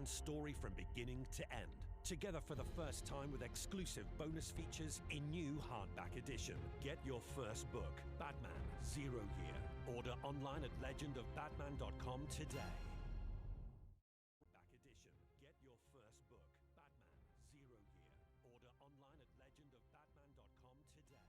Batman's story from beginning to end. Together for the first time with exclusive bonus features in new hardback edition. Get your first book, Batman 0 Year. Order online at legendofbatman.com today. Back edition. Get your first book, Batman 0 Year. Order online at legendofbatman.com today.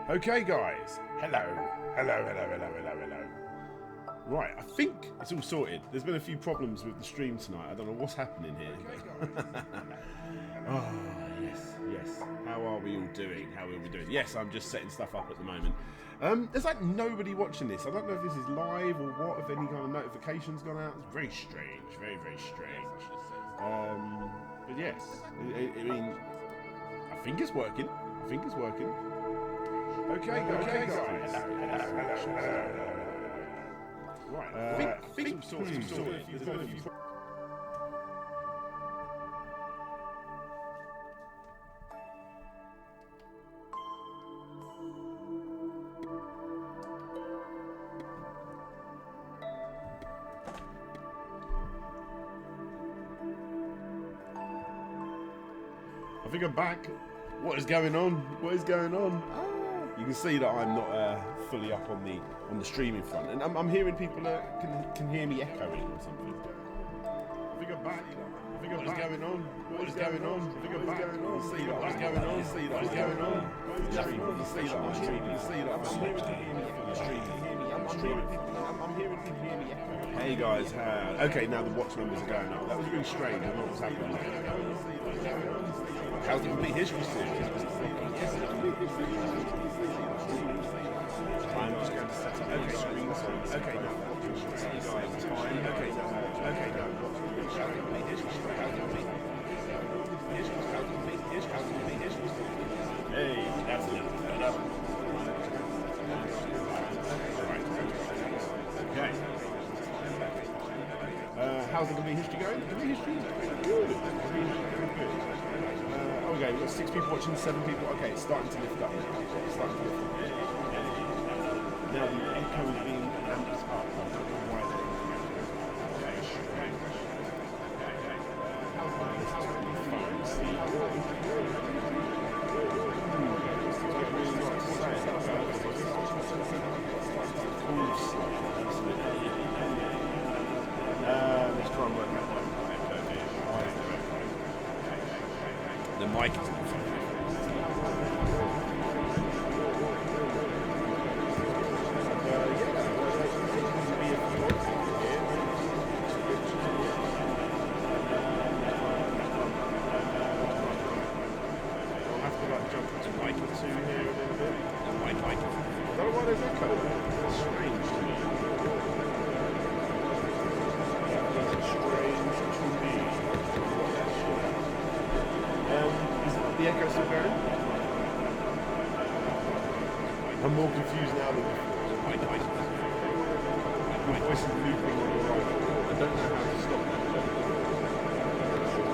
Okay, guys. Hello. Right, I think it's all sorted. There's been a few problems with the stream tonight. I don't know what's happening here. Oh, yes. How are we all doing? Yes, I'm just setting stuff up at the moment. There's like nobody watching this. I don't know if this is live or what, if any kind of notifications gone out. It's very strange. Very strange. But yes, I mean, I think it's working. Okay, guys. Right, I think sorted. I think I'm back. What is going on? You can see that I'm not fully up on the streaming front, and I'm hearing people can hear me echoing or something. I think I'm back. What is going on? I think I'm back. See that what's going on? You see that I'm streaming. You see that I'm hearing people hear me echoing. Hey guys, okay, now the watch numbers are going up. That was really strange. I don't know what's happening there. How's the complete history series? I'm just going to set up a screen. Okay, now. Okay, now. Hey, that's it. Okay. How's the complete history going? Complete history is good. Okay, we've got 6 people watching, 7 people. Okay, it's starting to lift up. Now the echo is being ramped up. I don't know why the mic is not funny. I'm more confused now than before. My voice is looping on the right. I don't know how to stop that.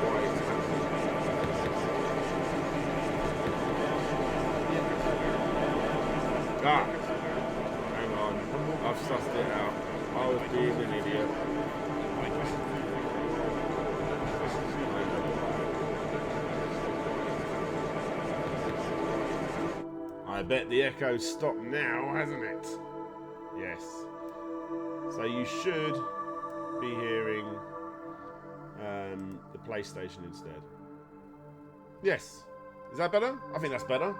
Why it's happening. Ah! Hang on. I've sussed it out. I was being an idiot. I bet the echo's stopped now, hasn't it? Yes. So you should be hearing the PlayStation instead. Yes. Is that better? I think that's better.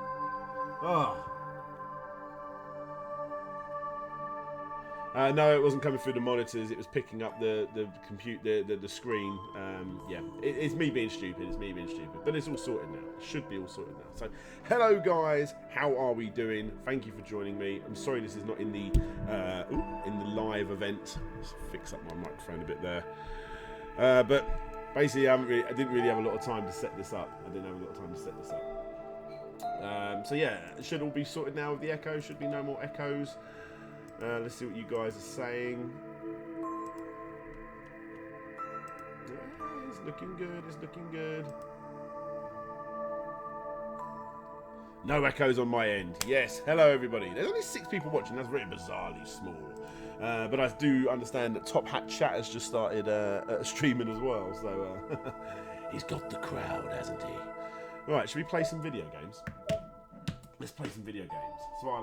Ah. No, it wasn't coming through the monitors. It was picking up the screen. Yeah, it's me being stupid. It's me being stupid. But it's all sorted now. It should be all sorted now. So, hello guys. How are we doing? Thank you for joining me. I'm sorry this is not in the live event. Let's fix up my microphone a bit there. But basically, I didn't really have a lot of time to set this up. So yeah, it should all be sorted now with the echo. Should be no more echoes. Let's see what you guys are saying. It's looking good, it's looking good. No echoes on my end. Yes, hello everybody. There's only 6 people watching, that's very bizarrely small. But I do understand that Top Hat Chat has just started streaming as well, so he's got the crowd, hasn't he? Right, should we play some video games? Let's play some video games. That's why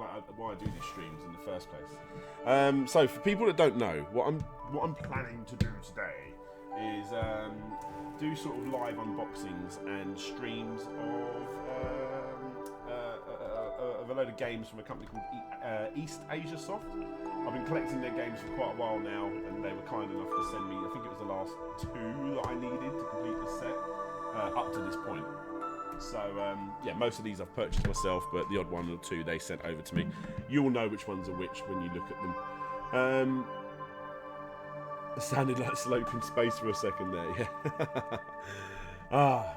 I do these streams in the first place. So for people that don't know, what I'm planning to do today is do sort of live unboxings and streams of a load of games from a company called eastasiasoft. I've been collecting their games for quite a while now, and they were kind enough to send me, I think it was the last 2 that I needed to complete the set up to this point. So, yeah, most of these I've purchased myself, but the odd one or 2 they sent over to me. You'll know which ones are which when you look at them. It sounded like sloping space for a second there, yeah.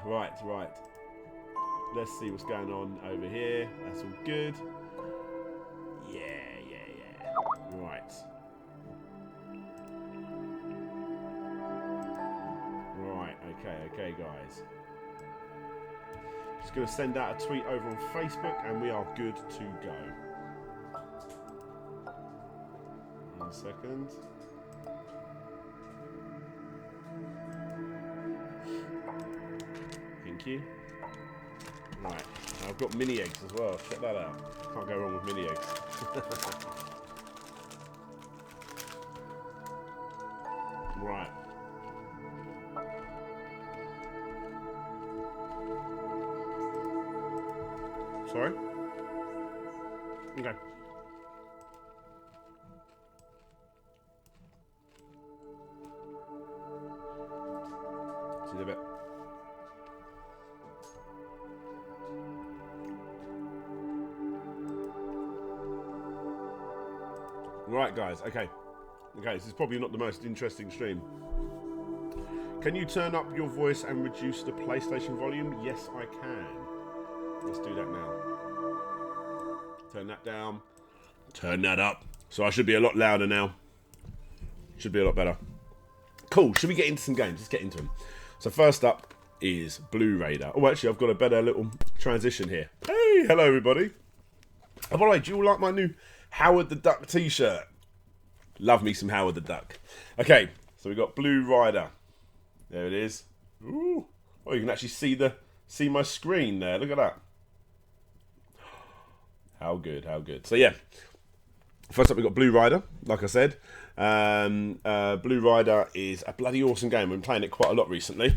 Right. Let's see what's going on over here. That's all good. Yeah. Right. Right, okay, guys. Just going to send out a tweet over on Facebook and we are good to go. 1 second. Thank you. Right, I've got mini eggs as well. Check that out. Can't go wrong with mini eggs. Right. Sorry? Okay. See you in a bit. Right, guys. Okay, this is probably not the most interesting stream. Can you turn up your voice and reduce the PlayStation volume? Yes, I can. Let's do that now. Turn that down. Turn that up. So I should be a lot louder now. Should be a lot better. Cool. Should we get into some games? Let's get into them. So first up is Blue Raider. Oh, actually, I've got a better little transition here. Hey, hello, everybody. Oh, by the way, do you all like my new Howard the Duck t-shirt? Love me some Howard the Duck. Okay, so we've got Blue Rider. There it is. Ooh. Oh, you can actually see my screen there. Look at that. How good, how good. So yeah, first up we've got Blue Rider, like I said. Blue Rider is a bloody awesome game. I've been playing it quite a lot recently.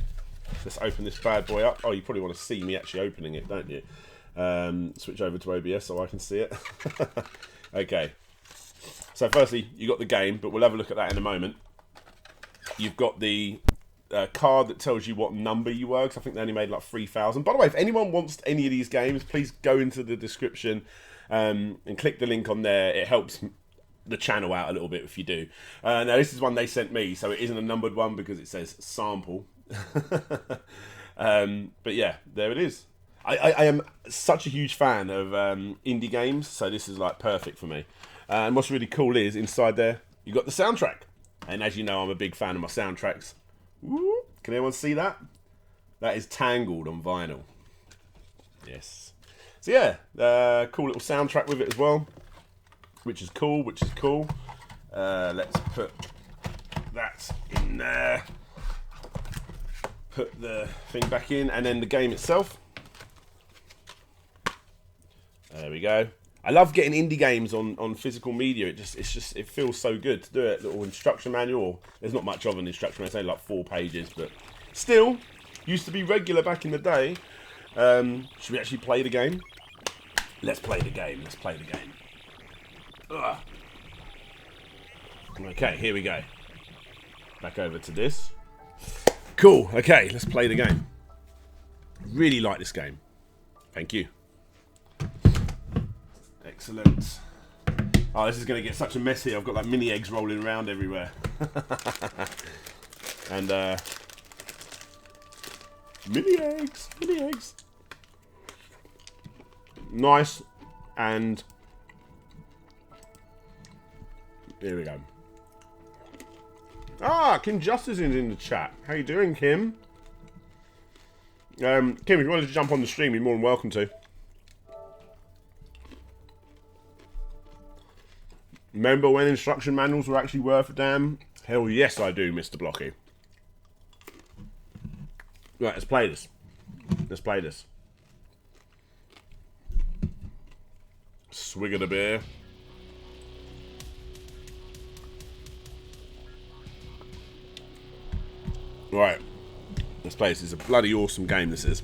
Let's open this bad boy up. Oh, you probably want to see me actually opening it, don't you? Switch over to OBS so I can see it. Okay. So firstly, you got the game, but we'll have a look at that in a moment. You've got the card that tells you what number you were, because I think they only made like 3,000. By the way, if anyone wants any of these games, please go into the description and click the link on there. It helps the channel out a little bit if you do. Now, this is one they sent me, so it isn't a numbered one because it says sample. But yeah, there it is. I am such a huge fan of indie games, so this is like perfect for me. And what's really cool is inside there, you got the soundtrack. And as you know, I'm a big fan of my soundtracks. Woo! Can anyone see that? That is Tangled on vinyl. Yes. So yeah, cool little soundtrack with it as well, which is cool. Let's put that in there. Put the thing back in, and then the game itself. There we go. I love getting indie games on physical media. It feels so good to do it. Little instruction manual. There's not much of an instruction manual. It's only like 4 pages, but still used to be regular back in the day. Should we actually play the game? Let's play the game. Ugh. Okay, here we go. Back over to this. Cool. Okay, let's play the game. Really like this game. Thank you. Excellent. Oh, this is going to get such a mess here. I've got like mini eggs rolling around everywhere. And mini eggs. Nice. And here we go. Ah, Kim Justice is in the chat. How you doing, Kim? Kim, if you wanted to jump on the stream, you're more than welcome to. Remember when instruction manuals were actually worth a damn? Hell yes, I do, Mr. Blocky. Right, let's play this. Swig of the beer. Right, let's play this. It's a bloody awesome game, this is.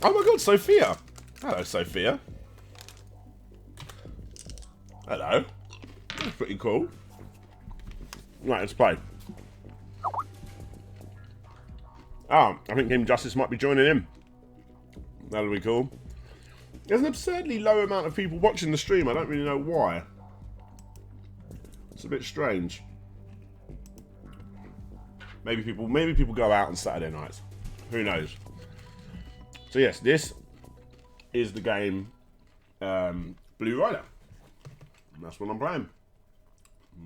Oh my god, Sophia! Hello, Sophia. Hello. That's pretty cool. Right, let's play. Oh, I think Kim Justice might be joining in. That'll be cool. There's an absurdly low amount of people watching the stream. I don't really know why. It's a bit strange. Maybe people go out on Saturday nights. Who knows? So yes, this is the game Blue Rider. And that's what I'm playing.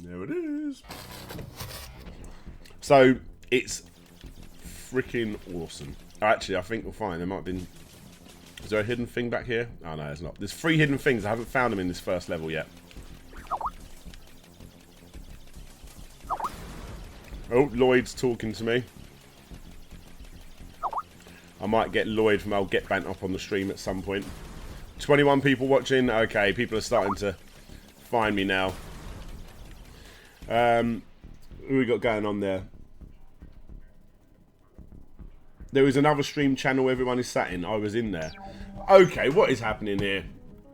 There it is. So it's freaking awesome. Actually, I think we'll find there might have been. Is there a hidden thing back here? Oh no, there's not. There's 3 hidden things. I haven't found them in this first level yet. Oh, Lloyd's talking to me. I might get Lloyd from I'll Get Bant up on the stream at some point. 21 people watching. Okay, people are starting to find me now. Who we got going on there? There is another stream channel everyone is sat in. I was in there. Okay, what is happening here?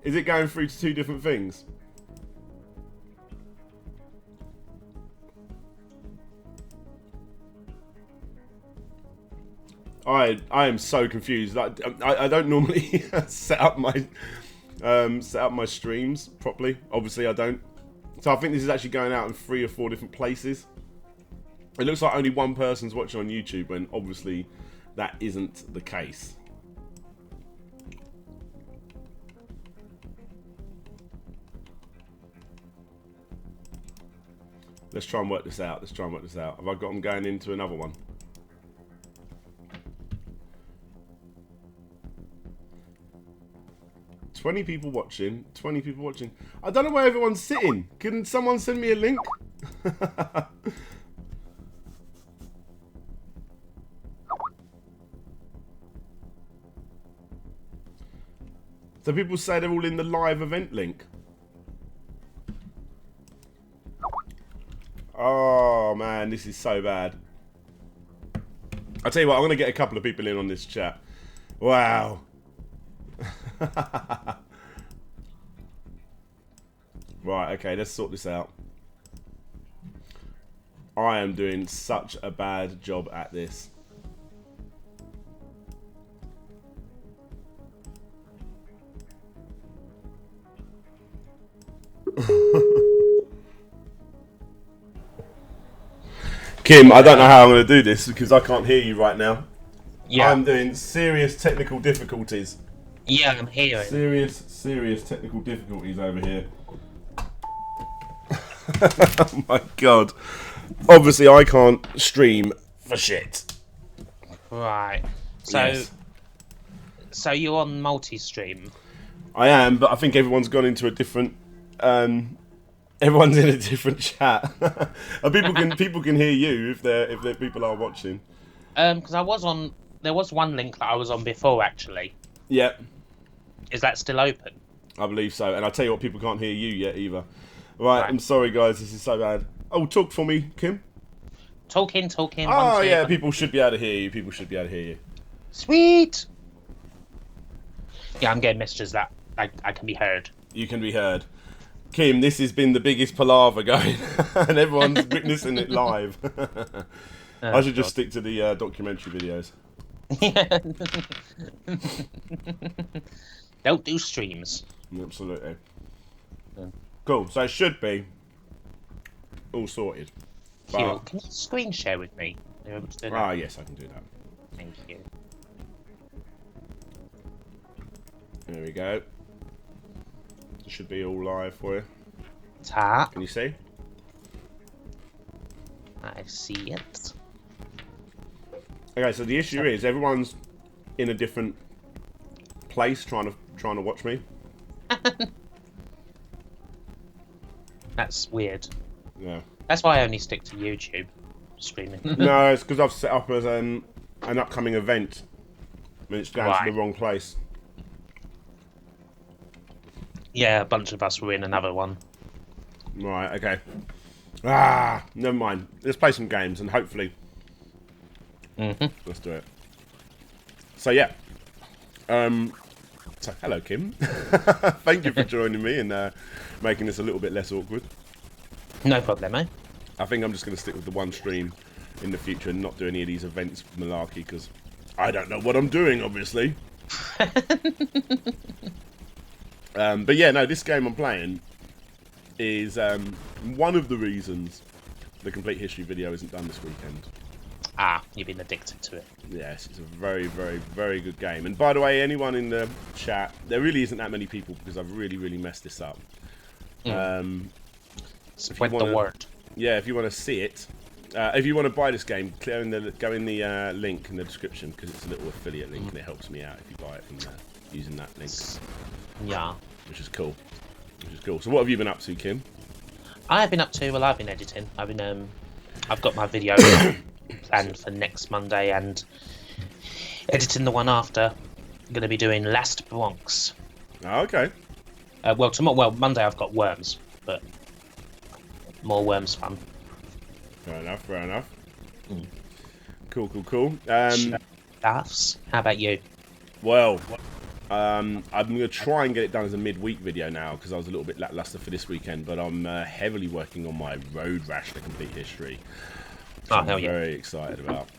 Is it going through to 2 different things? I am so confused. Like, I don't normally set up my streams properly. Obviously, I don't. So I think this is actually going out in 3 or 4 different places. It looks like only one person's watching on YouTube, when obviously that isn't the case. Let's try and work this out. Have I got them going into another one? $20 people watching. 20 people watching. I don't know where everyone's sitting. Can someone send me a link? So people say they're all in the live event link. Oh man, this is so bad. I'll tell you what, I'm going to get a couple of people in on this chat. Wow. Right, okay, let's sort this out. I am doing such a bad job at this. Kim, I don't know how I'm going to do this because I can't hear you right now. Yeah. I'm doing serious technical difficulties. Yeah, I'm hearing. Serious technical difficulties over here. Oh my god. Obviously I can't stream for shit. Right. So, Yes. so you're on multi-stream? I am, but I think everyone's gone into a different everyone's in a different chat. And people can hear you if they're people are watching. Because I was on. There was one link that I was on before, actually. Yep. Is that still open? I believe so. And I tell you what, people can't hear you yet either. Right, I'm sorry guys, this is so bad. Oh, talk for me, Kim. Talking. Oh yeah, people should be able to hear you. People should be able to hear you. Sweet. Yeah, I'm getting messages that I can be heard. You can be heard. Kim, this has been the biggest palaver going, and everyone's witnessing it live. I should just stick to the documentary videos. Don't do streams. Absolutely. Cool. So it should be all sorted. Cool. Can you screen share with me? Are you able to do that? Ah, yes, I can do that. Thank you. There we go. It should be all live for you. Tap. Can you see? I see it. Okay, so the issue is everyone's in a different place trying to watch me. That's weird. Yeah. That's why I only stick to YouTube streaming. No, it's because I've set up as an upcoming event, and it's down to the wrong place. Yeah, a bunch of us were in another one. Right. Okay. Ah, never mind. Let's play some games and hopefully. Let's do it. So yeah. So hello, Kim. Thank you for joining me and making this a little bit less awkward. No problem, eh? I think I'm just going to stick with the one stream in the future and not do any of these events malarkey because I don't know what I'm doing, obviously. But yeah, no, this game I'm playing is one of the reasons the complete history video isn't done this weekend. Ah, you've been addicted to it. Yes, it's a very, very, very good game. And by the way, anyone in the chat, there really isn't that many people because I've really, really messed this up. Spread the word. Yeah, if you want to see it, if you want to buy this game, go in the link in the description because it's a little affiliate link and it helps me out if you buy it from there using that link. Yeah. Which is cool. So what have you been up to, Kim? I've been up to, well, I've been editing. I've got my video planned for next Monday and editing the one after. I'm going to be doing Last Bronx. Oh, okay. Well, Monday I've got Worms, but more Worms fun. Fair enough. Mm. Cool. Laughs. How about you? Well, I'm going to try and get it done as a midweek video now because I was a little bit lackluster for this weekend, but I'm heavily working on my Road Rash to Complete History. Oh, hell yeah. Very excited about.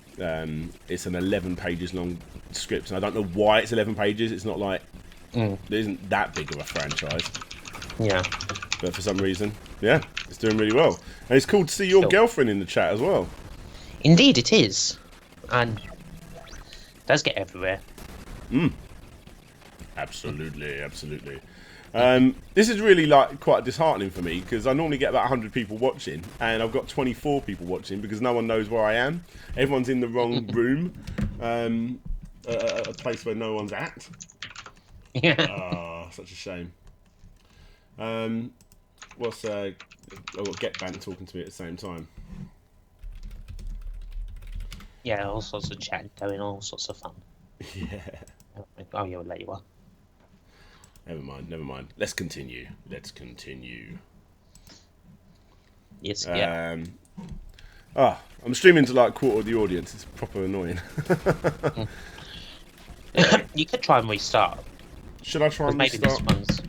It's an 11 pages long script, and I don't know why it's 11 pages. It's not like it isn't that big of a franchise. Yeah. But for some reason, yeah, it's doing really well. And it's cool to see your girlfriend in the chat as well. Indeed, it is, and it does get everywhere. Absolutely. This is really quite disheartening for me because I normally get about 100 people watching and I've got 24 people watching because no one knows where I am. Everyone's in the wrong room, a place where no one's at. Yeah. Oh, such a shame. I've got GetBank talking to me at the same time. Yeah, all sorts of chat going, all sorts of fun. Yeah. Oh, yeah, there you are. Never mind. Let's continue. Yes, yeah. Ah, I'm streaming to like a quarter of the audience. It's proper annoying. You could try and restart. Should I try and Maybe restart? this one's.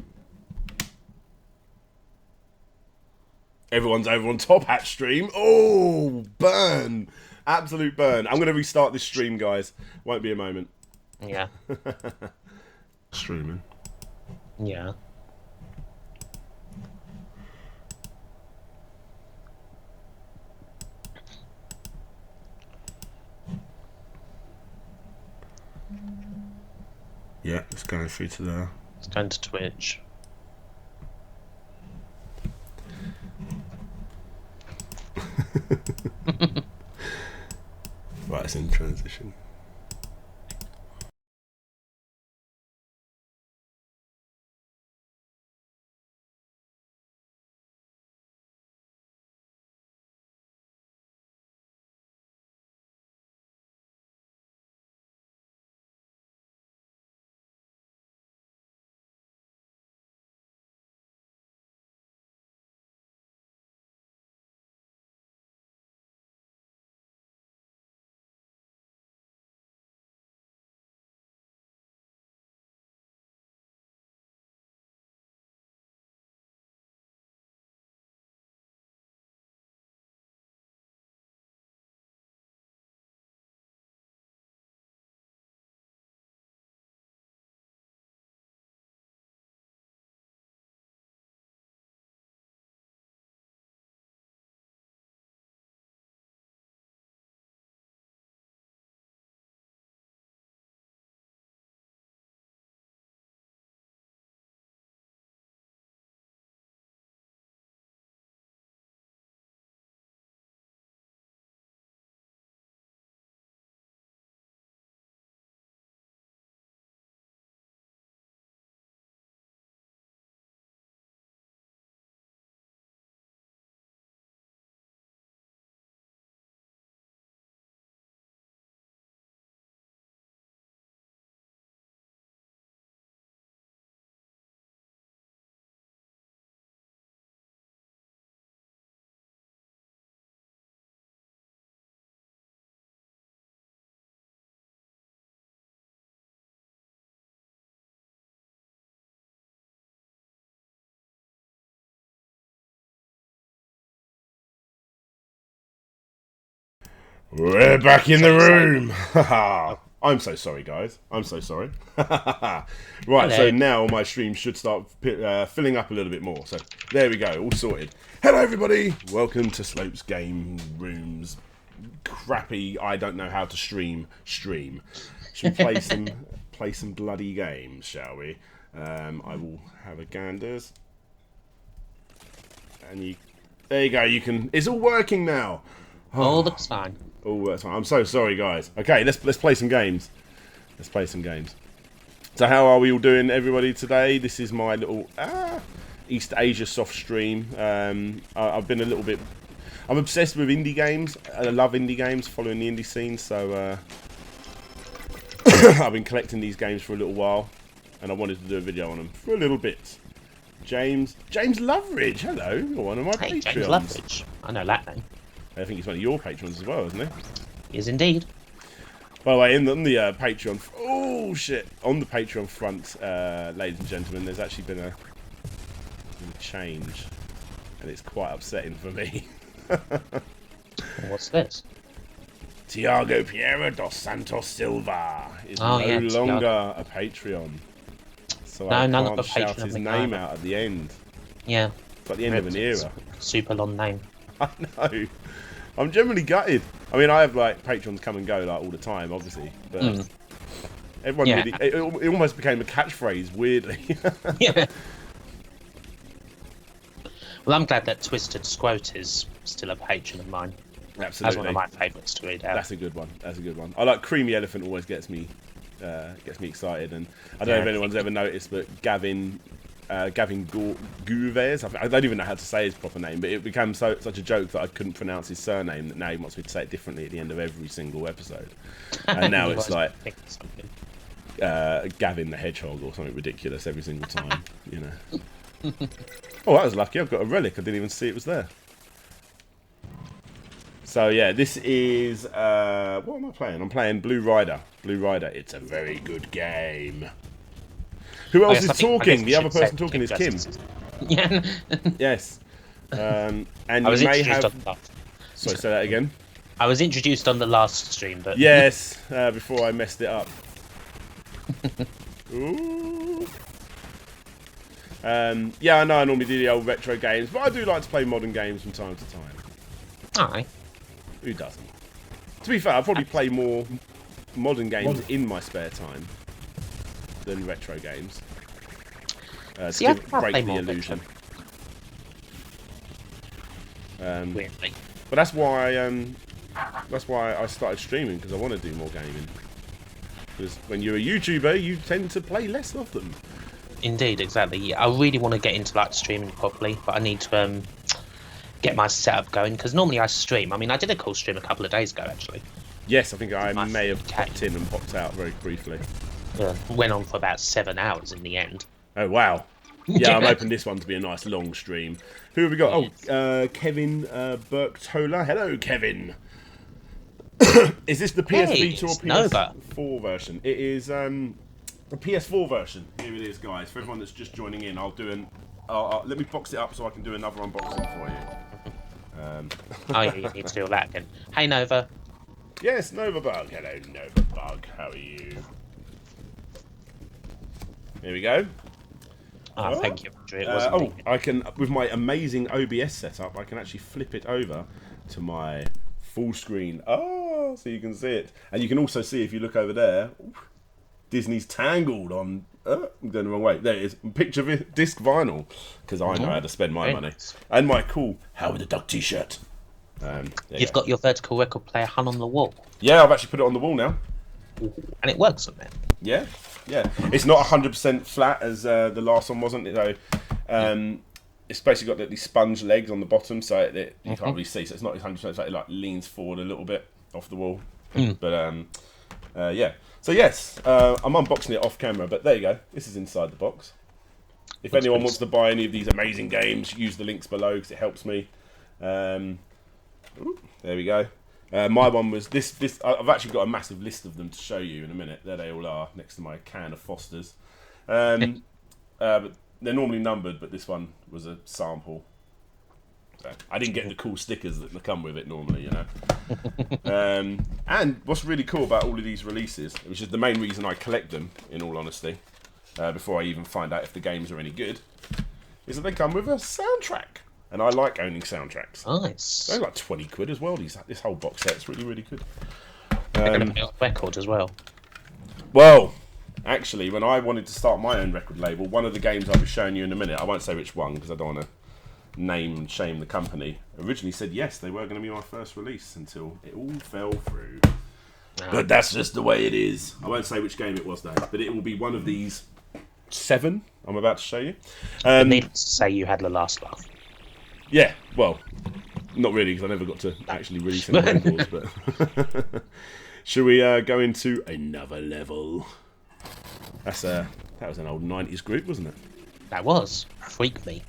Everyone's over on Top Hat stream. Oh, burn. Absolute burn. I'm going to restart this stream, guys. Won't be a moment. Yeah. Streaming. Yeah. Yeah, it's going through to there. It's going to Twitch. Right, it's in transition. We're back in the room. I'm so sorry, guys. I'm so sorry. Right, Hello. so now my stream should start filling up a little bit more. So there we go, all sorted. Hello, everybody. Welcome to Slope's Game Room's crappy, I don't know how to stream. Should we play some bloody games, shall we? I will have a ganders. And there you go. It's all working now. All looks fine. Oh, that's fine. I'm so sorry, guys. Okay, let's play some games. So how are we all doing, everybody, today? This is my little eastasiasoft stream. I've been a little bit... I'm obsessed with indie games. I love indie games, following the indie scene, so I've been collecting these games for a little while, and I wanted to do a video on them for a little bit. James Loveridge, hello. You're one of my Patreons. James Loveridge. I know that name. I think he's one of your patrons as well, isn't he? He is indeed. By the way, on the Patreon... Oh, shit. On the Patreon front, ladies and gentlemen, there's actually been a change. And it's quite upsetting for me. What's this? Tiago Piero dos Santos Silva is Oh, no yeah, longer Tiago. a Patreon. So No, I none of can't the shout Patreon his have name been out at the end. Yeah. It's like the end of an era. Super long name. I know. I'm generally gutted. I mean, I have like patrons come and go like all the time, obviously, but everyone Yeah. really, it almost became a catchphrase, weirdly. Yeah. Well, I'm glad that Twisted Squote is still a patron of mine. Absolutely, That's one of my favourites to read out. That's a good one. I like Creamy Elephant. Always gets me excited, and I don't know if anyone's ever noticed, but Gavin Gouves, I don't even know how to say his proper name, but it became such a joke that I couldn't pronounce his surname that now he wants me to say it differently at the end of every single episode. And now it's like Gavin the Hedgehog or something ridiculous every single time, you know. Oh, that was lucky. I've got a relic. I didn't even see it was there. So yeah, this is what am I playing? I'm playing Blue Rider. Blue Rider. It's a very good game. Who else is talking? The other person talking is Kim. Yeah. Yes. And you may have. Sorry, say that again. I was introduced on the last stream, but yes, before I messed it up. Ooh. Yeah, I know I normally do the old retro games, but I do like to play modern games from time to time. Aye. Who doesn't? To be fair, I probably play more modern games in my spare time than retro games. See, to I break play the more illusion. Weirdly. But that's why I started streaming, because I want to do more gaming. Because when you're a YouTuber, you tend to play less of them. Indeed, exactly. Yeah, I really want to get into like streaming properly, but I need to get my setup going, because normally I stream. I mean, I did a cool stream a couple of days ago, actually. Yes, I think I may have popped in and popped out very briefly. Yeah, went on for about 7 hours in the end. Oh, wow. Yeah, I'm hoping this one to be a nice long stream. Who have we got? Yes. Oh, Kevin Berktola. Hello, Kevin. Is this the PS Vita or PS4 version? It is the PS4 version. Here it is, guys. For everyone that's just joining in, I'll do let me box it up so I can do another unboxing for you. Oh, yeah, you need to do that again. Hey, Nova. Yes, Nova Bug. Hello, Nova Bug. How are you? Here we go. Oh, thank you, Andrew. It wasn't me. I can, with my amazing OBS setup, I can actually flip it over to my full screen. Oh, so you can see it. And you can also see, if you look over there, Disney's Tangled on... I'm going the wrong way. There it is. Picture disc vinyl. Because I know how to spend my money. And my cool Howard the Duck t-shirt. You've got your vertical record player hung on the wall. Yeah, I've actually put it on the wall now. And it works on there. Yeah, yeah. It's not 100% flat as the last one wasn't. Though. It's basically got these sponge legs on the bottom, so you can't really see. So it's not 100% flat. It like leans forward a little bit off the wall. But yeah. So yes, I'm unboxing it off camera. But there you go. This is inside the box. If anyone wants to buy any of these amazing games, use the links below because it helps me. There we go. My one was this. I've actually got a massive list of them to show you in a minute. There they all are, next to my can of Foster's. But they're normally numbered, but this one was a sample. So I didn't get the cool stickers that come with it normally, you know. And what's really cool about all of these releases, which is the main reason I collect them, in all honesty, before I even find out if the games are any good, is that they come with a soundtrack. And I like owning soundtracks. Nice. They're like 20 quid as well. This whole box set's really, really good. They're going to put on record as well. Well, actually, when I wanted to start my own record label, one of the games I'll be showing you in a minute, I won't say which one because I don't want to name and shame the company, originally said yes, they were going to be my first release until it all fell through. But that's just the way it is. I won't say which game it was though, but it will be one of these 7 I'm about to show you. Needless to say, you had the last laugh. Yeah, well, not really, because I never got to actually release any records, but... Should we go into another level? That was an old 90s group, wasn't it? That was. Freak Me.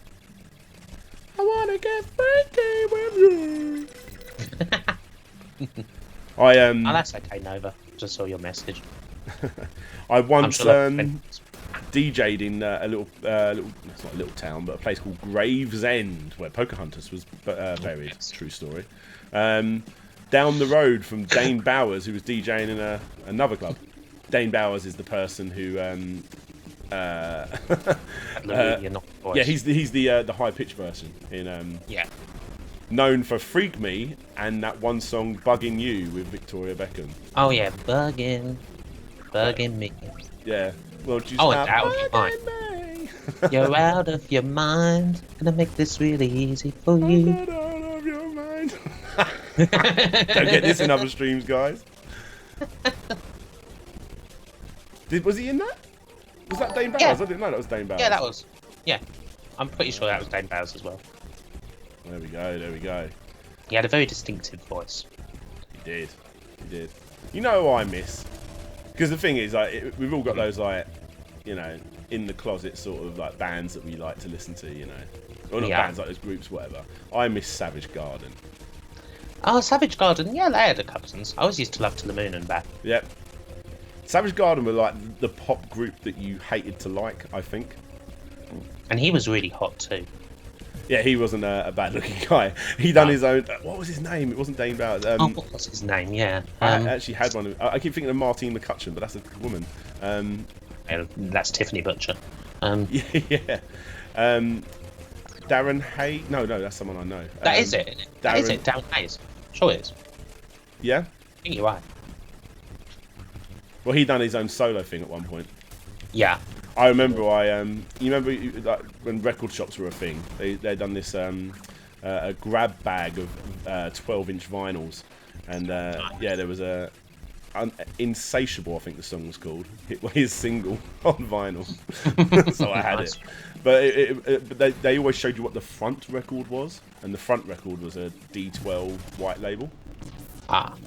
I want to get freaky with you. Oh, that's okay, Nova. Just saw your message. I once sure DJ'd in a little, it's not a little town, but a place called Gravesend, where Pocahontas was buried. True story. Down the road from Dane Bowers, who was DJing in another club. Dane Bowers is the person who, yeah, he's the high pitched version in known for Freak Me and that one song Bugging You with Victoria Beckham. Oh yeah, bugging me. Yeah. Well, out of your mind. You're out of your mind. Gonna make this really easy for you. I'm not out of your mind. Don't get this in other streams, guys. Was he in that? Was that Dane Bowers? Yeah. I didn't know that was Dane Bowers. Yeah, that was. Yeah, I'm pretty sure that was Dane Bowers as well. There we go. There we go. He had a very distinctive voice. He did. He did. You know who I miss? Because the thing is, like, we've all got those, like, you know, in the closet sort of like bands that we like to listen to, you know, or not bands, like those groups, whatever. I miss Savage Garden. Oh, Savage Garden. Yeah, they had a couple songs. I always used to love To the Moon and Back. Yep. Savage Garden were like the pop group that you hated to like, I think. And he was really hot too. Yeah, he wasn't a bad-looking guy. He done his own. What was his name? It wasn't Dane Bowers. What was his name? Yeah. I actually had one. I keep thinking of Martine McCutcheon, but that's a woman. That's Tiffany Butcher. Yeah. Darren Hay. No, that's someone I know. That is it. That is it. Darren Hayes. Sure it is. Yeah. I think you're right. Well, he done his own solo thing at one point. Yeah. I remember. You remember like, when record shops were a thing? They done this a grab bag of 12-inch vinyls, and yeah, there was a Insatiable, I think the song was called. His single on vinyl, so I had it. But they always showed you what the front record was, and the front record was a D12 white label.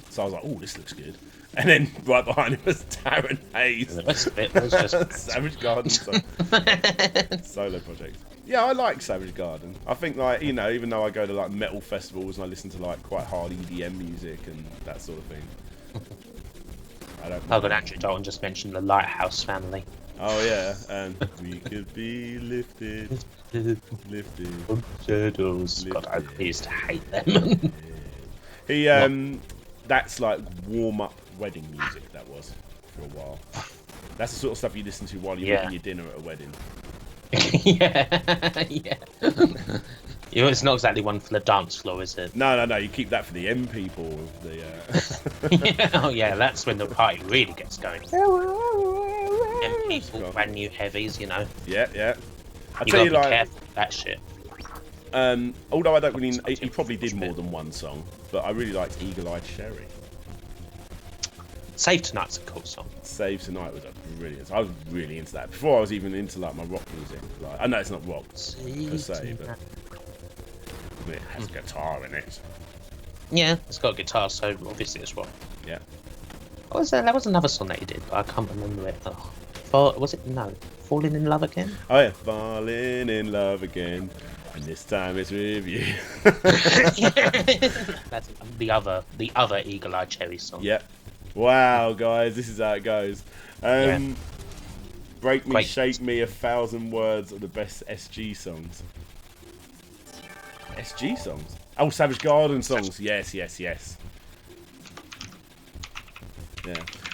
So I was like, oh, this looks good. And then right behind it was Darren Hayes. The rest of it was just Savage Garden solo project. Yeah, I like Savage Garden. I think, like, you know, even though I go to like metal festivals and I listen to like quite hard EDM music and that sort of thing. I don't. Oh, God, Andrew Dalton just mentioned the Lighthouse family. Oh yeah, we could be lifted. Shadows. God, I used to hate them. He that's like warm up wedding music. That was for a while. That's the sort of stuff you listen to while you're eating your dinner at a wedding. yeah. You know, it's not exactly one for the dance floor, is it? No. You keep that for the M people. Yeah, oh yeah, that's when the party really gets going. M people, brand new heavies, you know. Yeah. You gotta be careful with that shit. Although I don't really, he probably did more than one song, but I really liked Eagle Eye Cherry. Save Tonight's a cool song. Save Tonight was a brilliant. I was really into that before I was even into like my rock music. Like, I know it's not rock per se, but it has guitar in it. Yeah, it's got a guitar, so obviously it's rock. Yeah. What was that? That was another song that he did, but I can't remember it. Was it? No, Falling in Love Again. Oh yeah, Falling in Love Again. And this time it's with you. That's the other Eagle Eye Cherry song. Yep. Wow, guys, this is how it goes. Break Me, Shake Me, 1,000 words of the best SG songs. SG songs? Oh, Savage Garden songs. Yes. Yeah.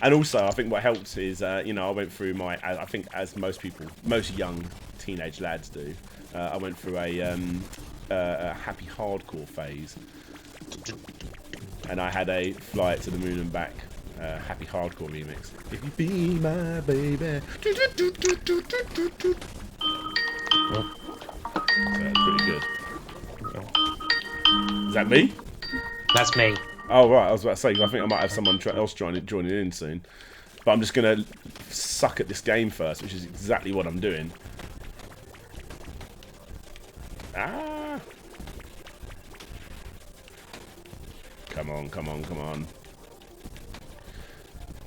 And also, I think what helped is, you know, I went through I think as most young teenage lads do, I went through a happy hardcore phase. And I had a Fly It to the Moon and Back happy hardcore remix. If you be my baby. Pretty good. Is that me? That's me. Oh right, I was about to say, I think I might have someone else joining in soon. But I'm just gonna suck at this game first, which is exactly what I'm doing. Come on.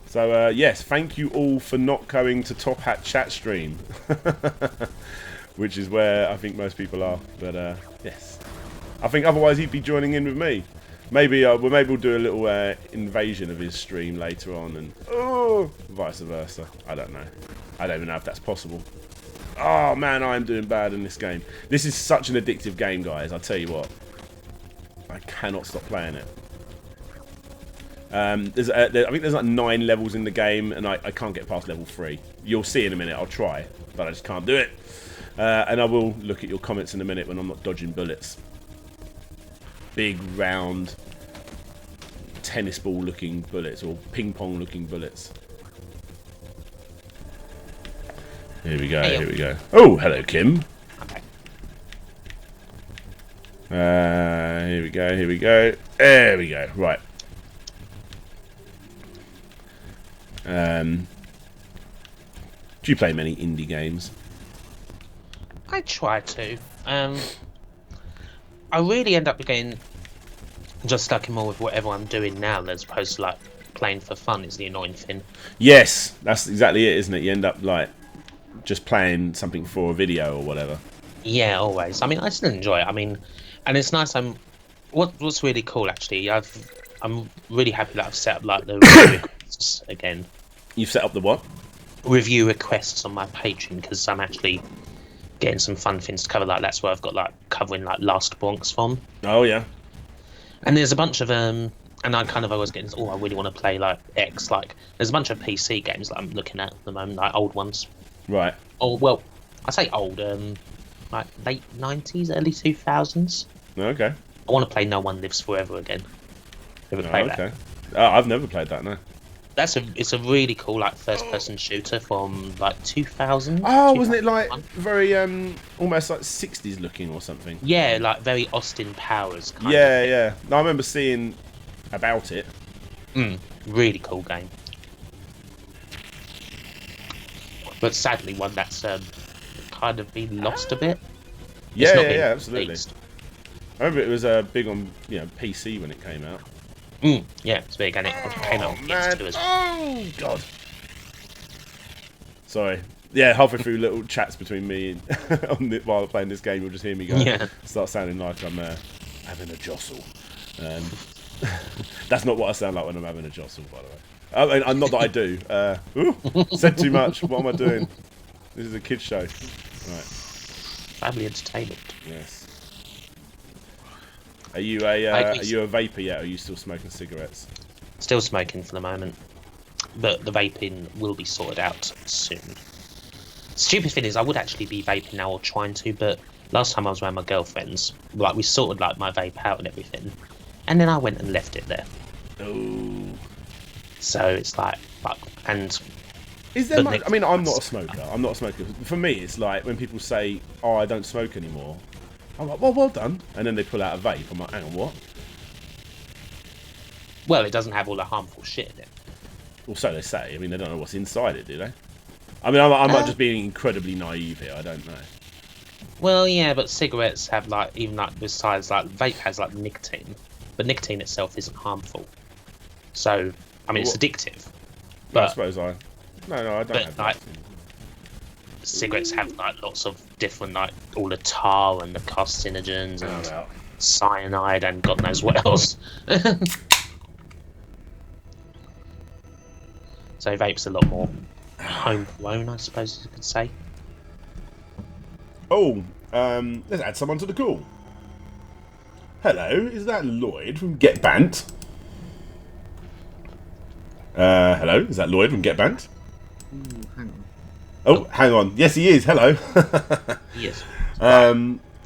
So, yes, thank you all for not going to Top Hat chat stream. Which is where I think most people are. But, yes. I think otherwise he'd be joining in with me. Maybe we'll do a little invasion of his stream later on, and vice versa. I don't know. I don't even know if that's possible. Oh man, I'm doing bad in this game. This is such an addictive game, guys. I'll tell you what. I cannot stop playing it. I think there's like 9 levels in the game, and I can't get past level 3. You'll see in a minute. I'll try, but I just can't do it. And I will look at your comments in a minute when I'm not dodging bullets. Big, round, tennis ball looking bullets, or ping pong looking bullets. Here we go. Oh, hello, Kim. Here we go. There we go. Right. Do you play many indie games? I try to. I really end up getting just stuck in more with whatever I'm doing now, as opposed to like playing for fun. Is the annoying thing. Yes, that's exactly it, isn't it? You end up like just playing something for a video or whatever. Yeah, always. I mean, I still enjoy it. I mean, and it's nice. What's really cool actually, I'm really happy that I've set up like the review requests again. You've set up the what? Review requests on my Patreon because I'm actually getting some fun things to cover. Like that's where I've got like covering like Last Bronx from. Oh yeah. And there's a bunch of and I kind of always get this, I really want to play like X. Like there's a bunch of PC games that I'm looking at the moment, like old ones. Right. Oh well, I say old, like late 90s, early 2000s. Okay. I want to play No One Lives Forever again. Ever play that? Oh, I've never played that. No. It's a really cool like first person shooter from like 2000. Oh, wasn't it like very almost like 60s looking or something? Yeah, like very Austin Powers kind of. Yeah. No, I remember seeing about it. Really cool game. But sadly one that's kind of been lost a bit. Yeah, absolutely. Released. I remember it was big on PC when it came out. Yeah, it's big, and it came out on PS2 as well. Oh god. Sorry. Yeah, halfway through little chats between me and while playing this game, you'll just hear me go. Yeah. Start sounding like I'm having a jostle. That's not what I sound like when I'm having a jostle, by the way. I mean, not that I do. Said too much. What am I doing? This is a kids show. Right. Family entertainment. Yes. Are you a vapor yet, or are you still smoking cigarettes? Still smoking for the moment, but the vaping will be sorted out soon. Stupid thing is, I would actually be vaping now or trying to, but last time I was around my girlfriend's, like we sorted like my vape out and everything, and then I went and left it there. Oh. So it's like, and. Is there much? I mean, I'm not a smoker. For me, it's like when people say, "Oh, I don't smoke anymore." I'm like, well done. And then they pull out a vape. I'm like, hang on, what? Well, it doesn't have all the harmful shit in it. Well, so they say. I mean, they don't know what's inside it, do they? I mean, I might just being incredibly naive here. I don't know. Well, yeah, but cigarettes have like, even like besides like vape has like nicotine, but nicotine itself isn't harmful. So, I mean, it's addictive. But I suppose I don't have like, cigarettes have like lots of different, like all the tar and the carcinogens and cyanide and God knows what else. So vape's a lot more homegrown, I suppose you could say. Oh, let's add someone to the call. Hello, is that Lloyd from Get Bant? Hello, is that Lloyd from Get Bant? Ooh, hang on. Oh, hang on. Yes, he is. Hello. Yes.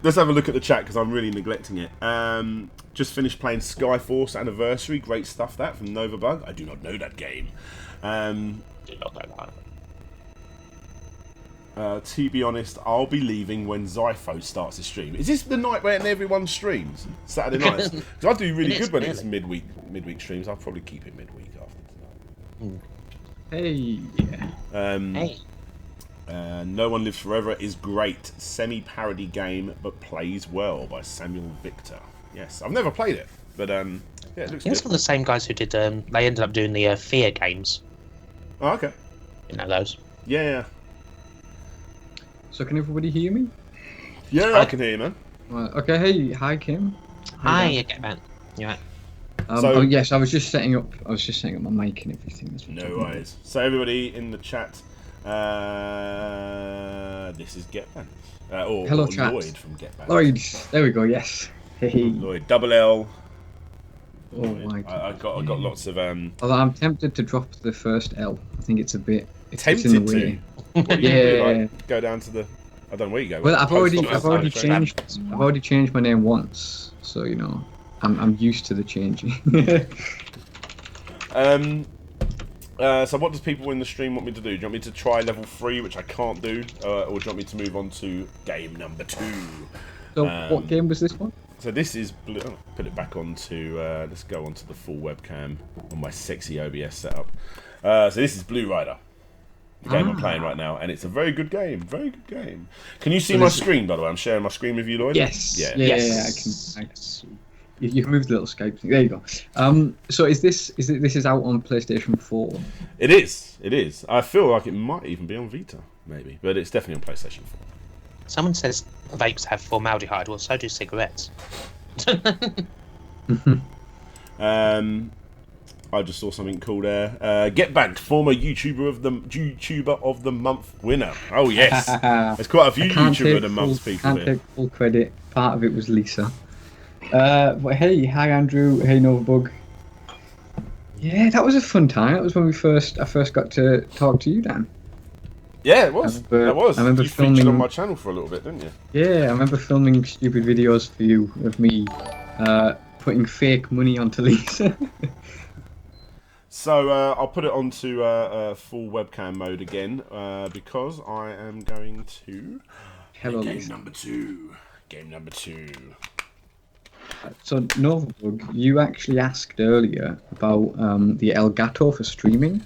Let's have a look at the chat because I'm really neglecting it. Just finished playing Skyforce Anniversary. Great stuff, that, from Novabug. I do not know that game. To be honest, I'll be leaving when Zypho starts his stream. Is this the night when everyone streams? Saturday nights? Because I do really good when it's midweek streams. I'll probably keep it midweek after tonight. Hey. Hey. No One Lives Forever is great. Semi-parody game, but plays well, by Samuel Victor. Yes, I've never played it, but yeah, it looks good. It's one of the same guys who did. They ended up doing the Fear games. Oh, okay. You know those? Yeah. So can everybody hear me? Yeah, I can hear you, man. Okay. Hey, hi Kim. Hi, you get man. You right? Oh yes, I was just setting up my mic and everything. That's what no worries. So everybody in the chat, this is Getman. Hello, or chat. Lloyd from Getman. Lloyd, there we go. Yes. Hey. Lloyd, double L. Oh my God. I got lots of Although I'm tempted to drop the first L. I think it's a bit. It's tempted in the way. What you do, like, go down to the. I don't know where you go. Well, I've already changed my name once, so you know, I'm used to the changing. So what does people in the stream want me to do? Do you want me to try level 3, which I can't do, or do you want me to move on to game number 2? So what game was this one? So this is Blue. Oh, put it back onto. Let's go onto the full webcam on my sexy OBS setup. So this is Blue Rider, the game I'm playing right now, and it's a very good game. Very good game. Can you see my screen, by the way? I'm sharing my screen with you, Lloyd. Yes. Yeah. I can see. You've moved the little Skype thing. There you go. So this is out on PlayStation 4? It is. I feel like it might even be on Vita, maybe, but it's definitely on PlayStation 4. Someone says vapes have formaldehyde. Well, so do cigarettes. I just saw something called Get Banked, former YouTuber of the month winner. Oh yes, there's quite a few YouTuber of the month people here. Can't take full credit. Part of it was Lisa. But hey, hi Andrew. Hey Novabug. Yeah, that was a fun time. That was when I first got to talk to you, Dan. Yeah, it was. I remember you filming featured on my channel for a little bit, didn't you? Yeah, I remember filming stupid videos for you of me putting fake money onto Lisa. So I'll put it onto full webcam mode again because I am going to game number two. Game number two. So Novabug, you actually asked earlier about the Elgato for streaming.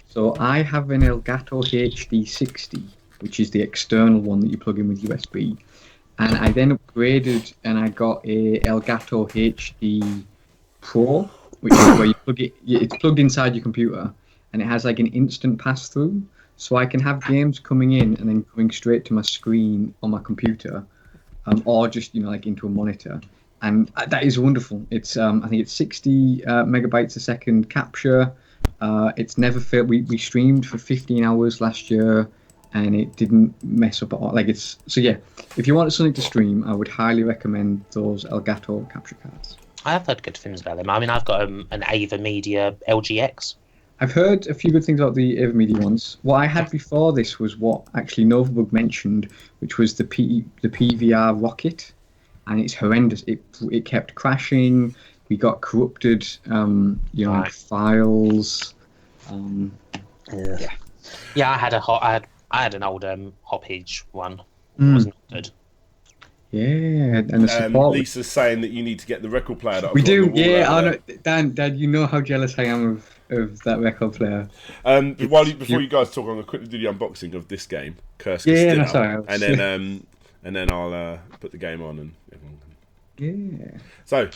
So I have an Elgato HD60, which is the external one that you plug in with USB, and I then upgraded and I got a Elgato HD Pro, which is where you plug it. It's plugged inside your computer, and it has like an instant pass through, so I can have games coming in and then coming straight to my screen on my computer, or just like into a monitor. And that is wonderful. It's I think it's 60 megabytes a second capture. It's never failed. We streamed for 15 hours last year, and it didn't mess up at all. So yeah. If you wanted something to stream, I would highly recommend those Elgato capture cards. I have heard good things about them. I mean, I've got an Ava Media LGX. I've heard a few good things about the Ava Media ones. What I had before this was what actually Novabug mentioned, which was the PVR Rocket. And it's horrendous. It kept crashing. We got corrupted, files. Yeah, I had an old Hopage one. It was not good. Yeah, and the support. Lisa's saying that you need to get the record player. That we do. Yeah, I know. Dan, you know how jealous I am of that record player. Before you guys talk, I'm gonna quickly do the unboxing of this game, Curse Castilla, no, sorry. And then I'll put the game on and everyone can... Yeah. So,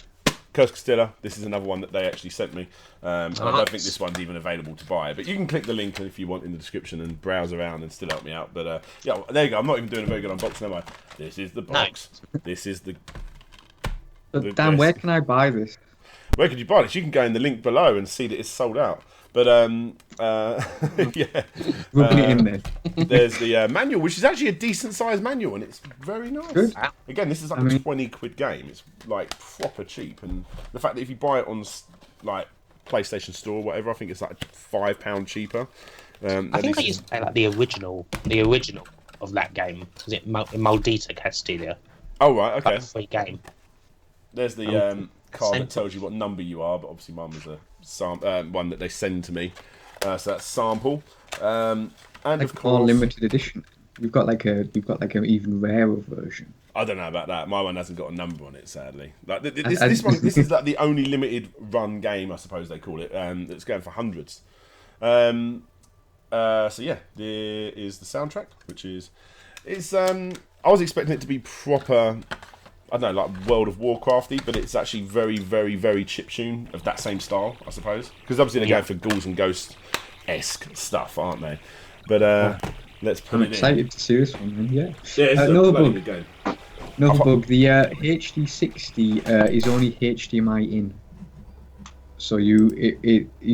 Curse Castilla, this is another one that they actually sent me. I don't think this one's even available to buy, but you can click the link if you want in the description and browse around and still help me out. But yeah, there you go. I'm not even doing a very good unboxing, am I? This is the box. No. This is the... But Dan, where can I buy this? Where can you buy this? You can go in the link below and see that it's sold out. But yeah, rubbing it in there. There's the manual, which is actually a decent sized manual, and it's very nice. Good. Again, this is like a 20 quid game. It's like proper cheap, and the fact that if you buy it on like PlayStation Store or whatever, I think it's like £5 cheaper. I think I used to play like the original of that game. Was it Maldita Castilla? Oh right, okay. Like a free game. There's the card that tells you what number you are, but obviously mine was a one that they send to me, so that's sample, and like of course limited edition. You've got like an even rarer version. I don't know about that. My one hasn't got a number on it, sadly. Like this is like the only limited run game, I suppose they call it, that's going for hundreds. So yeah, there is the soundtrack, which is I was expecting it to be proper, I don't know, like World of Warcrafty, but it's actually very, very, very chiptune of that same style, I suppose. Because obviously they're going for Ghouls and Ghosts-esque stuff, aren't they? But let's put it in. I'm excited to see this one, man. Yeah. Yeah, it's another good game. Another bug. The HD60 is only HDMI in, so you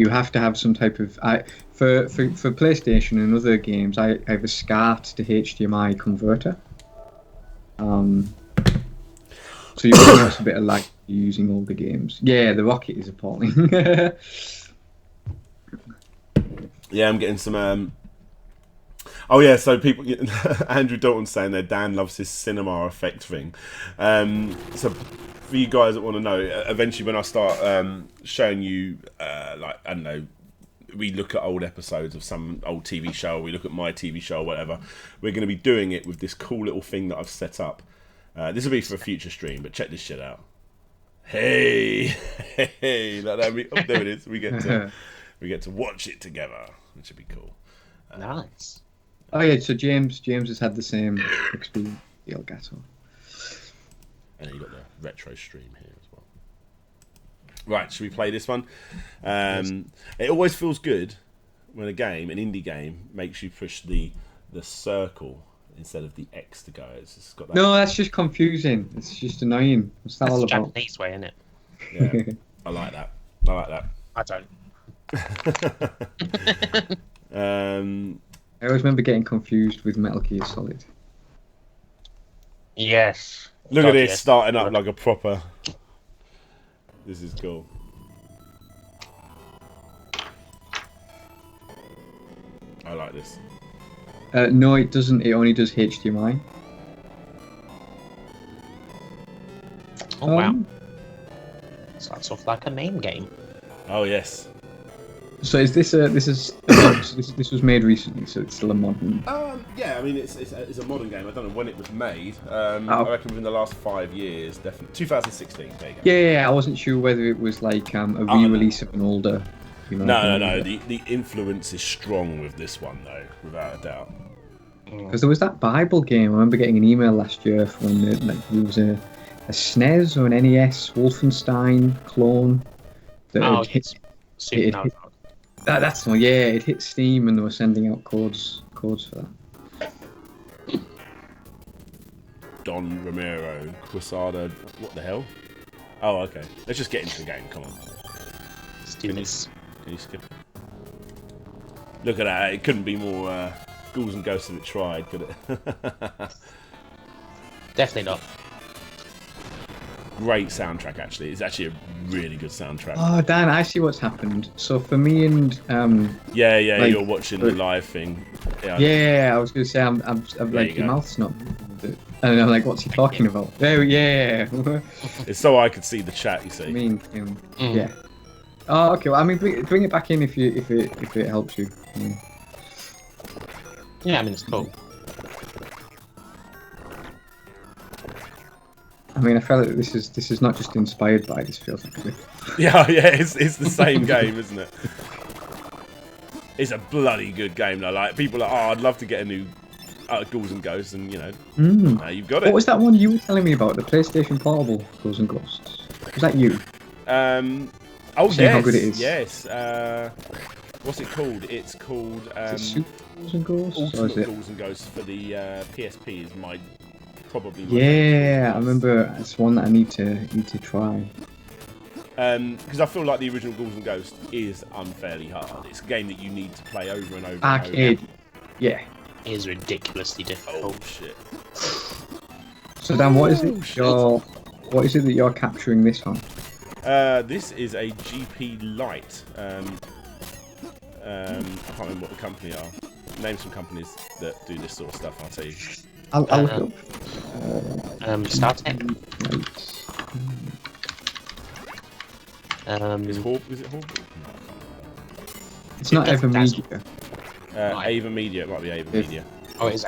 have to have some type of for PlayStation and other games. I have a SCART to HDMI converter. So you notice a bit of lag using older games. Yeah, the Rocket is appalling. Yeah, I'm getting some. Oh yeah, so people. Andrew Dalton's saying that Dan loves his cinema effect thing. So for you guys that want to know, eventually when I start showing you, like I don't know, we look at old episodes of some old TV show, or we look at my TV show, or whatever. We're going to be doing it with this cool little thing that I've set up. This will be for a future stream, but check this shit out. Hey, hey, there it is. We get to watch it together, which should be cool. Nice. Oh yeah, so James has had the same experience, the Elgato. And you got the retro stream here as well. Right, should we play this one? It always feels good when an indie game, makes you push the circle instead of the X to go. It's got that. No, that's just confusing. It's just annoying. What's that all about? Japanese way, isn't it? Yeah, I like that. I like that. I don't. I always remember getting confused with Metal Gear Solid. Yes. Look God, at this yes. starting up like a proper. This is cool. I like this. No, it doesn't. It only does HDMI. Oh wow. Starts off like a main game. Oh yes. So is this this was made recently, so it's still a modern. Yeah, I mean it's a modern game. I don't know when it was made. I reckon within the last 5 years, definitely 2016. There you go. Yeah, I wasn't sure whether it was like a re-release of an older. No. The influence is strong with this one though, without a doubt. Because there was that Bible game. I remember getting an email last year from there was a SNES or an NES Wolfenstein clone that had hit. That's the one. Yeah, it hit Steam and they were sending out codes for that. Don Romero, Quesada, what the hell? Oh, okay. Let's just get into the game. Come on. Let's do this. Can you skip it? Look at that. It couldn't be more Ghouls and Ghosts if it tried, could it? Definitely not. Great soundtrack, actually. It's actually a really good soundtrack. Oh, Dan, I see what's happened. So for me and Yeah, like, you're watching the live thing. Yeah, I was going to say I'm like your mouth's not. And I'm like, what's he talking about? There, yeah. It's so I could see the chat. You see. I mean, yeah. Oh, okay. Well, I mean, bring it back in if it helps you. Yeah, I mean it's cool. I mean, I feel like this is not just inspired by. This feels like a Yeah, it's the same game, isn't it? It's a bloody good game though. Like people are, I'd love to get a new Ghouls and Ghosts, and now you've got it. What was that one you were telling me about? The PlayStation Portable Ghouls and Ghosts. Was that you? Oh See yes, how good it is. Yes. What's it called? It's called Is it Super Ghouls and Ghosts? Ultimate Ghouls and Ghosts for the PSP. Is probably my yeah, I remember it's one that I need to try. Because I feel like the original Ghouls and Ghosts is unfairly hard. It's a game that you need to play over and over. Arcade. And over. Yeah. It is ridiculously difficult. Oh shit. So Dan, what is it that you're capturing this on? This is a GP Lite. I can't remember what the company are. Name some companies that do this sort of stuff. I'll tell you. I'll look it up. StarTech. Is it Hawk? It's not Ava Media. Ava Media. It might be Ava Media. Oh, it is.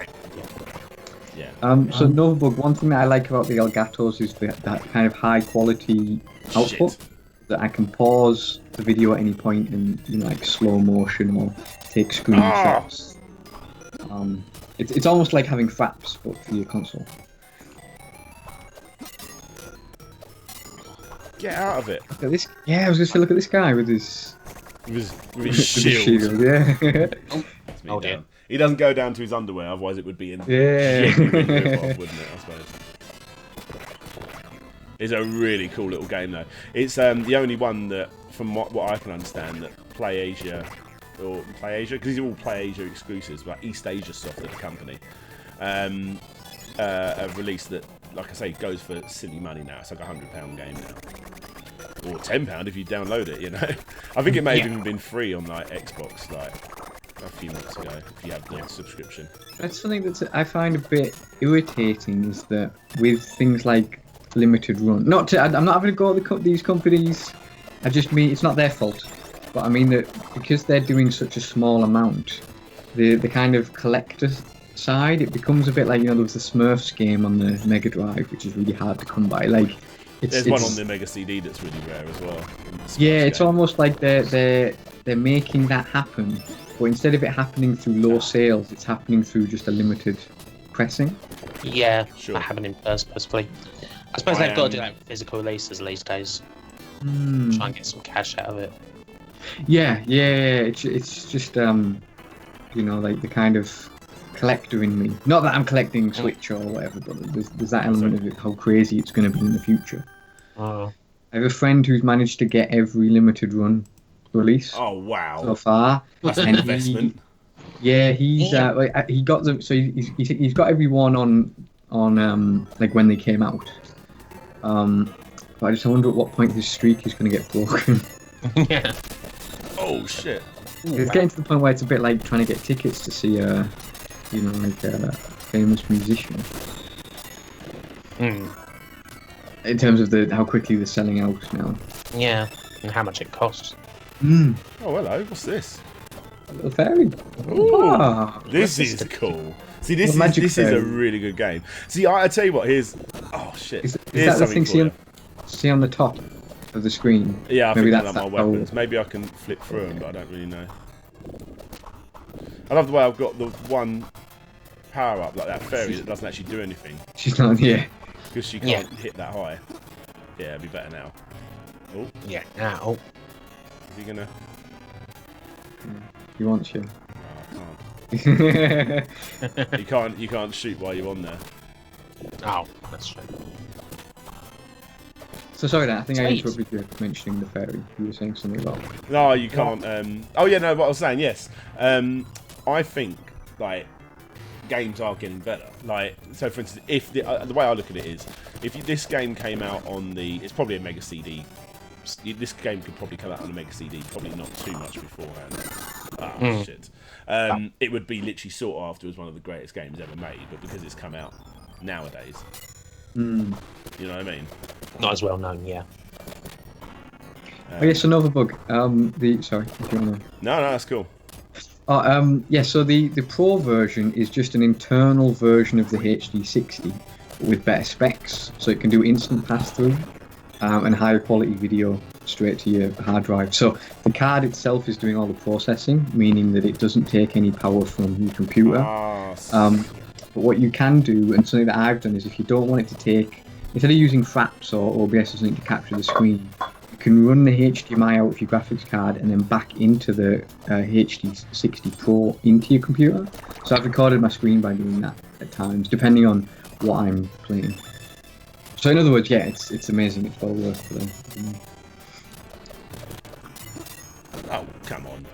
Yeah. So Novabug, one thing that I like about the Elgatos is that kind of high quality output. That I can pause the video at any point and like slow motion or take screenshots. It's almost like having fraps but for your console. Get out of it. Look at this. Yeah, I was just say, look at this guy with his shield. Yeah. Oh dear. He doesn't go down to his underwear, otherwise it would be in. Yeah. Rip-off, wouldn't it? I suppose. It's a really cool little game though. It's the only one that, from what I can understand, that PlayAsia, because these are all PlayAsia exclusives, but eastasiasoft are the company, have released that, like I say, goes for silly money now. It's like £100 game now, or £10 if you download it. I think it may have even been free on like Xbox like a few months ago if you have the subscription. That's something that I find a bit irritating, is that with things like limited run. I'm not having a go at these companies. I just mean it's not their fault, but I mean that because they're doing such a small amount, the kind of collector side, it becomes a bit like there was the Smurfs game on the Mega Drive, which is really hard to come by. Like there's one on the Mega CD that's really rare as well. Yeah, it's almost like they're making that happen, but instead of it happening through low sales, it's happening through just a limited pressing. Yeah, sure. That happening possibly. I suppose they've got to do that with physical releases these days. Try and get some cash out of it. Yeah. It's just like the kind of collector in me. Not that I'm collecting Switch or whatever, but there's that element of it, how crazy it's going to be in the future. Oh. I have a friend who's managed to get every limited run release Oh wow, so far. that's an investment. He got them. So he's got every one on like when they came out. But I just wonder at what point his streak is going to get broken. Yeah. Oh shit. It's getting to the point where it's a bit like trying to get tickets to see a famous musician. In terms of how quickly they're selling out now. Yeah, and how much it costs. Oh hello, what's this? A little fairy. Ooh, this is cool. See, this is a really good game. See, I tell you what, here's... Oh, shit. Is that the thing see on the top of the screen? Yeah, I think that's my weapons. Maybe I can flip through them, but I don't really know. I love the way I've got the one power-up, like that fairy that doesn't actually do anything. She's not here. Because she can't hit that high. Yeah, it'd be better now. Oh. Yeah, now. Is he gonna... He wants you. No, I can't. You can't shoot while you're on there. Oh, that's true. So sorry, Dan, I think I interrupted you mentioning the fairy. You were saying something about... No, you can't. Oh yeah, no. What I was saying, yes. I think like games are getting better. Like, so for instance, if the way I look at it is, if this game came out on it's probably a Mega CD. This game could probably come out on a Mega CD, probably not too much beforehand. Shit. It would be literally sought after as one of the greatest games ever made, but because it's come out nowadays, you know what I mean? Not as well known, yeah. Oh yes, another bug. Sorry, if you wanna... No, that's cool. So the Pro version is just an internal version of the HD60 with better specs, so it can do instant pass-through and higher quality video straight to your hard drive. So the card itself is doing all the processing, meaning that it doesn't take any power from your computer. But what you can do, and something that I've done, is if you don't want it to take, instead of using Fraps or OBS or something to capture the screen, you can run the HDMI out of your graphics card and then back into the HD60 Pro into your computer. So I've recorded my screen by doing that at times, depending on what I'm playing. So in other words, yeah, it's amazing. It's well worth it. Oh, come on.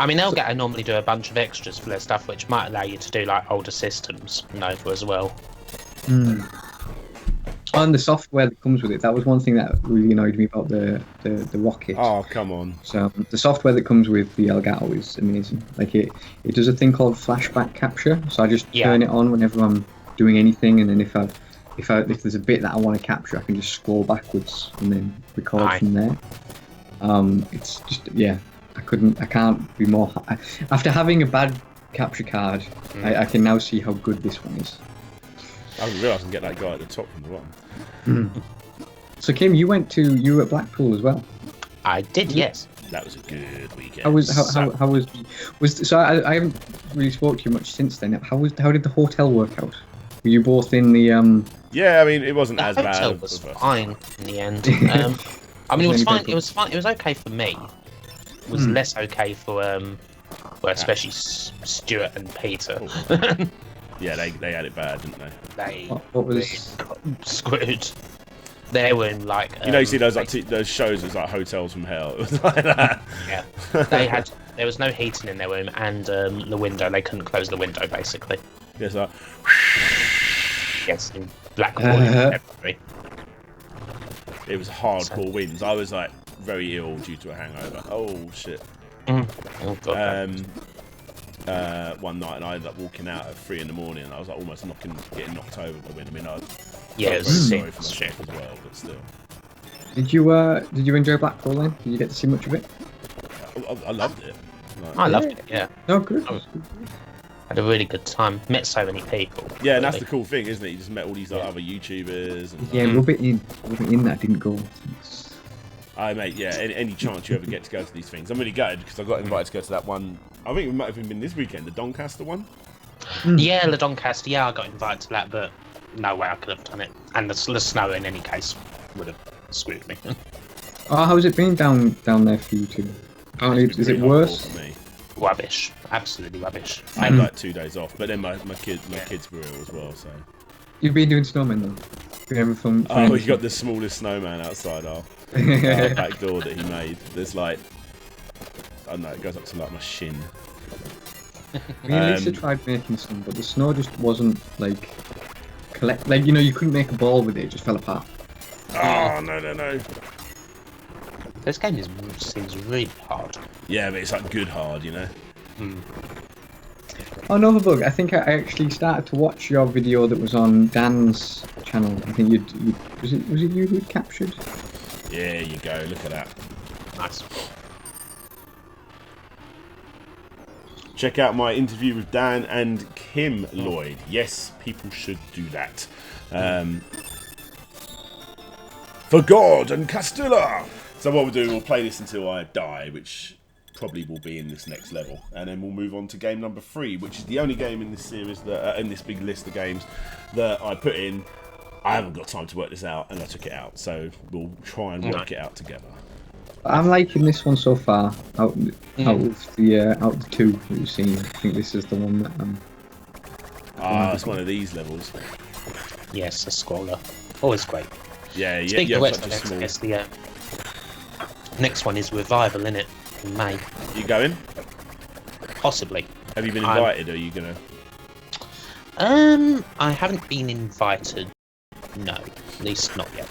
I mean, Elgato normally do a bunch of extras for their stuff, which might allow you to do like older systems, Nova as well. And the software that comes with it, that was one thing that really annoyed me about the Rocket. Oh, come on. So the software that comes with the Elgato is amazing. Like it does a thing called flashback capture. So I just turn it on whenever I'm doing anything, and then if there's a bit that I want to capture, I can just scroll backwards and then record from there. It's just I can't be more. After having a bad capture card, I can now see how good this one is. I didn't realise I can get that guy at the top from the bottom. So Kim, you were at Blackpool as well. I did, yes. That was a good weekend. How was so I haven't really spoke to you much since then. How did the hotel work out? Were you both in the Yeah, I mean it wasn't as bad. The hotel was fine in the end. I mean it was fine. It was fine. It was okay for me. It was less okay for well, especially Stuart and Peter. Yeah, they had it bad, didn't they? What was screwed. They were in like you see those those shows as like Hotels from Hell. It was like that. Yeah, there was no heating in their room, and the window, they couldn't close the window basically. Yes, like yes, in Blackpool. It was hardcore winds. I was like very ill due to a hangover. Oh shit. Oh god. One night, and I ended up walking out at 3 in the morning, and I was like almost getting knocked over by the wind. I mean, it was sorry for myself as well, but still. Did you enjoy Blackpool then? Did you get to see much of it? I loved it. I loved it. Yeah. Oh, good. Had a really good time. Met so many people. Yeah, and that's the cool thing, isn't it? You just met all these other YouTubers. And, yeah, rub it in that didn't go. Mate, yeah, any chance you ever get to go to these things. I'm really gutted because I got invited to go to that one. I think it might have been this weekend, the Doncaster one. Yeah, the Doncaster. Yeah, I got invited to that, but no way I could have done it. And the snow, in any case, would have screwed me. Oh, how's it been down there for you two? Is it worse? For me. Rubbish, absolutely rubbish. I had like 2 days off, but then my kids were ill as well. So you've been doing snowmen though. Oh, he got the smallest snowman outside our back door that he made. There's like, I don't know, it goes up to like my shin. Me and Lisa tried making some, but the snow just wasn't like you know, you couldn't make a ball with it; it just fell apart. Oh no! This game seems really hard. Yeah, but it's like good hard, you know. Oh, Novabug, I think I actually started to watch your video that was on Dan's channel. I think was it you who'd captured? Yeah, you go. Look at that. Nice. Check out my interview with Dan and Kim Lloyd. Yes, people should do that. For God and Castilla! So what we'll do, we'll play this until I die, which probably will be in this next level. And then we'll move on to game number 3, which is the only game in this series, that in this big list of games, that I put in. I haven't got time to work this out, and I took it out. So we'll try and work it out together. I'm liking this one so far. Out of the two that you've seen, I think this is the one that it's one of these levels. Yes, a scroller. Always great. Yeah, Speaking yeah. of which, I guess the next one is Revival, innit? In May. You going? Possibly. Have you been invited? Or are you gonna? I haven't been invited. No, at least not yet.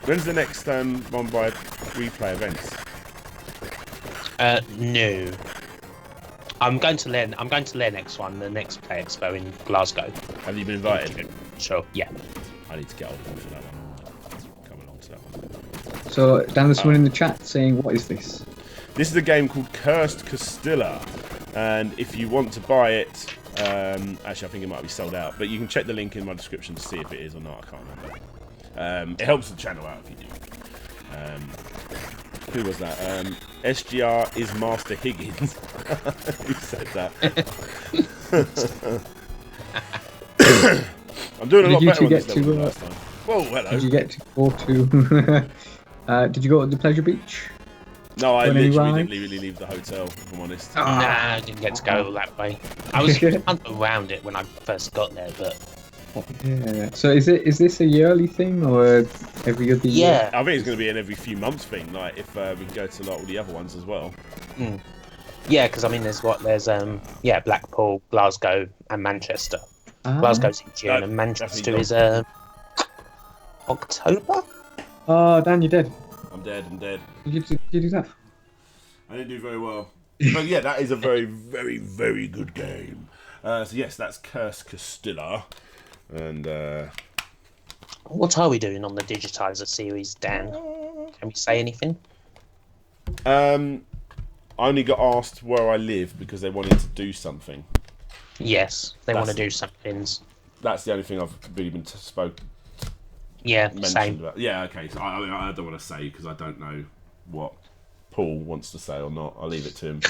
When's the next one by replay events? No. I'm going to Lair next one, the next Play Expo in Glasgow. Have you been invited? Sure, yeah. I need to get hold of them for that one. Come along to that one. So, Dan, there's someone in the chat saying, what is this? This is a game called Cursed Castilla, and if you want to buy it, actually I think it might be sold out, but you can check the link in my description to see if it is or not. I can't remember. It helps the channel out if you do. Who was that? SGR is Master Higgins. Who said that? I'm doing a lot better on this level than last time. Whoa, hello. Did you get to go to... did you go to the Pleasure Beach? No, I literally didn't really leave the hotel, if I'm honest. Nah, I didn't get to go that way. I was around it when I first got there, but... Yeah. So is this a yearly thing or every other year? Yeah. I think it's going to be an every few months thing, like if we can go to like all the other ones as well. Yeah, because I mean, there's Blackpool, Glasgow, and Manchester. Glasgow's in June, and Manchester is October. Oh, Dan, you're dead. I'm dead. Did you do that? I didn't do very well. But yeah, that is a very, very, very good game. So yes, that's Cursed Castilla. And what are we doing on the Digitizer series, Dan? Can we say anything? I only got asked where I live because they wanted to do something. Yes, they want to do some things. That's the only thing I've really been mentioned same. about. Yeah, okay. So I don't want to say because I don't know what Paul wants to say or not. I'll leave it to him.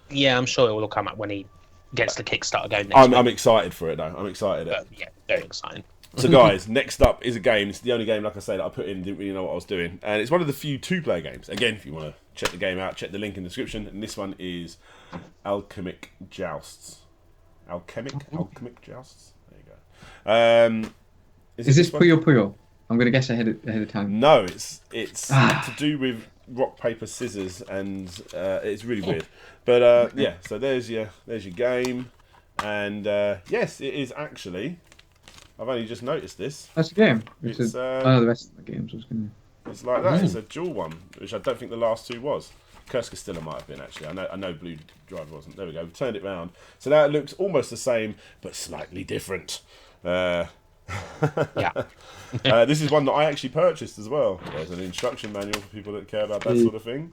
Yeah, I'm sure it will come up when he gets the Kickstarter going next week. I'm excited for it though. I'm excited. Yeah, very exciting. So guys, next up is a game. It's the only game, like I say, that I put in. Didn't really know what I was doing, and it's one of the few two-player games. Again, if you want to check the game out, check the link in the description. And this one is Alchemic Jousts. Alchemic Jousts. There you go. Is this Puyo Puyo? I'm gonna guess ahead of time. No, it's to do with rock paper scissors, and it's really weird. But yeah, so there's your game, and yes, it is actually. I've only just noticed this. That's a game. It's the rest of the games was gonna. It's like that. It's a dual one, which I don't think the last two was. Cursed Castilla might have been actually. I know Blue Drive wasn't. There we go. We turned it round, so now it looks almost the same but slightly different. Yeah. This is one that I actually purchased as well. There's an instruction manual for people that care about that sort of thing.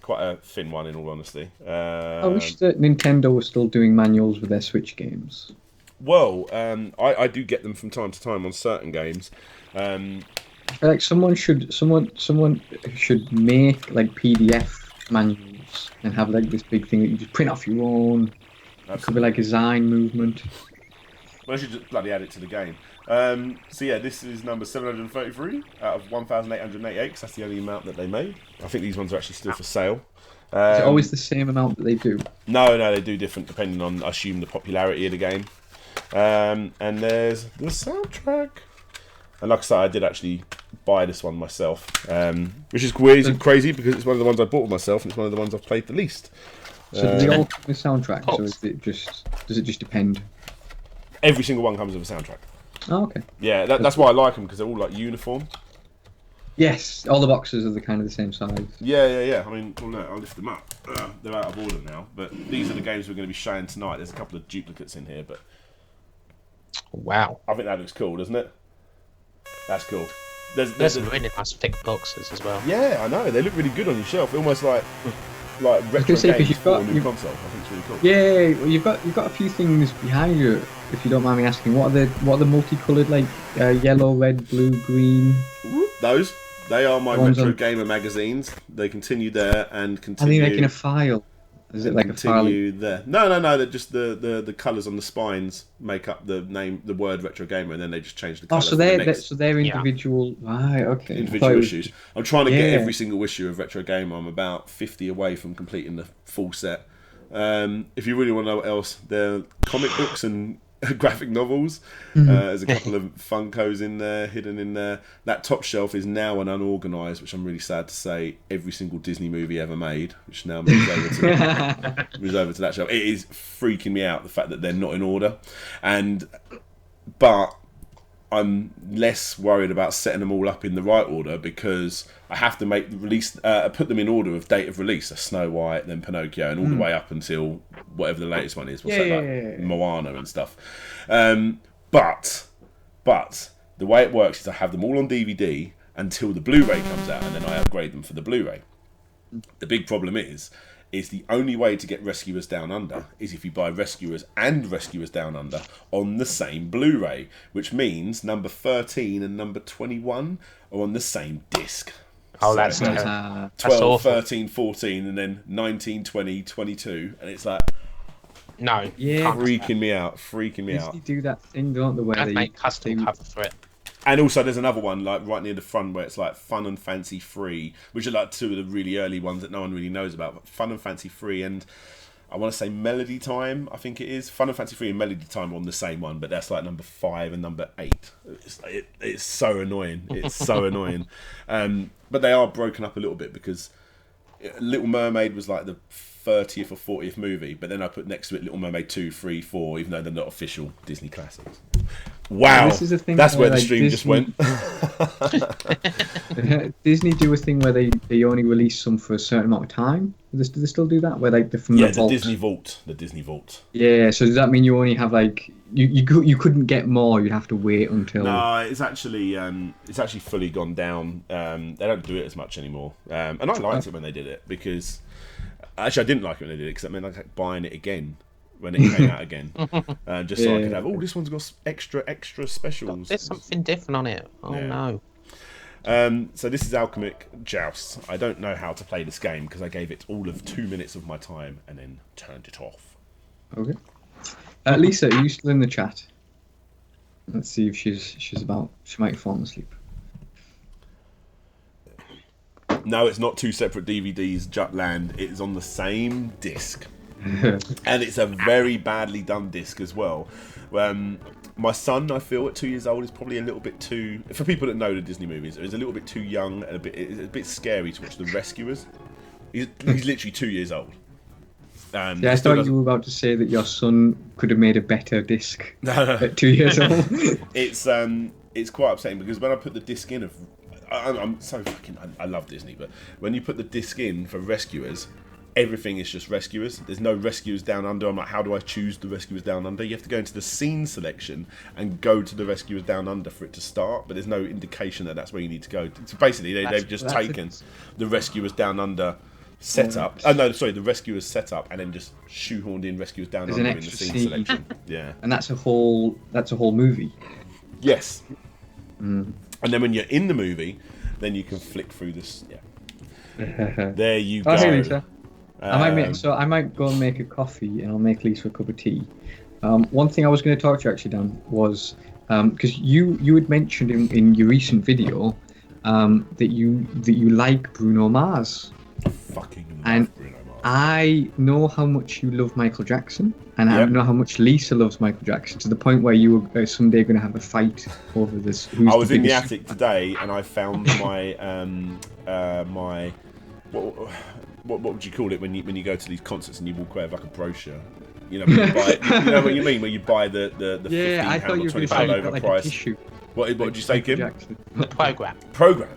Quite a thin one, in all honesty. I wish that Nintendo was still doing manuals with their Switch games. Well, I do get them from time to time on certain games. I feel like someone should make like PDF manuals and have like this big thing that you just print off your own. It could be like a Zine movement. Well, I should just bloody add it to the game. So yeah, this is number 733 out of 1,888, because that's the only amount that they made. I think these ones are actually still for sale. Is it always the same amount that they do? No, they do different depending on, I assume, the popularity of the game. And there's the soundtrack. And like I said, I did actually buy this one myself, which is crazy because it's one of the ones I bought myself, and it's one of the ones I've played the least. So do they all come with soundtracks, or does it just depend? Every single one comes with a soundtrack. Oh, okay. Yeah, that's why I like them, because they're all like uniform. Yes, all the boxes are the kind of the same size. Yeah. I mean, well, no, I'll lift them up. They're out of order now, but these are the games we're going to be showing tonight. There's a couple of duplicates in here, but Wow. I think that looks cool, doesn't it? That's cool. There's some really nice thick boxes as well. Yeah, I know. They look really good on your shelf. Almost like retro say, 'cause games you've for a got- new you've- console. I think it's really cool. Yeah, well, you've got a few things behind you, if you don't mind me asking. What are the multicoloured, like yellow, red, blue, green? They are my The ones retro on- gamer magazines. They continue there and Are continue. they making a file? Is it like a file? continue there? No. They're just the colours on the spines make up the name, the word retro gamer, and then they just change the Oh, colour. so they're individual. Right. Okay. individual I thought it was- issues. I'm trying to get Yeah. every single issue of Retro Gamer. I'm about 50 away from completing the full set. If you really want to know what else, there are comic books and graphic novels. There's a couple of Funkos in there, hidden in there. That top shelf is now an unorganised, which I'm really sad to say, every single Disney movie ever made, which now moves over to that shelf. It is freaking me out, the fact that they're not in order. But I'm less worried about setting them all up in the right order, because I have to make the release, put them in order of date of release. So Snow White, then Pinocchio, and all the way up until whatever the latest one is. We'll say like Moana and stuff. But the way it works is I have them all on DVD until the Blu-ray comes out, and then I upgrade them for the Blu-ray. The big problem is the only way to get Rescuers Down Under is if you buy Rescuers and Rescuers Down Under on the same Blu-ray, which means number 13 and number 21 are on the same disc. Oh, So that's it goes terrible. 12, awful. 13, 14, and then 19, 20, 22, and it's like No. Yeah. Can't do that. freaking me out. They do that thing, don't they? Where I'd they make custom cover for it. And also, there's another one like right near the front where it's like Fun and Fancy Free, which are like two of the really early ones that no one really knows about. But Fun and Fancy Free and I want to say Melody Time, I think it is. Fun and Fancy Free and Melody Time are on the same one, but that's like number 5 and number 8. It's so annoying. It's so annoying. But they are broken up a little bit, because Little Mermaid was like the 30th or 40th movie, but then I put next to it Little Mermaid 2, 3, 4, even though they're not official Disney classics. Wow, This is a thing that's where, where the like, stream just went. Disney do a thing where they only release some for a certain amount of time. Do they still do that? Where they're from Yeah, the vault? the Disney Vault. Yeah. So does that mean you only have like you couldn't get more? You'd have to wait until. No, it's actually fully gone down. They don't do it as much anymore, and I liked it when they did it, because actually I didn't like it when they did it, because I mean I kept buying it again when it came out again, just so I could have. Oh, this one's got extra specials. There's something different on it. Oh Yeah. no. So this is Alchemic Jousts. I don't know how to play this game, because I gave it all of 2 minutes of my time and then turned it off. Okay. Lisa, are you still in the chat? Let's see if she's about. She might have fallen asleep. No, it's not 2 separate DVDs, Jutland. It is on the same disc. And it's a very badly done disc as well. My son, I feel, at 2 years old, is probably a little bit too... For people that know the Disney movies, is a little bit too young and it's a bit scary to watch The Rescuers. He's literally 2 years old. Yeah, I thought you were about to say that your son could have made a better disc at 2 years old. It's quite upsetting, because when I put the disc in of... I'm so fucking... I love Disney, but when you put the disc in for Rescuers, everything is just Rescuers. There's no Rescuers Down Under. I'm like, how do I choose the Rescuers Down Under? You have to go into the scene selection and go to the Rescuers Down Under for it to start, but there's no indication that that's where you need to go. So basically, they've just taken the Rescuers Down Under setup. The Rescuers setup, and then just shoehorned in Rescuers Down There's Under an in the extra scene scene. selection. Yeah. And that's a whole movie. Yes. And then when you're in the movie, then you can flick through this. Yeah. There you go. Oh, hey, Lisa. I might go and make a coffee, and I'll make Lisa a cup of tea. One thing I was going to talk to you actually, Dan, was because you had mentioned in your recent video that you like Bruno Mars. Fucking And love Bruno Mars. I know how much you love Michael Jackson, and I Yep. know how much Lisa loves Michael Jackson, to the point where you are someday going to have a fight over this. Who's I was in the biggest attic today, and I found my my what would you call it when you go to these concerts and you walk away with like a brochure? You know, when you buy, you know what you mean, where you buy the Yeah, I £15 thought you or were going £20 to say you've got like a overpriced. tissue. What did you say, Michael Kim? Jackson. The program. Program.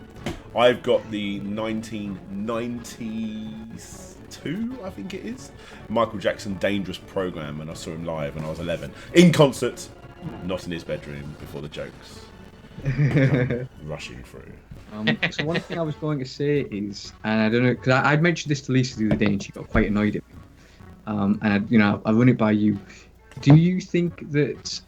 I've got the 1992, I think it is, Michael Jackson Dangerous Program, and I saw him live when I was 11 in concert, not in his bedroom before the jokes rushing through. So one thing I was going to say is, and I don't know, because I'd mentioned this to Lisa the other day, and she got quite annoyed at me. And I run it by you. Do you think that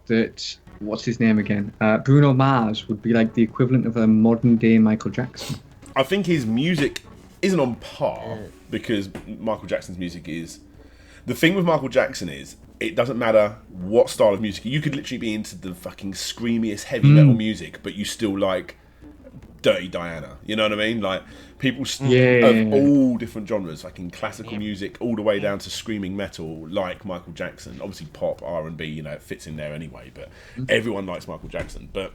that what's his name again? Bruno Mars would be like the equivalent of a modern day Michael Jackson? I think his music isn't on par, because Michael Jackson's music is... The thing with Michael Jackson is, it doesn't matter what style of music. You could literally be into the fucking screamiest heavy metal music, but you still like Dirty Diana. You know what I mean? Like, people of all different genres, like in classical music, all the way down to screaming metal, like Michael Jackson. Obviously, pop, R&B, you know, it fits in there anyway, but everyone likes Michael Jackson. But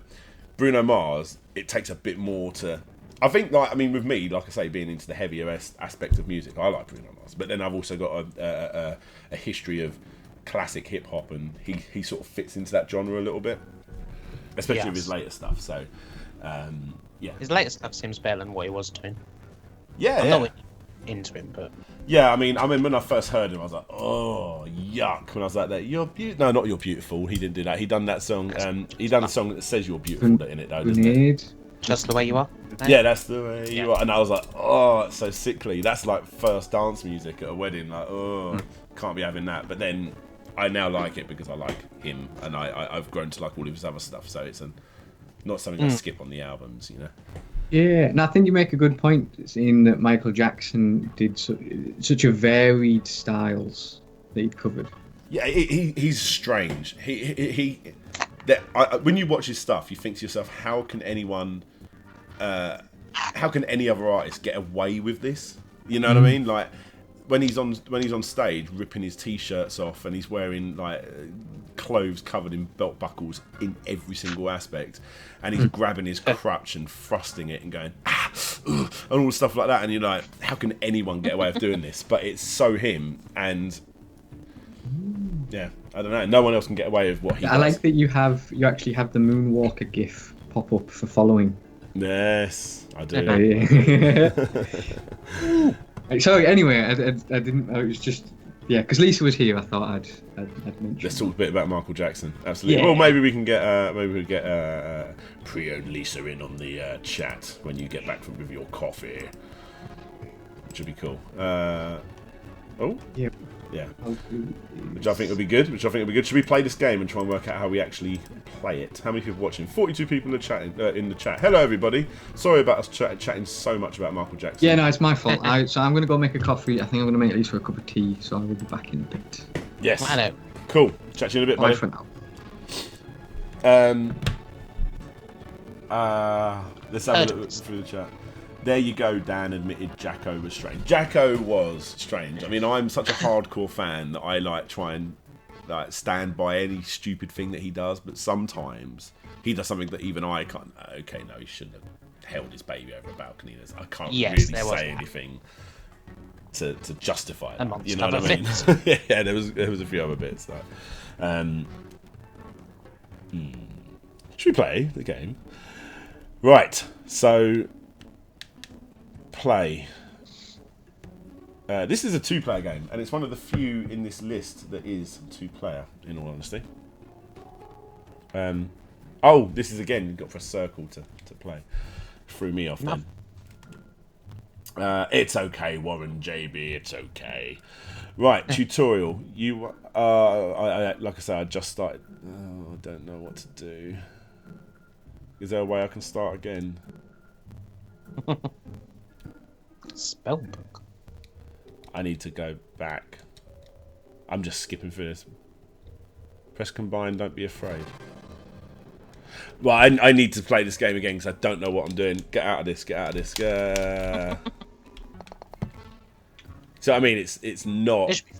Bruno Mars, it takes a bit more to... I think, like, I mean, with me, like I say, being into the heavier aspect of music, I like Bruno Mars. But then I've also got a history of classic hip hop, and he sort of fits into that genre a little bit, especially with his later stuff. So, yeah. His later stuff seems better than what he was doing. Yeah, I'm not into him, but yeah. I mean, when I first heard him, I was like, oh, yuck. When I was like that, you're beautiful. No, not you're beautiful. He didn't do that. He done that song. He done a song that says you're beautiful in it, though, doesn't it? Just the Way You Are. Yeah, that's the way you are. And I was like, oh, it's so sickly. That's like first dance music at a wedding. Like, oh, can't be having that. But then I now like it because I like him, and I've grown to like all of his other stuff. So it's not something I skip on the albums, you know. Yeah, and I think you make a good point in that Michael Jackson did such a varied styles that he'd covered. Yeah, he's strange. When you watch his stuff, you think to yourself, how can any other artist get away with this? You know what I mean? Like when he's on stage ripping his t-shirts off, and he's wearing like clothes covered in belt buckles in every single aspect, and he's grabbing his crutch and thrusting it and going and all stuff like that, and you're like, how can anyone get away with doing this? But it's so him, and yeah, I don't know, no one else can get away with what he does. I like that you actually have the Moonwalker GIF pop up for following. Yes, I do. So anyway, I didn't. It was just because Lisa was here. I thought I'd mention. Let's talk a bit about Michael Jackson. Absolutely. Yeah. Well, maybe we can get pre-owned Lisa in on the chat when you get back with your coffee, which would be cool. Yep. Yeah. Which I think would be good. Should we play this game and try and work out how we actually play it? How many people watching? 42 people in the chat. Hello, everybody. Sorry about us chatting so much about Michael Jackson. Yeah, no, it's my fault. So I'm going to go make a coffee. I think I'm going to make Lisa a cup of tea. So I will be back in a bit. Yes. I know. Cool. Chat to you in a bit, Bye buddy. for now. Let's have a look through the chat. There you go, Dan admitted Jacko was strange. Jacko was strange. I mean, I'm such a hardcore fan that I try and stand by any stupid thing that he does, but sometimes he does something that even I can't. Okay, no, he shouldn't have held his baby over a balcony. I can't really say anything to justify that. You know what I mean? Yeah, there was a few other bits. Should we play the game? Right, so play. This is a two-player game, and it's one of the few in this list that is two-player, in all honesty. Oh, this is again, you've got to press circle to play. Threw me off then. It's okay, Warren JB, it's okay. Right, tutorial. You, like I said, I just started. Oh, I don't know what to do. Is there a way I can start again? Spellbook. I need to go back. I'm just skipping through this. Press combine, don't be afraid. Well, I need to play this game again because I don't know what I'm doing. Get out of this, get out of this. So I mean, it's not It should be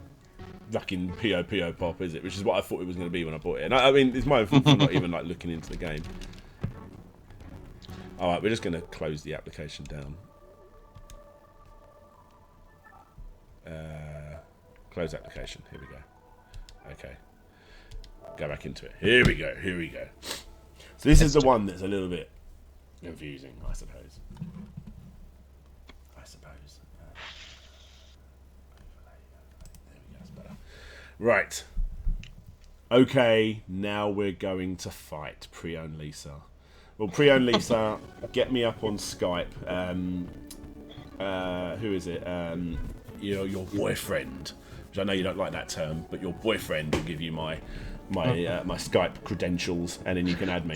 fucking P.O. Pop, is it? Which is what I thought it was going to be when I bought it. And I mean, it's my own fault for not even like looking into the game. All right, we're just going to close the application down. Close application. Here we go. Okay. Go back into it. Here we go. Here we go. So this is the one that's a little bit confusing, I suppose. There we go. That's better. Right. Okay, now we're going to fight Prion Lisa. Well, Prion Lisa, get me up on Skype. Who is it? Your boyfriend. Which I know you don't like that term, but your boyfriend will give you my Skype credentials, and then you can add me.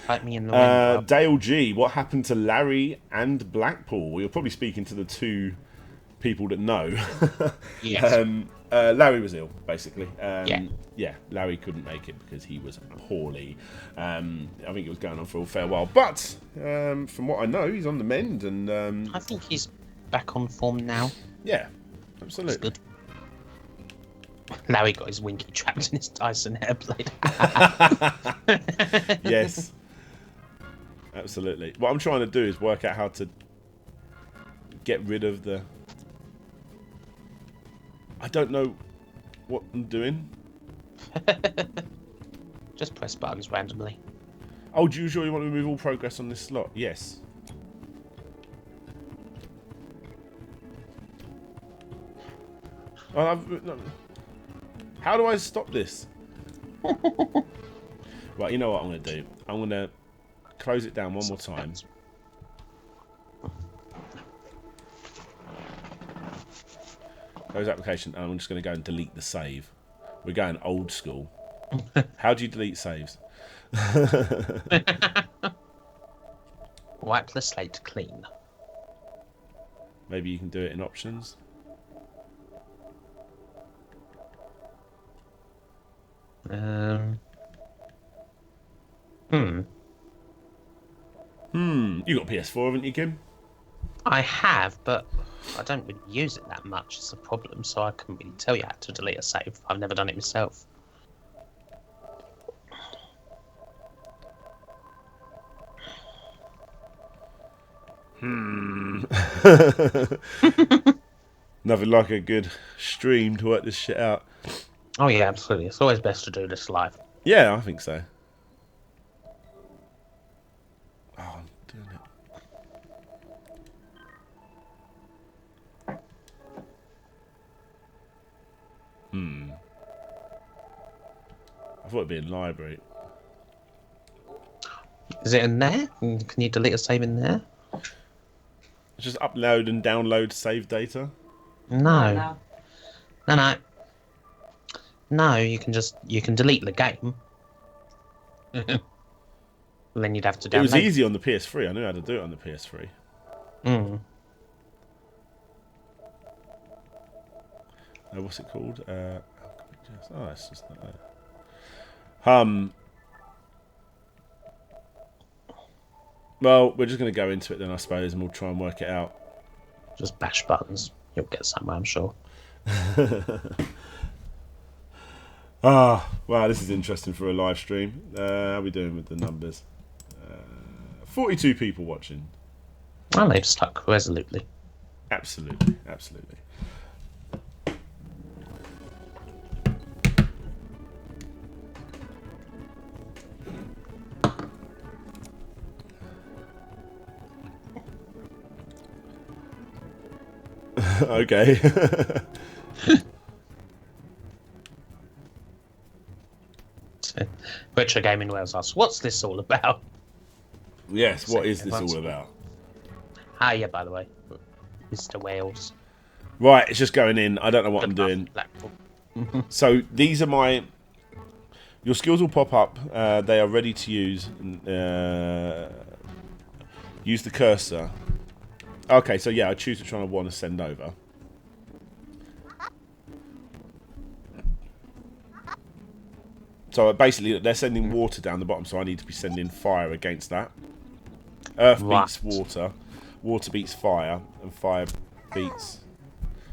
fight me in the wind. Dale G, what happened to Larry and Blackpool? Well, you're probably speaking to the two people that know. Yes. Larry was ill, basically. Yeah, Larry couldn't make it because he was poorly. I think it was going on for a fair while. But from what I know, he's on the mend. And I think he's back on form now. yeah, absolutely. That's good. Larry got his winky trapped in his Dyson hairblade. Yes, absolutely. What I'm trying to do is work out how to get rid of the... I don't know what I'm doing. Just press buttons randomly. Oh, do you sure you want to remove all progress on this slot? Yes. How do I stop this? Right, you know what I'm going to do? I'm going to close it down one more time. Close application, and I'm just going to go and delete the save. We're going old school. How do you delete saves? Wipe the slate clean. Maybe you can do it in options. You got PS4, haven't you, Kim? I have, but I don't really use it that much. It's a problem, so I couldn't really tell you how to delete a save. I've never done it myself. Nothing like a good stream to work this shit out. Oh yeah, absolutely. It's always best to do this live. Yeah, I think so. Oh, I'm doing it. I thought it'd be in library. Is it in there? Can you delete a save in there? Just upload and download save data. No. No. No, you can delete the game. Then you'd have to download. It was easy on the PS3. I knew how to do it on the PS3. What's it called? Oh, it's just not there. Well, we're just going to go into it then, I suppose, and we'll try and work it out. Just bash buttons. You'll get somewhere, I'm sure. Wow, this is interesting for a live stream. How are we doing with the numbers? 42 people watching. Well, they've stuck resolutely. Absolutely. Okay. Retro Gaming Wales asks, what's this all about? Yes, what is this all about? Hiya, by the way, Mr. Wales. Right, it's just going in. I don't know what I'm doing. So these are your skills will pop up. They are ready to use. Use the cursor. Okay, so yeah, I choose which one I want to send over. So basically, they're sending water down the bottom, so I need to be sending fire against that. Earth beats water, water beats fire, and fire beats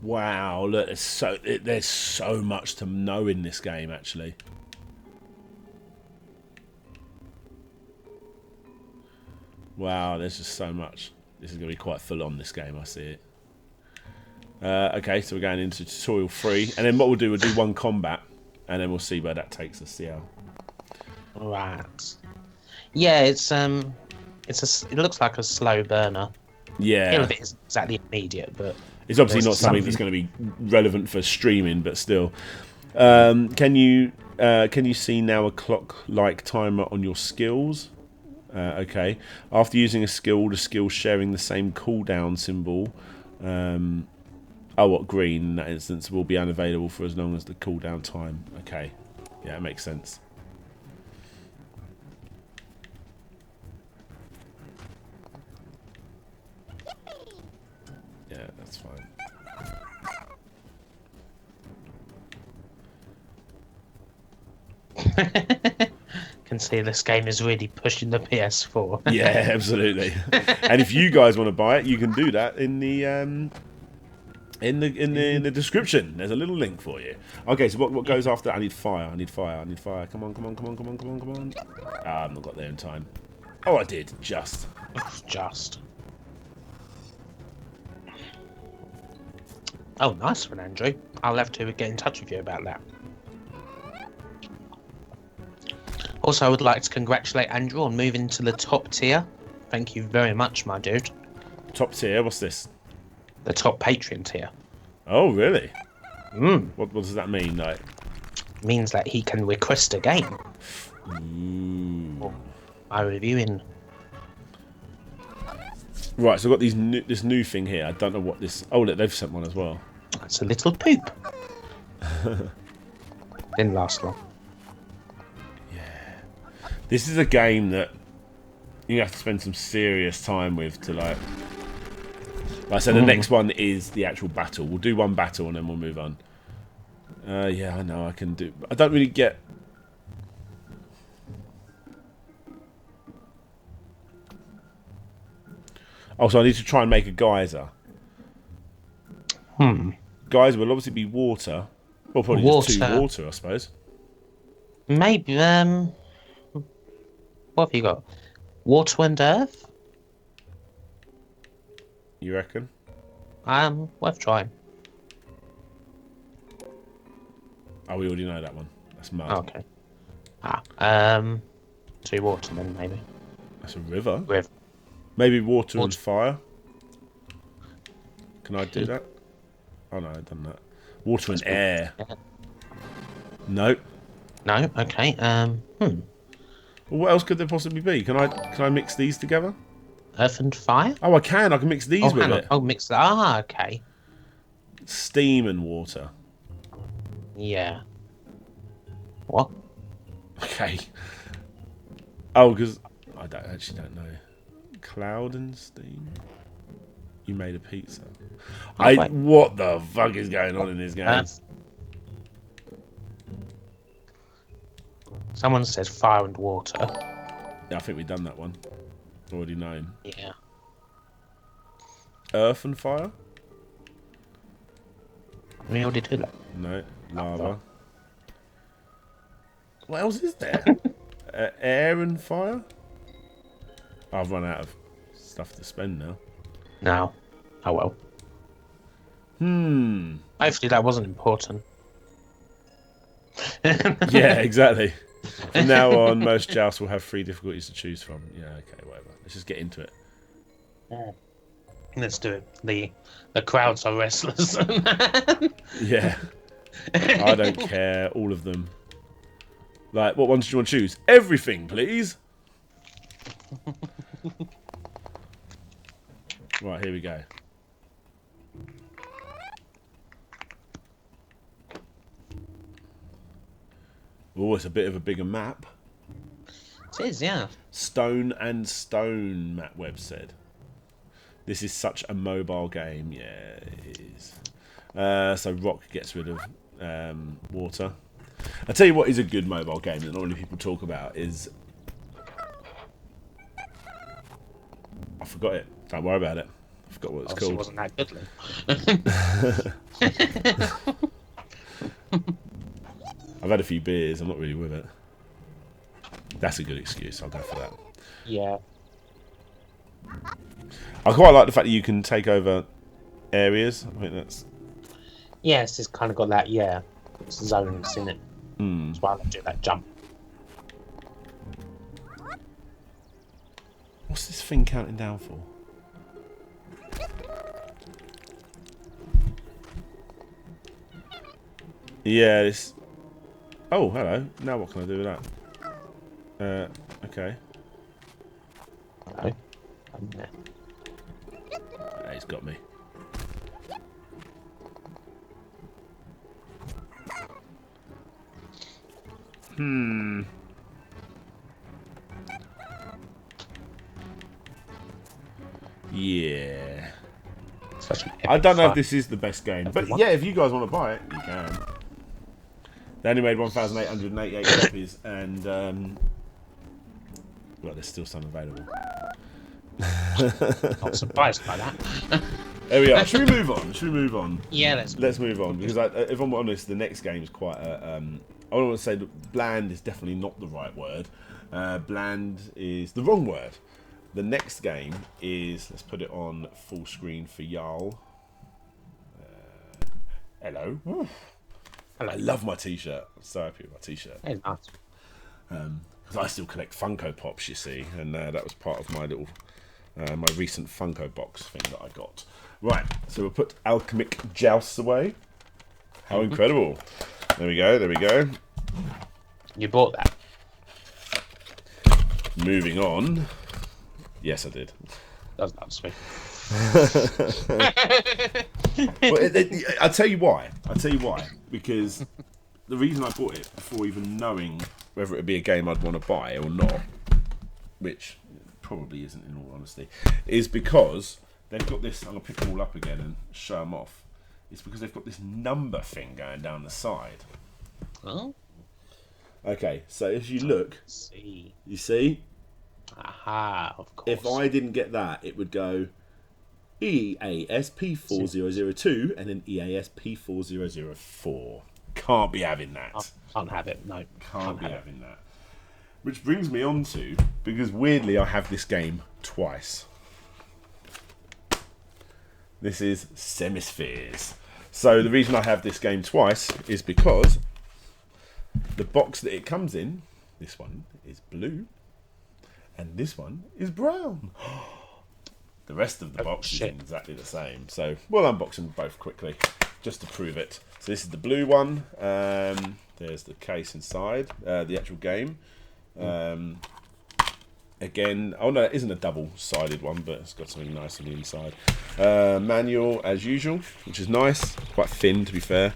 Wow, look, there's so much to know in this game, actually. Wow, there's just so much. This is going to be quite full on, this game, I see it. Okay, so we're going into tutorial 3. And then what we'll do, we'll do one combat. And then we'll see where that takes us, see how. Right. Yeah, it looks like a slow burner. Yeah. All of it isn't exactly immediate, but... It's obviously not something that's going to be relevant for streaming, but still. Can you see now a clock-like timer on your skills? Okay. After using a skill, the skill sharing the same cooldown symbol. Green in that instance will be unavailable for as long as the cooldown time. Okay. Yeah, it makes sense. Yeah, that's fine. Can see this game is really pushing the PS4. Yeah, absolutely. And if you guys want to buy it, you can do that in the in the description. There's a little link for you. Okay, so what goes after? I need fire. I need fire. I need fire. Come on, come on, come on, come on, come on, come on. Ah, I've not got there in time. Oh, I did. Just. Oh, nice one, Andrew. I'll have to get in touch with you about that. Also, I would like to congratulate Andrew on moving to the top tier. Thank you very much, my dude. Top tier? What's this? The top Patreon tier. Oh, really? Mm. What does that mean? Like, means that he can request a game. Ooh. By reviewing. Right, so I've got this new thing here. I don't know what this... Oh, look, they've sent one as well. It's a little poop. Didn't last long. This is a game that you have to spend some serious time with to like I said, the next one is the actual battle. We'll do one battle and then we'll move on. Yeah, I know I can do... I don't really get... Oh, so I need to try and make a geyser. Geyser will obviously be water. Well, probably just 2 water, I suppose. Maybe, what have you got? Water and earth? You reckon? Worth trying. Oh, we already know that one. That's mud. Okay. 2 water then, maybe. That's a river. River. Maybe water and fire. Can I do that? Oh no, I've done that. Water and air. Nope. No. Okay. Well, what else could there possibly be? Can I mix these together? Earth and fire? Oh, I can. I can mix these with it. Oh, mix that. Ah, okay. Steam and water. Yeah. What? Okay. Oh, because I actually don't know. Cloud and steam. You made a pizza. What the fuck is going on in this game? Someone said fire and water. Yeah, I think we've done that one. Already known. Yeah. Earth and fire? We already did that. No. Lava. What else is there? Air and fire? I've run out of stuff to spend now. No. Oh well. Hopefully that wasn't important. Yeah, exactly. From now on, most jousts will have 3 difficulties to choose from. Yeah, okay, whatever. Let's just get into it. Let's do it. The crowds are restless. Yeah. I don't care. All of them. Like, what ones do you want to choose? Everything, please. Right, here we go. Oh, it's a bit of a bigger map. It is, yeah. Stone and stone, Matt Webb said. This is such a mobile game. Yeah, it is. So rock gets rid of water. I'll tell you what is a good mobile game that not many people talk about is... I forgot it. Don't worry about it. forgot what it's Obviously, called. wasn't that goodly. I've had a few beers. I'm not really with it. That's a good excuse. I'll go for that. Yeah. I quite like the fact that you can take over areas. I think that's... Yes, it's kind of got that, zones in it. Mm. That's why I like to do that jump. What's this thing counting down for? Yeah, this... Oh, hello. Now what can I do with that? Okay. Hello. He's got me. Yeah. I don't know if this is the best game, but yeah, if you guys want to buy it, you can. They only made 1,888 copies, and well, there's still some available. Not surprised by that. There we are. Should we move on? Should we move on? Yeah, let's move on, because if I'm honest, the next game is quite a. I don't want to say that bland is definitely not the right word. Bland is the wrong word. The next game is, let's put it on full screen for y'all. Hello. Hello. I love my t-shirt. I'm so happy with my t-shirt. It's nice. Because I still collect Funko Pops, you see, and that was part of my little, my recent Funko box thing that I got. Right, so we'll put Alchemic Jousts away. How incredible. There we go, there we go. You bought that? Moving on. Yes, I did. That was me. Well, I'll tell you why. I'll tell you why. Because the reason I bought it, before even knowing whether it would be a game I'd want to buy or not, which probably isn't in all honesty, is because they've got this, I'm going to pick them all up again and show them off. It's because they've got this number thing going down the side. Oh? Okay, so if you look, you see? Aha, of course. If I didn't get that, it would go EASP4002 and then EASP4004. Can't be having that. Can't have it, no. Can't be having that. Which brings me on to, because weirdly I have this game twice. This is Semispheres. So the reason I have this game twice is because the box that it comes in, this one is blue, and this one is brown. The rest of the box is exactly the same. So we'll unbox them both quickly, just to prove it. So this is the blue one. There's the case inside, the actual game. Again, oh no, it isn't a double-sided one, but it's got something nice on the inside. Manual, as usual, which is nice. Quite thin, to be fair.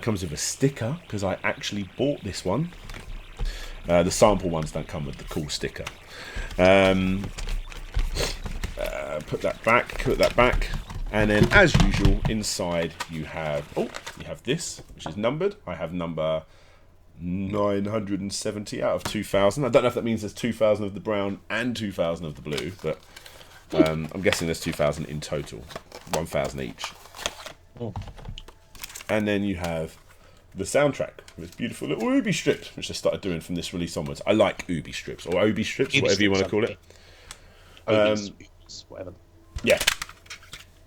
Comes with a sticker, because I actually bought this one. The sample ones don't come with the cool sticker. Put that back, and then, as usual, inside you have this, which is numbered. I have number 970 out of 2,000. I don't know if that means there's 2,000 of the brown and 2,000 of the blue, but I'm guessing there's 2,000 in total, 1,000 each. Oh. And then you have the soundtrack with this beautiful little Ubi strip, which I started doing from this release onwards. I like Ubi strips, or Obi strips, whatever you want to call it. Whatever. Yeah.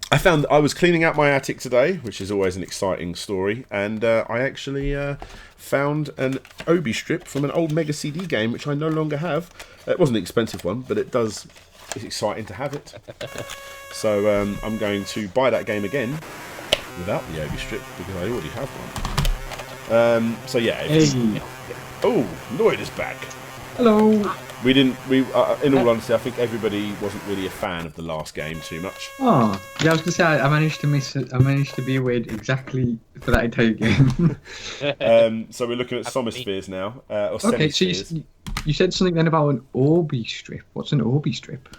I found that I was cleaning out my attic today, which is always an exciting story, and I actually found an Obi strip from an old Mega CD game, which I no longer have. It wasn't an expensive one, but it's exciting to have it. So I'm going to buy that game again without the Obi strip, because I already have one. So yeah. Oh, Lloyd is back. Hello. In all honesty, I think everybody wasn't really a fan of the last game too much. Oh, yeah, I was going to say, I managed to miss it. I managed to be away exactly for that entire game. So we're looking at Semispheres now. Or okay, Semispheres. so you said something then about an Obi strip. What's an Obi strip?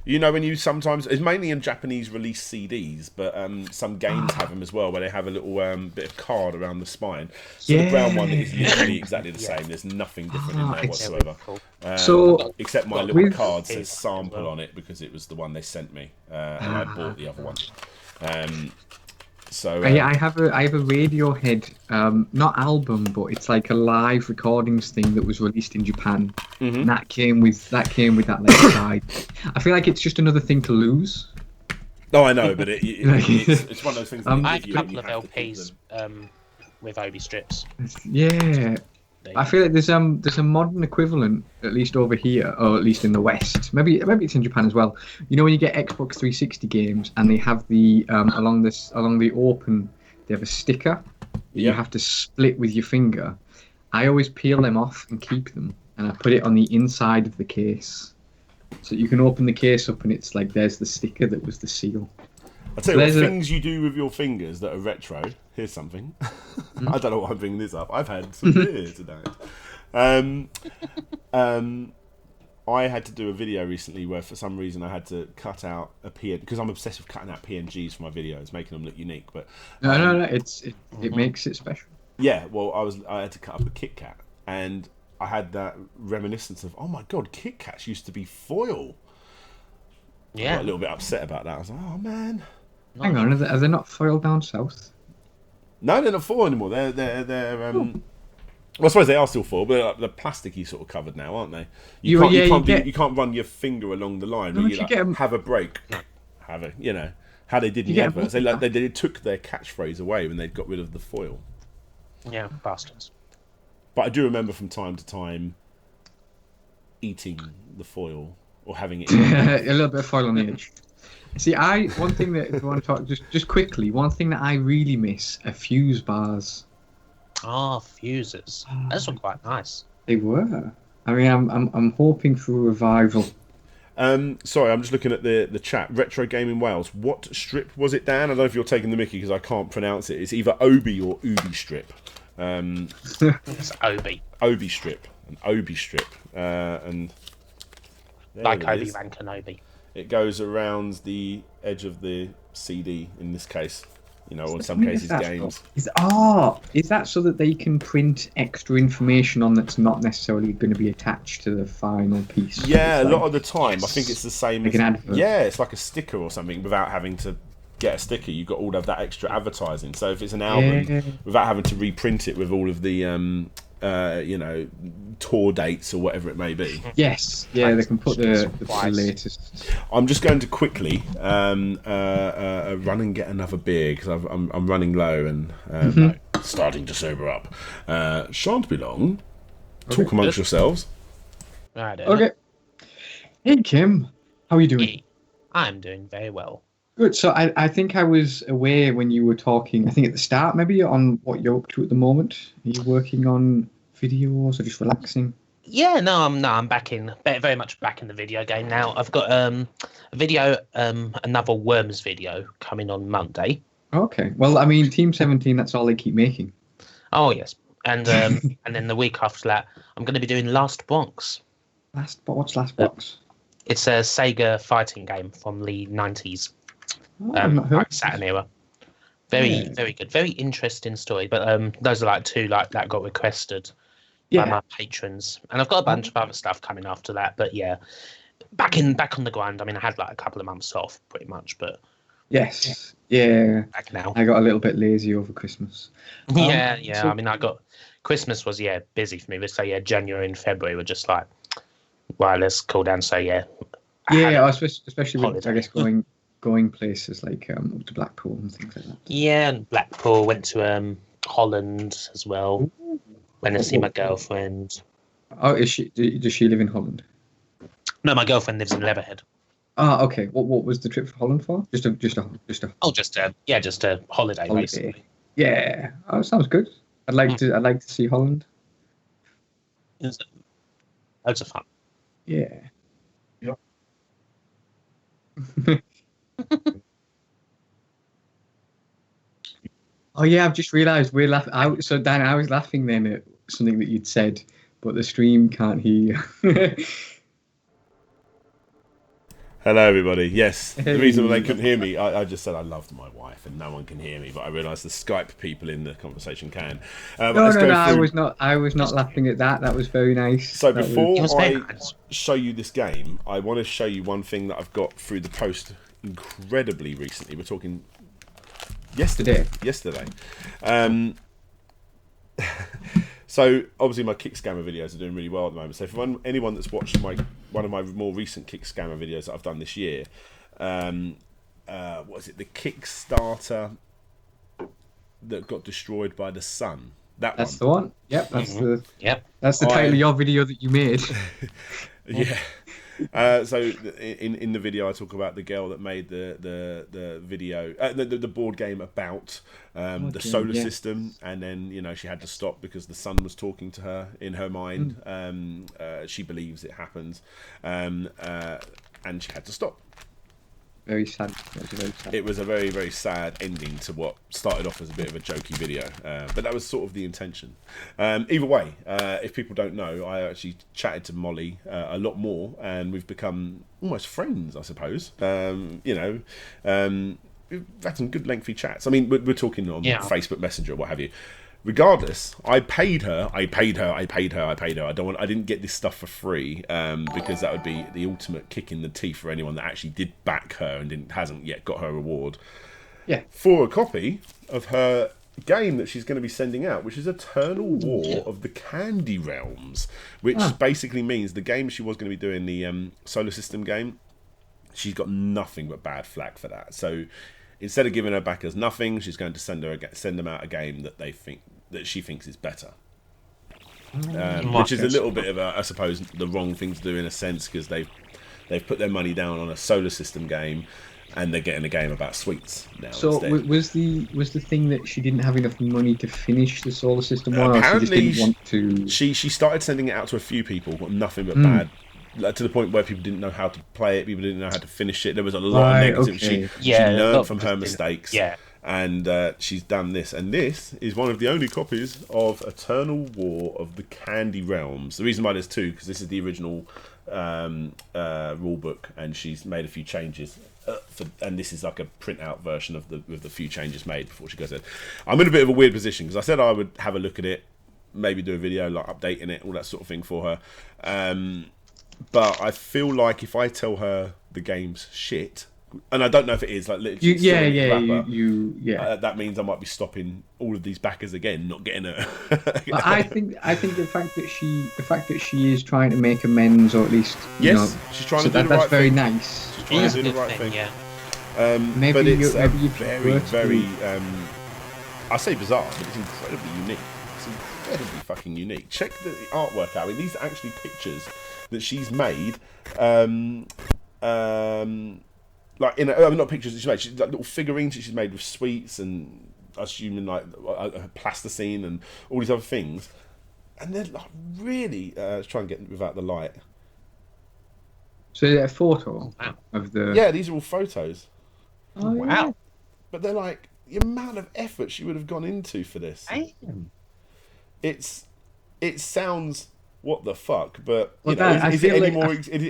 You know, when you sometimes, it's mainly in Japanese release CDs, but some games have them as well, where they have a little bit of card around the spine. So the brown one is literally exactly the same. There's nothing different in there whatsoever. So except my little card says sample on it because it was the one they sent me, and I bought the other one. So I have a Radiohead not album, but it's like a live recordings thing that was released in Japan. And that came with that like side. I feel like it's just another thing to lose. Oh, I know, but it's one of those things. That I have a couple of LPs with Obi strips. Yeah. I feel like there's a modern equivalent, at least over here, or at least in the West. Maybe it's in Japan as well. You know when you get Xbox 360 games and they have the along the open, they have a sticker that you have to split with your finger. I always peel them off and keep them, and I put it on the inside of the case, so you can open the case up and it's like there's the sticker that was the seal. I'll tell you what, things you do with your fingers that are retro. Here's something. I don't know why I'm bringing this up. I've had some beer today. I had to do a video recently where for some reason I had to cut out a PNG, because I'm obsessed with cutting out PNGs for my videos, making them look unique. But no, it makes it special. Yeah, well, I had to cut up a Kit Kat, and I had that reminiscence of, oh my god, Kit Kats used to be foil. Yeah, I got a little bit upset about that. I was like, oh man. Hang on, are they not foil down south? No, they're not foil anymore. They're well, I suppose they are still foil, but they're plasticky sort of covered now, aren't they? You can't run your finger along the line. Where you have a break, have a how they did in the adverts. They took their catchphrase away when they got rid of the foil. Yeah, bastards. But I do remember from time to time eating the foil or having it. A little bit of foil on the edge. See, one thing that if you want to talk just quickly, one thing that I really miss are fuse bars. Fuses. Those were quite nice. They were. I mean, I'm hoping for a revival. Sorry, I'm just looking at the chat. Retro Gaming Wales. What strip was it, Dan? I don't know if you're taking the mickey because I can't pronounce it. It's either Obi or Ubi strip. It's Obi. Obi strip. An Obi strip. And like Obi-Wan Kenobi. It goes around the edge of the CD in this case, or in some cases games. Is that so that they can print extra information on that's not necessarily going to be attached to the final piece? Yeah, a lot of the time. I think it's the same like as... an advert. Yeah, it's like a sticker or something without having to get a sticker. You've got all of that extra advertising. So if it's an album, without having to reprint it with all of the... tour dates or whatever it may be. Yes, yeah, they can put the latest. I'm just going to quickly run and get another beer because I'm running low and starting to sober up. Shan't be long. Talk amongst yourselves. Right, okay. Hey Kim, how are you doing? I'm doing very well. Good. So I think I was away when you were talking, I think at the start maybe, on what you're up to at the moment. Are you working on videos or just relaxing? Yeah, I'm back in, very much back in the video game now. I've got a video, another Worms video coming on Monday. Okay. Well, I mean, Team 17, that's all they keep making. Oh, yes. And and then the week after that, I'm going to be doing Last Bronx. What's Last Bronx? It's a Sega fighting game from the 90s. Like Saturn era. Very good. Very interesting story. But those are like two that got requested by my patrons. And I've got a bunch of other stuff coming after that. But yeah, back on the grind. I mean, I had like a couple of months off pretty much, but yes. Yeah. Back now. I got a little bit lazy over Christmas. Yeah. So, I mean, Christmas was busy for me. So yeah, January and February were just like, well, let's cool down. So yeah. Especially with, I guess, going places like up to Blackpool and things like that. Yeah, and Blackpool, went to Holland as well. Went to see my girlfriend. Oh, does she live in Holland? No, my girlfriend lives in Leatherhead. Ah, okay. What was the trip for Holland for? Just a holiday. Basically. Yeah. Oh, sounds good. I'd like to see Holland. Loads of fun. Yeah. Oh yeah, I've just realised we're laughing. So Dan, I was laughing then at something that you'd said, but the stream can't hear you. Hello, everybody. Yes, Hey. the reason they couldn't hear me, I just said I loved my wife, and no one can hear me. But I realised the Skype people in the conversation can. No, I was not. I was not laughing at that. That was very nice. So That before was very I nice. show you this game, I want to show you one thing that I've got through the post incredibly recently. We're talking yesterday. So obviously my kick scammer videos are doing really well at the moment. So for anyone that's watched one of my more recent kick scammer videos that I've done this year, what is it? The Kickstarter that got destroyed by the sun. That's the one. Yep, that's Yep. that's the title of your video that you made. Yeah. So in the video, I talk about the girl that made the video, the board game about the solar system, and then she had to stop because the sun was talking to her in her mind. She believes it happens, and she had to stop. Very sad. It was a very, very sad ending to what started off as a bit of a jokey video, but that was sort of the intention. Either way, if people don't know, I actually chatted to Molly a lot more, and we've become almost friends, I suppose. We've had some good lengthy chats. I mean, we're talking on Facebook Messenger or what have you. Regardless, I paid her. I didn't get this stuff for free because that would be the ultimate kick in the teeth for anyone that actually did back her and hasn't yet got her reward. Yeah. For a copy of her game that she's going to be sending out, which is Eternal War of the Candy Realms, which basically means the game she was going to be doing, the solar system game, she's got nothing but bad flack for that. So instead of giving her backers nothing, she's going to send them out a game that she thinks is better, which is a little bit of I suppose, the wrong thing to do in a sense, because they've put their money down on a solar system game, and they're getting a game about sweets now. So was the thing that she didn't have enough money to finish the solar system one, or she just didn't want to? She started sending it out to a few people, got nothing but bad. To the point where people didn't know how to play it, people didn't know how to finish it. There was a lot of negative. Okay. She learned from her mistakes. Yeah. And she's done this. And this is one of the only copies of Eternal War of the Candy Realms. The reason why there's two, because this is the original rule book, and she's made a few changes. And this is like a printout version with the few changes made before she goes in. I'm in a bit of a weird position, because I said I would have a look at it, maybe do a video like updating it, all that sort of thing for her. But I feel like if I tell her the game's shit, and I don't know if it is, like literally, that means I might be stopping all of these backers again, not getting her. I think the fact that she is trying to make amends, or at least she's trying to do the right thing. That's very nice. She's trying to do the right thing. Yeah. But it's very I say bizarre, but it's incredibly unique. It's incredibly fucking unique. Check the artwork out. I mean, these are actually pictures that she's made, not pictures that she's made. She's like little figurines that she's made with sweets and, assuming, like plasticine and all these other things, and they're like really. Let's try and get without the light. So is it a photo of the? Yeah, these are all photos. Oh, Wow. yeah. But they're like the amount of effort she would have gone into for this. It sounds. What the fuck? But is it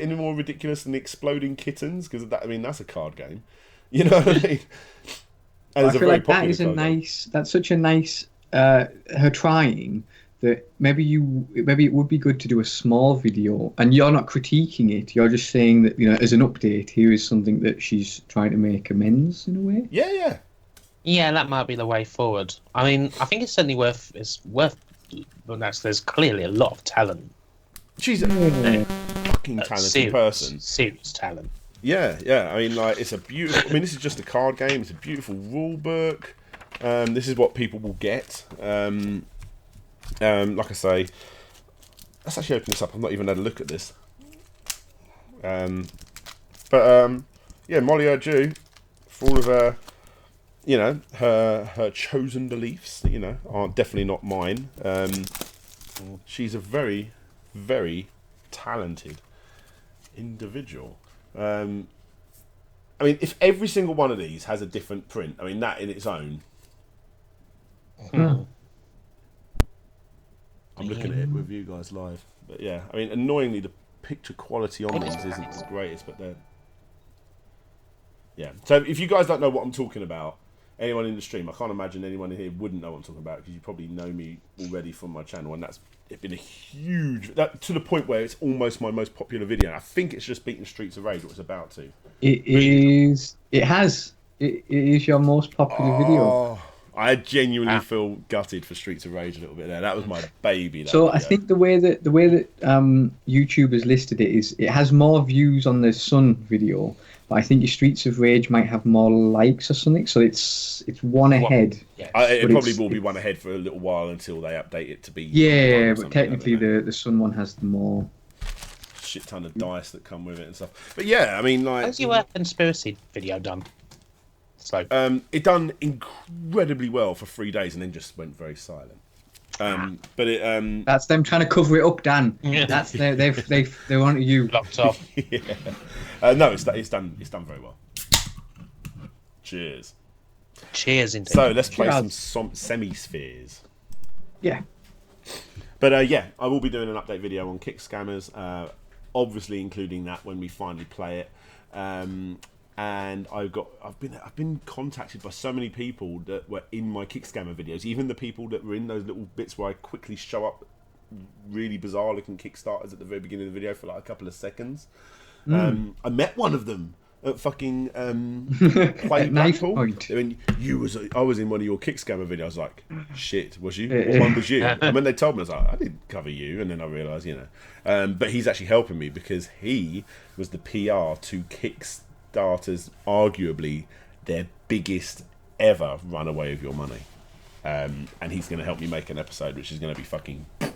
any more ridiculous than Exploding Kittens? Because that's a card game. You know what I mean? And I feel like that is that's such a nice her trying that maybe it would be good to do a small video, and you're not critiquing it. You're just saying that as an update, here is something that she's trying to make amends in a way. Yeah. Yeah, that might be the way forward. I mean, I think it's certainly worth. There's clearly a lot of talent. She's a fucking talented person. Serious talent. Yeah. I mean, like, it's a beautiful. I mean, this is just a card game. It's a beautiful rule book. This is what people will get. Like I say, let's actually open this up. I've not even had a look at this. Molly Erdue, for all of her, her chosen beliefs, are definitely not mine. She's a very, very talented individual. I mean, if every single one of these has a different print, I mean, that in its own. I'm looking at it with you guys live, but yeah, I mean, annoyingly, the picture quality on these isn't the greatest, but they're Yeah. So if you guys don't know what I'm talking about, anyone in the stream, I can't imagine anyone in here wouldn't know what I'm talking about because you probably know me already from my channel, and it's been a huge to the point where it's almost my most popular video. And I think it's just beaten Streets of Rage, or it's about to. It is. It has. It is your most popular video. I genuinely feel gutted for Streets of Rage a little bit there. That was my baby. So video. I think the way that YouTube has listed it is it has more views on the Sun video, but I think your Streets of Rage might have more likes or something. So it's one ahead. Yes. It probably will be one ahead for a little while until they update it to be. Yeah, but technically the Sun one has the more. Shit ton of dice that come with it and stuff. But yeah, I mean, like. How's your conspiracy video done? So it done incredibly well for 3 days and then just went very silent. But it that's them trying to cover it up, Dan. Yeah. That's they want you locked off. yeah. No, it's done very well. Cheers. Cheers, indeed. So let's play Cheers. some Semispheres. Yeah. But yeah, I will be doing an update video on kick scammers, obviously including that when we finally play it. And I've been contacted by so many people that were in my kick scammer videos, even the people that were in those little bits where I quickly show up really bizarre looking Kickstarters at the very beginning of the video for like a couple of seconds. I met one of them at fucking Play Blackpool. I was in one of your kick scammer videos. I was like, shit, was you? What one was you? And when they told me, I was like, I didn't cover you. And then I realised, but he's actually helping me because he was the PR to Kickstarter's arguably their biggest ever runaway of your money. And he's going to help me make an episode which is going to be fucking... Oh,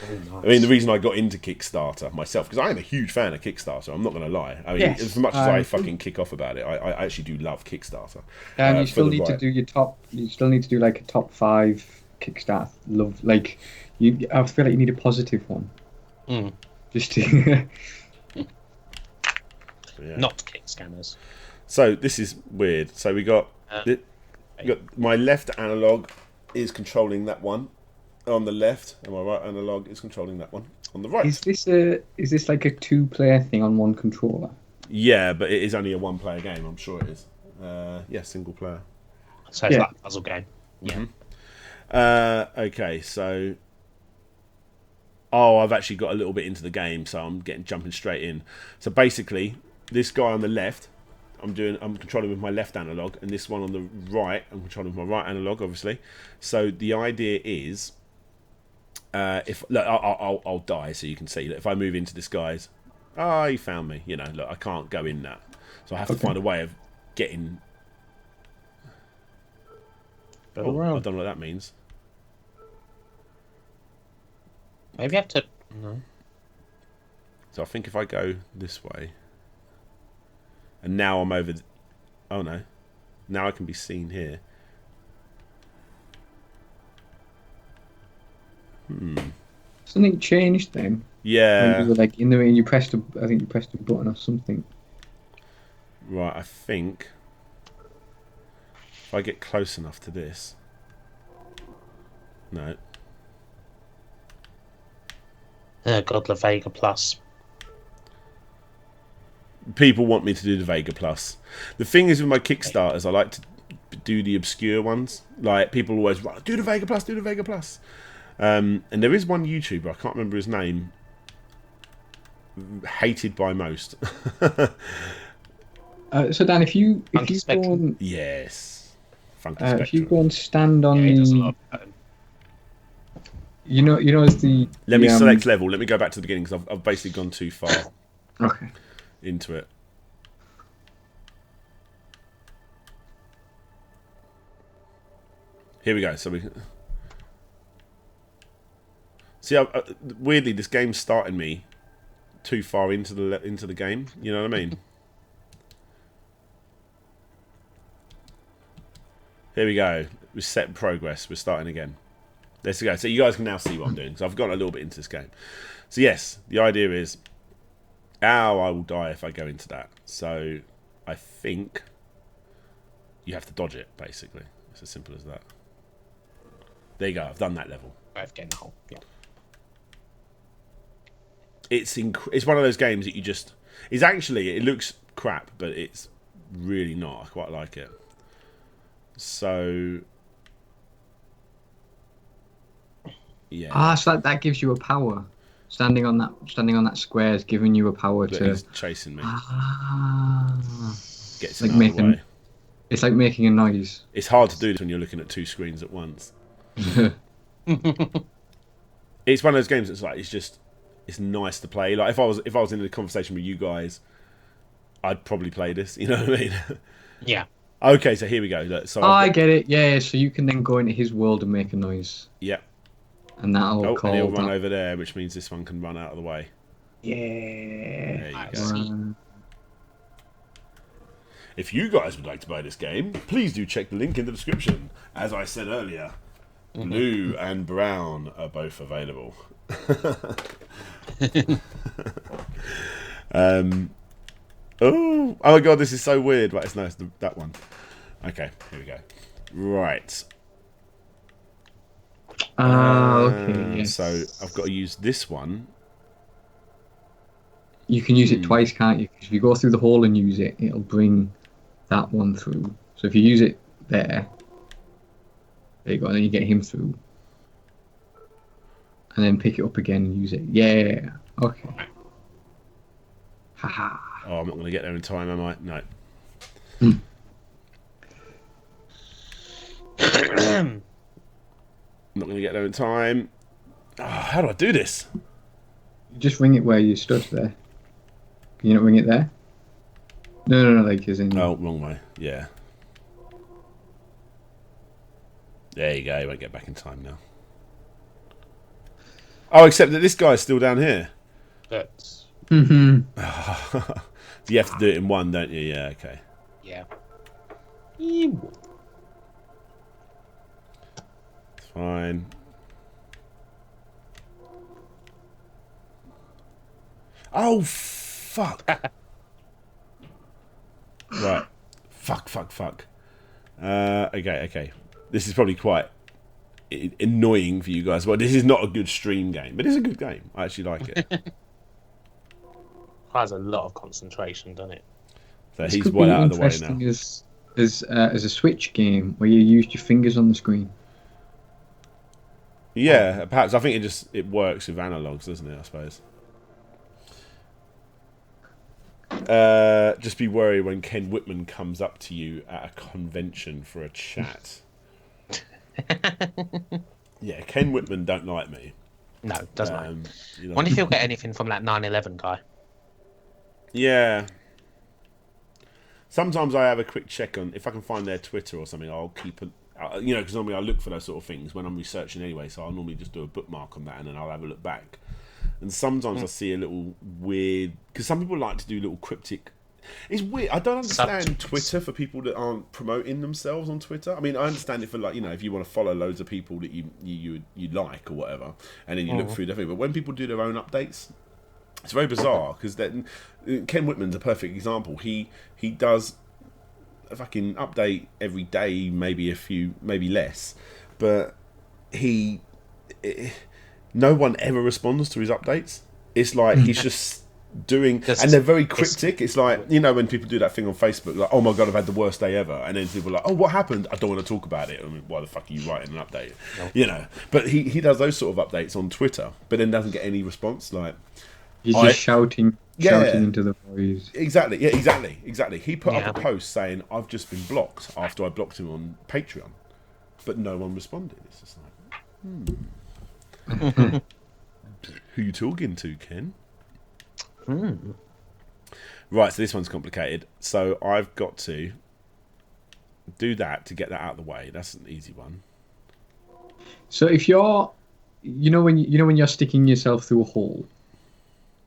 nice. I mean, the reason I got into Kickstarter myself, because I am a huge fan of Kickstarter, I'm not going to lie. I mean, Yes. as much as I fucking kick off about it, I actually do love Kickstarter. You still need to do your top. You still need to do like a top 5 Kickstarter love. Like I feel like you need a positive one. Just to. Yeah. Not kick scammers. So this is weird. So we got my left analog is controlling that one on the left, and my right analog is controlling that one on the right. Is this like a 2-player thing on one controller? Yeah, but it is only a 1-player game. I'm sure it is. Yeah, single player. So it's like a puzzle game. Yeah. Okay, so I've actually got a little bit into the game, so I'm jumping straight in. So basically, this guy on the left, I'm controlling with my left analog, and this one on the right, I'm controlling with my right analog, obviously. So the idea is, I'll die, so you can see that if I move into this guy's, he found me. Look, I can't go in that, so I have to find a way of getting. I don't know what that means. Maybe you have to. No. So I think if I go this way, and now I'm over. Oh no! Now I can be seen here. Something changed then. Yeah. When you were like in the way, and I think you pressed a button or something. Right. I think if I get close enough to this. No. God, the Vega Plus. People want me to do the Vega Plus. The thing is with my Kickstarters, I like to do the obscure ones. Like people always do the Vega Plus, do the Vega Plus. And there is one YouTuber, I can't remember his name, hated by most. So Dan, if you go and, yes, Funky if you Spectrum. go and stand on He does a the, lot of you know, as the. Let me select level. Let me go back to the beginning because I've basically gone too far Okay. into it. Here we go. So we see. Weirdly, this game's starting me too far into the game. You know what I mean? Here we go. We're set in progress. We're starting again. Let's go. So you guys can now see what I'm doing. So I've gone a little bit into this game. So yes, the idea is, I will die if I go into that. So I think you have to dodge it, basically. It's as simple as that. There you go. I've done that level. I've getting the hole. Yeah. It's one of those games that you just... It looks crap, but it's really not. I quite like it. So yeah. So that gives you a power. Standing on that square is giving you a power But to. he's chasing me. Gets like him out of the way. It's like making a noise. It's hard to do this when you're looking at two screens at once. It's one of those games that's like it's nice to play. Like if I was in a conversation with you guys, I'd probably play this. You know what I mean? Yeah. Okay, so here we go. Look, so I get it. Yeah, so you can then go into his world and make a noise. Yeah. And that'll call. And he'll run over there, which means this one can run out of the way. Yeah. There you go. See. If you guys would like to buy this game, please do check the link in the description. As I said earlier, blue and brown are both available. Oh my god, this is so weird. Right, it's nice. That one. Okay, here we go. Right. Okay. Yes. So I've got to use this one. You can use it twice, can't you? 'Cause if you go through the hole and use it, it'll bring that one through. So if you use it there you go, and then you get him through. And then pick it up again and use it. Yeah. Okay. Haha. Oh, I'm not going to get there in time, am I? No. I'm not going to get there in time. Oh, how do I do this? Just ring it where you stood there. Can you not ring it there? No, like as in... Oh, wrong way. Yeah. There you go. You won't get back in time now. Oh, except that this guy's still down here. That's... Mm-hmm. You have to do it in one, don't you? Yeah, okay. Yeah. It's fine. Oh, fuck. Right. Fuck. Okay. This is probably quite annoying for you guys. Well, this is not a good stream game, but it's a good game. I actually like it. Requires a lot of concentration, doesn't it? So he's well out of the way now. As a Switch game where you used your fingers on the screen. Yeah, perhaps. I think it works with analogs, doesn't it? I suppose. Just be worried when Ken Whitman comes up to you at a convention for a chat. Yeah, Ken Whitman don't like me. No, doesn't like. You know. Wonder if he'll get anything from that 9/11 guy. Yeah. Sometimes I have a quick check on if I can find their Twitter or something. I'll keep it, because normally I look for those sort of things when I'm researching anyway. So I'll normally just do a bookmark on that and then I'll have a look back. And sometimes I see a little weird because some people like to do little cryptic. It's weird. I don't understand Twitter for people that aren't promoting themselves on Twitter. I mean, I understand it for if you want to follow loads of people that you like or whatever, and then you look through everything. But when people do their own updates, it's very bizarre because then Ken Whitman's a perfect example. He does a fucking update every day, maybe less, but no one ever responds to his updates. It's like he's just doing, and they're very cryptic. It's like when people do that thing on Facebook, like, oh my god, I've had the worst day ever, and then people are like, oh, what happened? I don't want to talk about it. I mean, why the fuck are you writing an update? No. But he does those sort of updates on Twitter, but then doesn't get any response. Like he's just shouting into the voice. Exactly. Yeah, exactly. He put up a post saying, I've just been blocked after I blocked him on Patreon, but no one responded. It's just like, who you talking to, Ken? Right, so this one's complicated. So I've got to do that to get that out of the way. That's an easy one. So if you're, when you're sticking yourself through a hole,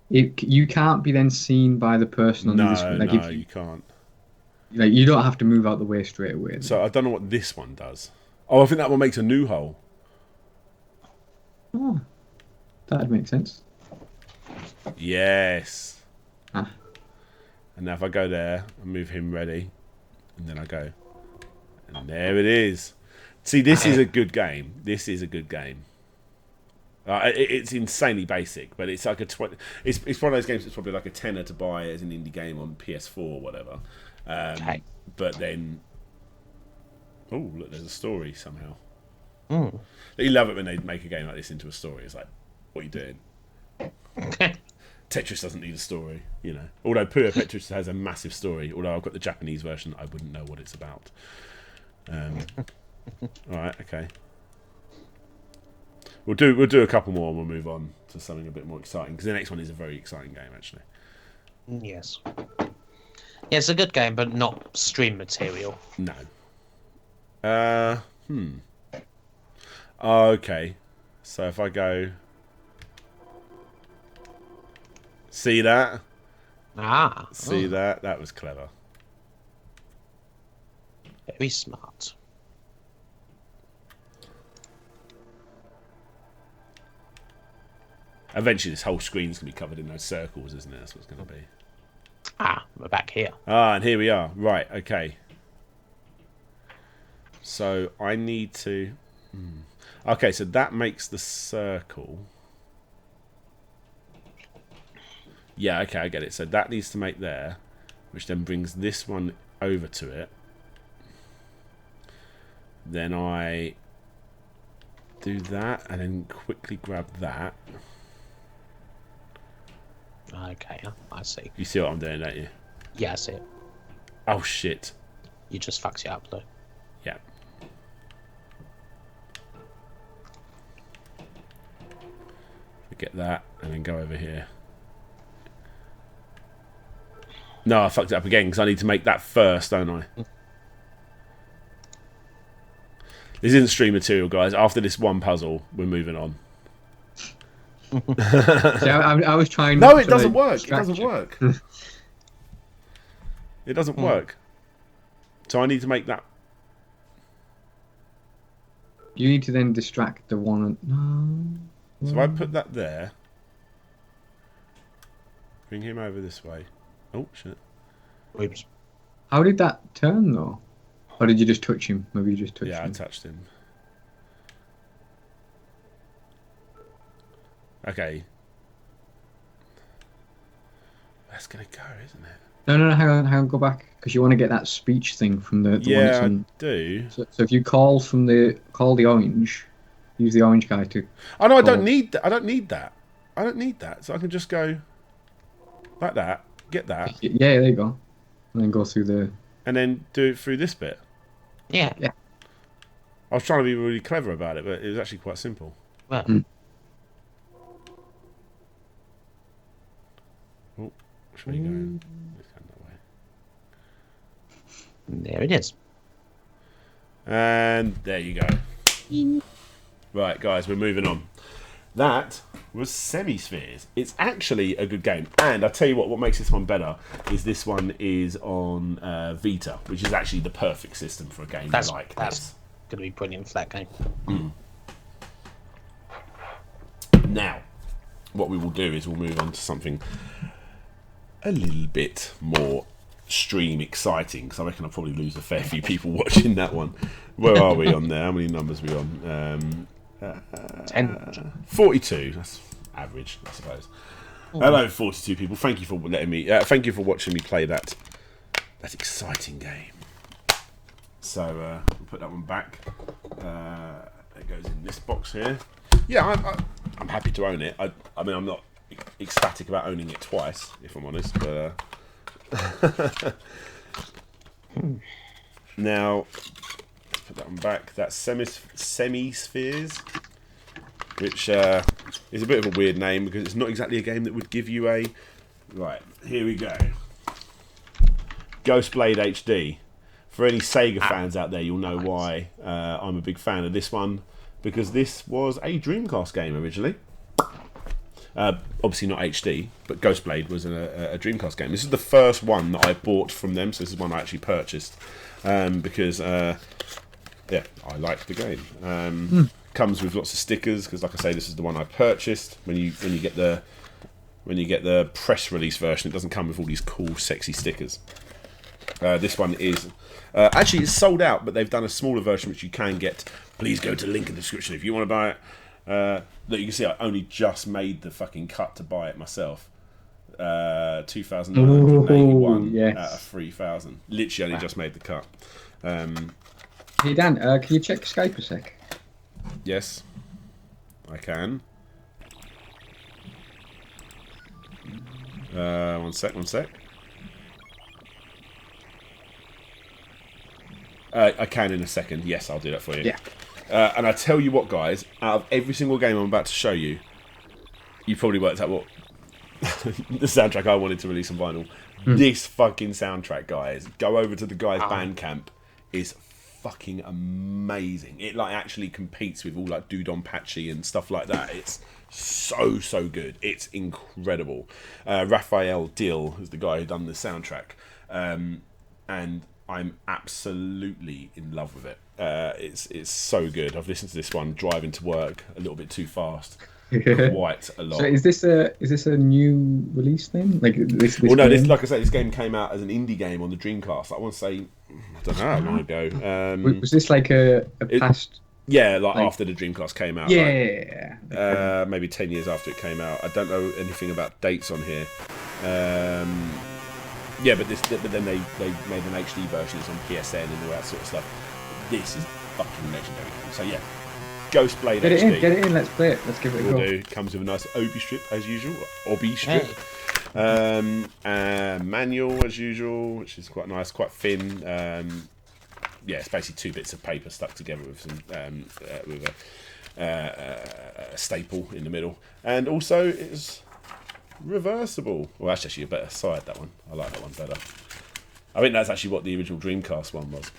you can't be then seen by the person on the screen. Like no, you can't. Like you don't have to move out the way straight away. Then. So I don't know what this one does. Oh, I think that one makes a new hole. Oh, that'd make sense. Yes. And now if I go there and move him ready, and then I go, and there it is. See, this is a good game. It's insanely basic, but it's like it's one of those games that's probably like a tenner to buy as an indie game on PS4 or whatever. Okay. But then, oh look, there's a story somehow. Mm. You love it when they make a game like this into a story. It's like, what are you doing? Tetris doesn't need a story, you know. Although Pure Tetris has a massive story. Although I've got the Japanese version, I wouldn't know what it's about. All right, okay. We'll do a couple more and we'll move on to something a bit more exciting, because the next one is a very exciting game, actually. Yes. Yeah, it's a good game, but not stream material. No. Okay. So if I go, see that? Ah. See that? That was clever. Very smart. Eventually, this whole screen's gonna be covered in those circles, isn't it? That's what it's gonna be. Ah, we're back here. Ah, and here we are. Right. Okay. So I need to. Okay, so that makes the circle. Yeah, okay, I get it. So that needs to make there, which then brings this one over to it. Then I do that, and then quickly grab that. Okay, I see. You see what I'm doing, don't you? Yeah, I see it. Oh, shit. You just fucked it up, though. Yeah. Get that, and then go over here. No, I fucked it up again, because I need to make that first, don't I? This isn't stream material, guys. After this one puzzle, we're moving on. See, I was trying. No, it doesn't work. It doesn't work. It doesn't work. So I need to make that. You need to then distract the one. No. So I put that there. Bring him over this way. Oh, shit. Oops. How did that turn, though? Or did you just touch him? Maybe you just touched him. Yeah, I touched him. Okay. That's going to go, isn't it? No, hang on, go back. Because you want to get that speech thing from the one that's I on. do. So if you call the orange, use the orange guy to. Oh, no, I don't need that. I don't need that. I don't need that. So I can just go like that, get that. Yeah, there you go. And then go through the. And then do it through this bit. Yeah. I was trying to be really clever about it, but it was actually quite simple. Well. Oh, should we go? There it is. And there you go. Right, guys, we're moving on. That was Semispheres. It's actually a good game. And I tell you what makes this one better is this one is on Vita, which is actually the perfect system for a game like that's going to be brilliant for that game. Now, what we will do is we'll move on to something a little bit more stream exciting, because I reckon I'll probably lose a fair few people watching that one. Where are we on there? How many numbers are we on? 10. 42. That's average, I suppose. Hello, 42 people. Thank you for letting me. Thank you for watching me play that exciting game. So we'll put that one back. It goes in this box here. Yeah, I'm happy to own it. I mean, I'm not ecstatic about owning it twice, if I'm honest, but. Now, put that one back. That's Semispheres, which is a bit of a weird name because it's not exactly a game that would give you a. Right, here we go. GhostBlade HD. For any Sega fans out there, you'll know why I'm a big fan of this one, because this was a Dreamcast game originally. Obviously not HD, but GhostBlade was a Dreamcast game. This is the first one that I bought from them, so this is one I actually purchased because, yeah, I liked the game. Comes with lots of stickers because, like I say, this is the one I purchased. When you get the press release version, it doesn't come with all these cool, sexy stickers. This one is actually it's sold out, but they've done a smaller version which you can get. Please go to the link in the description if you want to buy it. Look, you can see I only just made the fucking cut to buy it myself. 2,981 yes. out of 3,000. Literally only just made the cut. Hey Dan, can you check Skype a sec? Yes, I can. One sec. I can in a second. Yes, I'll do that for you. Yeah. And I tell you what, guys, out of every single game I'm about to show you, you probably worked out what the soundtrack I wanted to release on vinyl. This fucking soundtrack, guys, go over to the guy's Bandcamp, is fucking amazing. It like actually competes with all like Dudon Patchy and stuff like that. It's so good. It's incredible. Raphael Dill is the guy who done the soundtrack, and I'm absolutely in love with it. It's so good. I've listened to this one driving to work a little bit too fast. Quite a lot. So is this a new release then? Like this well, no, game? like I say, this game came out as an indie game on the Dreamcast. I want to say, I don't know how long ago. Was this like a past? Yeah, like after the Dreamcast came out. Yeah. Like, maybe 10 years after it came out. I don't know anything about dates on here. Yeah, but then they made an HD version. It's on PSN and all that sort of stuff. This is fucking legendary. So yeah. GhostBlade Get it HD. in, get it in, let's play it. Let's give it a go. It comes with a nice obi strip as usual, obi strip. Manual as usual, which is quite nice, quite thin. Yeah, it's basically 2 bits of paper stuck together with some with a staple in the middle, and also it's reversible. Well, that's actually a better side. That one, I like that one better. I think that's actually what the original Dreamcast one was.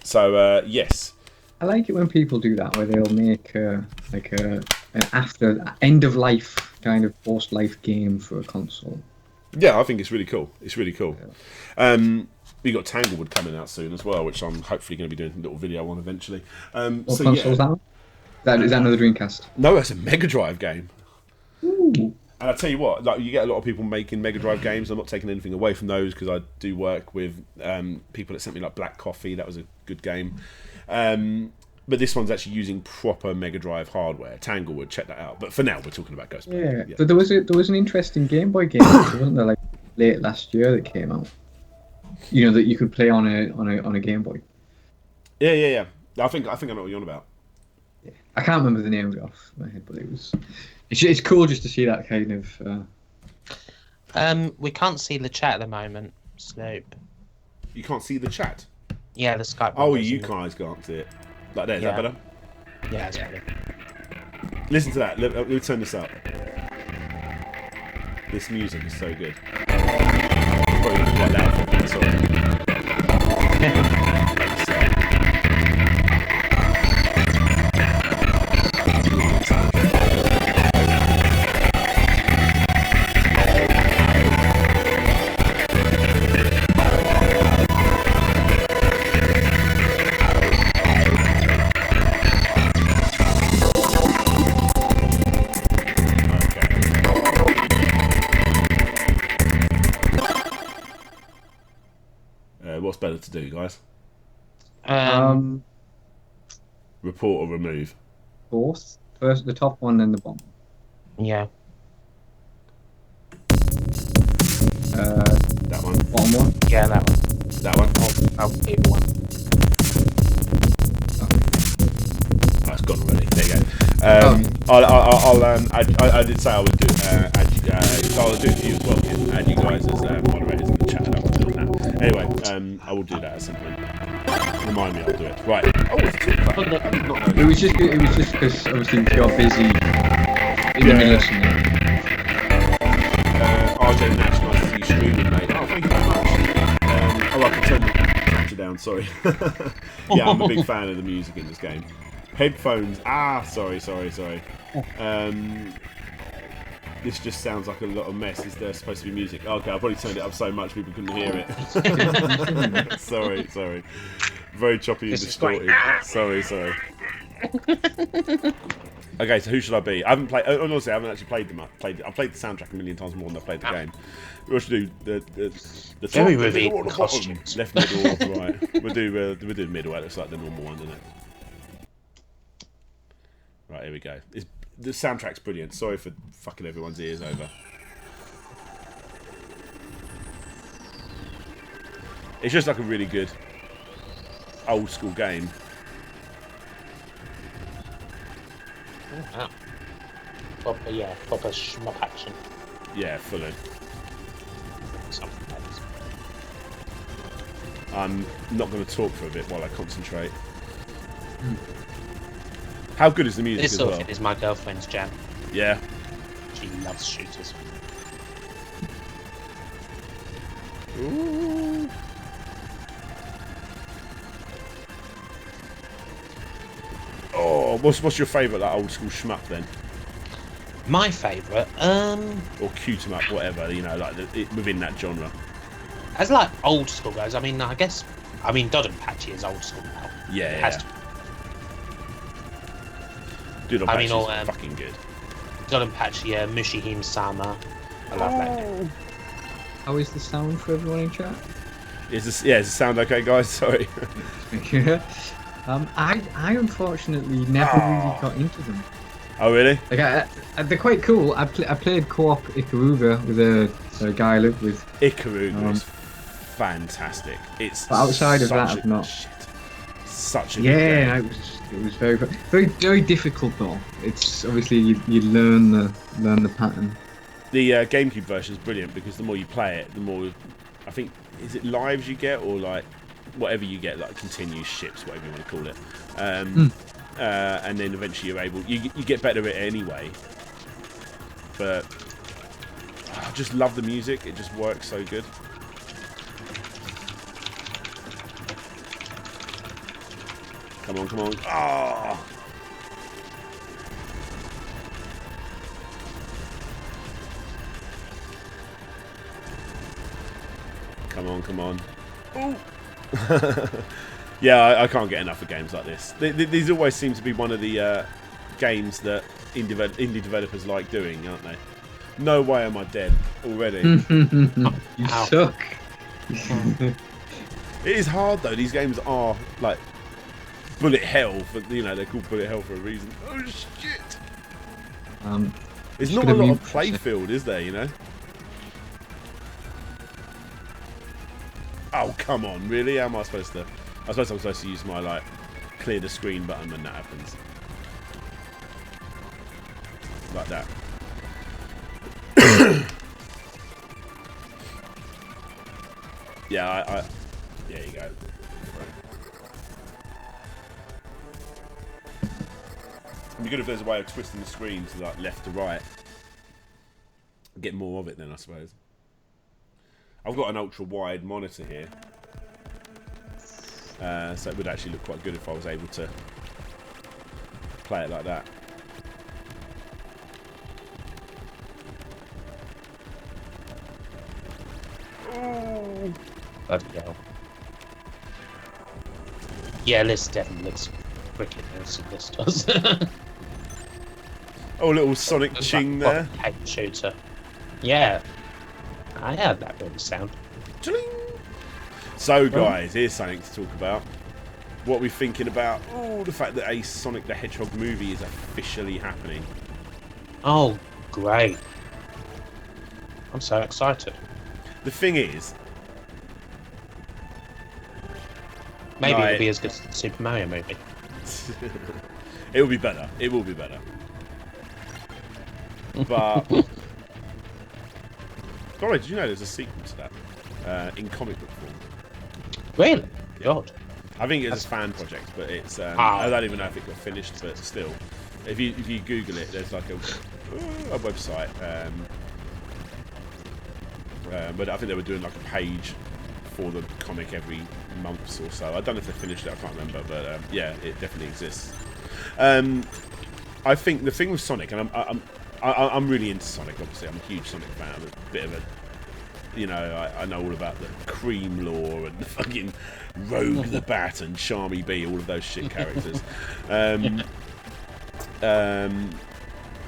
So yes. I like it when people do that, where they'll make an after end of life kind of post life game for a console. Yeah, I think it's really cool. It's really cool. Yeah. We got Tanglewood coming out soon as well, which I'm hopefully going to be doing a little video on eventually. What console is that on? Is that another Dreamcast? No, it's a Mega Drive game. Ooh. And I tell you what, like you get a lot of people making Mega Drive games. I'm not taking anything away from those because I do work with people that sent me like Black Coffee. That was a good game. But this one's actually using proper Mega Drive hardware. Tanglewood, check that out. But for now, we're talking about GhostBlade. Yeah, but there was an interesting Game Boy game, wasn't there? Like late last year that came out. You know, that you could play on a Game Boy. Yeah. I think I know what you're on about. Yeah. I can't remember the name of it off my head, but it's cool just to see that kind of. We can't see the chat at the moment, Snoop. You can't see the chat? Yeah, the Skype. Oh, you guys can't see it. Like there, is that better? Yeah, it's better. Listen to that. Let me turn this up. This music is so good. Probably quite loud for me, sorry. What's better to do, guys? Report or remove? Both. First the top one, then the bottom. Yeah. That one. Bottom one. Yeah, that one. That one. I'll keep one. Oh, it's gone already. There you go. I did say I would do I'll do it for you as well, Kim. Add you guys as moderators in the chat. Anyway, I will do that at some point. Remind me, I'll do it. Right. Oh, it's too bad. It was just because obviously you're busy in the middle of something. RJ Nash, nice to see you streaming, mate. Oh, thank you very much. I can turn the capture down. Sorry. Yeah, I'm a big fan of the music in this game. Headphones. Sorry. This just sounds like a lot of mess. Is there supposed to be music? Okay, I probably turned it up so much people couldn't hear it. Sorry. Very choppy and distorted. Sorry. Okay, so who should I be? I haven't played. Honestly, I haven't actually played them. I've played the soundtrack a million times more than I've played the game. We should do the Very top, revealing the costumes. left, middle, right. We'll do middle. It looks like the normal one, doesn't it? Right, here we go. The soundtrack's brilliant. Sorry for fucking everyone's ears over. It's just like a really good old school game. Oh, wow. Proper shmup action. Yeah, fully. Something like this. I'm not going to talk for a bit while I concentrate. How good is the music This as sort well? of thing is my girlfriend's jam. Yeah. She loves shooters. Ooh. Oh, what's your favourite like old school shmup then? My favourite, Or cute 'em up, whatever, you know, like within that genre. as like old school goes, I mean, Dodonpachi is old school now. Yeah, It has to. Dude, I mean, all, fucking good. Dodonpachi, Mushihime Sama. I love that game. How is the sound for everyone in chat? Is the sound okay, guys? Sorry. I unfortunately never really got into them. Oh, really? Like, they're quite cool. I played co-op Ikaruga with a guy I lived with. Ikaruga is fantastic. It's But outside of that, such I've not. Shit. Such a good game. Yeah, it was very, very, very difficult though. It's obviously you learn the pattern. The GameCube version is brilliant because the more you play it, the more, I think, is it lives you get or like whatever you get, like continues ships, whatever you want to call it. And then eventually you're able, you get better at it anyway. But I just love the music. It just works so good. Come on, come on. Ah! Come on, come on. Ooh. Yeah, I can't get enough of games like this. These always seem to be one of the games that indie developers like doing, aren't they? No way am I dead already. You suck. It is hard though. These games are like bullet hell for, you know, they're called bullet hell for a reason. Oh shit! There's not a lot of playfield, is there? You know. Oh come on, really? How am I supposed to? I suppose I'm supposed to use my like clear the screen button when that happens, like that. Yeah, there you go. It'd be good if there's a way of twisting the screen to like left to right. Get more of it then, I suppose. I've got an ultra wide monitor here, so it would actually look quite good if I was able to play it like that. Ooh. Bloody hell. Yeah, this definitely looks wicked. This does. Oh, little Sonic ching there. Head shooter. Yeah. I heard that really sound. So, guys, here's something to talk about. What are we thinking about? Oh, the fact that a Sonic the Hedgehog movie is officially happening. Oh, great. I'm so excited. The thing is, maybe it'll be as good as the Super Mario movie. it will be better. It will be better. But, sorry, did you know there's a sequel to that in comic book form? Really? God. I think it's a fan project, but it's. I don't even know if it got finished, but still, if you Google it, there's like a website. But I think they were doing like a page for the comic every month or so. I don't know if they finished it. I can't remember, but yeah, it definitely exists. I think the thing with Sonic, and I'm really into Sonic. Obviously, I'm a huge Sonic fan. I'm a bit of a, you know, I know all about the Cream Law and the fucking Rogue the Bat and Charmy Bee, all of those shit characters.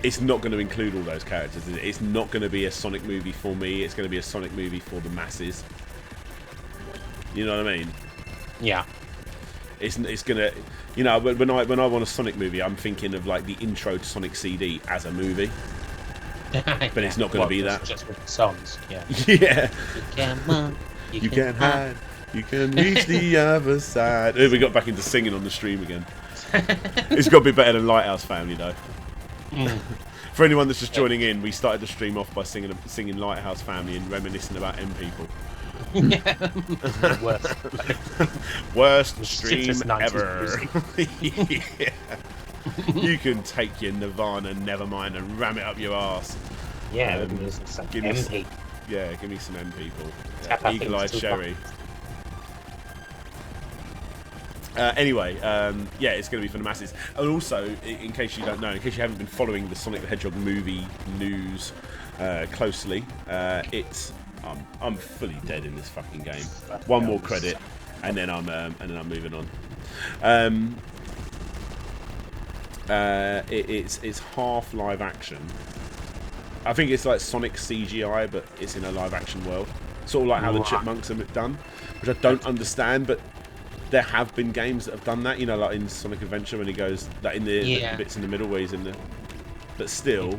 It's not going to include all those characters. It's not going to be a Sonic movie for me. It's going to be a Sonic movie for the masses. You know what I mean? Yeah. It's gonna, you know, when I want a Sonic movie, I'm thinking of like the intro to Sonic CD as a movie. But it's not going to be that. Just with the songs, yeah. Yeah. You can run, You can hide. You can reach the other side. Oh, we got back into singing on the stream again. It's got to be better than Lighthouse Family, though. For anyone that's just joining in, we started the stream off by singing Lighthouse Family and reminiscing about M people. Worst stream ever. Yeah. You can take your Nirvana Nevermind and ram it up your ass. Yeah, give me some MP. Yeah, give me some M people. Eagle-eyed Sherry. Anyway, yeah, it's going to be for the masses. And also, in case you don't know, in case you haven't been following the Sonic the Hedgehog movie news closely, I'm fully dead in this fucking game. One more credit, and then I'm moving on. It's half live action. I think it's like Sonic CGI, but it's in a live action world. Sort of like how the Chipmunks have done, which I don't understand, but there have been games that have done that, you know, like in Sonic Adventure when he goes that in the bits in the middle where he's in the. But still,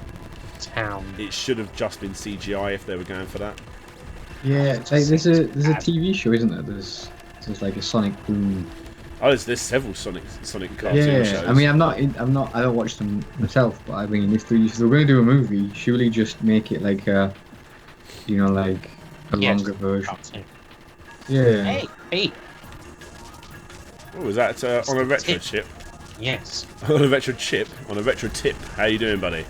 it should have just been CGI if they were going for that. Yeah, it's like there's a TV show, isn't there? There's like a Sonic Boom. Oh, there's several Sonic cartoon shows. I mean, I don't watch them myself, but I mean, if they're going to do a movie, surely just make it like a, you know, like a longer version. Yeah. Hey. What was that? On a retro chip? Yes. On a retro chip? On a retro tip? How you doing, buddy?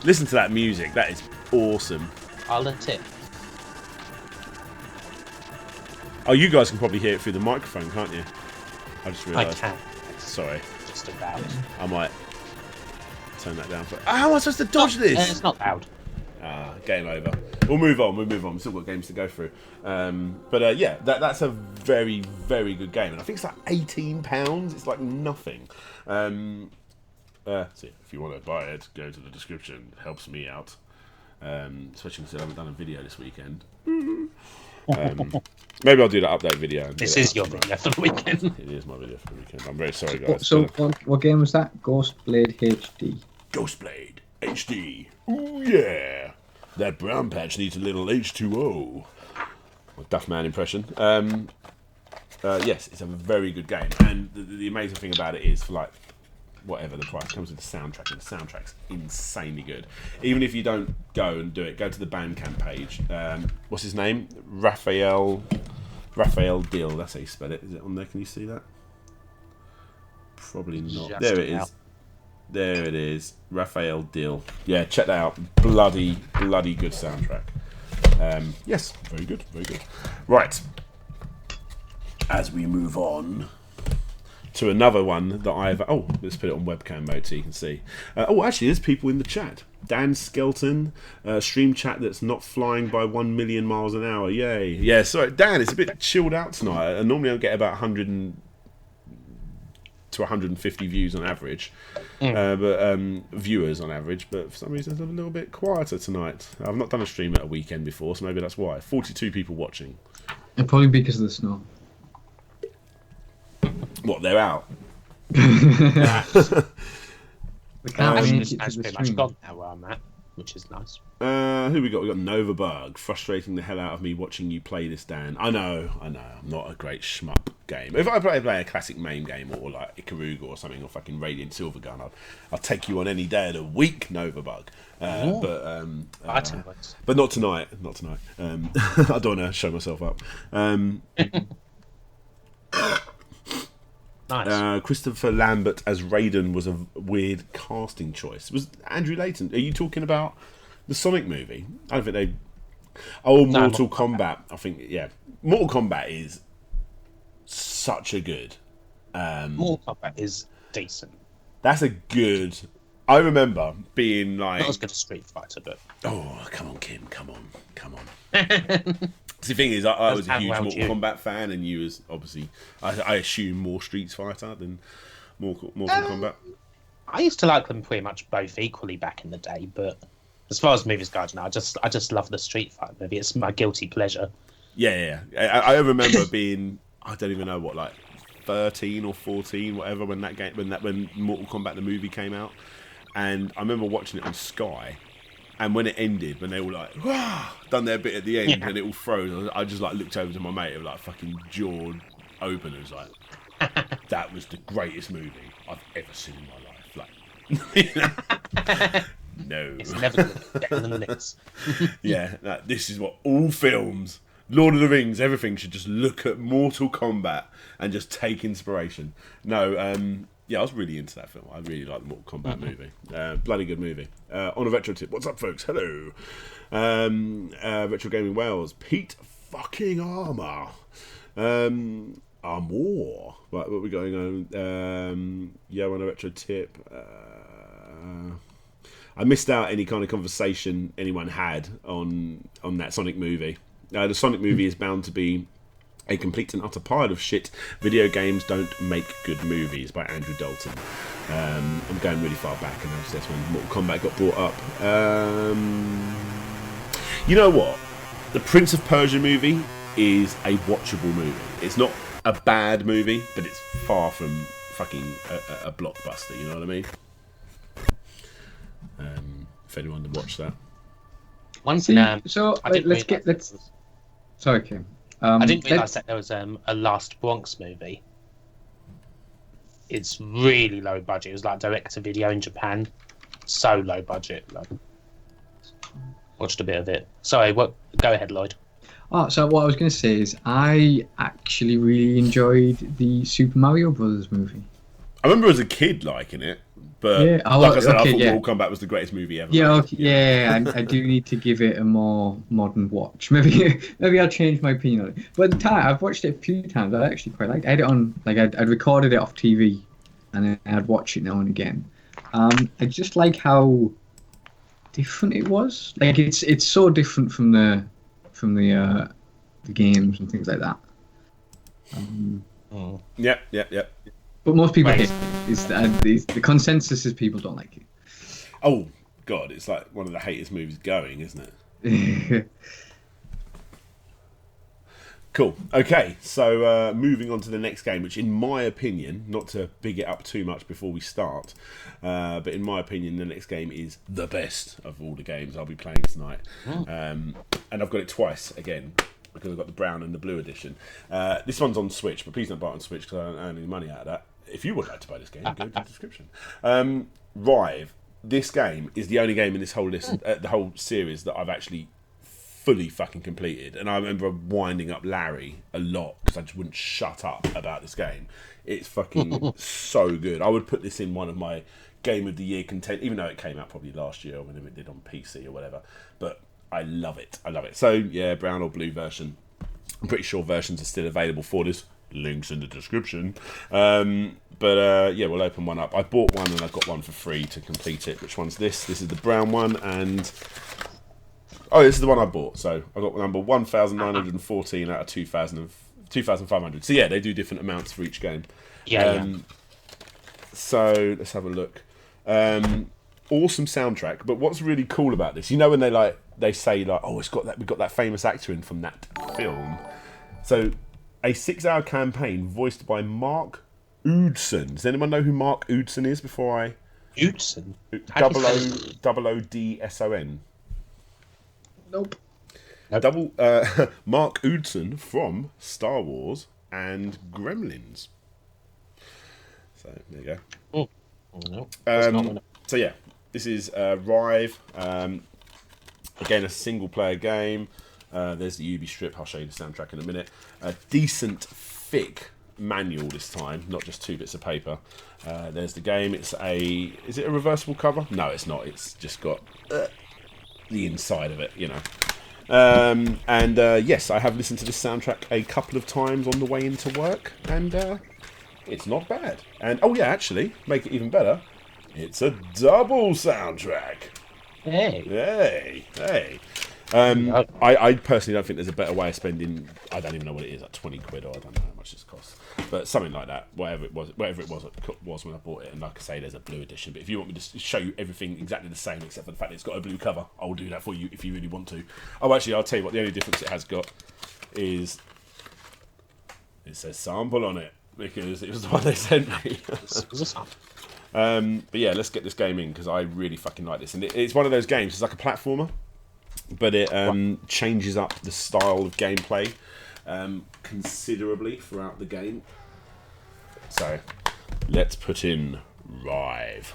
Listen to that music. That is awesome. I'll let it. Oh, you guys can probably hear it through the microphone, can't you? I just realised. I can. Sorry. Just about. I might turn that down for. How am I supposed to dodge this? It's not loud. Game over. We'll move on. We've still got games to go through. But yeah, that's a very, very good game, and I think it's like £18. It's like nothing. So if you want to buy it, go to the description. It helps me out. Especially because I haven't done a video this weekend. Maybe I'll do that update video. This is your video for the weekend. It is my video for the weekend. I'm very sorry, guys. So what game was that? GhostBlade HD. GhostBlade HD. Ooh, yeah. That brown patch needs a little H2O. A Duffman impression. Yes, it's a very good game. And the amazing thing about it is, for like, whatever the price, comes with the soundtrack, and the soundtrack's insanely good. Even if you don't go and do it, go to the Bandcamp page. What's his name? Raphael Dill. That's how you spell it. Is it on there? Can you see that? Probably not. There it is. There it is. Raphael Dill. Yeah, check that out. Bloody good soundtrack. Yes, very good, very good. Right. As we move on to another one that I've... Oh, let's put it on webcam mode so you can see. Actually, there's people in the chat. Dan Skelton, stream chat that's not flying by 1 million miles an hour. Yay. Yeah, sorry, Dan, it's a bit chilled out tonight. Normally I get about 100 to 150 views on average. But viewers on average. But for some reason it's a little bit quieter tonight. I've not done a stream at a weekend before, so maybe that's why. 42 people watching. And probably because of the snow. What, they're out? The camera's pretty much gone now where I'm at, which is nice. Who we got? We got Novabug, frustrating the hell out of me watching you play this, Dan. I know. I'm not a great shmup game. If I play a classic MAME game or like Ikaruga or something, or fucking Radiant Silvergun, I'll take you on any day of the week, Novabug. But not tonight. Not tonight. I don't want to show myself up. Nice. Christopher Lambert as Raiden was a weird casting choice. Was Andrew Layton? Are you talking about the Sonic movie? I don't think they. Oh, no, Mortal Kombat. I think, yeah. Mortal Kombat is such a good. Mortal Kombat is decent. That's a good. I remember being like. Not as good as Street Fighter, but. Oh, come on, Kim. Come on. The thing is, I was a huge Mortal Kombat fan, and you was obviously, I assume, more Street Fighter than Mortal Kombat. I used to like them pretty much both equally back in the day, but as far as movies go, I just love the Street Fighter movie. It's my guilty pleasure. Yeah. I remember being, I don't even know what, like 13 or 14, whatever, when Mortal Kombat the movie came out, and I remember watching it on Sky. And when it ended, when they all like done their bit at the end, and it all froze, I just like looked over to my mate, and like fucking jaw open, and was like, "That was the greatest movie I've ever seen in my life." Like, no, It's never going to be better than this. yeah, this is what all films, Lord of the Rings, everything should just look at Mortal Kombat and just take inspiration. No, yeah, I was really into that film. I really like the Mortal Kombat movie. Bloody good movie. On a retro tip, what's up, folks? Hello. Retro Gaming Wales. Pete fucking Armour. Armour. Right, what are we going on? Yeah, on a retro tip. I missed out any kind of conversation anyone had on that Sonic movie. The Sonic movie is bound to be a complete and utter pile of shit. Video games don't make good movies, by Andrew Dalton. I'm going really far back, and that's when Mortal Kombat got brought up. You know what? The Prince of Persia movie is a watchable movie. It's not a bad movie, but it's far from fucking a blockbuster. You know what I mean? If anyone had watched that. Let's. Sorry, Kim. I didn't realise that there was a Last Bronx movie. It's really low budget. It was like direct to video in Japan. So low budget. Like, watched a bit of it. Sorry, go ahead, Lloyd. Oh, so what I was going to say is I actually really enjoyed the Super Mario Brothers movie. I remember as a kid liking it, but yeah, like I said, I thought Mortal Kombat was the greatest movie ever. Yeah, I do need to give it a more modern watch. Maybe I'll change my opinion on it. But at the time, I've watched it a few times. I actually quite liked it. I had it on, like, I'd recorded it off TV, and then I'd watch it now and again. I just like how different it was. Like, it's so different from the games and things like that. Yep. But most people hate it. The consensus is people don't like it. Oh God, it's like one of the hatest movies going, isn't it? Cool. Okay, so moving on to the next game, which in my opinion, not to big it up too much before we start, but in my opinion, the next game is the best of all the games I'll be playing tonight. And I've got it twice again, because I've got the brown and the blue edition. This one's on Switch, but please don't buy it on Switch because I don't earn any money out of that. If you would like to buy this game, go to the description. Rive. This game is the only game in this whole list, the whole series, that I've actually fully fucking completed. And I remember winding up Larry a lot because I just wouldn't shut up about this game. It's fucking so good. I would put this in one of my Game of the Year content, even though it came out probably last year or whenever it did on PC or whatever. But I love it. So, yeah, brown or blue version. I'm pretty sure versions are still available for this. Links in the description. But yeah, we'll open one up. I bought one and I got one for free to complete it. Which one's this? This is the brown one, and this is the one I bought. So I got number 1,914 out of 2,500. So yeah, they do different amounts for each game. So let's have a look. Awesome soundtrack. But what's really cool about this, you know, when they say like, oh, we got that famous actor in from that film. So a 6-hour campaign voiced by Mark Oudson. Does anyone know who Mark Oudson is before I... Oudson? O-O-D-S-O-N. Nope. Mark Oudson from Star Wars and Gremlins. So, there you go. No. So, yeah. This is Rive. Again, a single-player game. There's the UB strip. I'll show you the soundtrack in a minute. A decent, thick manual this time, not just 2 bits of paper. There's the game. Is it a reversible cover? No, it's not. It's just got the inside of it, you know. Yes, I have listened to this soundtrack a couple of times on the way into work, and it's not bad. And oh yeah, actually, make it even better, it's a double soundtrack. Hey. I personally don't think there's a better way of spending, I don't even know what it is, like 20 quid, or I don't know how much this costs, but something like that, whatever it was when I bought it. And like I say, there's a blue edition, but if you want me to show you everything exactly the same except for the fact that it's got a blue cover, I'll do that for you if you really want to. Oh, actually, I'll tell you what, the only difference it has got is it says sample on it, because it was the one they sent me. But yeah, let's get this game in because I really fucking like this, and it's one of those games. It's like a platformer, but it changes up the style of gameplay considerably throughout the game. So let's put in Rive,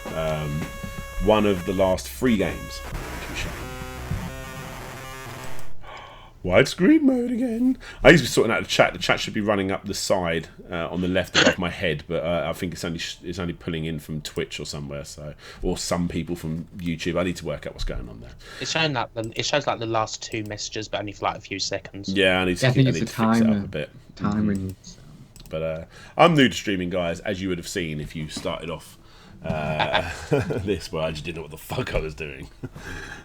one of the last 3 games. Widescreen mode again. I used to be sorting out the chat. The chat should be running up the side on the left above my head, but I think it's only pulling in from Twitch or somewhere. So, or some people from YouTube. I need to work out what's going on there. It's showing that it shows like the last 2 messages, but only for like a few seconds. Yeah, I need to fix it up a bit. Timing. But I'm new to streaming, guys, as you would have seen if you started off this, where I just didn't know what the fuck I was doing.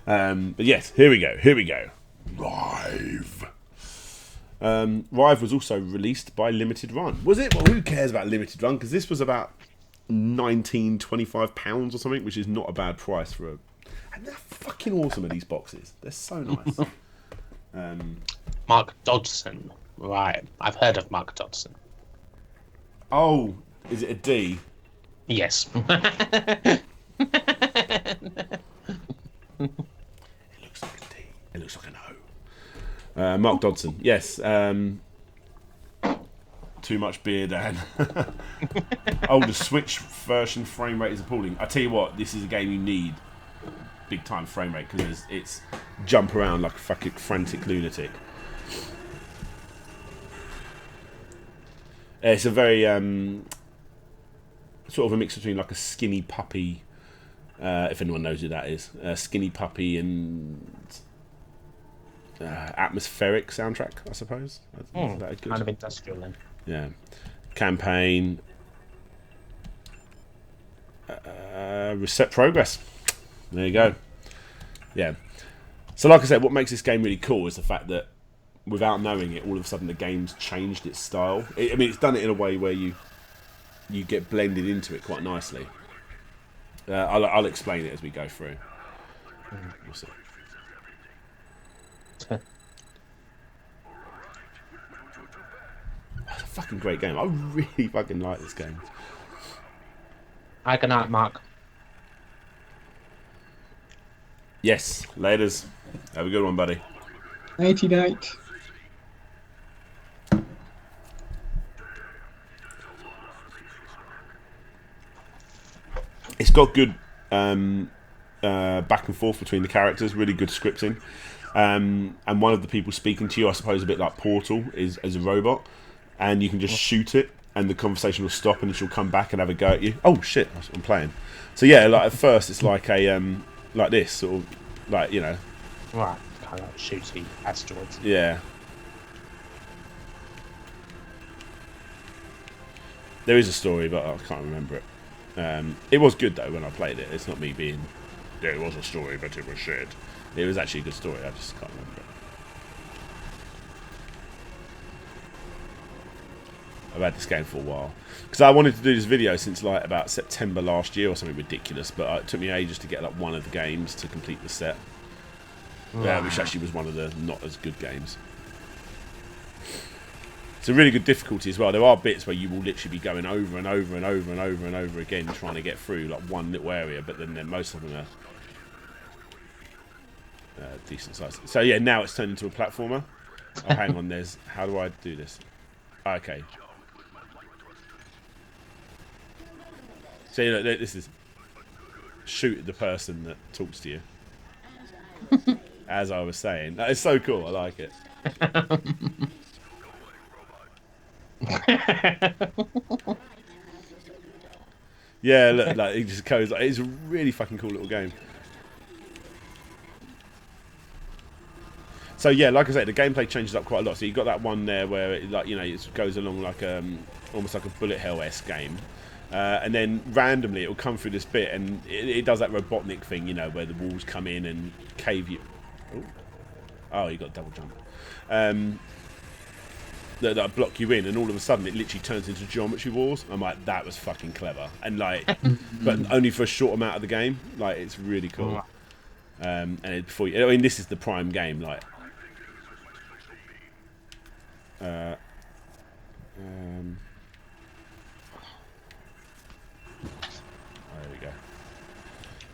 But yes, here we go. Rive. Rive was also released by Limited Run. Was it? Well, who cares about Limited Run? Because this was about £25 or something, which is not a bad price for a... And they're fucking awesome, these boxes. They're so nice. Mark Dodson. Right. I've heard of Mark Dodson. Oh, is it a D? Yes. It looks like a D. It looks like an O. Mark Dodson. Yes. Too much beer, Dan. Oh, the Switch version frame rate is appalling. I tell you what, this is a game you need big time frame rate because it's jump around like a fucking frantic lunatic. It's a very sort of a mix between like a Skinny Puppy, if anyone knows who that is, Skinny Puppy and atmospheric soundtrack, I suppose. Kind of industrial then. Yeah. Campaign. Reset progress. There you go. Yeah. So like I said, what makes this game really cool is the fact that without knowing it, all of a sudden the game's changed its style. I mean, it's done it in a way where you get blended into it quite nicely. I'll explain it as we go through. We'll see. It's a fucking great game. I really fucking like this game. Hi, good night, Mark. Yes, laters. Have a good one, buddy. Nighty night. It's got good back and forth between the characters, really good scripting. And one of the people speaking to you, I suppose a bit like Portal, is as a robot. And you can just shoot it, and the conversation will stop, and she'll come back and have a go at you. Oh shit, I'm playing. So yeah, like at first it's like a like this sort of like, you know. Right, kind of like shooty asteroids. Yeah. There is a story, but I can't remember it. It was good though when I played it. It's not me being, there was a story, but it was shit. It was actually a good story. I just can't remember it. I've had this game for a while because I wanted to do this video since like about September last year or something ridiculous, but it took me ages to get like one of the games to complete the set, which actually was one of the not as good games. It's a really good difficulty as well. There are bits where you will literally be going over and over and over and over and over again trying to get through like one little area, but then most of them are decent size. So yeah, now it's turned into a platformer. Oh, hang on, how do I do this? Okay. So you know, this is shoot the person that talks to you. As I was saying, it's so cool. I like it. Yeah, look, like it just goes. Like, it's a really fucking cool little game. So yeah, like I said, the gameplay changes up quite a lot. So you got that one there where it, like, you know, it goes along like almost like a bullet hell-esque game. And then randomly it will come through this bit, and it does that Robotnik thing, you know, where the walls come in and cave you. Oh, you got double jump. That block you in, and all of a sudden it literally turns into geometry wars. I'm like, that was fucking clever, and like, but only for a short amount of the game. Like, it's really cool. And I mean, this is the prime game. Like,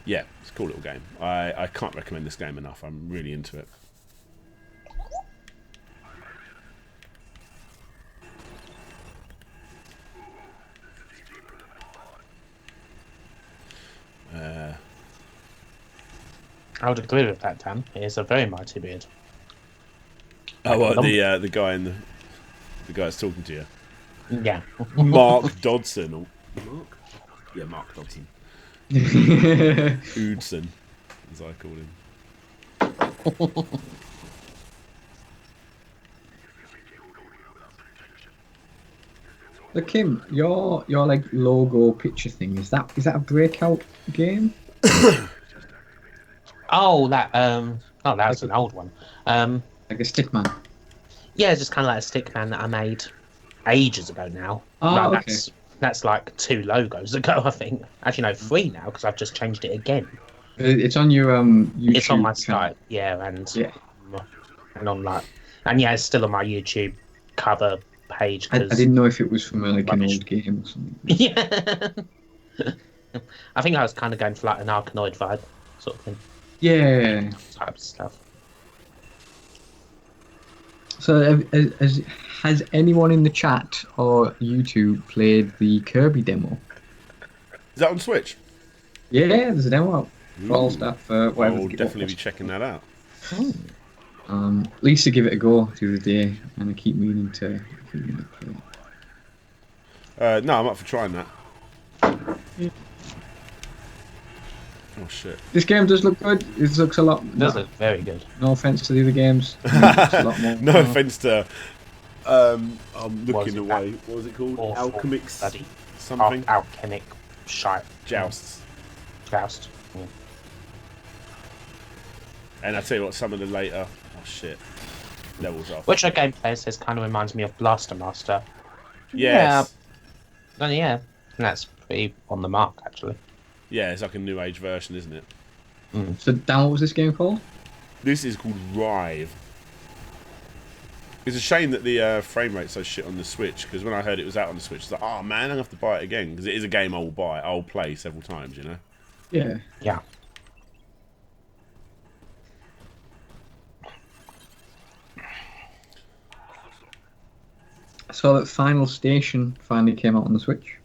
Yeah, it's a cool little game. I can't recommend this game enough. I'm really into it. I would agree with that, Dan. It is a very mighty beard. Oh, what, the guy in the guy that's talking to you? Yeah. Mark Dodson. Or, Mark? Yeah, Mark Dodson. Oodson, as I call him. So Kim, your like logo picture thing, is that a breakout game? Oh, that was an old one. Like a stickman? Yeah, just kind of like a stickman that I made ages ago now. Oh, Like, okay. That's like 2 logos ago, I think. Actually, no, 3 now because I've just changed it again. It's on your YouTube. It's on my channel. site, yeah, and on like, and yeah, it's still on my YouTube cover page. I didn't know if it was from like an Rubbish. old game or something. Yeah. I think I was kind of going for like an Arkanoid vibe sort of thing. Yeah. Type of stuff. So has anyone in the chat or YouTube played the Kirby demo? Is that on Switch? Yeah, there's a demo out for all stuff. For whatever. I'll definitely be checking that out. Lisa gave it a go the other day, and I keep meaning to play it. No, I'm up for trying that. Oh shit! This game does look good. It looks a lot. It does look very good. No offense to the other games. It's a lot more. No offense to. I'm Was looking it away. What was it called? Awful Alchemic bloody something. Alchemic shite. Jousts. Joust. Yeah. And I tell you what, some of the later. Oh shit! Levels off. Which gameplay says kind of reminds me of Blaster Master. Yes. Yeah, and that's pretty on the mark actually. Yeah, it's like a new age version, isn't it? So, Dan, what was this game called? This is called Rive. It's a shame that the frame rate's so shit on the Switch, because when I heard it was out on the Switch, I was like, oh man, I'm going to have to buy it again, because it is a game I will buy. I'll play several times, you know? Yeah. Yeah. So that Final Station finally came out on the Switch.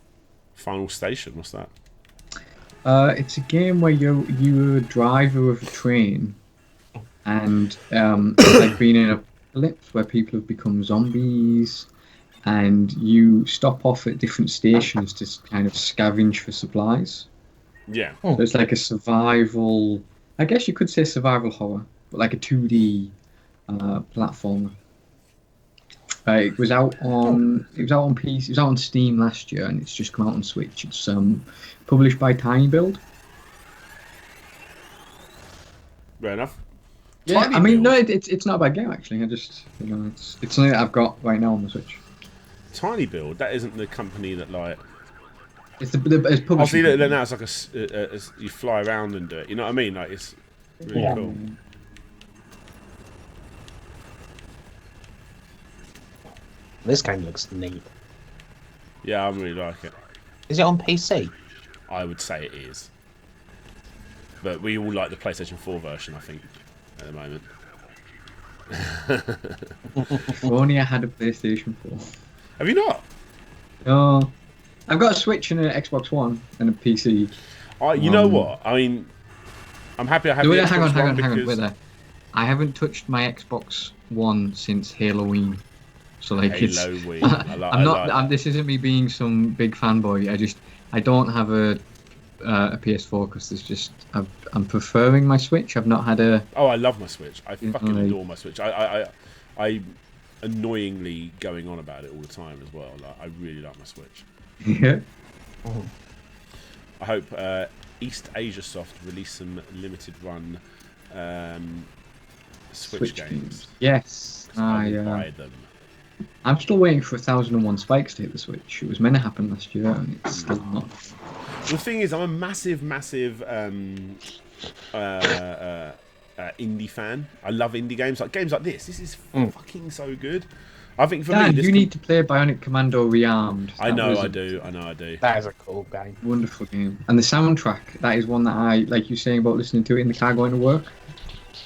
Final Station, what's that? It's a game where you're a driver of a train, and it's like being in an apocalypse where people have become zombies, and you stop off at different stations to kind of scavenge for supplies. Yeah. So it's like a survival, I guess you could say survival horror, but like a 2D platformer. It was out on PC. It was out on Steam last year, and it's just come out on Switch. It's published by Tiny Build. Fair enough. Yeah, Tiny I mean, Build. no, it's not a bad game actually. I just, it's something that I've got right now on the Switch. Tiny Build, that isn't the company that like. It's it's published. I'll see that now. It's like you fly around and do it. You know what I mean? Like it's really cool. This game looks neat. Yeah, I really like it. Is it on PC? I would say it is. But we all like the PlayStation 4 version, I think, at the moment. If only I had a PlayStation 4. Have you not? No, I've got a Switch and an Xbox One and a PC. You know what? I mean, I'm happy I have the Xbox Hang on, because... wait there. I haven't touched my Xbox One since Halloween. So like Halloween. This isn't me being some big fanboy. I don't have a PS4 because I'm preferring my Switch. I've not had a. Oh, I love my Switch. I fucking adore my Switch. I annoyingly going on about it all the time as well. Like, I really like my Switch. Yeah. Oh. I hope eastasiasoft release some limited run Switch games. Yes. I will buy them. I'm still waiting for 1001 Spikes to hit the Switch. It was meant to happen last year, and it's still not. The thing is, I'm a massive indie fan. I love indie games, like games like this. This is fucking so good. I think for Dan, me, you need to play Bionic Commando Rearmed. I know I do. That is a cool game. Wonderful game. And the soundtrack, that is one that I, like you saying about listening to it in the car going to work,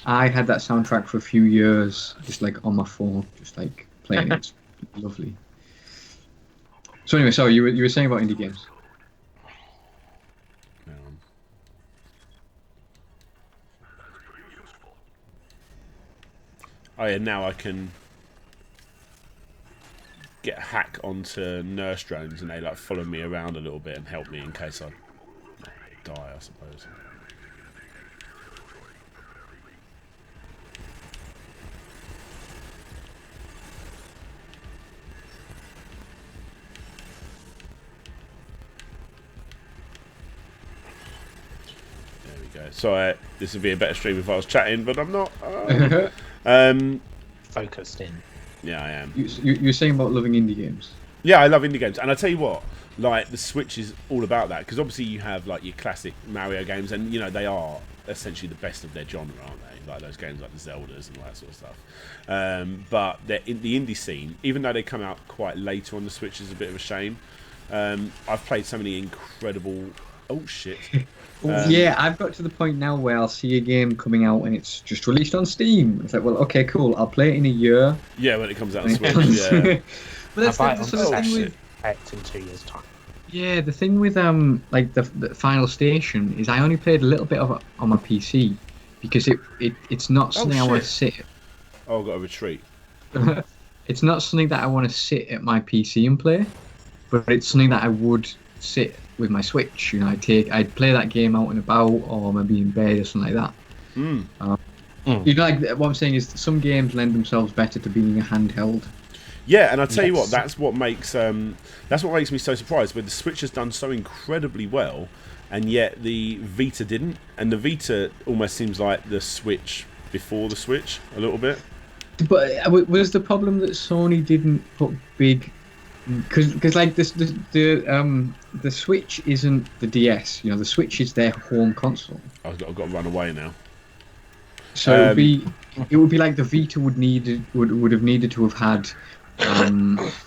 I had that soundtrack for a few years, just like on my phone, just like playing it. It's lovely. So anyway, sorry, you were saying about indie games. Oh yeah, now I can get a hack onto nurse drones and they like follow me around a little bit and help me in case I die, I suppose. There we go. Sorry, this would be a better stream if I was chatting, but I'm not. Focused in. Yeah, I am. You're saying about loving indie games. Yeah, I love indie games, and I tell you what, like the Switch is all about that because obviously you have like your classic Mario games, and you know they are essentially the best of their genre, aren't they? Like those games like the Zeldas and all that sort of stuff. But in the indie scene, even though they come out quite later on the Switch, is a bit of a shame. I've played so many incredible. Oh shit. Yeah, I've got to the point now where I'll see a game coming out and it's just released on Steam. It's like, well, okay, cool. I'll play it in a year. Yeah, when it comes out on Switch. Yeah. But that's the sort of thing with in 2 years' time. Yeah, the thing with like the Final Station is I only played a little bit of it on my PC because it's not something I want to sit. Oh, I've got a retreat. It's not something that I want to sit at my PC and play, but it's something that I would sit with my Switch. You know, I'd play that game out and about, or maybe in bed or something like that. You know, like what I'm saying is some games lend themselves better to being a handheld. Yeah, and I tell you what, that's what makes me so surprised. Where the Switch has done so incredibly well, and yet the Vita didn't. And the Vita almost seems like the Switch before the Switch a little bit. But was the problem that Sony didn't put big? Because like the Switch isn't the DS. You know, the Switch is their home console. I've got to run away now. So it would be like the Vita would have needed to have had,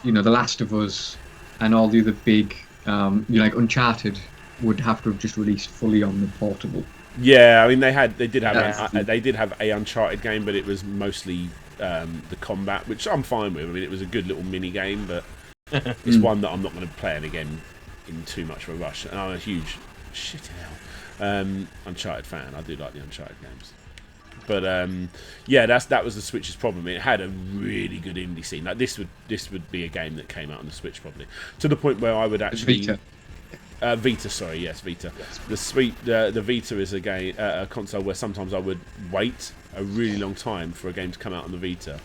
you know, The Last of Us and all the other big, you know, like Uncharted would have to have just released fully on the portable. Yeah, I mean they did have a Uncharted game, but it was mostly the combat, which I'm fine with. I mean, it was a good little mini game, but it's one that I'm not going to play again in too much of a rush. And I'm a huge Uncharted fan. I do like the Uncharted games. But yeah, that was the Switch's problem. It had a really good indie scene. Like this would be a game that came out on the Switch probably, to the point where I would actually Vita, sorry, yes, Vita. The Vita is a console where sometimes I would wait a really long time for a game to come out on the Vita.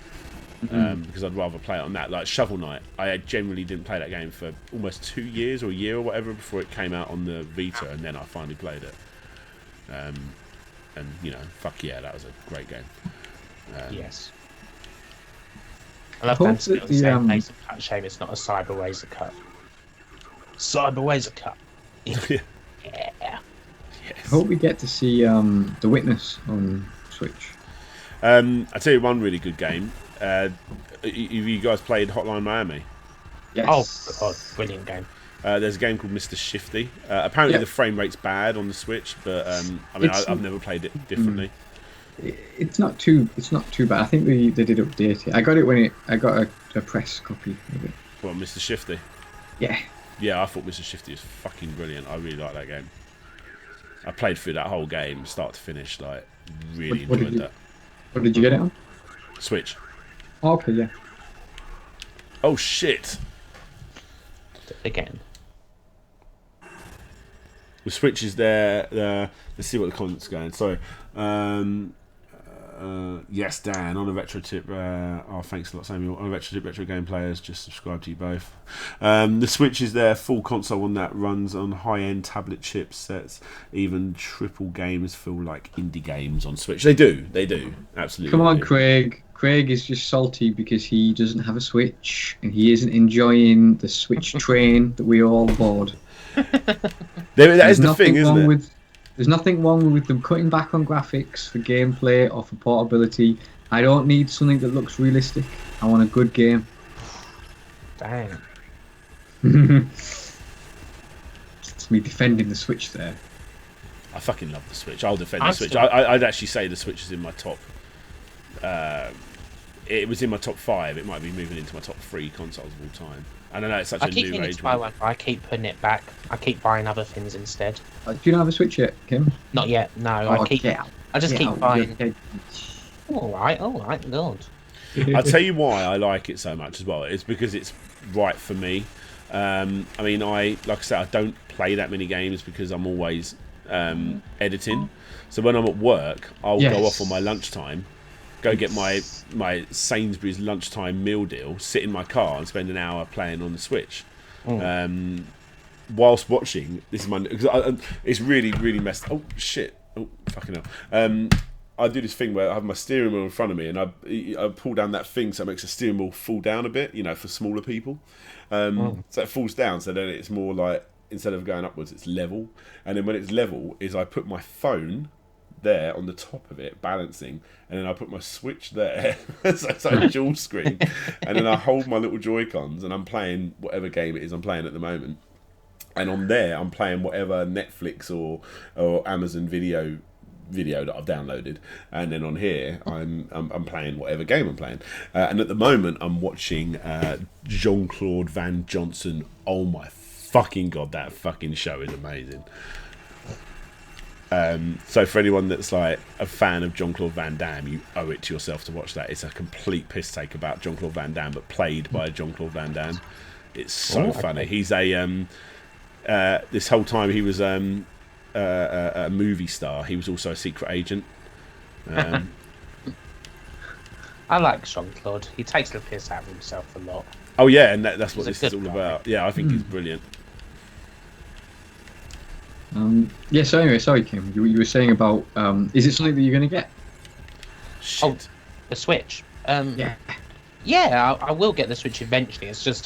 Because I'd rather play it on that. Like Shovel Knight, I generally didn't play that game for almost 2 years or a year or whatever before it came out on the Vita, and then I finally played it. And you know, fuck yeah, that was a great game. Yes. I love that skill saying makes a shame it's not a Cyber Razor Cut. Cyber Razor Cut. Yeah. Yes. I hope we get to see The Witness on Switch. I tell you one really good game. Have you guys played Hotline Miami? Yes. Oh god, brilliant game. There's a game called Mr. Shifty. Apparently the frame rate's bad on the Switch, but I mean I've never played it differently. It's not too bad. I think they did update it. I got it when I got a press copy of it. What, Mr. Shifty? Yeah. Yeah, I thought Mr. Shifty was fucking brilliant. I really like that game. I played through that whole game, start to finish, like really enjoyed that. What did you get it on? Switch. Oh, okay, yeah. Oh shit! Again. The Switch is there. Let's see what the comments are going. Sorry. Yes, Dan, on a retro tip. Thanks a lot, Samuel. On a retro tip, retro game players, just subscribe to you both. The Switch is their full console one that runs on high-end tablet chipsets. Even triple games feel like indie games on Switch. They do, absolutely. Come on, Craig. Craig is just salty because he doesn't have a Switch and he isn't enjoying the Switch train that we all board. That is the thing, isn't it? There's nothing wrong with them cutting back on graphics for gameplay or for portability. I don't need something that looks realistic. I want a good game. Damn. It's me defending the Switch there. I fucking love the Switch. I'll defend the Switch. I'd actually say the Switch is in my top. It was in my top 5. It might be moving into my top 3 consoles of all time. I don't know. It's such a new age. I keep putting it back. I keep buying other things instead. Do you not have a Switch yet, Kim? Not yet. No. I just keep buying. All right, God. I'll tell you why I like it so much as well. It's because it's right for me. I mean, like I said, I don't play that many games because I'm always editing. So when I'm at work, I'll go off on my lunchtime, go get my Sainsbury's lunchtime meal deal, sit in my car and spend an hour playing on the Switch. Whilst watching, this is my... it's really, really messed... Oh, shit. Oh, fucking hell. I do this thing where I have my steering wheel in front of me and I pull down that thing so it makes the steering wheel fall down a bit, for smaller people. So it falls down, so then it's more like, instead of going upwards, it's level. And then when it's level, I put my phone there on the top of it, balancing, and then I put my Switch there, so it's like a dual screen. And then I hold my little Joy-Cons and I'm playing whatever game it is I'm playing at the moment. And on there, I'm playing whatever Netflix or Amazon video that I've downloaded, and then on here I'm playing whatever game I'm playing, and at the moment I'm watching Jean-Claude Van Johnson. Oh my fucking god, that fucking show is amazing. So for anyone that's like a fan of Jean-Claude Van Damme, you owe it to yourself to watch that. It's a complete piss take about Jean-Claude Van Damme, but played by Jean-Claude Van Damme. It's so funny. He's a this whole time he was a movie star. He was also a secret agent. I like Jean-Claude. He takes the piss out of himself a lot. Oh yeah, and that's what this is all about. Yeah, I think he's brilliant. So anyway, sorry Kim, you were saying about is it something that you're going to get? Shit. Oh, the Switch. I will get the Switch eventually. It's just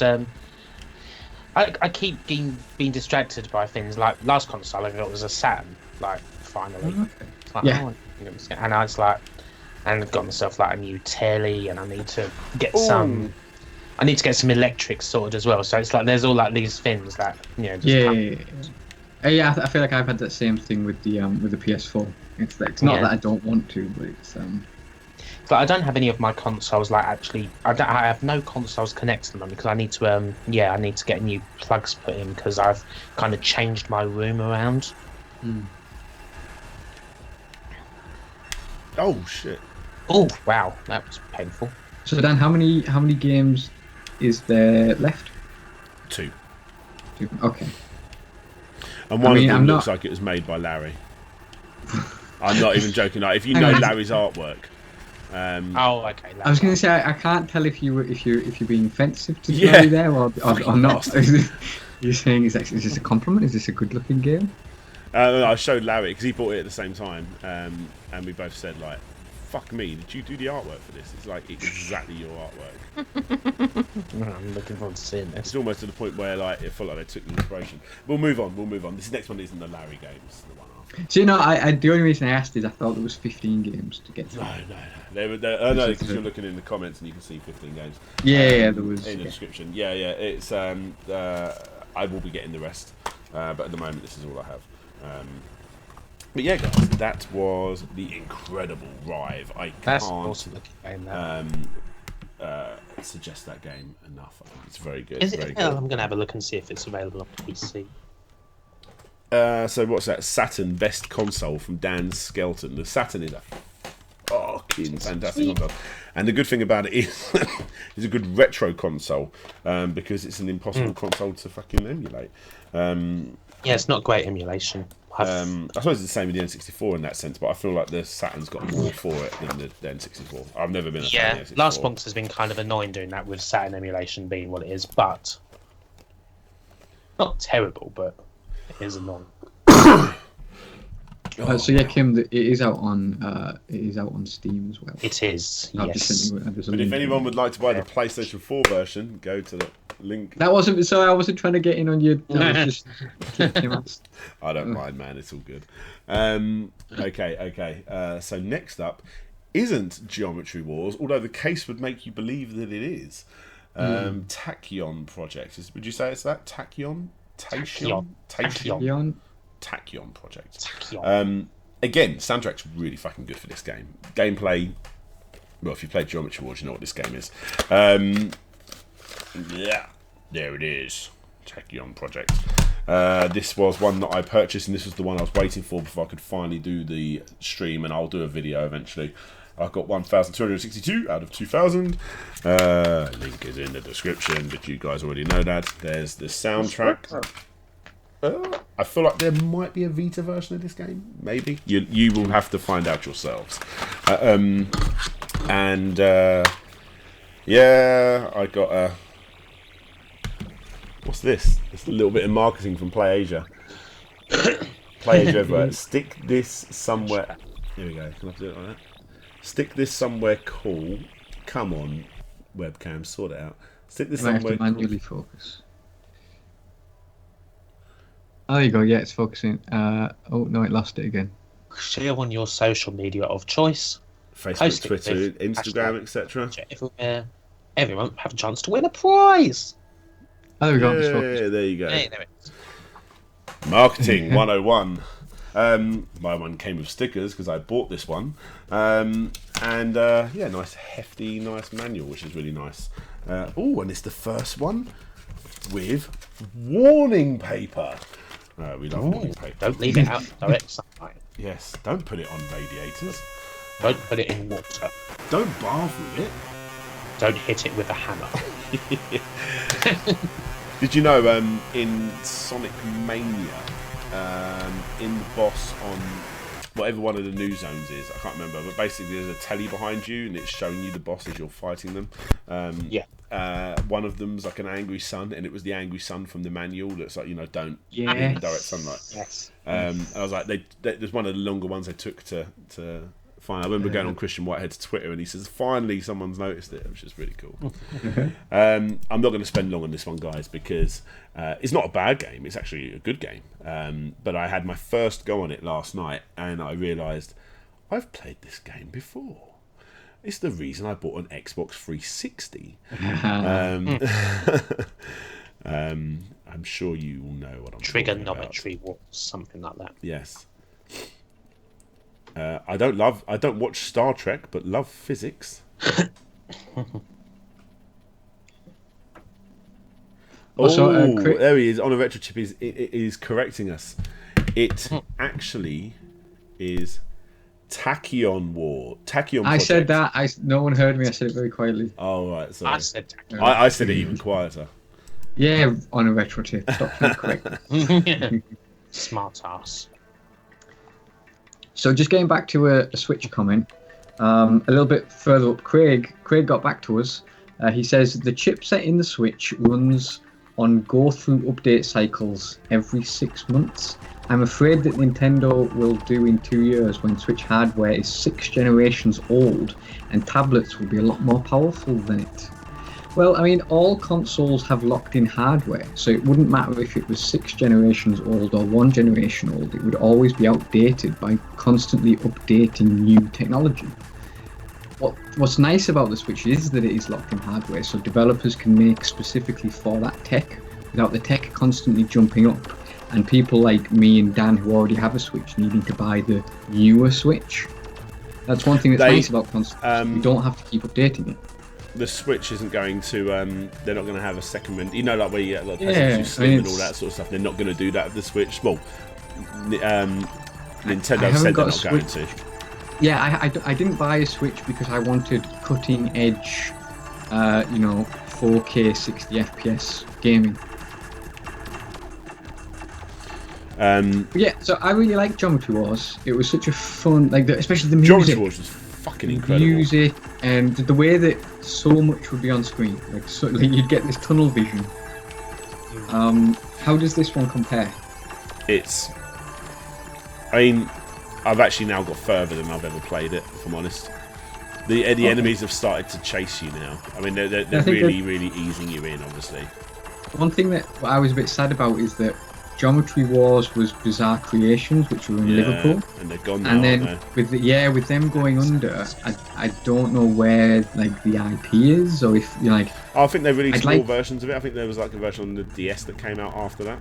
I keep being distracted by things. Like last console I got was a Saturn, like finally. It's like, and I was like, and I've got myself like a new telly, and I need to get some electrics sorted as well. So it's like there's all like these things that I feel like I've had that same thing with the PS4. It's not that I don't want to, but it's But I don't have any of my consoles I have no consoles connected to them because I need to get new plugs put in because I've kind of changed my room around. Oh shit. Oh wow, that was painful. So Dan, how many games is there left? 2. Okay. And one of them looks like it was made by Larry. I'm not even joking. Like, if you know Larry's artwork. Okay. I was going to say I can't tell if you're being offensive to Larry there or not. You're saying is this a compliment? Is this a good-looking game? I showed Larry because he bought it at the same time, and we both said like, "Fuck me! Did you do the artwork for this?" It's like exactly your artwork. I'm looking forward to seeing this. It's almost to the point where like it felt like they took the inspiration. We'll move on. This next one isn't the Larry game. It's the one after. So the only reason I asked is I thought there was 15 games to get to. No. No, because you're looking in the comments and you can see 15 games. There was in the description. Yeah. It's I will be getting the rest, but at the moment this is all I have. But yeah, guys, that was the incredible Rive. I That's can't awesome looking game, suggest that game enough. I think it's very good. Is it? Very I'm good. going to have a look and see if it's available on PC. So what's that? Saturn Best Console from Dan Skelton. The Saturn is a fucking fantastic console, and the good thing about it is it's a good retro console because it's an impossible console to fucking emulate. Yeah, it's not great emulation. I suppose it's the same with the N64 in that sense, but I feel like the Saturn's got more for it than the N64. I've never been a fan of the N64. Last Box has been kind of annoying doing that with Saturn emulation being what it is, but not terrible, but it is annoying. So yeah, Kim, it is out on Steam as well. It is, yes. But if anyone would like to buy the PlayStation 4 version, go to the Link. That wasn't so. I wasn't trying to get in on you. That was just kicking him ass. I don't mind, man. It's all good. Okay. So next up isn't Geometry Wars, although the case would make you believe that it is. Tachyon Project. Would you say it's that? Tachyon Project. Again, soundtrack's really fucking good for this game. Gameplay, well, if you played Geometry Wars, you know what this game is. Yeah, there it is. Tachyon Project. This was one that I purchased, and this was the one I was waiting for before I could finally do the stream, and I'll do a video eventually. I got 1,262 out of 2,000. Link is in the description, but you guys already know that. There's the soundtrack. I feel like there might be a Vita version of this game. Maybe. You will have to find out yourselves. Yeah, I got a... What's this? It's a little bit of marketing from PlayAsia. PlayAsia everywhere. Stick this somewhere... Here we go. Can I do it like that? Stick this somewhere cool. Come on, webcam, sort it out. Stick this somewhere cool. Manually focus. Oh, there you go. Yeah, it's focusing. Oh no, it lost it again. Share on your social media of choice. Facebook, Twitter, Instagram, etc. Everyone have a chance to win a prize. Oh, there we go. Yeah, there you go. Hey, there it is. Marketing 101. My one came with stickers because I bought this one. Yeah, nice hefty, nice manual, which is really nice. Oh, and it's the first one with warning paper. We love warning paper. Don't leave it out in direct sunlight. Yes, don't put it on radiators. Don't put it in water. Don't bath with it. Don't hit it with a hammer. Did you know in Sonic Mania, in the boss on whatever one of the new zones is, I can't remember, but basically there's a telly behind you and it's showing you the boss as you're fighting them. One of them's like an angry sun, and it was the angry sun from the manual that's like, don't be in direct sunlight. Yes. And I was like, there's one of the longer ones they took to find. I remember going on Christian Whitehead's Twitter and he says, finally someone's noticed it, which is really cool. I'm not going to spend long on this one, guys, because it's not a bad game. It's actually a good game. But I had my first go on it last night and I realised I've played this game before. It's the reason I bought an Xbox 360. I'm sure you all know what I'm talking about. Trigonometry Wars, something like that. Yes. I don't watch Star Trek, but love physics. There he is. On a retro chip is correcting us. It actually is Tachyon Project. I said that. No one heard me. I said it very quietly. Oh right, sorry. I said Tachyon. I said it even quieter. Yeah, on a retro chip. Stop trying to correct me. Smart ass. So just getting back to a Switch comment, a little bit further up, Craig got back to us. He says the chipset in the Switch runs on go-through update cycles every 6 months. I'm afraid that Nintendo will do in 2 years when Switch hardware is 6 generations old and tablets will be a lot more powerful than it. Well, I mean, all consoles have locked-in hardware, so it wouldn't matter if it was 6 generations old or 1 generation old. It would always be outdated by constantly updating new technology. What's nice about the Switch is that it is locked-in hardware, so developers can make specifically for that tech without the tech constantly jumping up, and people like me and Dan who already have a Switch needing to buy the newer Switch. That's one thing that's nice about consoles. You don't have to keep updating it. The Switch isn't going to, they're not going to have a second, like where you get like PlayStation Slim and all that sort of stuff. They're not going to do that with the Switch. Well, Nintendo said they're not going to. Yeah, I didn't buy a Switch because I wanted cutting edge, 4K 60 FPS gaming. Yeah, so I really like Geometry Wars. It was such a fun, especially the music. Geometry Wars was fucking incredible. Music and the way that so much would be on screen, you'd get this tunnel vision. How does this one compare? I've actually now got further than I've ever played it, if I'm honest. The enemies have started to chase you now. I mean, they're really easing you in, obviously. One thing that I was a bit sad about is that Geometry Wars was Bizarre Creations, which were in Liverpool, and they're gone now, and then aren't they? with them going under, I don't know where like the IP is, or if you like. I think they released more versions of it. I think there was like a version on the DS that came out after that.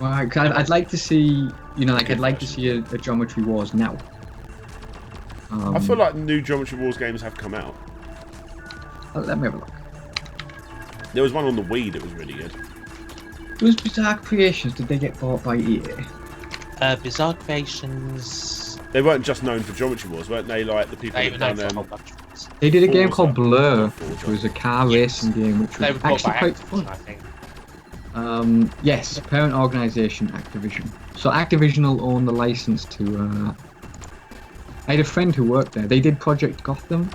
Well, I'd like to see, I'd like to see a Geometry Wars now. I feel like new Geometry Wars games have come out. Let me have a look. There was one on the Wii that was really good. Was Bizarre Creations, did they get bought by EA? Bizarre Creations. They weren't just known for Geometry Wars, weren't they? Like the people that done them. They did a game called Blur, which was a car racing game, which was actually quite fun. I think. Yes, parent organisation Activision. So Activision will own the license to. I had a friend who worked there. They did Project Gotham.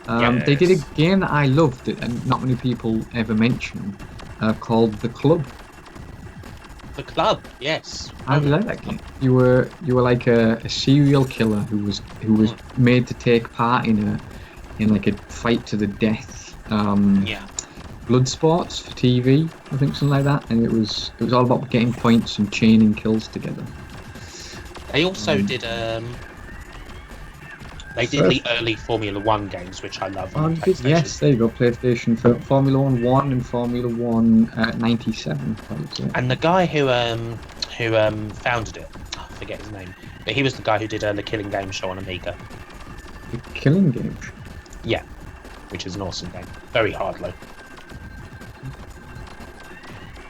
They did a game that I loved, and not many people ever mention, called The Club. The Club, yes. I really like that game. You were like a serial killer who was made to take part in like a fight to the death. Blood sports for TV, I think, something like that, and it was all about getting points and chaining kills together. They also did the early Formula 1 games, which I love. Yes, there you go. PlayStation for Formula 1 and Formula 1 '97. And the guy who founded it, I forget his name, but he was the guy who did the Killing Game show on Amiga. The Killing Game? Yeah, which is an awesome game. Very hard low.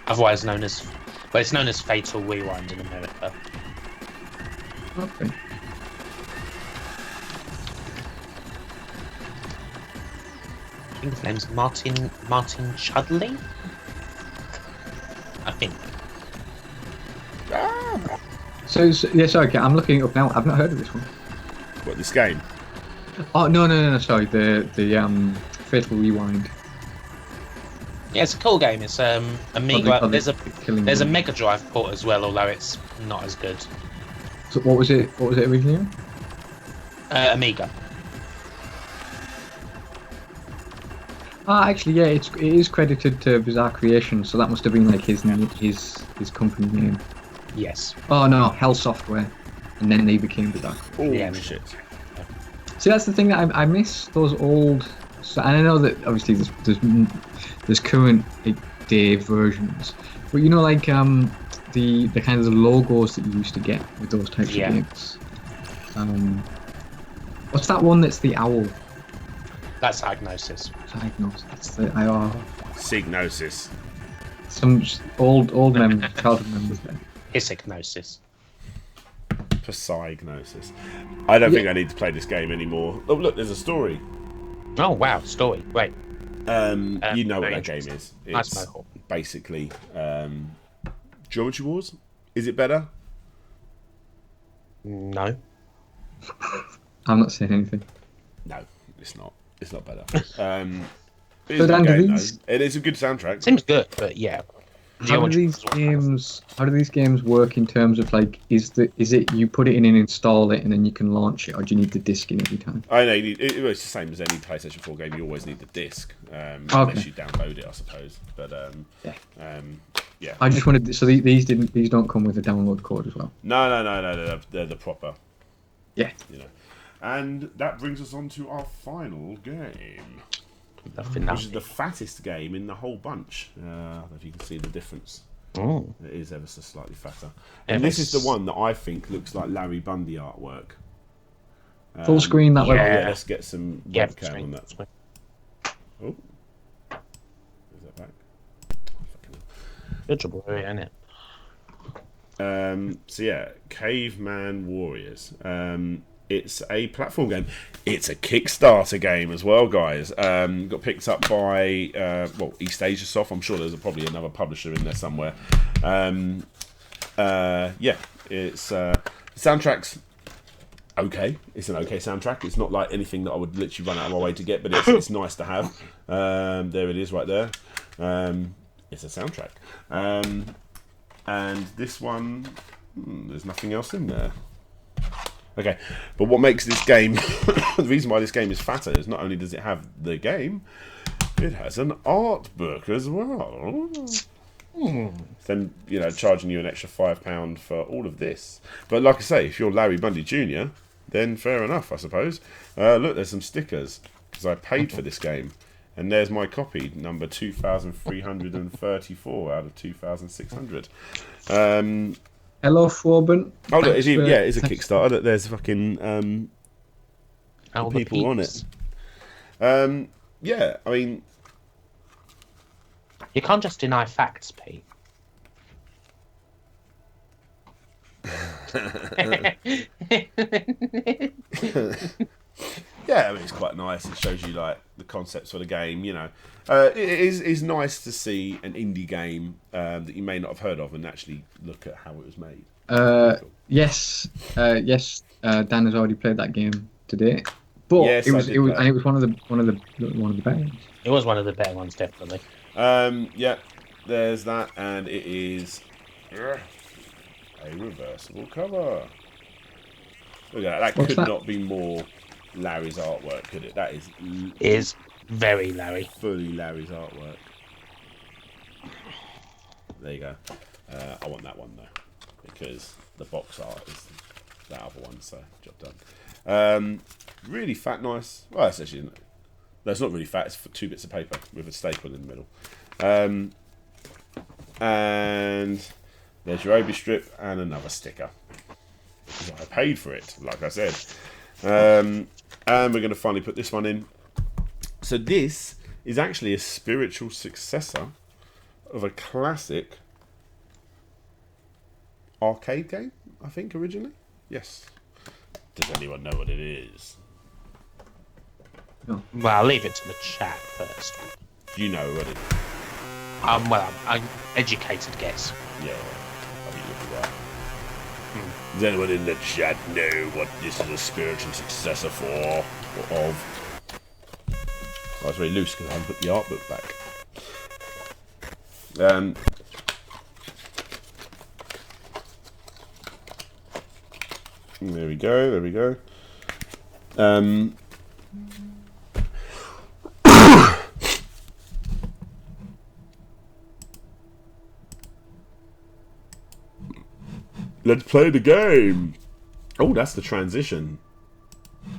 Otherwise known as, it's known as Fatal Rewind in America. Okay. I think his name's Martin Chudley. I think. So yes, okay. I'm looking it up now. I've not heard of this one. What, this game? Oh no! Sorry, the Fatal Rewind. Yeah, it's a cool game. It's Amiga. There's a Game. Mega Drive port as well, although it's not as good. So what was it? What was it originally? Amiga. Actually, yeah, it is credited to Bizarre Creations, so that must have been like his company name. Yes. Oh no, Hell Software, and then they became Bizarre. Oh Yeah. shit! See, that's the thing that I miss those old. So, and I know that obviously there's current day versions, but like the kind of the logos that you used to get with those types of games. What's that one that's the owl? That's Agnosis. Diagnosis. That's the IR. Signosis. Some old members, childhood members there. Hypnosis. Psygnosis. I don't think I need to play this game anymore. Oh look, there's a story. Oh wow, story. Great. You know what very that game is. Nice It's mohawk. basically Geometry Wars. Is it better? No. I'm not saying anything. No, it's not. It's not better. It So is a Dan, good do game, these- though. It is a good soundtrack. Seems good, but yeah. How do these games work in terms of like is it you put it in and install it and then you can launch it, or do you need the disc in every time? I know it's the same as any PlayStation 4 game. You always need the disc, unless you download it, I suppose. But yeah. I just wanted so these don't come with a download code as well. No. They're the proper. Yeah. And that brings us on to our final game, which is the fattest game in the whole bunch. I don't know if you can see the difference. Oh. It is ever so slightly fatter. And this is the one that I think looks like Larry Bundy artwork. Full screen that way. Yeah, let's get some webcam on that. Oh. Is that back? Good job, isn't it? So yeah, Caveman Warriors. It's a platform game. It's a Kickstarter game as well, guys. Got picked up by eastasiasoft. I'm sure there's probably another publisher in there somewhere. It's soundtrack's okay. It's an okay soundtrack. It's not like anything that I would literally run out of my way to get, but it's nice to have. There it is, right there. It's a soundtrack. And this one, there's nothing else in there. Okay, but what makes this game, the reason why this game is fatter is not only does it have the game, it has an art book as well. Then, you know, charging you an extra £5 for all of this. But like I say, if you're Larry Bundy Jr., then fair enough, I suppose. Look, there's some stickers, because I paid for this game. And there's my copy, number 2,334 out of 2,600. Hello, Schwaben. Oh, look, it's a Kickstarter. Look, there's fucking people on it. Yeah, I mean... You can't just deny facts, Pete. Yeah, I mean, it's quite nice. It shows you like the concepts for the game. You know, it is nice to see an indie game that you may not have heard of and actually look at how it was made. Cool. Yes. Dan has already played that game today, but Yes, it was that. one of the better ones. It was one of the better ones, definitely. Yeah, there's that, and it is a reversible cover. Look at that. That could not be more Larry's artwork, could it? That is very Larry. Fully Larry's artwork. There you go. I want that one though, because the box art is that other one. So job done. Really fat, nice. Well, it's actually no, it's not really fat. It's 2 bits of paper with a staple in the middle. And there's your Obi strip and another sticker. I paid for it, like I said. And we're going to finally put this one in. So this is actually a spiritual successor of a classic arcade game, I think, originally. Yes. Does anyone know what it is? No. Well, I'll leave it to the chat first. Do you know what it is? Well, I'm educated guess. Yeah, I mean, look at that. Does anyone in the chat know what this is a spiritual successor for or of? Oh, it's very loose because I haven't put the art book back. There we go. There we go. Let's play the game. Oh, that's the transition.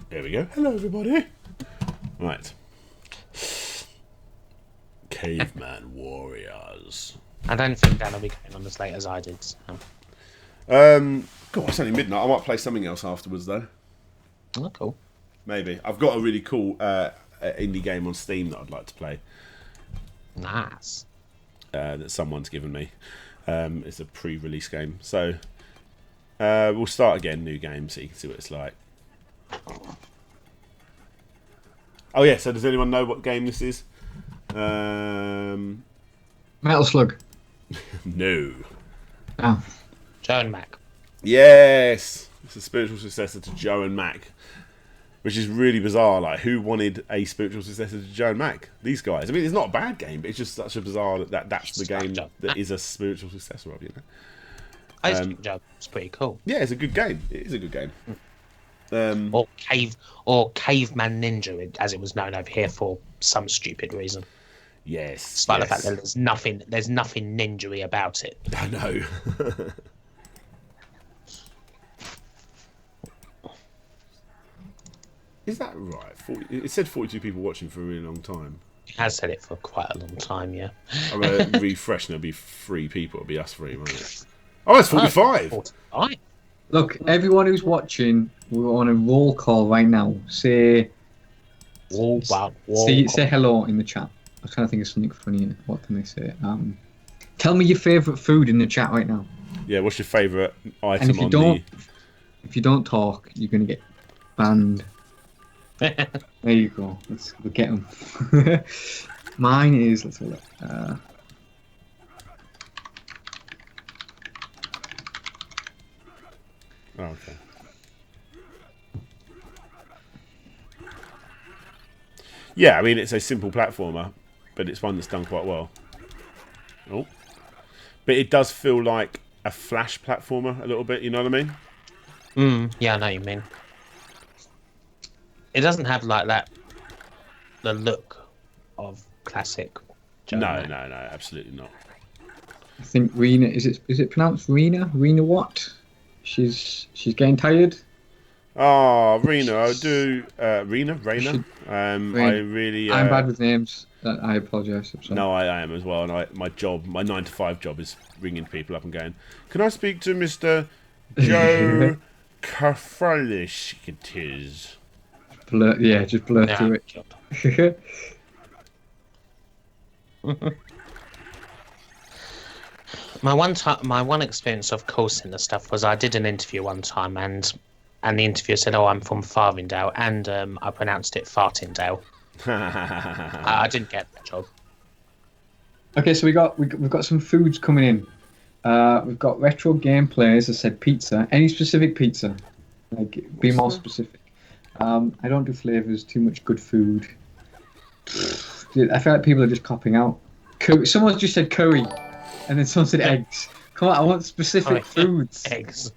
There we go. Hello, everybody. Right. Caveman Warriors. I don't think Dan will be going on as late as I did. So. God, it's only midnight. I might play something else afterwards, though. Oh, cool. Maybe. I've got a really cool indie game on Steam that I'd like to play. Nice. That someone's given me. It's a pre-release game. So we'll start again, new game, so you can see what it's like. Oh, yeah, so does anyone know what game this is? Metal Slug. No. Oh. Joe and Mac. Yes! It's a spiritual successor to Joe and Mac. Which is really bizarre. Like, who wanted a spiritual successor to Joe and Mac? These guys. I mean, it's not a bad game, but it's just such a bizarre that's the game that is a spiritual successor of, you know? I think Joe's pretty cool. Yeah, it's a good game. It is a good game. Or Caveman Ninja, as it was known over here for some stupid reason. Yes. Despite the fact that there's nothing ninja-y about it. I know. Is that right? It said 42 people watching for a really long time. It has said it for quite a long time, yeah. I'm going to refresh and there'll be 3 people. It'll be us 3, won't it? Oh, it's 45! 45. Look, everyone who's watching, we're on a roll call right now. Say hello in the chat. I was trying to think of something funny. What can they say? Tell me your favourite food in the chat right now. Yeah, what's your favourite item? And if you don't talk, you're going to get banned. There you go. We'll get them. Mine is, let's have a look. Okay. Yeah, I mean, it's a simple platformer, but it's one that's done quite well. Oh. But it does feel like a Flash platformer a little bit, you know what I mean? Yeah, I know what you mean. It doesn't have like that, the look of classic Joe. No, absolutely not. I think Rena, is it pronounced Rena? Rena what? She's getting tired. Oh, Rena, I do. Rena. Rena. I really. I'm bad with names. I apologise. No, I am as well. And my 9 to 5 job is ringing people up and going, "Can I speak to Mr. Joe Karfalish?" It is. Just blur through it. My one experience of call centre stuff was I did an interview one time, and the interviewer said, "Oh, I'm from Farthingdale," and I pronounced it Fartingdale. I didn't get that job. Okay, so we've got some foods coming in. We've got retro gameplay, as I said, pizza. Any specific pizza? Like, be more specific. I don't do flavours. Too much good food. I feel like people are just copping out. Someone just said curry, and then someone said eggs. Come on, I want specific foods. Eggs.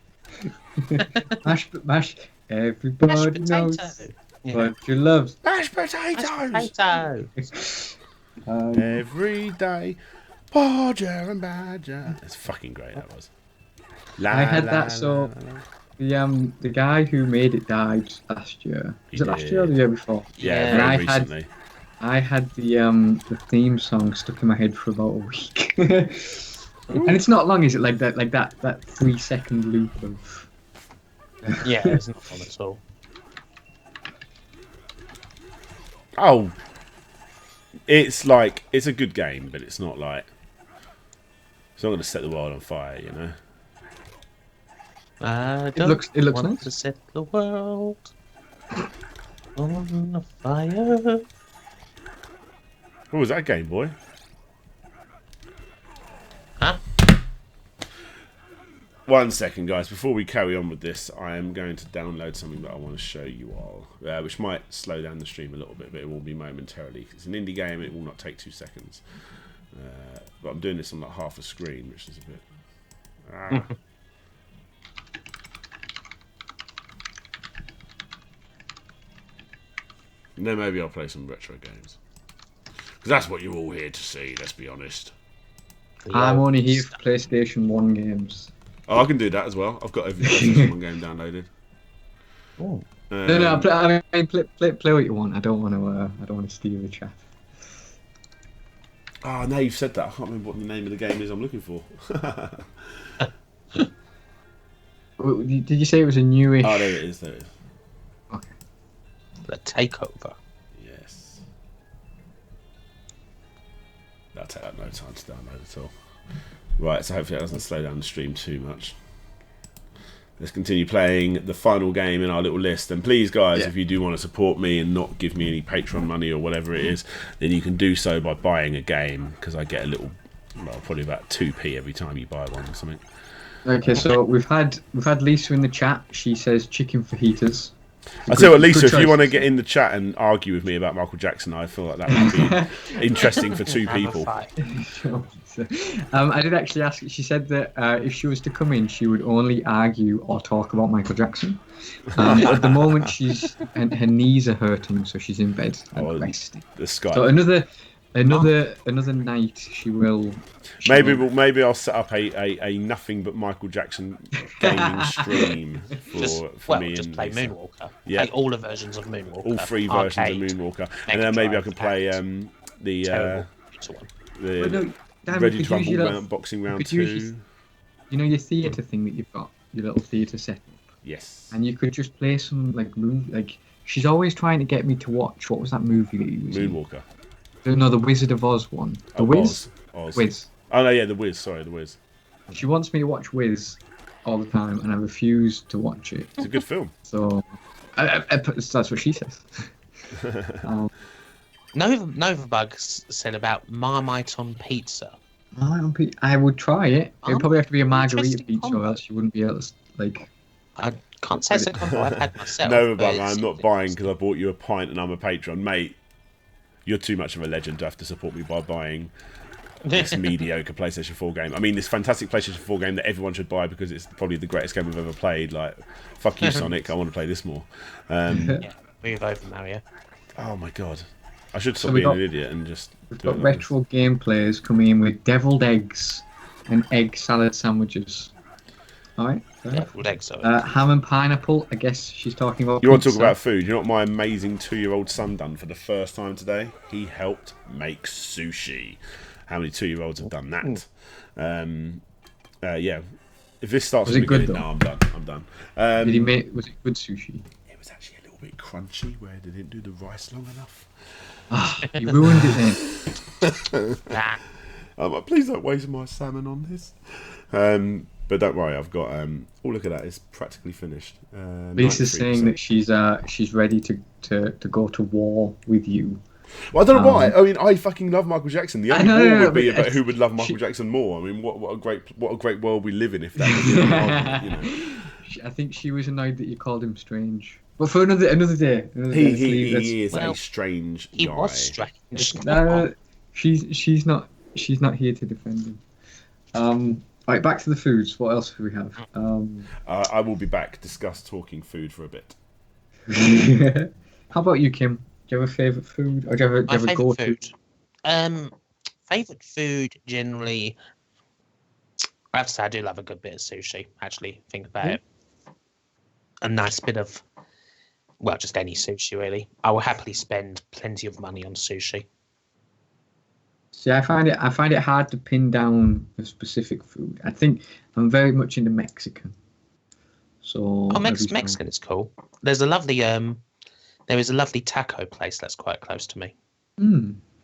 Mash. Everybody knows what you love. Mashed potatoes. Every day, Bodger and Badger. It's fucking great. That was. I had that. So the guy who made it died last year. Was it last year or the year before? Yeah, very recently. I had the theme song stuck in my head for about a week. And it's not long, is it? Like that 3-second loop of. Yeah, it's not fun at all. Oh, it's a good game, but it's not like it's not going to set the world on fire, you know. It looks nice. To set the world on fire. What was that, Game Boy? Huh? 1 second, guys. Before we carry on with this, I am going to download something that I want to show you all, which might slow down the stream a little bit, but it will be momentarily. It's an indie game, and it will not take 2 seconds. But I'm doing this on like half a screen, which is a bit. And then maybe I'll play some retro games. Because that's what you're all here to see, let's be honest. I'm only here for PlayStation 1 games. Oh, I can do that as well. I've got every PlayStation 1 game downloaded. Oh. No, I mean, play what you want. I don't want to steal the chat. Oh, now you've said that. I can't remember what the name of the game is I'm looking for. Did you say it was a newish? Oh, there it is. Okay. The Takeover. Yes. That'll take up no time to download at all. Right, so hopefully that doesn't slow down the stream too much. Let's continue playing the final game in our little list. And please, guys, if you do want to support me and not give me any Patreon money or whatever it is, then you can do so by buying a game, because I get a little, well, probably about 2p every time you buy one or something. Okay, so we've had Lisa in the chat. She says chicken fajitas. I tell you what, Lisa, if you want to get in the chat and argue with me about Michael Jackson, I feel like that would be interesting for 2 people. I did actually ask. She said that if she was to come in, she would only argue or talk about Michael Jackson. At the moment, her knees are hurting, so she's in bed and resting. The sky. So another night she will. Maybe I'll set up a nothing but Michael Jackson gaming stream for me just and play Lisa. Moonwalker. Yeah. Play all the versions of Moonwalker. All 3 versions Arcade, of Moonwalker, and then maybe I can play the Ready to Rumble boxing round 2. You know your theatre thing that you've got, your little theatre setup. Yes. And you could just play some movie. Like, she's always trying to get me to watch. What was that movie that he was Moonwalker. in? No, the Wizard of Oz one. The Wiz. Wiz. Oh no, yeah, the Wiz. Sorry, the Wiz. She wants me to watch Wiz all the time, and I refuse to watch it. It's a good film. So, that's what she says. Novabug said about Marmite on pizza. I would try it. It would probably have to be a margarita pizza, or else you wouldn't be able to, like... I can't say it's a combo I've had myself. Novabug, I'm not buying because I bought you a pint and I'm a patron. Mate, you're too much of a legend to have to support me by buying this mediocre PlayStation 4 game. I mean, this fantastic PlayStation 4 game that everyone should buy because it's probably the greatest game I've ever played. Like, fuck you, Sonic. I want to play this more. Yeah, move over, Mario. Oh my god. I should stop being an idiot and just... We've got retro gameplays coming in with deviled eggs. and egg salad sandwiches. All right. Yeah, with eggs. Sorry. Ham and pineapple. I guess she's talking about. You want to pizza. talk about food? You know what my amazing 2-year-old son done for the first time today? He helped make sushi. How many 2-year-olds have done that? Yeah. If this starts Was from it the good, beginning, though? no, I'm done. Did he make? Was it good sushi? It was actually a little bit crunchy where they didn't do the rice long enough. Ah, you ruined it then. I'm like, please don't waste my salmon on this. But don't worry, I've got. Oh, look at that! It's practically finished. Lisa's saying that she's ready to go to war with you. Well, I don't know why. I mean, I fucking love Michael Jackson. The only war would be about who would love Michael Jackson more. I mean, what a great world we live in if that was the only argument, you know. I think she was annoyed that you called him strange. But for another day. He is a strange guy. He was strange. No, she's not here to defend him. Right, back to the foods. What else do we have? I will be back. Discuss talking food for a bit. How about you, Kim? Do you have a favourite food? Or do you have a go-to? Food. Favourite food generally. I have to say I do love a good bit of sushi. Actually, think about it. A nice bit of, well, just any sushi really. I will happily spend plenty of money on sushi. See, I find it hard to pin down a specific food. I think I'm very much into Mexican. So Mexican is cool. There's a lovely there is a lovely taco place that's quite close to me.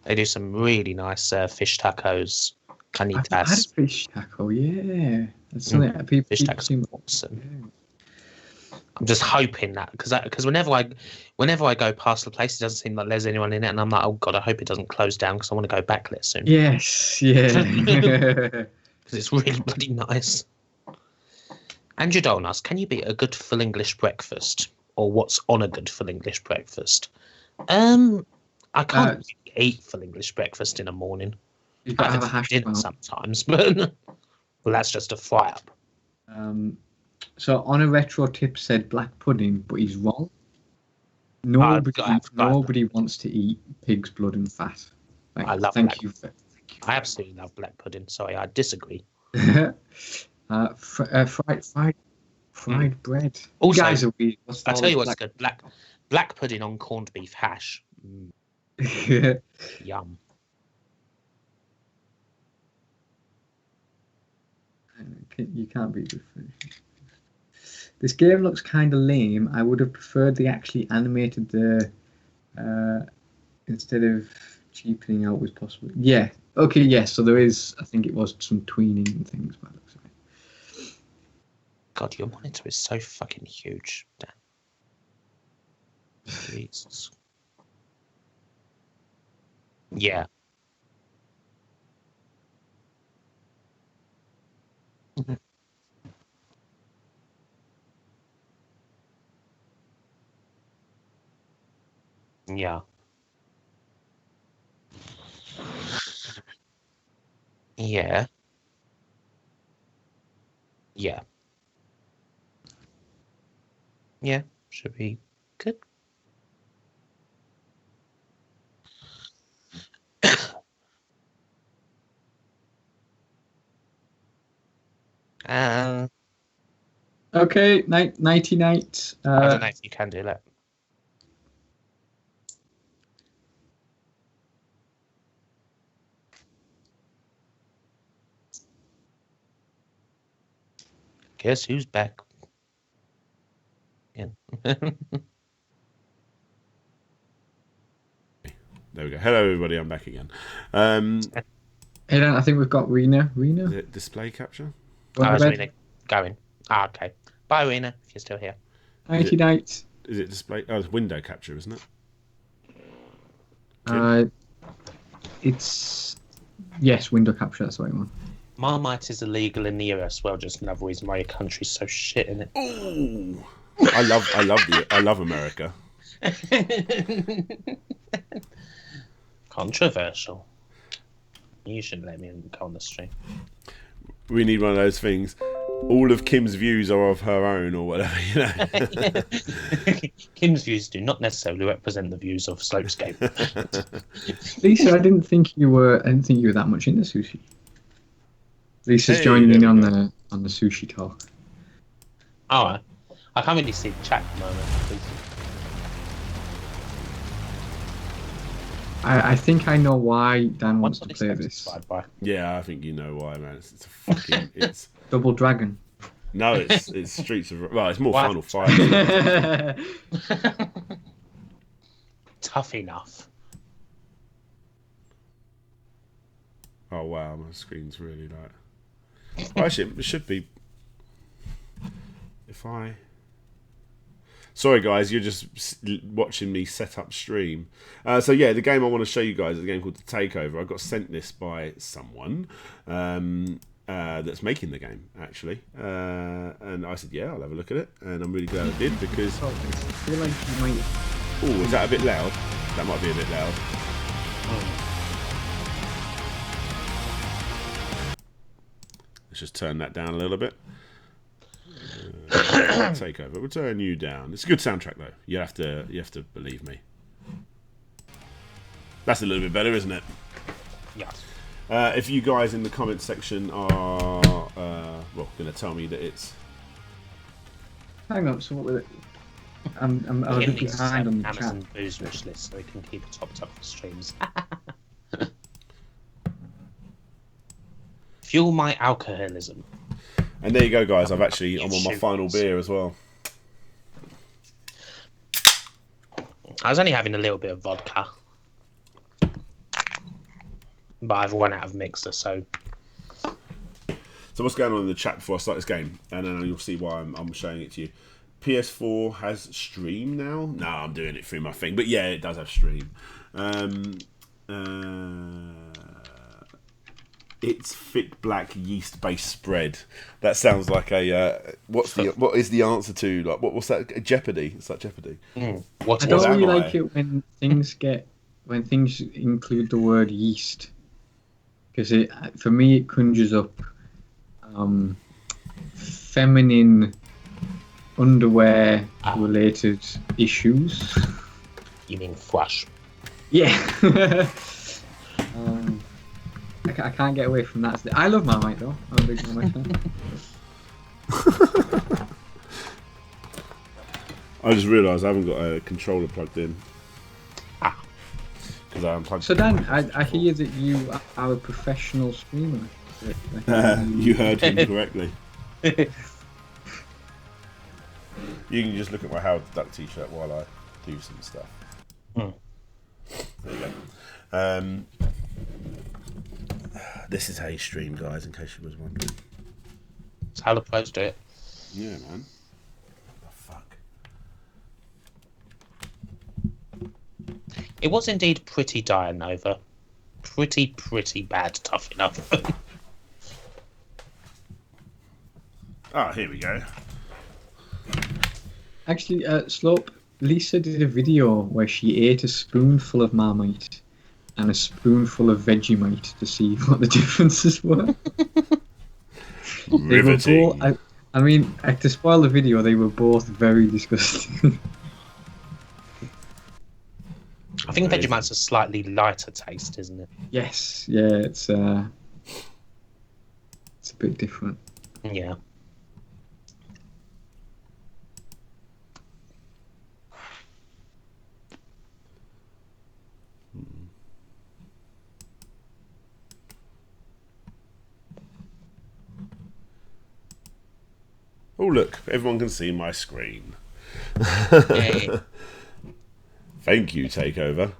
They do some really nice fish tacos, carnitas. I've had a fish taco, yeah. That's something that people seem awesome. I'm just hoping that because whenever I go past the place, it doesn't seem like there's anyone in it, and I'm like, oh god, I hope it doesn't close down because I want to go back there soon. Yes, yeah. Because it's really bloody nice. And Jadolnas, can you beat a good full English breakfast, or what's on a good full English breakfast? I can't really eat full English breakfast in the morning. You gotta have a hash brown sometimes, but well, that's just a fry up. So on a retro tip said black pudding, but he's wrong. Nobody wants to eat pig's blood and fat. Thank you. I absolutely love black pudding. Sorry, I disagree. Fried bread. Also, you guys are weird. I tell you what's good: black pudding on corned beef hash. Yum. You can't beat good food. This game looks kind of lame. I would have preferred they actually animated the instead of cheapening out was possible. Yeah. Okay. Yes. So there is. I think it was some tweening and things. By the looks of it. God, your monitor is so fucking huge, Dan. Jesus. Yeah. Yeah. Yeah. Yeah. Yeah. Should be good. Okay, nighty night. I don't know if you can do that. Guess who's back? Yeah. There we go. Hello, everybody. I'm back again. Hey, Dan, I think we've got Rena. Is it display capture? Rena going. Okay. Bye, Rena, if you're still here. Nighty night. Is it display? Oh, it's window capture, isn't it? It's yes, window capture. That's the right one. Marmite is illegal in the US. Well, just another reason why your country's so shit in it. Ooh. I love America. Controversial. You shouldn't let me go on the stream. We need one of those things. All of Kim's views are of her own, or whatever, you know. Kim's views do not necessarily represent the views of Slopescape. Lisa, I didn't think you were that much into sushi. Lisa's Hey, joining there in we on go. the sushi talk. Oh, I can't really see the chat at the moment. I think I know why Dan wants What's to play this. By? Yeah, I think you know why, man. It's a fucking. It's Double Dragon. no, it's Streets of. Well, it's more What? Final Fight. Tough enough. Oh wow, my screen's really like. Well, actually, it should be. If I. Sorry, guys, you're just watching me set up stream. So yeah, the game I want to show you guys is a game called The Takeover. I got sent this by someone that's making the game, actually, and I said, yeah, I'll have a look at it, and I'm really glad I did because. I feel like you might. Oh, is that a bit loud? That might be a bit loud. Let's just turn that down a little bit. Takeover. We'll turn you down. It's a good soundtrack though. You have to believe me. That's a little bit better, isn't it? Yes. If you guys in the comments section are going to tell me that it's. Hang on, so what was it? I'm a bit behind on the chat. Amazon booze wish list so we can keep it topped up for streams. Fuel my alcoholism. And there you go, guys. I'm on my final beer as well. I was only having a little bit of vodka, but I've run out of mixer, so. So what's going on in the chat before I start this game? And then you'll see why I'm showing it to you. PS4 has stream now. No, I'm doing it through my thing, but yeah, it does have stream. It's thick black yeast-based spread. That sounds like a what is the answer to like what's that? Jeopardy. It's like Jeopardy. I don't really like it when things include the word yeast, because for me it conjures up feminine underwear related issues. You mean thrush? Yeah. I can't get away from that. I love Marmite though. I'm a big Marmite fan. I just realised I haven't got a controller plugged in. Because I unplugged. So Dan, I hear that you are a professional streamer. You heard him correctly. You can just look at my Howard the Duck t-shirt while I do some stuff. There you go. This is how you stream, guys, in case you was wondering. That's how the pros do it. Yeah, man. Oh, fuck. It was indeed pretty dire, Nova. Pretty bad, tough enough. Here we go. Actually, Slope, Lisa did a video where she ate a spoonful of Marmite and a spoonful of Vegemite to see what the differences were. They were both, I mean, to spoil the video, they were both very disgusting. I think Vegemite's a slightly lighter taste, isn't it? Yes, yeah, it's a bit different. Yeah. Oh, look, everyone can see my screen. Yeah. Thank you, Takeover.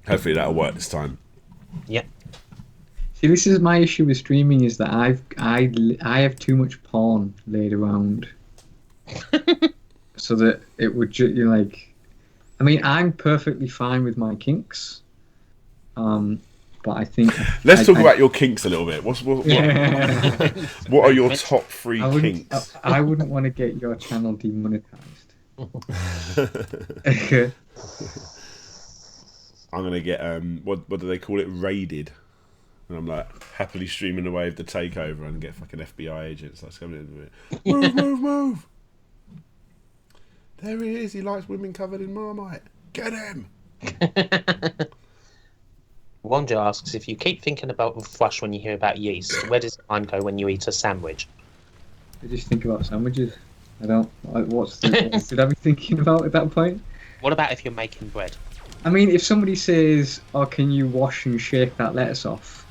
Hopefully that'll work this time. Yep. See, this is my issue with streaming, is that I have too much porn laid around. So that it would I mean, I'm perfectly fine with my kinks. But I think let's talk about your kinks a little bit. What are your top three kinks? I wouldn't want to get your channel demonetized. I'm gonna get what do they call it? Raided. And I'm like happily streaming away with the Takeover and get fucking FBI agents that's coming into it. Move! There he is. He likes women covered in Marmite. Get him! Wanda asks, if you keep thinking about thrush when you hear about yeast, where does time go when you eat a sandwich? I just think about sandwiches. I don't. What should I be thinking about at that point? What about if you're making bread? I mean, if somebody says, "Oh, can you wash and shake that lettuce off?"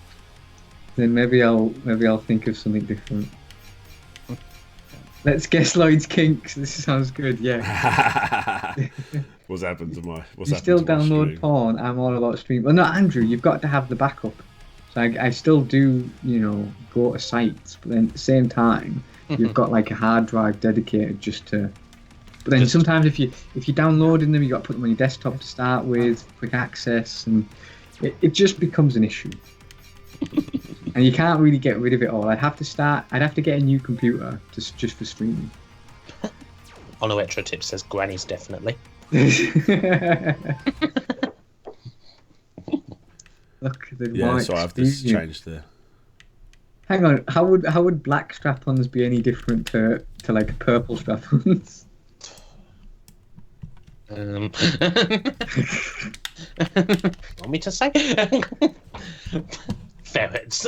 then maybe I'll think of something different. Let's guess Lloyd's kinks. This sounds good. Yeah. What's happened to my? What's You happened still to my download stream? porn. I'm all about stream. Well, no, Andrew, you've got to have the backup. So I still do, go to sites, but then at the same time, you've got like a hard drive dedicated just to. But then sometimes if you're downloading them, you got to put them on your desktop to start with, quick access, and it just becomes an issue. And you can't really get rid of it all. I'd have to get a new computer just for streaming. Onoetro Tip says grannies definitely. Look, the Yeah, so I have to change the. Hang on, how would black strap-ons be any different to like purple strap-ons? Want me to say? Ferrets.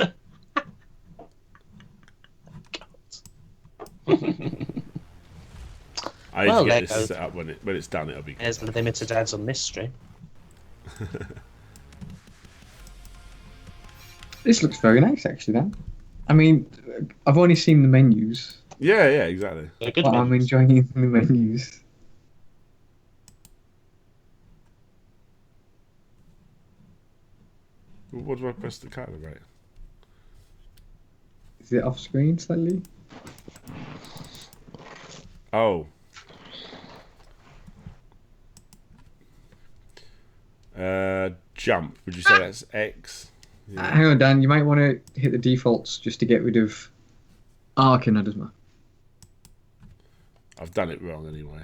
I need to get this set up when it's done. It'll be good. There's limited ads on this stream. This looks very nice, actually. Then, I mean, I've only seen the menus, Yeah, exactly. They're good but I'm menus. enjoying the menus. What do I press to calibrate? Is it off screen slightly? Oh. Jump. Would you say that's X? Yeah. Hang on, Dan. You might want to hit the defaults just to get rid of. Oh, okay, no, doesn't matter. I've done it wrong anyway.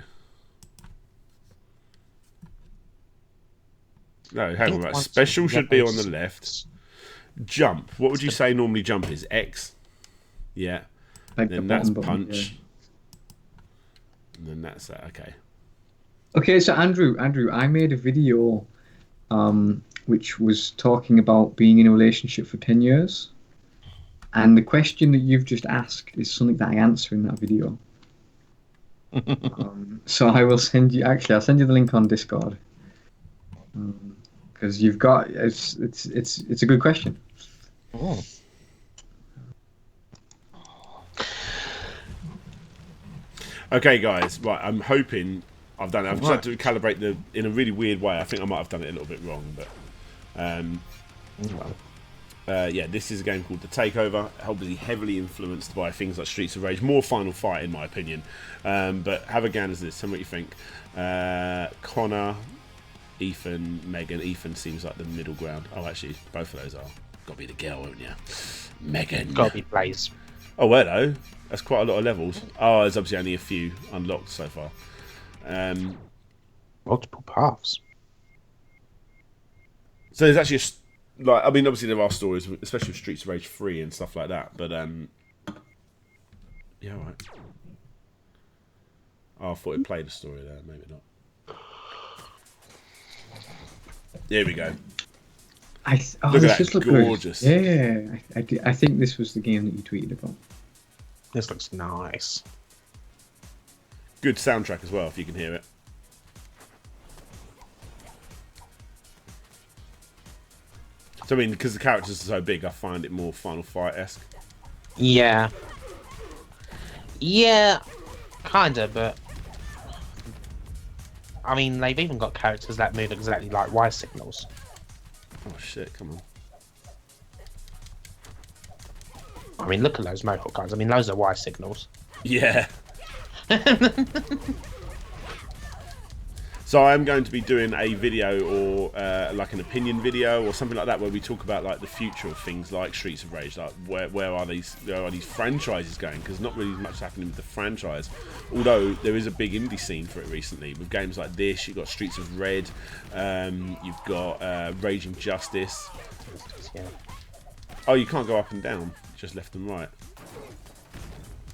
No, hang on. Right. Special should be on the left. Jump. What would you say normally jump is? X? Yeah. Like Then the that's bottom button, punch. yeah. And then that's that. Okay. Okay, so Andrew, I made a video, which was talking about being in a relationship for 10 years, and the question that you've just asked is something that I answer in that video. So I will send you. Actually, I'll send you the link on Discord, because you've got it's a good question. Oh. Okay, guys. Right. I'm hoping I've done it. I've just had to calibrate in a really weird way. I think I might have done it a little bit wrong, but yeah, this is a game called The Takeover, obviously heavily influenced by things like Streets of Rage, more Final Fight in my opinion. But have a gander at this. Tell me what you think. Connor, Ethan, Megan. Ethan seems like the middle ground. Oh, actually, both of those are. Got to be the girl, won't you? Megan. Gotta be Blaze. Oh, hello. That's quite a lot of levels. Oh, there's obviously only a few unlocked so far. Multiple paths. So there's actually I mean, obviously there are stories, especially with Streets of Rage 3 and stuff like that. But yeah, all right. Oh, I thought it played a story there. Maybe not. There we go. Look at that, gorgeous. Yeah, I think this was the game that you tweeted about. This looks nice. Good soundtrack as well, if you can hear it. So I mean, because the characters are so big, I find it more Final Fight-esque. Yeah. Yeah, kinda, but I mean, they've even got characters that move exactly like Y signals. Oh shit! Come on. I mean, look at those mohawk guys. I mean, those are Y signals. Yeah. So I'm going to be doing a video or like an opinion video or something like that where we talk about like the future of things like Streets of Rage, like where are these franchises going? Because not really much happening with the franchise. Although there is a big indie scene for it recently with games like this. You've got Streets of Red, you've got Raging Justice. Yeah. Oh, you can't go up and down, just left and right.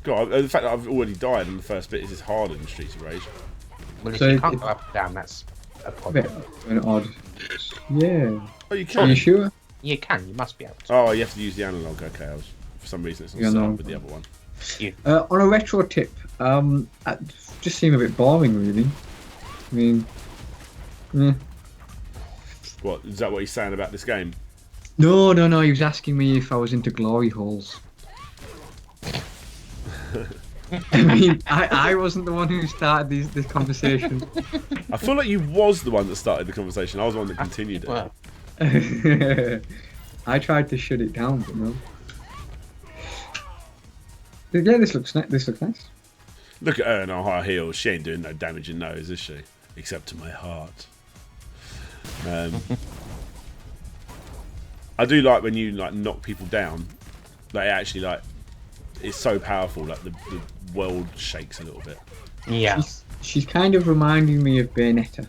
God, the fact that I've already died in the first bit is harder than Streets of Rage. Well, if So you can't go up and down, that's a A problem. bit an odd. Yeah. Oh, you Are can. you sure? You can. You must be able to. Oh, you have to use the analog. Okay, for some reason it's not set up with the other one. On a retro tip, it just seemed a bit boring, really. I mean, What is that? What he's saying about this game? No. He was asking me if I was into glory holes. I mean, I wasn't the one who started this conversation. I feel like you was the one that started the conversation. I was the one that continued it. I tried to shut it down, but no. Yeah, this looks nice. Look at her in her high heels. She ain't doing no damage in those, is she? Except to my heart. I do like when you like knock people down. Like actually, like it's so powerful. Like the world shakes a little bit. Yeah. She's kind of reminding me of Bayonetta.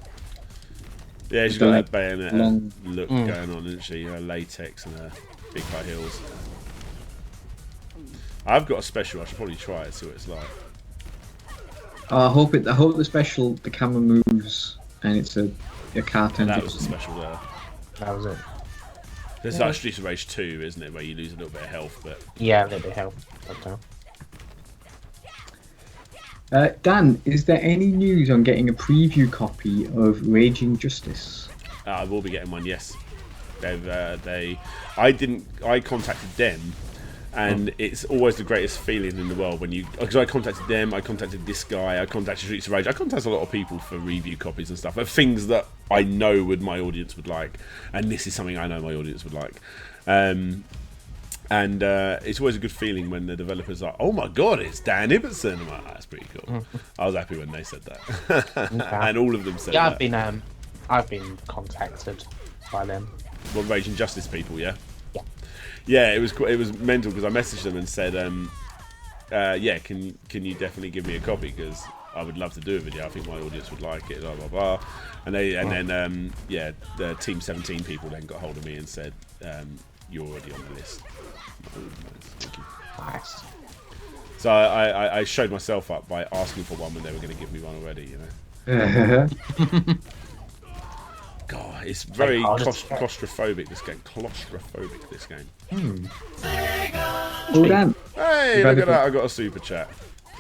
Yeah, she's got that Bayonetta long look going on, isn't she? Her latex and her big high heels. I've got a special. I should probably try it, see what it's like. I hope the special, the camera moves and it's a cartoon. That was a special there. That was it. There's like Streets of Rage 2, isn't it, where you lose a little bit of health, but yeah, a little bit of health. Okay. Dan, is there any news on getting a preview copy of Raging Justice? I will be getting one. Yes, I contacted them. And it's always the greatest feeling in the world when you... Because I contacted them, I contacted this guy, I contacted Streets of Rage. I contacted a lot of people for review copies and stuff. Of things that I know my audience would like. And this is something I know my audience would like. It's always a good feeling when the developers are, oh my god, it's Dan Ibbotson. I'm like, that's pretty cool. I was happy when they said that. And all of them said that. I've been contacted by them. Well, Raging Justice people, yeah? Yeah. Yeah, it was mental because I messaged them and said, yeah, can you definitely give me a copy because I would love to do a video. I think my audience would like it. Blah blah blah. And then the Team 17 people then got hold of me and said, you're already on the list. Thank you. Nice. So I showed myself up by asking for one when they were going to give me one already. You know. God, it's very claustrophobic. This game. This game. Oh damn! Hey, look at that! I got a super chat.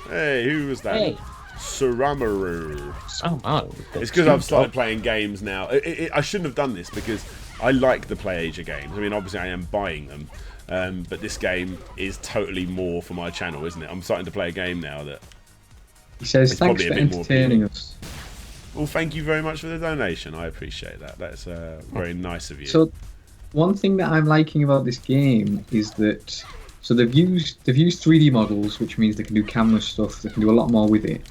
Hey, who was that? Hey. Suramaru. Oh, it's because I've started playing games now. I shouldn't have done this because I like the Play Asia games. I mean, obviously I am buying them, but this game is totally more for my channel, isn't it? I'm starting to play a game now that. He says, "Thanks for entertaining us." Well, thank you very much for the donation. I appreciate that. That's very nice of you. So, one thing that I'm liking about this game is that they've used 3D models, which means they can do camera stuff. They can do a lot more with it.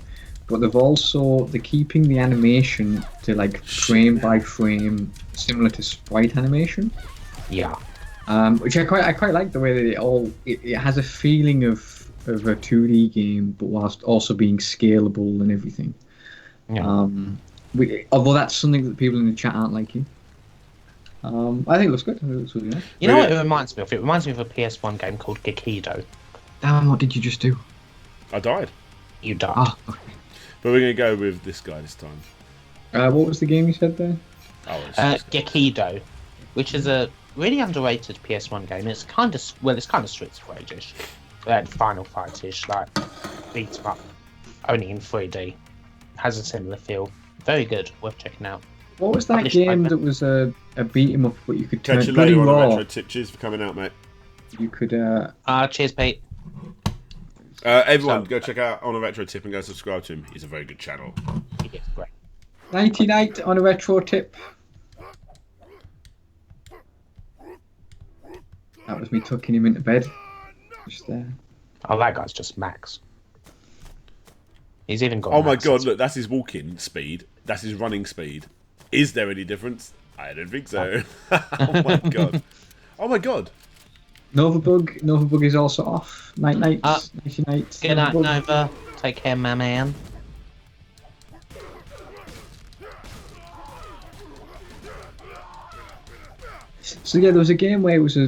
But they're keeping the animation to like frame by frame, similar to sprite animation. Yeah. Which I quite like the way that it has a feeling of a 2D game, but whilst also being scalable and everything. Yeah. Although that's something that people in the chat aren't liking. I think it looks good. I think it looks really nice. You know what it reminds me of? It reminds me of a PS1 game called Gekido. Damn, what did you just do? I died. You died. Ah, okay. But we're going to go with this guy this time. What was the game you said there? Oh, it's Gekido, which is a really underrated PS1 game. It's kind of Streets of Rage-ish, Final Fight-ish, like beat 'em up, only in 3D. Has a similar feel. Very good. Worth checking out. What was that game that was a beat 'em up, but you could turn Catch you bloody later on a raw? retro tip. Cheers for coming out, mate. You could. Cheers, Pete. Everyone, go check out On a Retro Tip and go subscribe to him. He's a very good channel. Yeah, great. 99 on a retro tip. That was me tucking him into bed. Just there. Oh, that guy's just Max. He's even got. Oh my god! Look, that's his walking speed. That's his running speed. Is there any difference? I don't think so. Oh my god! Oh my god! Novabug is also off. Night. Nighty night. Good night, Nova. Take care, my man. So yeah, there was a game where it was a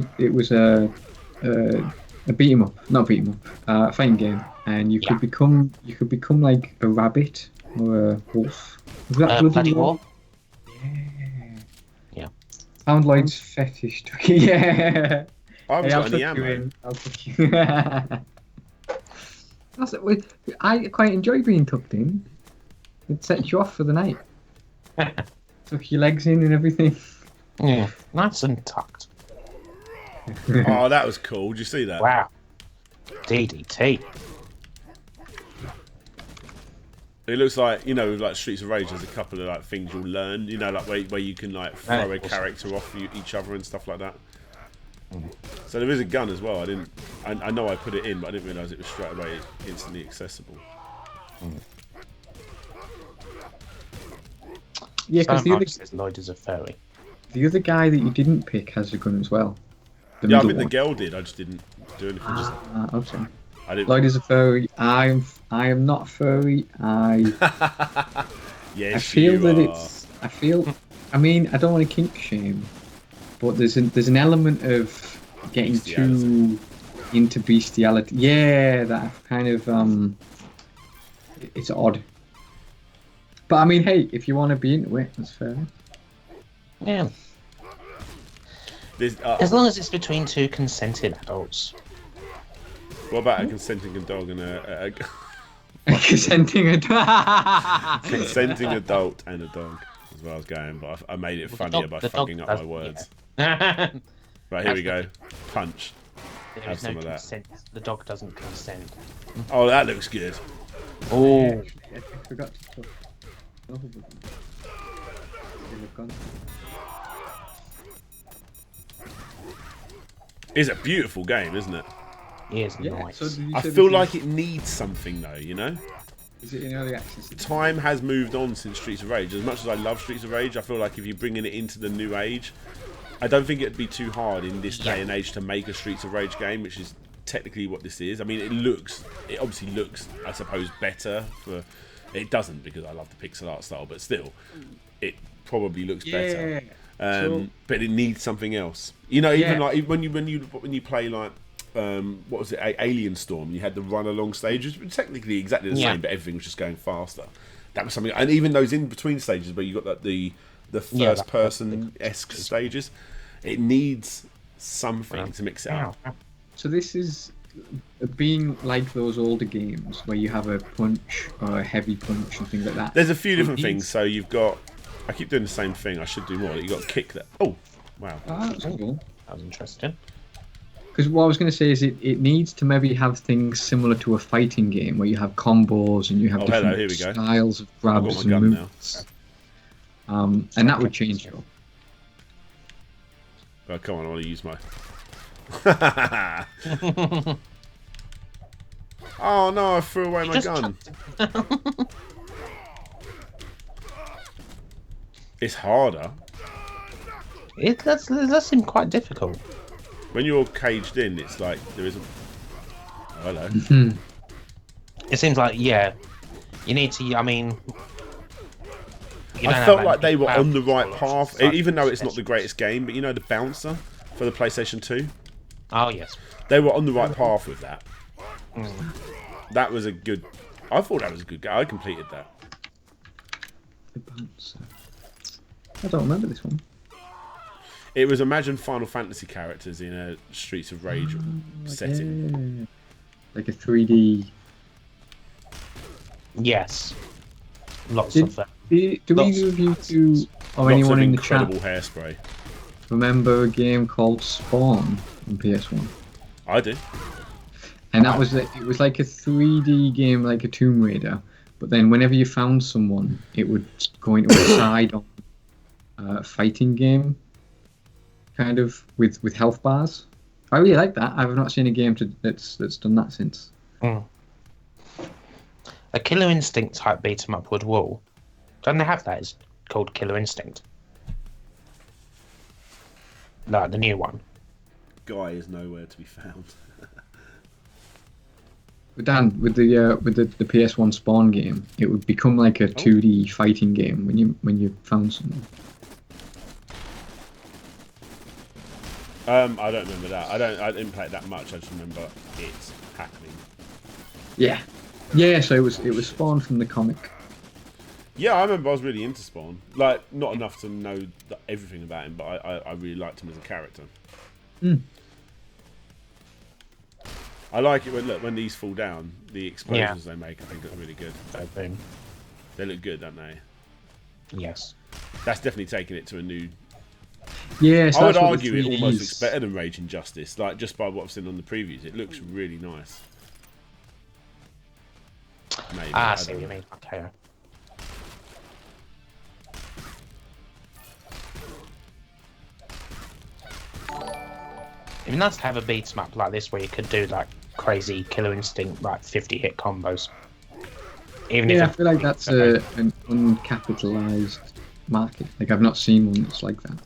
beat 'em up, not beat 'em up, fighting game, and you could become like a rabbit or a wolf. Was that Bloody War? Yeah. Yeah. Found Lloyd's fetish. Yeah. I haven't Hey, I'll got any tuck you ammo. in. I'll tuck you. That's it. I quite enjoy being tucked in. It sets you off for the night. Tuck your legs in and everything. Yeah, nice and tucked. Oh, that was cool. Did you see that? Wow. DDT. It looks like, you know, with like Streets of Rage, there's a couple of like things you'll learn, you know, like where you can like throw a character off each other and stuff like that. So there is a gun as well. I know I put it in, but I didn't realise it was straight away instantly accessible. Yeah, because Lloyd is a furry. the other guy that you didn't pick has a gun as well. Yeah, I think the girl did. I just didn't do anything. Okay. I didn't. Lloyd is a furry. I am not furry. Yes, I feel you that are. I mean, I don't want to kink shame, but there's an element of getting too into bestiality. Yeah, that kind of it's odd. But I mean, hey, if you want to be into it, that's fair. Yeah. As long as it's between two consenting adults. What about a consenting dog and a Consenting adult. consenting adult and a dog? Is where I was going, but I made it funnier by fucking up my words. Yeah. Right, here we go. Punch. There is no consent. The dog doesn't consent. Oh, that looks good. Oh. I forgot to talk. It's a beautiful game, isn't it? It is nice. So I feel like it needs something though, you know? Is it in early access? Time has moved on since Streets of Rage. As much as I love Streets of Rage, I feel like if you're bringing it into the new age, I don't think it'd be too hard in this day and age to make a Streets of Rage game, which is technically what this is. I mean, it obviously looks, I suppose, better. It doesn't, because I love the pixel art style, but still, it probably looks better. But it needs something else. You know, even like when you play like what was it, Alien Storm, you had the run along stages, but technically exactly the same, but everything was just going faster. That was something, and even those in between stages where you got that the first person esque stages, it needs something to mix it up. So this is being like those older games where you have a punch or a heavy punch and things like that. There's a few different things. So you've got, I keep doing the same thing, I should do more. You got kick that. Oh, wow. Oh, that's cool. That was interesting. Because what I was going to say is it needs to maybe have things similar to a fighting game where you have combos and you have different styles of grabs and moves. And that would change it. Oh, come on, I want to use my... Oh no, I threw away my gun. It's harder. It does seem quite difficult. When you're caged in, it's like there isn't... Oh, hello. It seems like, you need to, I mean... I felt like they were on the right path, even though it's not the greatest game, but you know the bouncer for the PlayStation 2? Oh, yes. They were on the right path with that. That was a good... I thought that was a good game. I completed that. The bouncer. I don't remember this one. It was, imagine Final Fantasy characters in a Streets of Rage setting. Yeah. Like a 3D... Yes. Lots of that. Do either of you two, or anyone in the chat, incredible hairspray. remember a game called Spawn on PS1? I do. And that was it was like a 3D game, like a Tomb Raider. But then whenever you found someone, it would go into a side-on fighting game, kind of with health bars. I really like that. I've not seen a game that's done that since. A Killer Instinct type beat 'em up would wall. Don't they have that? It's called Killer Instinct. No, the new one. Guy is nowhere to be found. But Dan, with the PS1 Spawn game, it would become like a 2D fighting game when you found someone. I don't remember that. I didn't play it that much. I just remember it happening. Yeah. So it was Spawn from the comic. Yeah, I remember I was really into Spawn. Like, not enough to know everything about him, but I really liked him as a character. Mm. I like it when these fall down, the explosions they make, I think look really good. They look good, don't they? Yes. That's definitely taking it to a new... Yes, I would that's what argue the it 3D almost is. looks better than Rage and Justice, like just by what I've seen on the previews. It looks really nice. Maybe, I see what you mean. Okay. It'd be nice to have a beats map like this where you could do like crazy Killer Instinct, like 50-hit combos. Even Yeah, I if feel like that's an uncapitalized market. Like, I've not seen one that's like that.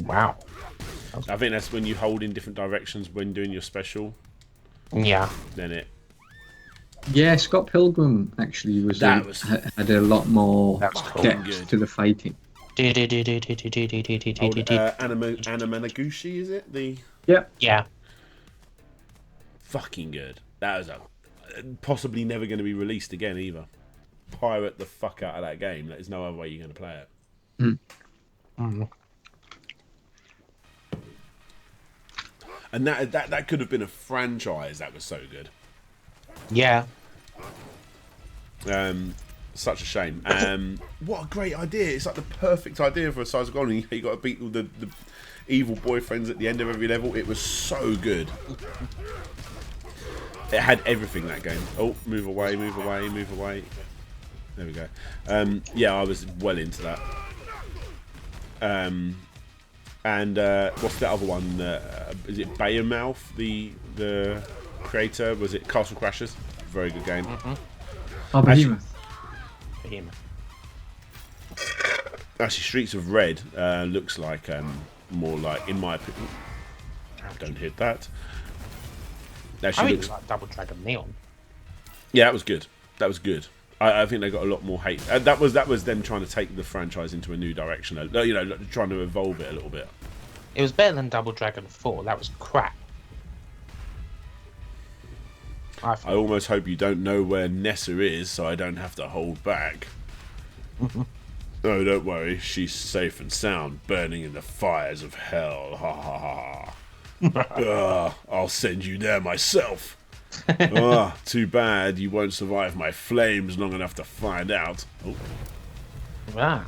Wow. I think that's when you hold in different directions when doing your special. Yeah. Then it... Yeah, Scott Pilgrim actually had a lot more depth good. to the fighting. Anamanaguchi, is it? Yep. Yeah. Fucking good. That was possibly never going to be released again either. Pirate the fuck out of that game. There's no other way you're going to play it. Mm. Mm. And that could have been a franchise. That was so good. Yeah. Such a shame. What a great idea! It's like the perfect idea for a size of gold. And you got to beat all the evil boyfriends at the end of every level. It was so good. It had everything, that game. Oh, move away, move away, move away. There we go. Yeah, I was well into that. And what's the other one? Is it Bayermouth? The creator, was it Castle Crashers? Very good game. Oh, Behemoth. Actually, Streets of Red looks like more like, in my opinion. Don't hit that. Actually, looks like Double Dragon Neon. Yeah, that was good. That was good. I think they got a lot more hate. That was them trying to take the franchise into a new direction. You know, trying to evolve it a little bit. It was better than Double Dragon 4. That was crap. I almost hope you don't know where Nessa is, so I don't have to hold back. Oh, don't worry. She's safe and sound, burning in the fires of hell. Ha ha ha. I'll send you there myself. Too bad you won't survive my flames long enough to find out. Oh. Wow.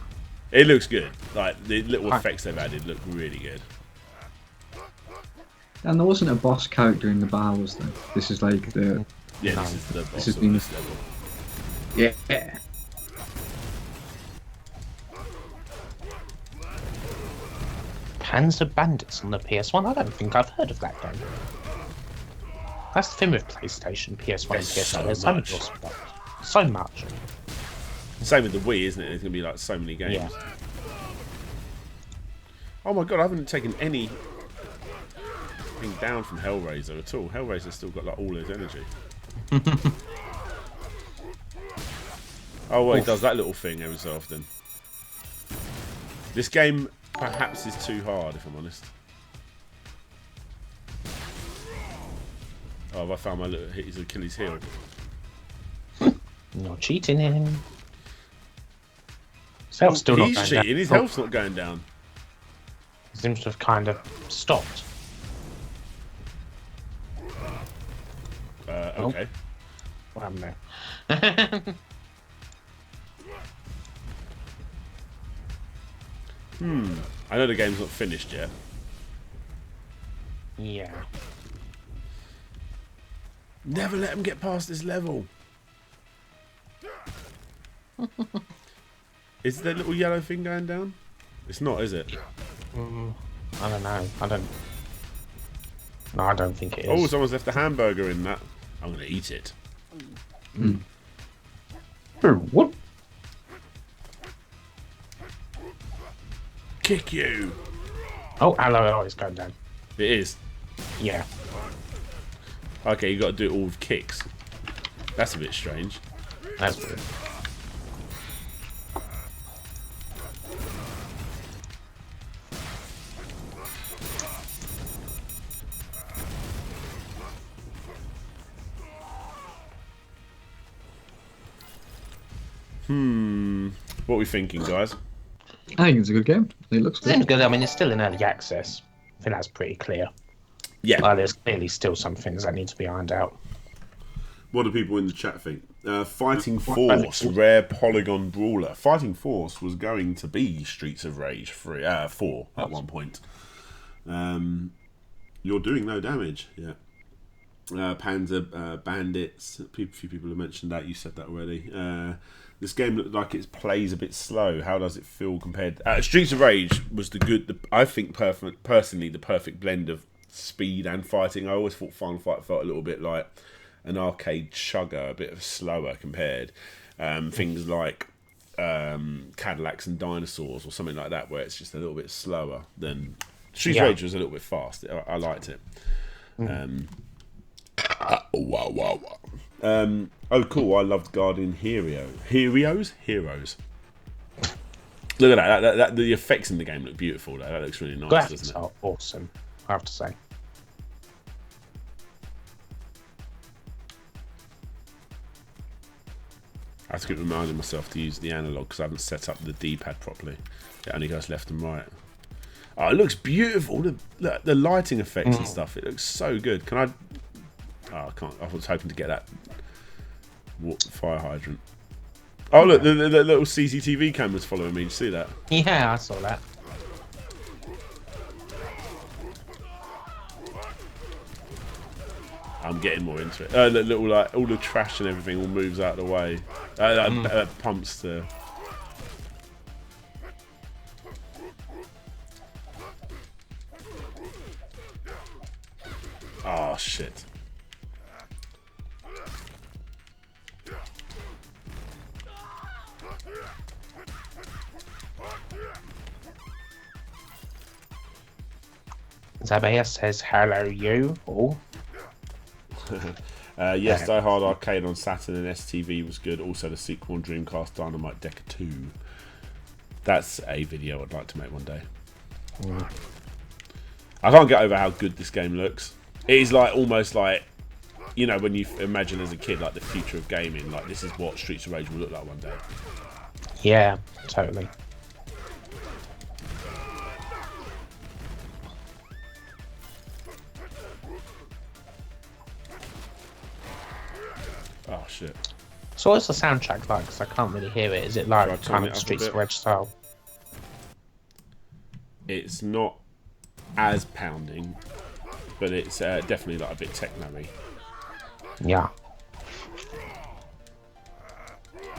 It looks good. Like, the little effects they've added look really good. And there wasn't a boss character in the bar, was there? This is like the... Yeah, this is the boss this is of this level. Yeah. Panzer Bandits on the PS1? I don't think I've heard of that game. That's the thing with PlayStation, PS1 and PS2. There's so much. So much. Same with the Wii, isn't it? There's going to be like so many games. Yeah. Oh my god, I haven't taken anything down from Hellraiser at all. Hellraiser's still got like all his energy. Oh well, he does that little thing every so often. This game perhaps is too hard, if I'm honest. Oh, have I found my little his Achilles heel? Not cheating him. His health's still not He's going cheating. down. His health's not going down. He seems to have kind of stopped. Okay. What happened there? I know the game's not finished yet. Yeah. Never let him get past this level. Is there a little yellow thing going down? It's not, is it? I don't know. No, I don't think it is. Oh, someone's left a hamburger in that. I'm going to eat it. What? Kick you. Oh, hello, it's going down. It is. Yeah. Okay, you got to do it all with kicks. That's a bit strange. That's weird. What are we thinking, guys? I think it's a good game. It looks good. Seems good. I mean, it's still in early access. I think that's pretty clear. Yeah. There's clearly still some things that need to be ironed out. What do people in the chat think? Fighting Force, rare polygon brawler. Fighting Force was going to be Streets of Rage 4 at one point. You're doing no damage. Yeah. Panzer Bandits. A few people have mentioned that. You said that already. This game looked like it plays a bit slow. How does it feel compared? Streets of Rage was I think personally the perfect blend of speed and fighting. I always thought Final Fight felt a little bit like an arcade chugger, a bit of slower compared. Things like Cadillacs and Dinosaurs or something like that, where it's just a little bit slower than Streets of Rage was a little bit fast. I liked it. Oh, cool! I loved Guardian Heroes. Look at that. The effects in the game look beautiful. That looks really nice. Graphics doesn't it? are awesome, I have to say. I have to keep reminding myself to use the analog because I haven't set up the D-pad properly. It only goes left and right. Oh, it looks beautiful. The lighting effects and stuff. It looks so good. Can I? Oh, I can't. I was hoping to get that fire hydrant. Oh, look, the little CCTV camera's following me. Did you see that? Yeah, I saw that. I'm getting more into it. The little all the trash and everything all moves out of the way. Pumps to. Oh shit. Zabea says hello, you all. Yes, Die Hard Arcade on Saturn and STV was good. Also, the sequel on Dreamcast, Dynamite Decker 2. That's a video I'd like to make one day. I can't get over how good this game looks. It is almost like, you know, when you imagine as a kid like the future of gaming. Like this is what Streets of Rage will look like one day. Yeah, totally. Oh shit. So what's the soundtrack like? Because I can't really hear it. Is it like kind of Streets of Rage style? It's not as pounding, but it's definitely like a bit techno-y. Yeah.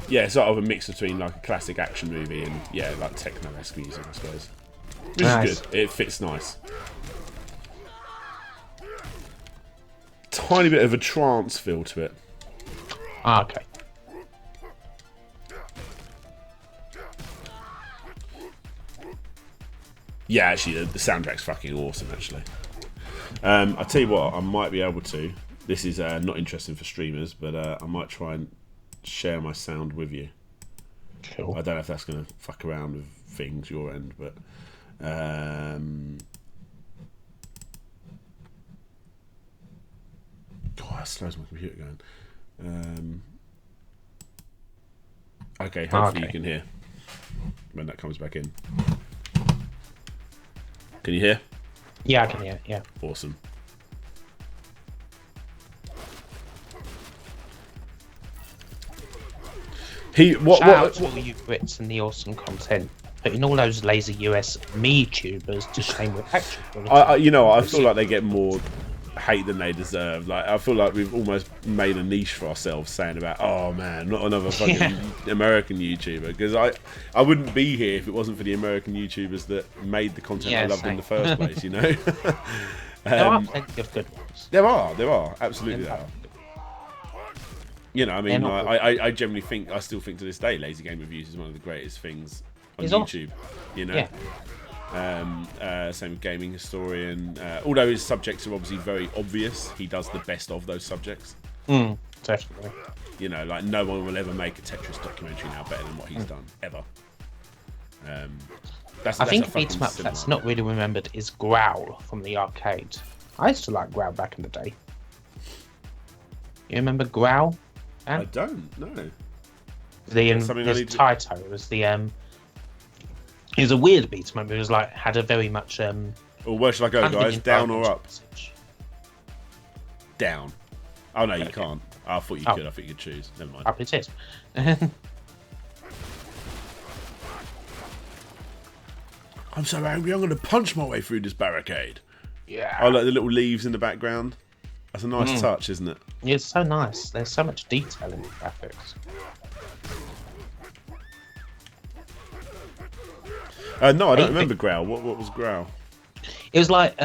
Yeah, sort of a mix between like a classic action movie and like techno-esque music, I suppose. Which is good. It fits nice. Tiny bit of a trance feel to it. Ah, okay. Yeah, actually, the soundtrack's fucking awesome, actually. I'll tell you what, I might be able to. This is not interesting for streamers, but I might try and share my sound with you. Cool. I don't know if that's going to fuck around with things your end, but... God, that slows my computer going. Okay, hopefully you can hear when that comes back in. Can you hear? Yeah, I can hear. Yeah. Awesome. Shout out to all you Brits and the awesome content. Putting all those lazy US me-tubers to shame with action. I feel like they get more hate than they deserve. Like I feel like we've almost made a niche for ourselves saying about, oh man, not another fucking American YouTuber, because I wouldn't be here if it wasn't for the American YouTubers that made the content I loved in the first place, you know. There are plenty of good ones. There are absolutely there are. You know, I mean, I generally think, I still think to this day, Lazy Game Reviews is one of the greatest things on YouTube. You know. Yeah. Same with Gaming Historian. Although his subjects are obviously very obvious, he does the best of those subjects. Definitely. You know, like no one will ever make a Tetris documentary now better than what he's done, ever. I think a beat 'em up that's not really remembered is Growl from the arcade. I used to like Growl back in the day. You remember Growl? I don't, no. something I need to... Taito. It was the It was a weird beat 'em up. It was like had a very much Well, where should I go, guys? Down or up? Message. Down. Oh no, you Okay. can't. I thought you could. I thought you could choose. Never mind. Up it is. I'm so angry. I'm going to punch my way through this barricade. Yeah. I like the little leaves in the background. That's a nice touch, isn't it? It's so nice. There's so much detail in the graphics. No, I don't remember Growl. What was Growl? It was like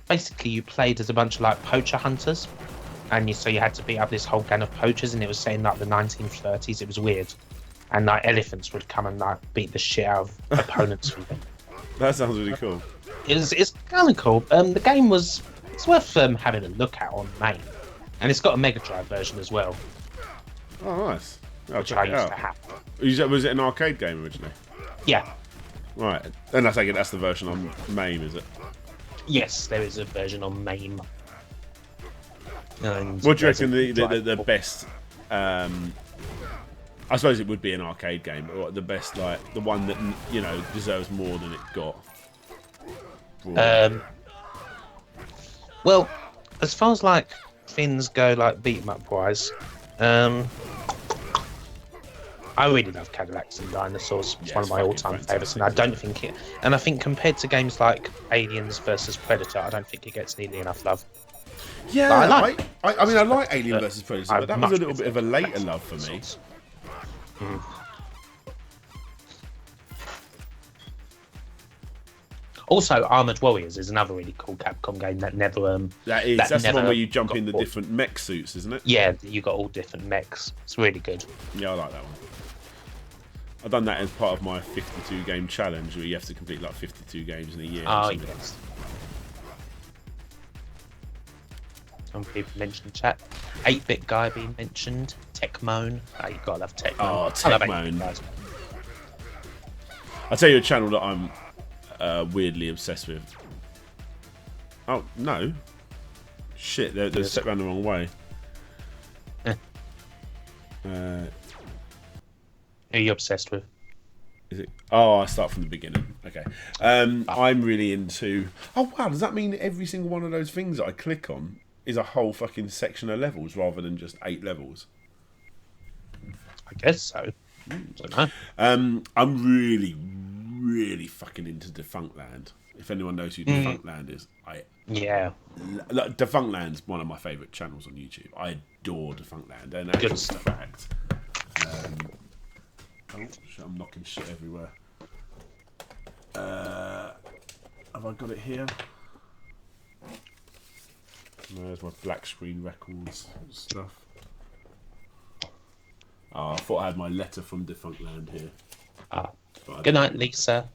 basically you played as a bunch of like poacher hunters, and so you had to beat up this whole gang of poachers, and it was set in like the 1930s. It was weird, and like elephants would come and like beat the shit out of opponents for them. That sounds really cool. It's kind of cool. The game it's worth having a look at on main, and it's got a Mega Drive version as well, Oh, nice. I'll which check I it used out. to have. Was it an arcade game originally? Yeah. Right. And I take it that's the version on MAME, is it? Yes, there is a version on MAME. And What do you there's a reckon the drive- best? I suppose it would be an arcade game, but what, the best, like the one that deserves more than it got. Well, as far as like things go, like beat 'em up wise, I really love Cadillacs and Dinosaurs. It's Yeah, one it's of my fucking all-time fantastic, favourites, and I don't think it. And I think compared to games like Aliens versus Predator, I don't think it gets nearly enough love. Yeah, I like- I mean, I like Alien vs Predator, I but that was a much little bit of a later love for me. Also, Armored Warriors is another really cool Capcom game that never. That's the one never where you jump got in the bought. different mech suits, isn't it? Yeah, you got all different mechs. It's really good. Yeah, I like that one. I've done that as part of my 52 game challenge, where you have to complete like 52 games in a year. or Oh something. yes. Some people mentioned chat. 8-bit guy being mentioned. Techmoan. Oh, you gotta love Techmoan. Oh, I love Techmoan. 8-bit guys. I'll tell you a channel that I'm weirdly obsessed with. Oh, no. Shit, they're set around the wrong way. Who are you obsessed with? Is it? Oh, I start from the beginning. Okay. I'm really into... Oh, wow, does that mean every single one of those things that I click on is a whole fucking section of levels rather than just 8 levels? I guess so. I don't know. I'm really fucking into Defunctland. If anyone knows who Defunctland is, Yeah. Defunctland's one of my favourite channels on YouTube. I adore Defunctland. And actual stuff. fact, oh shit, I'm knocking shit everywhere. Have I got it here? No, there's my black screen records stuff. Oh, I thought I had my letter from Defunctland here. Good night, Lisa.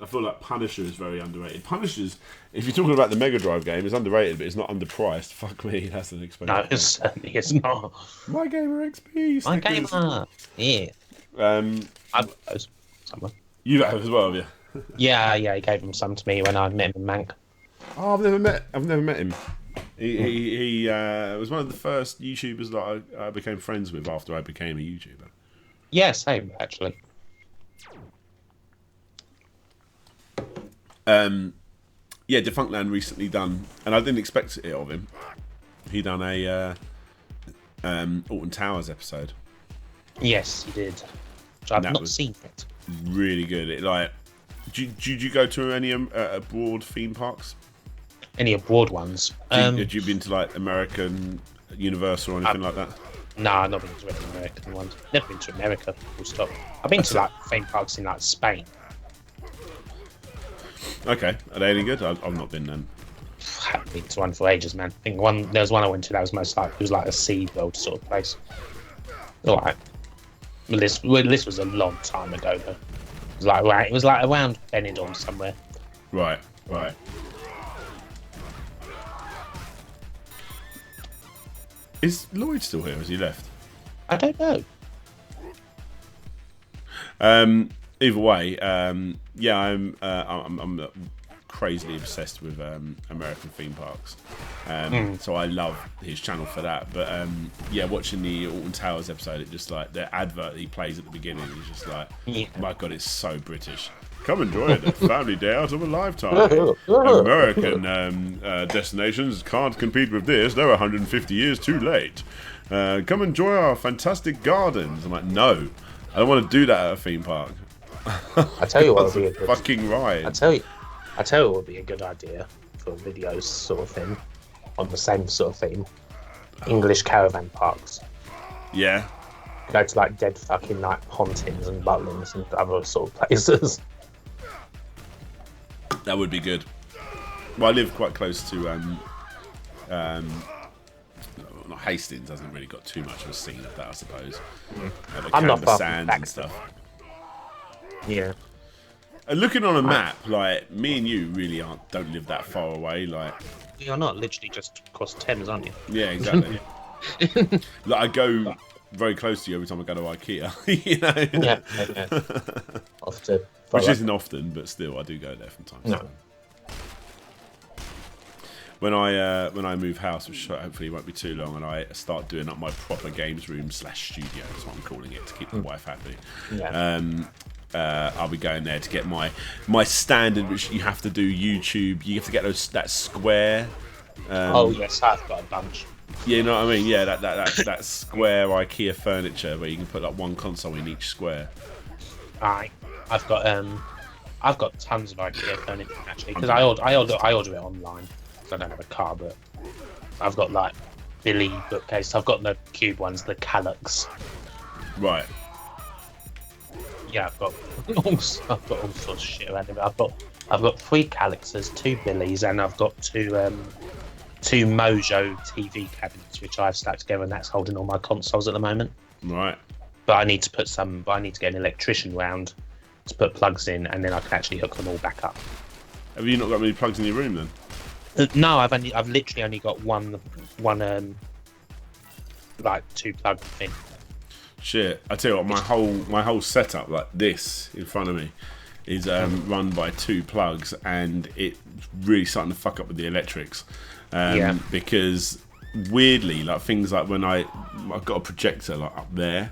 I feel like Punisher is very underrated. Punisher's, if you're talking about the Mega Drive game, is underrated, but it's not underpriced. Fuck me, that's an expensive. No, it certainly is not. My Gamer XP. My stickers. gamer. Yeah. I've got those somewhere. You have as well, have you? Yeah, he gave them some to me when I met him in Mank. Oh, I've never met him. He was one of the first YouTubers that I became friends with after I became a YouTuber. Yeah, same actually. Yeah, Defunctland recently done, and I didn't expect it of him. He done a Alton Towers episode. Yes, he did. Which I've That not was- seen it. Really good. It like, did you go to any abroad theme parks? Any abroad ones? Had you been to like American Universal or anything like that? No, I've not been to any American ones. Never been to America. Full stop. I've been to like theme parks in like Spain. Okay, are they any good? I've not been then. I haven't been to one for ages, man. I think there was one I went to that was it was like a Sea World sort of place. Alright. Well, this was a long time ago though. It was like around Benidorm somewhere. Right. Is Lloyd still here? Has he left? I don't know. Either way, yeah, I'm crazily obsessed with American theme parks. So I love his channel for that. But yeah, watching the Alton Towers episode, it just like the advert he plays at the beginning is just like, my God, it's so British. Come enjoy the family day out of a lifetime. American destinations can't compete with this. They're 150 years too late. Come enjoy our fantastic gardens. I'm like, no, I don't want to do that at a theme park. I tell you what would be a good fucking ride. I tell you what would be a good idea for videos sort of thing, on the same sort of theme. English caravan parks. Yeah. Go to like dead fucking like Pontins and Butlins and other sort of places. That would be good. Well, I live quite close to not Hastings. Hasn't really got too much of a scene of that, I suppose. The I'm not far sands from and stuff. Yeah. And looking on a map, like me and you really don't live that far away. Like You're not literally just across Thames, aren't you? yeah, exactly. Like I go very close to you every time I go to IKEA. You know. Yeah. Off to Which isn't often, but still, I do go there from time to time. When I move house, which hopefully won't be too long, and I start doing up my proper games room / studio, that's what I'm calling it, to keep the wife happy. Yeah. I'll be going there to get my standard, which you have to do YouTube. You have to get that square. Oh yes, I've got a bunch. Yeah, you know what I mean? Yeah, that square IKEA furniture where you can put like one console in each square. Aye. I've got tons of IKEA furniture actually, because I order it online. I don't have a car, but I've got like Billy bookcase. I've got the cube ones, the Calyx. Right. Yeah, I've got all sorts of shit around it. I've got 3 Calyxes, 2 Billies, and I've got 2 Mojo TV cabinets, which I've stacked together, and that's holding all my consoles at the moment. Right. But I need to get an electrician round to put plugs in, and then I can actually hook them all back up. Have you not got many plugs in your room then? No, I've literally only got one like 2 plug thing. Shit, I tell you what, my whole setup like this in front of me is run by 2 plugs, and it's really starting to fuck up with the electrics. Because weirdly, like things like when I've got a projector like up there.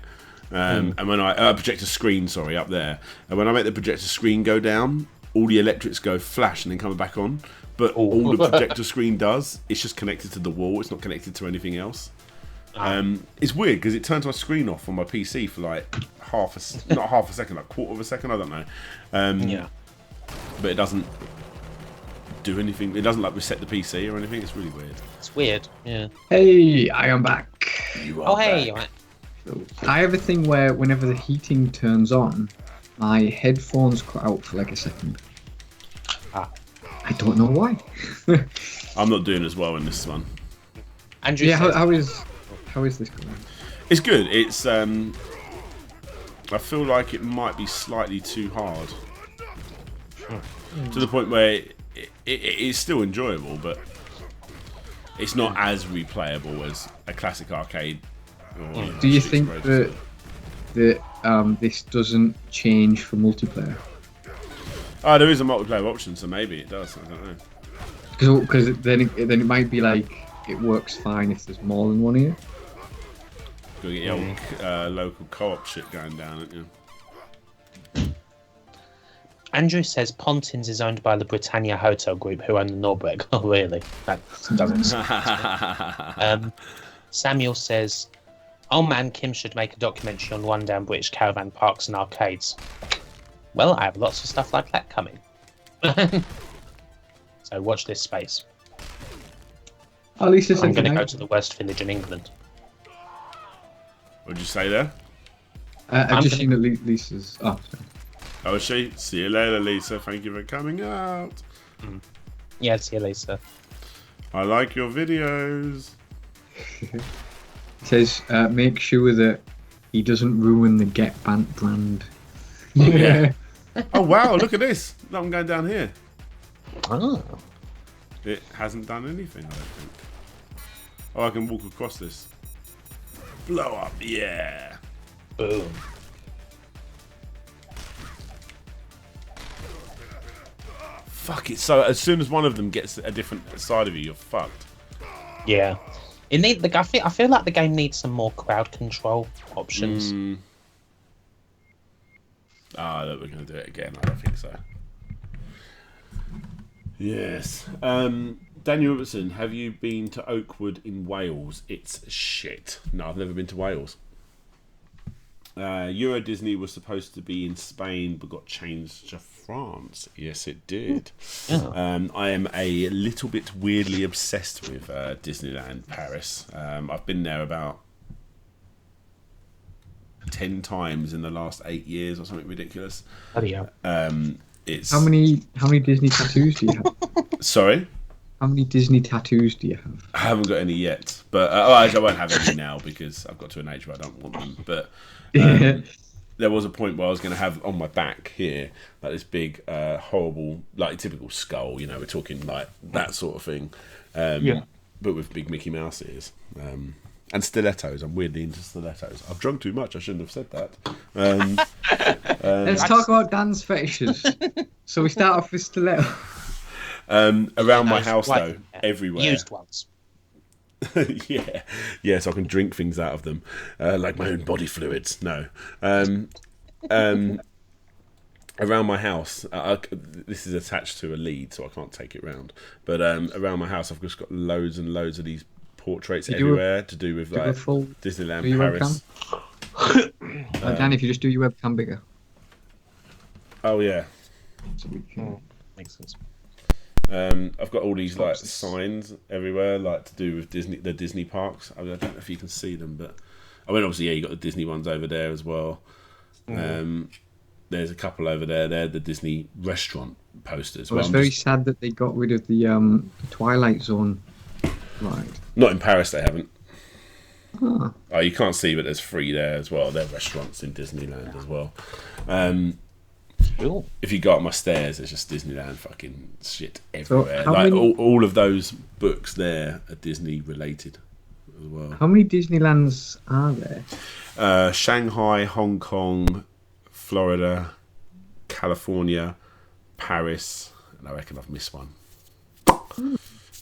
And when projector screen, up there, and when I make the projector screen go down, all the electrics go flash and then come back on. But all the projector screen does, it's just connected to the wall. It's not connected to anything else. It's weird because it turns my screen off on my PC for like not half a second, like quarter of a second. I don't know. But it doesn't do anything. It doesn't like reset the PC or anything. It's really weird. It's weird. Yeah. Hey, I am back. You are hey. back. I have a thing where whenever the heating turns on, my headphones cut out for like a second. I don't know why. I'm not doing as well in this one. Andrew, yeah, how is this going? It's good. It's I feel like it might be slightly too hard to the point where it is still enjoyable, but it's not as replayable as a classic arcade. Do you think that this doesn't change for multiplayer? Oh, there is a multiplayer option, so maybe it does. I don't know. Because then it might be like it works fine if there's more than one here. Gotta get your old local co-op shit going down, aren't you? Andrew says Pontins is owned by the Britannia Hotel Group, who own the Norberg. Oh, really? That doesn't. Samuel says, "Oh man, Kim should make a documentary on rundown British caravan parks and arcades." Well, I have lots of stuff like that coming. So watch this space. At least I'm going to go to the worst village in England. What did you say there? I've just seen Lisa's. Oh, sorry. Oh, is she? See you later, Lisa. Thank you for coming out. Yeah, see you, Lisa. I like your videos. It says, make sure that he doesn't ruin the Get Bant brand. Yeah. Oh, wow, look at this. Look, I'm going down here. Oh. It hasn't done anything, I don't think. Oh, I can walk across this. Blow up, yeah. Boom. fuck it. So as soon as one of them gets a different side of you, you're fucked. Yeah. I feel like the game needs some more crowd control options. Look, we're going to do it again. I don't think so. Yes. Daniel Robertson, have you been to Oakwood in Wales? It's shit. No, I've never been to Wales. Euro Disney was supposed to be in Spain but got changed to France. Yes, it did. I am a little bit weirdly obsessed with Disneyland Paris. I've been there about 10 times in the last 8 years or something ridiculous. It's How many Disney tattoos do you have? Sorry? How many Disney tattoos do you have? I haven't got any yet, but I won't have any now because I've got to an age where I don't want them. But there was a point where I was going to have on my back here like this big, horrible, like typical skull. You know, we're talking like that sort of thing. But with big Mickey Mouse ears. And stilettos. I'm weirdly into stilettos. I've drunk too much. I shouldn't have said that. Let's talk about Dan's fetishes. So we start off with stiletto. Around my house, though, everywhere. Used ones. yeah, so I can drink things out of them, like my own body fluids. No. Around my house, this is attached to a lead, so I can't take it round. But around my house, I've just got loads and loads of these portraits everywhere to do with like Disneyland Paris. Dan, if you just do your webcam bigger. Oh yeah. Makes sense. I've got all these like signs everywhere, like to do with the Disney parks. I don't know if you can see them, but obviously you got the Disney ones over there as well. There's a couple over there. They're the Disney restaurant posters. Well, it's very sad that they got rid of the Twilight Zone ride. Not in Paris, they haven't. Oh, you can't see, but there's 3 there as well. They're restaurants in Disneyland as well. Cool. If you go up my stairs, there's just Disneyland fucking shit everywhere. So like all of those books there are Disney related as well. How many Disneylands are there? Shanghai, Hong Kong, Florida, California, Paris, and I reckon I've missed one. But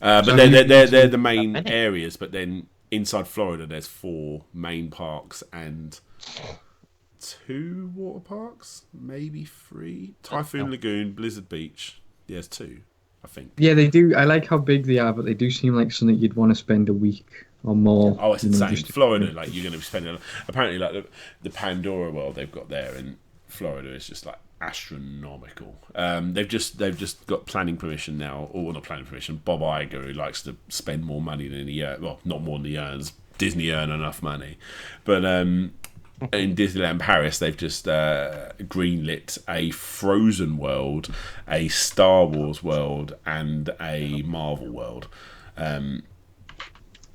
So they're the main areas. But then inside Florida, there's 4 main parks and 2 water parks, maybe 3. Typhoon Lagoon, Blizzard Beach. There's 2, I think. Yeah, they do. I like how big they are, but they do seem like something you'd want to spend a week or more. Oh, it's insane. Florida, like you're going to be spending. Apparently, like the Pandora World they've got there in Florida is just like astronomical. They've just got planning permission now, or not planning permission. Bob Iger, who likes to spend more money than he earns, well, not more than he earns. Disney earn enough money, but in Disneyland Paris, they've just greenlit a Frozen world, a Star Wars world, and a Marvel world,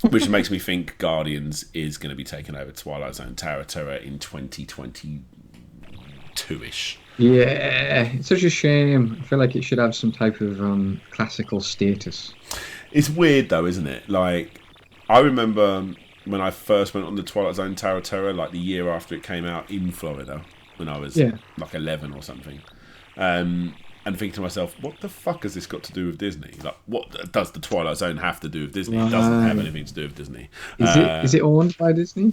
which makes me think Guardians is going to be taking over Twilight Zone Tower Terror in 2022-ish. Yeah, it's such a shame. I feel like it should have some type of classical status. It's weird though, isn't it? Like, I remember when I first went on the Twilight Zone Tower Terror, like the year after it came out in Florida, when I was like 11 or something, and thinking to myself, what the fuck has this got to do with Disney? Like, what does the Twilight Zone have to do with Disney? It doesn't have anything to do with Disney. Is it owned by Disney?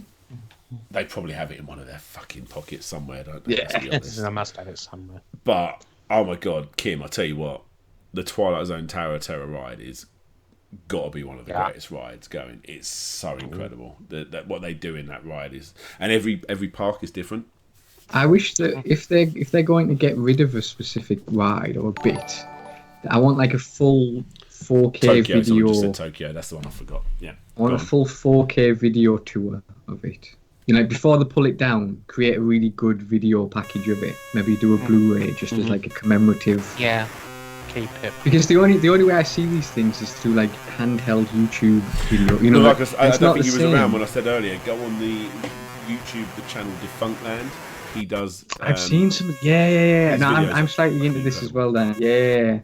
They probably have it in one of their fucking pockets somewhere, don't they? Yeah, I must have it somewhere. But, oh my god, Kim, I tell you what, the Twilight Zone Tower Terror ride is got to be one of the greatest rides going. It's so incredible. That what they do in that ride is, and every park is different. I wish that if they're going to get rid of a specific ride or a bit, I want like a full 4K Tokyo, video. Just said Tokyo, that's the one I forgot. Yeah, I want a full 4K video tour of it. You know, before they pull it down, create a really good video package of it. Maybe do a Blu-ray just as like a commemorative. Yeah, keep it. Because the only way I see these things is through like handheld YouTube video. You know, like I don't think he was same. around when I said earlier. Go on the YouTube, the channel Defunctland. He does. I've seen some. Yeah. No, videos I'm slightly into this as well. Then, yeah,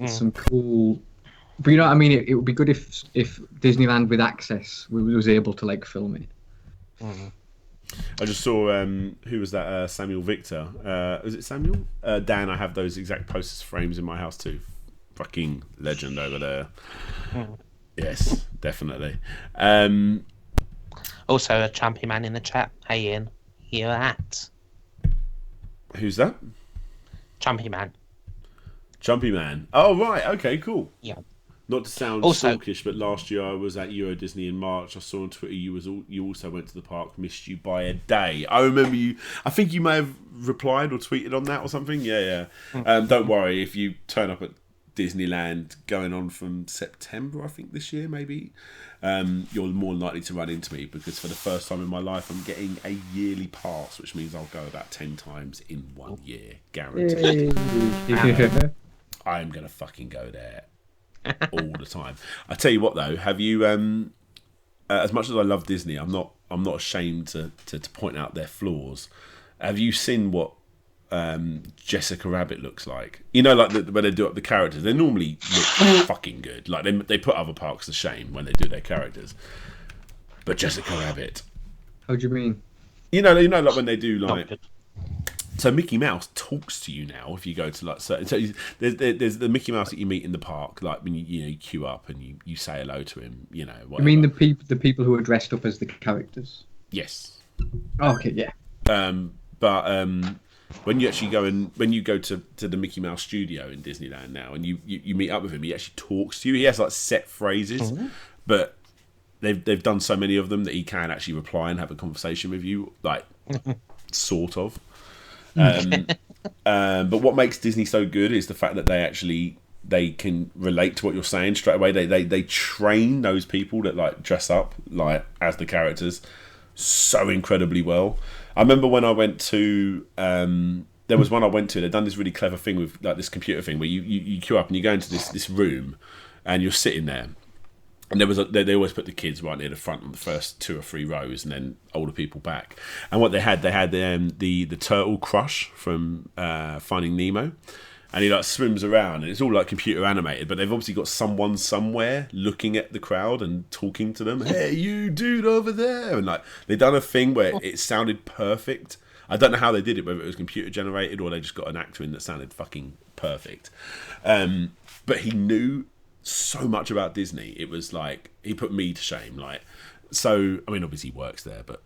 some cool. But you know what I mean? It would be good if Disneyland with access was able to like film it. I just saw who was that? Samuel Victor. Was it Samuel? Dan, I have those exact posters frames in my house too. fucking legend over there. Mm. Yes, definitely. Also, a champion man in the chat. Hey, Ian. You're at. Who's that? Champion man. Jumpy Man. Oh, right. Okay, cool. Yeah. Not to sound Also- stalkish, but last year I was at Euro Disney in March. I saw on Twitter you also went to the park. Missed you by a day. I remember you. I think you may have replied or tweeted on that or something. Yeah. Don't worry if you turn up at Disneyland going on from September, I think this year maybe. You're more likely to run into me because for the first time in my life I'm getting a yearly pass, which means I'll go about 10 times in 1 year, guaranteed. I am gonna fucking go there all the time. I tell you what though, have you as much as I love Disney, I'm not ashamed to point out their flaws. Have you seen what Jessica Rabbit looks like? You know, like when they do up the characters, they normally look fucking good. Like they put other parks to shame when they do their characters. But Jessica Rabbit. How do you mean? You know, like when they do Not like. good. So Mickey Mouse talks to you now if you go to like certain. So there's the Mickey Mouse that you meet in the park, like when you queue up and you say hello to him. You know. Whatever. You mean the people who are dressed up as the characters? Yes. Okay, yeah. But when you actually when you go to the Mickey Mouse studio in Disneyland now, and you meet up with him, he actually talks to you. He has like set phrases, but they've done so many of them that he can actually reply and have a conversation with you, like sort of. But what makes Disney so good is the fact that they can relate to what you're saying straight away. They train those people that like dress up like as the characters so incredibly well. I remember when I went to there was one I went to. They'd done this really clever thing with like this computer thing where you queue up and you go into this room and you're sitting there. And they always put the kids right near the front on the first 2 or 3 rows, and then older people back. And what they had the turtle Crush from Finding Nemo, and he like swims around, and it's all like computer animated. But they've obviously got someone somewhere looking at the crowd and talking to them. Hey, you dude over there, and like they've done a thing where it sounded perfect. I don't know how they did it, whether it was computer generated or they just got an actor in that sounded fucking perfect. But he knew so much about Disney. It was like he put me to shame. Like, so I mean, obviously he works there, but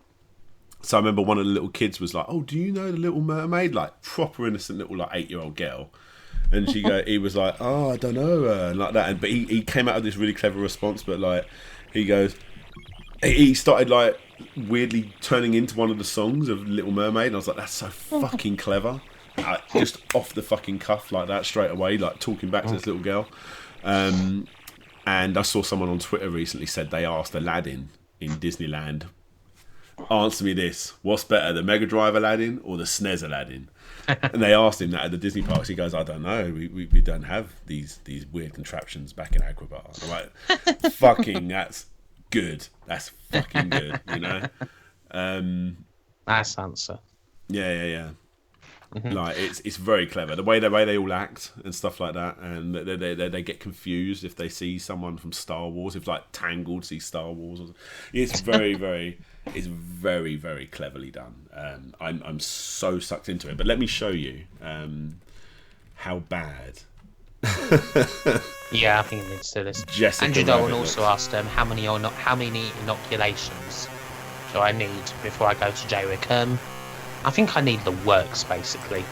so I remember one of the little kids was like, "Oh, do you know the Little Mermaid?" Like proper innocent little like 8-year-old girl, and he was like, "Oh, I don't know," and like that. And but he came out with this really clever response. But like he goes, he started like weirdly turning into one of the songs of Little Mermaid, and I was like, "That's so fucking clever." Just off the fucking cuff like that straight away, like talking back to this little girl. And I saw someone on Twitter recently said they asked Aladdin in Disneyland, answer me this, what's better, the Mega Drive Aladdin or the SNES Aladdin? And they asked him that at the Disney parks. He goes, I don't know, we don't have these weird contraptions back in Agrabah. I'm like, fucking that's good, that's fucking good, you know. Nice answer. Yeah. Like it's very clever the way they all act and stuff like that, and they get confused if they see someone from Star Wars, if like Tangled sees Star Wars. It's very very cleverly done. I'm so sucked into it. But let me show you how bad. Yeah, I think it needs to do this. Jessica Andrew Dolan Rabbit also asked how many inoculations do I need before I go to Jericho? I think I need the works, basically.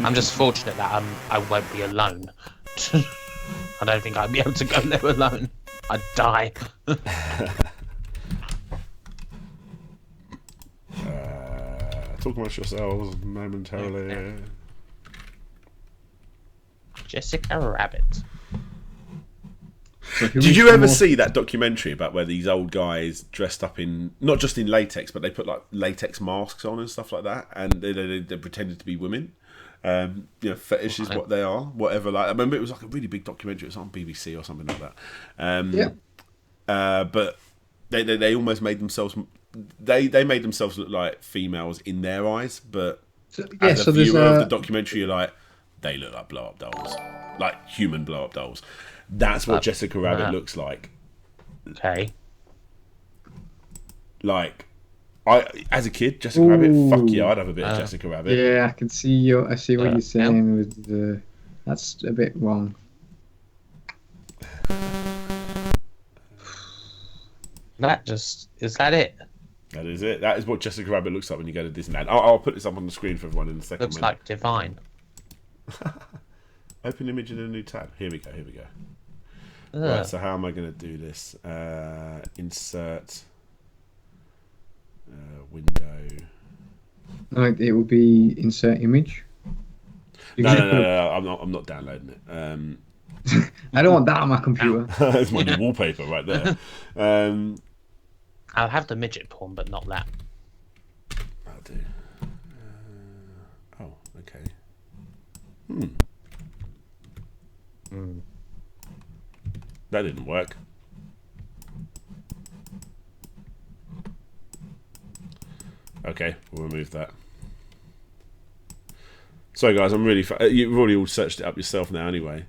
I'm just fortunate that I won't be alone. I don't think I'd be able to go there alone. I'd die. Talk amongst yourselves momentarily. Yeah. Jessica Rabbit. So Did you ever see that documentary about where these old guys dressed up in, not just in latex, but they put like latex masks on and stuff like that, and they pretended to be women? You know, fetish is what they are, whatever. Like I remember it was like a really big documentary. It was on BBC or something like that. But they almost made themselves. They made themselves look like females in their eyes, but as a viewer of the documentary, you're like, they look like blow up dolls, like human blow up dolls. That's what Jessica Rabbit looks like. Okay. Like, as a kid, Jessica Rabbit, fuck yeah, I'd have a bit of Jessica Rabbit. Yeah, I can see I see what you're saying. With that's a bit wrong. Is that it? That is it. That is what Jessica Rabbit looks like when you go to Disneyland. I'll put this up on the screen for everyone in a second. Looks like divine. Open image in a new tab. Here we go. Right, so how am I going to do this? Insert window. No, it will be insert image. No, I'm not downloading it. I don't want that on my computer. That's my new wallpaper right there. I'll have the midget porn, but not that. I'll do. Oh, okay. That didn't work. Okay, we'll remove that. Sorry guys, I'm really... You've already all searched it up yourself now anyway.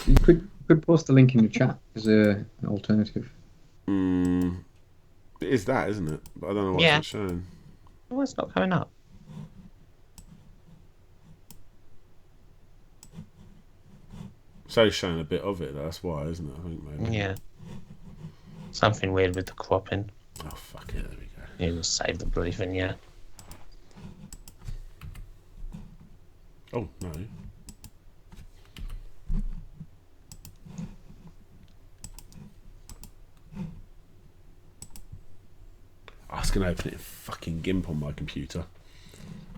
You could post the link in the chat as an alternative. It is that, isn't it? But I don't know what's not showing. Well, it's not coming up. It's only showing a bit of it, that's why, isn't it? I think maybe. Yeah. Something weird with the cropping. Oh, fuck it, there we go. You just save the bloody thing, yeah. Oh, no. I was going to open it in fucking GIMP on my computer.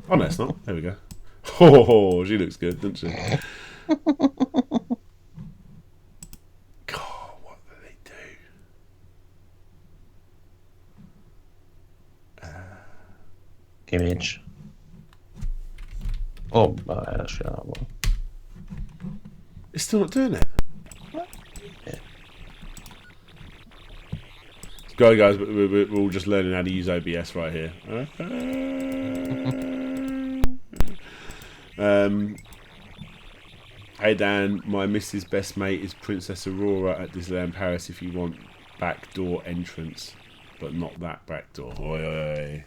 Oh, no, it's not. There we go. Oh, she looks good, doesn't she? God, what do they do? Image. Oh, actually, that one. It's still not doing it. Yeah. Go, guys, we're all just learning how to use OBS right here. Hey Dan, my Mrs. Best Mate is Princess Aurora at Disneyland Paris if you want backdoor entrance, but not that backdoor. Oi, oi, oi.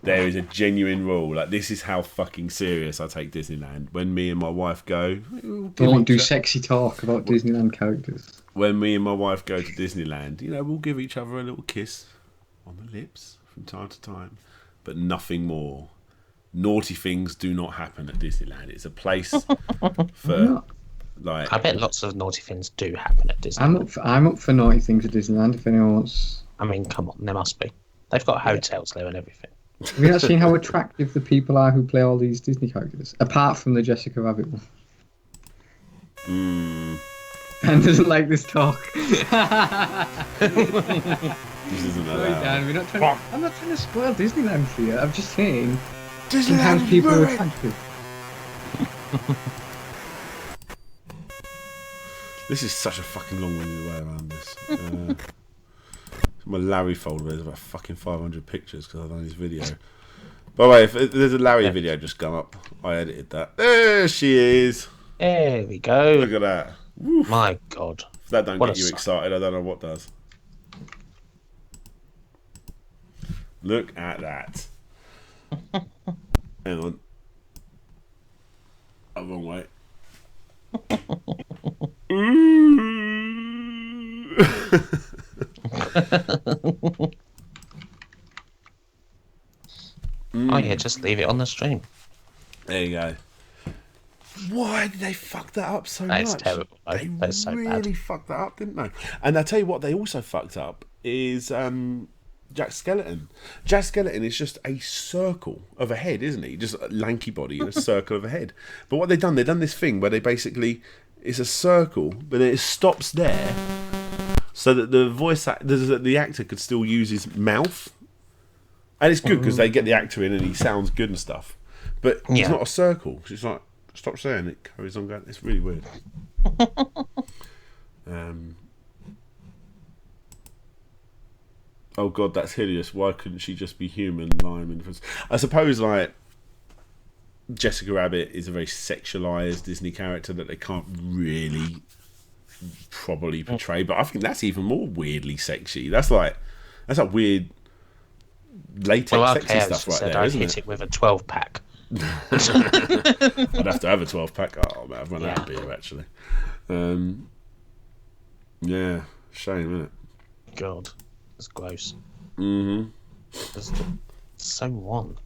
There is a genuine rule. Like, this is how fucking serious I take Disneyland. When me and my wife go... Don't do sexy talk about Disneyland characters. When me and my wife go to Disneyland, you know, we'll give each other a little kiss on the lips from time to time, but nothing more. Naughty things do not happen at Disneyland. It's a place for, like... I bet lots of naughty things do happen at Disneyland. I'm up for naughty things at Disneyland if anyone wants... I mean, come on, there must be. They've got hotels there and everything. Have you not seen how attractive the people are who play all these Disney characters? Apart from the Jessica Rabbit one. Ben doesn't like this talk. This isn't Sorry, Dan, I'm not trying to spoil Disneyland for you. I'm just saying... Disneyland sometimes people are attractive. This is such a fucking long-winded way around this. My Larry folder, there's about fucking 500 pictures because I've done his video. By the way, if there's a Larry video just come up, I edited that. There she is. There we go. Look at that. Woo. My God. If that don't get you excited, I don't know what does. Look at that. Hang on. Oh, wrong way. Oh yeah, just leave it on the stream. There you go. Why did they fuck that up so much? That's terrible. That's so really bad. fucked that up, didn't they? And I tell you what, they also fucked up is Jack Skeleton. Jack Skeleton is just a circle of a head, isn't he? Just a lanky body and a circle of a head. But what they've done this thing where they basically, it's a circle, but then it stops there, so that the actor could still use his mouth. And it's good because they get the actor in and he sounds good and stuff. But it's not a circle. It's like, stop saying it, carries on going. It's really weird. Oh god, that's hideous. Why couldn't she just be human? I suppose, like, Jessica Rabbit is a very sexualized Disney character that they can't really properly portray. But I think that's even more weirdly sexy. That's like weird latex sexy stuff right there, isn't it? Hit it with a 12-pack I'd have to have a 12-pack. Oh man, I've run out of beer actually. Yeah, shame, isn't it? God, that's gross. Mm-hmm. It's so on.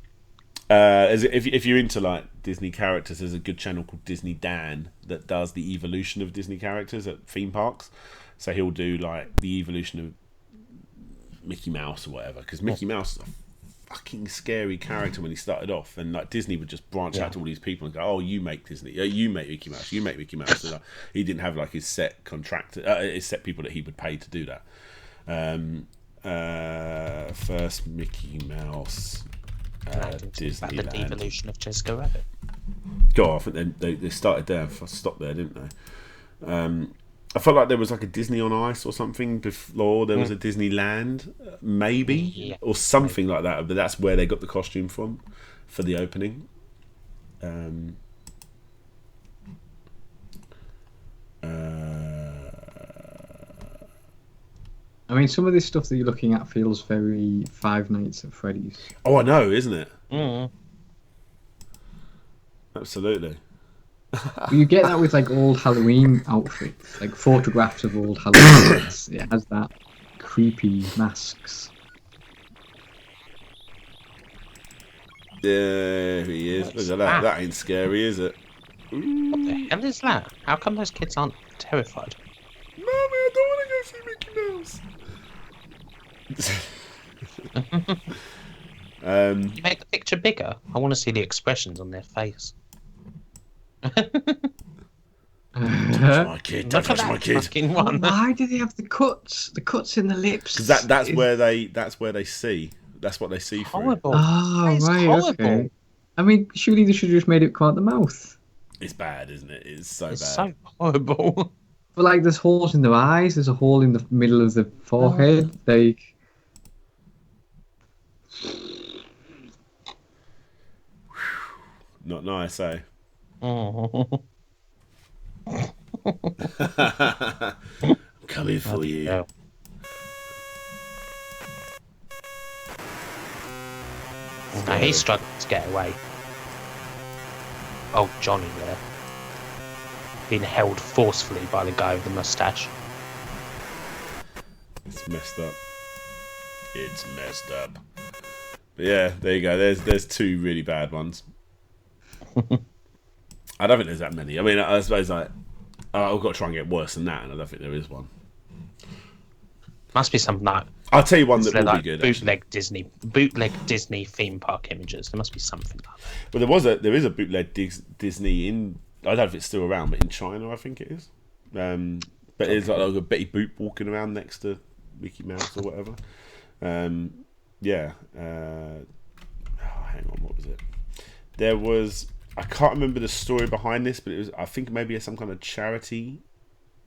If you're into like Disney characters, there's a good channel called Disney Dan that does the evolution of Disney characters at theme parks. So he'll do like the evolution of Mickey Mouse or whatever, because Mickey Mouse is a fucking scary character when he started off, and like Disney would just branch out to all these people and go, "Oh, you make Disney, you make Mickey Mouse, you make Mickey Mouse." So, like, he didn't have like his set his set people that he would pay to do that. First Mickey Mouse. Disneyland. The evolution of Jessica Rabbit. God, I think they started there. Stopped there, didn't they? I felt like there was like a Disney on Ice or something before there was a Disneyland, maybe, or something like that. But that's where they got the costume from for the opening. I mean, some of this stuff that you're looking at feels very Five Nights at Freddy's. Oh, I know, isn't it? Mm. Absolutely. You get that with like old Halloween outfits, like photographs of old Halloween outfits. It has that creepy masks. There he is. Look at that. That ain't scary, is it? What the hell is that? How come those kids aren't terrified? Mommy, I don't want to go see Mickey Mouse. You make the picture bigger. I want to see the expressions on their face. Touch my kid. Don't touch my kid. One. Why do they have the cuts? The cuts in the lips. Because that's where they see. That's what they see through. Horrible. Oh, right, horrible. okay. I mean, surely they should have just made it come out the mouth. It's bad, isn't it? It's so bad. So horrible. But like, there's holes in their eyes. There's a hole in the middle of the forehead. Like. Not nice, eh? Oh. Coming for you. No. No, he's struggling to get away. Oh, Johnny there. Being held forcefully by the guy with the moustache. It's messed up. It's messed up. But yeah, there you go. There's two really bad ones. I don't think there's that many. I mean, I suppose like I've got to try and get worse than that, and I don't think there is one. Must be something like. I'll tell you one that will like be good. Bootleg Disney theme park images. There must be something like that. Well, there is a bootleg Disney in. I don't know if it's still around, but in China, I think it is. But it's like a Betty Boop walking around next to Mickey Mouse or whatever. Yeah. Hang on, what was it? There was. I can't remember the story behind this, but it was. I think maybe some kind of charity.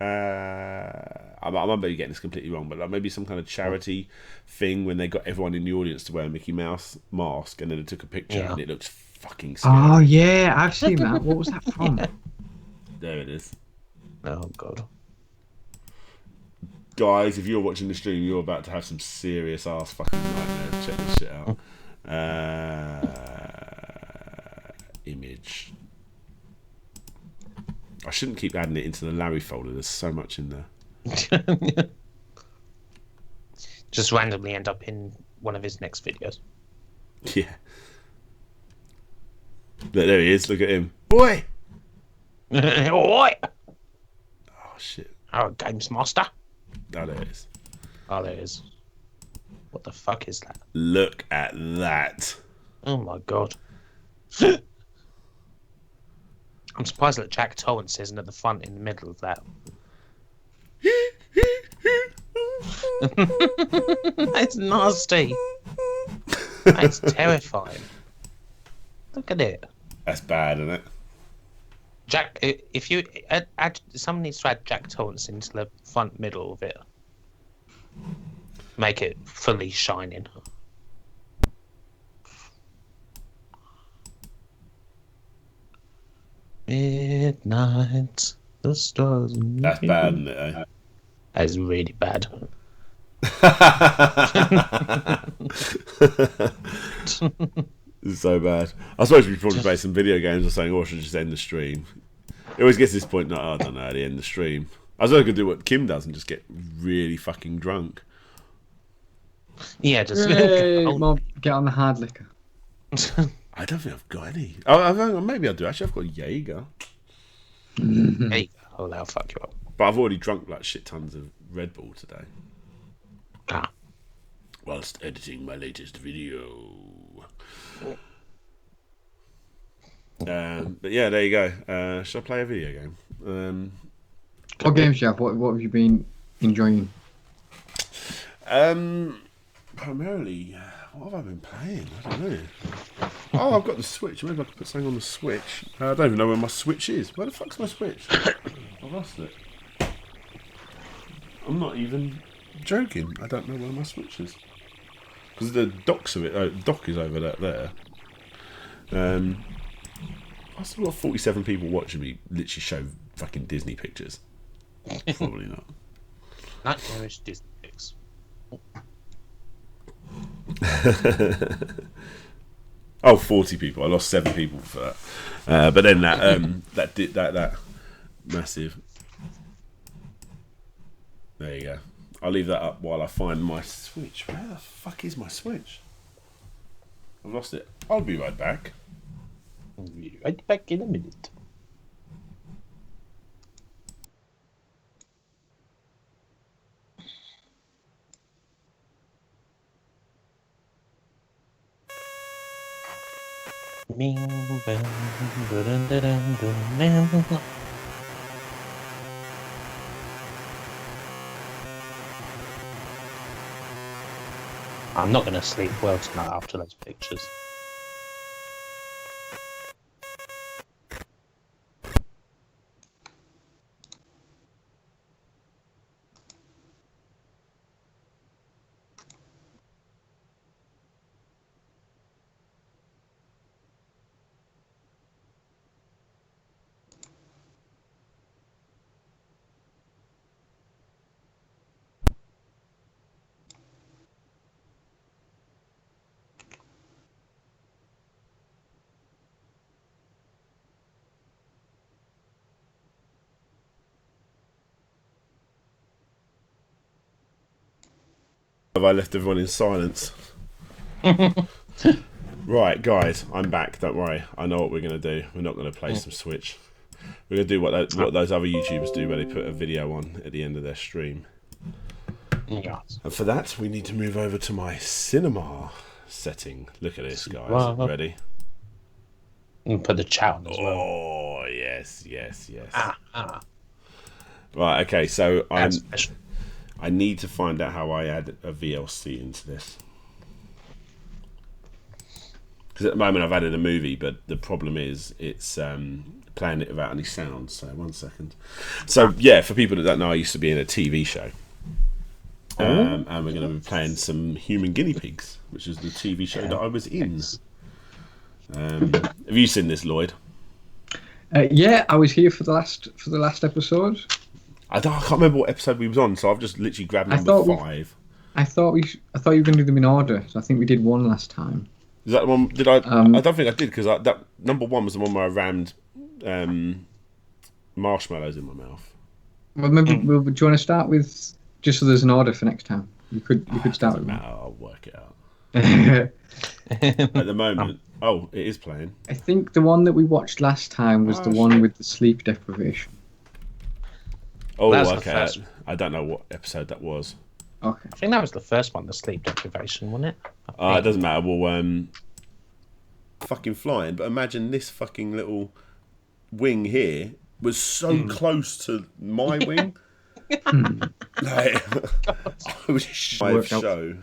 I might be getting this completely wrong, but like maybe some kind of charity thing when they got everyone in the audience to wear a Mickey Mouse mask, and then they took a picture, and it looks fucking scary. Oh yeah, I've seen that. What was that from? There it is. Oh god. Guys, if you're watching the stream, you're about to have some serious ass fucking nightmares. Check this shit out. Image. I shouldn't keep adding it into the Larry folder. There's so much in there. Just randomly end up in one of his next videos. Yeah. There he is. Look at him. Boy! Oi! Oh, shit. Oh, Games Master. Oh, there it is. Oh, there it is. What the fuck is that? Look at that. Oh my god. I'm surprised that Jack Torrance isn't at the front in the middle of that. That's nasty. That's terrifying. Look at it. That's bad, isn't it? Jack, if you someone needs to add Jack Torrance into the front middle of it. Make it fully shining. Midnight, the stars. That's bad, isn't it? Eh? That is really bad. It's so bad. I suppose we should probably play some video games or something, or should just end the stream. It always gets to this point, no, I don't know, at the end of the stream. I was going to do what Kim does and just get really fucking drunk. Yeah, just Mom, get on the hard liquor. I don't think I've got any. Oh, maybe I do. Actually, I've got Jaeger. There you go. Oh, that'll fuck you up. But I've already drunk like shit tons of Red Bull today. Ah. Whilst editing my latest video. But yeah, there you go. Shall I play a video game? What games do you have? What have you been enjoying? Primarily, what have I been playing? I don't know. Oh, I've got the Switch. Maybe I could put something on the Switch. I don't even know where my Switch is. Where the fuck's my Switch? I've lost it. I'm not even joking. I don't know where my Switch is. Because the dock is over there. I still got 47 people watching me literally show fucking Disney pictures. Probably not. Nightmarish Disney pics. Oh, 40 people. I lost 7 people for that. But then that massive. There you go. I'll leave that up while I find my Switch. Where the fuck is my Switch? I've lost it. I'll be right back. I'll be right back in a minute. I'm not going to sleep well tonight after those pictures. Have I left everyone in silence? Right, guys, I'm back. Don't worry. I know what we're going to do. We're not going to play some Switch. We're going to do what those other YouTubers do, where they put a video on at the end of their stream. Yes. And for that, we need to move over to my cinema setting. Look at this, guys. Ready? And put the chat on as well. Oh, yes. Right, okay, so I need to find out how I add a VLC into this. Because at the moment I've added a movie, but the problem is it's playing it without any sound. So 1 second. So yeah, for people that don't know, I used to be in a TV show. And we're going to be playing some Human Guinea Pigs, which is the TV show that I was in. Have you seen this, Lloyd? Yeah, I was here for the last episode. I can't remember what episode we was on, so I've just literally grabbed number 5. I thought you were going to do them in order. So I think we did one last time. Is that the one? Did I? I don't think I did, because that number 1 was the one where I rammed marshmallows in my mouth. Well, maybe do you want to start with, just so there's an order for next time? You could start with matter. I'll work it out. At the moment, it is playing. I think the one that we watched last time was the one with the sleep deprivation. Oh, okay. I don't know what episode that was. Okay. I think that was the first one, the sleep deprivation, wasn't it? It doesn't matter. Well, fucking flying. But imagine this fucking little wing here was so close to my wing. Like, I was live show.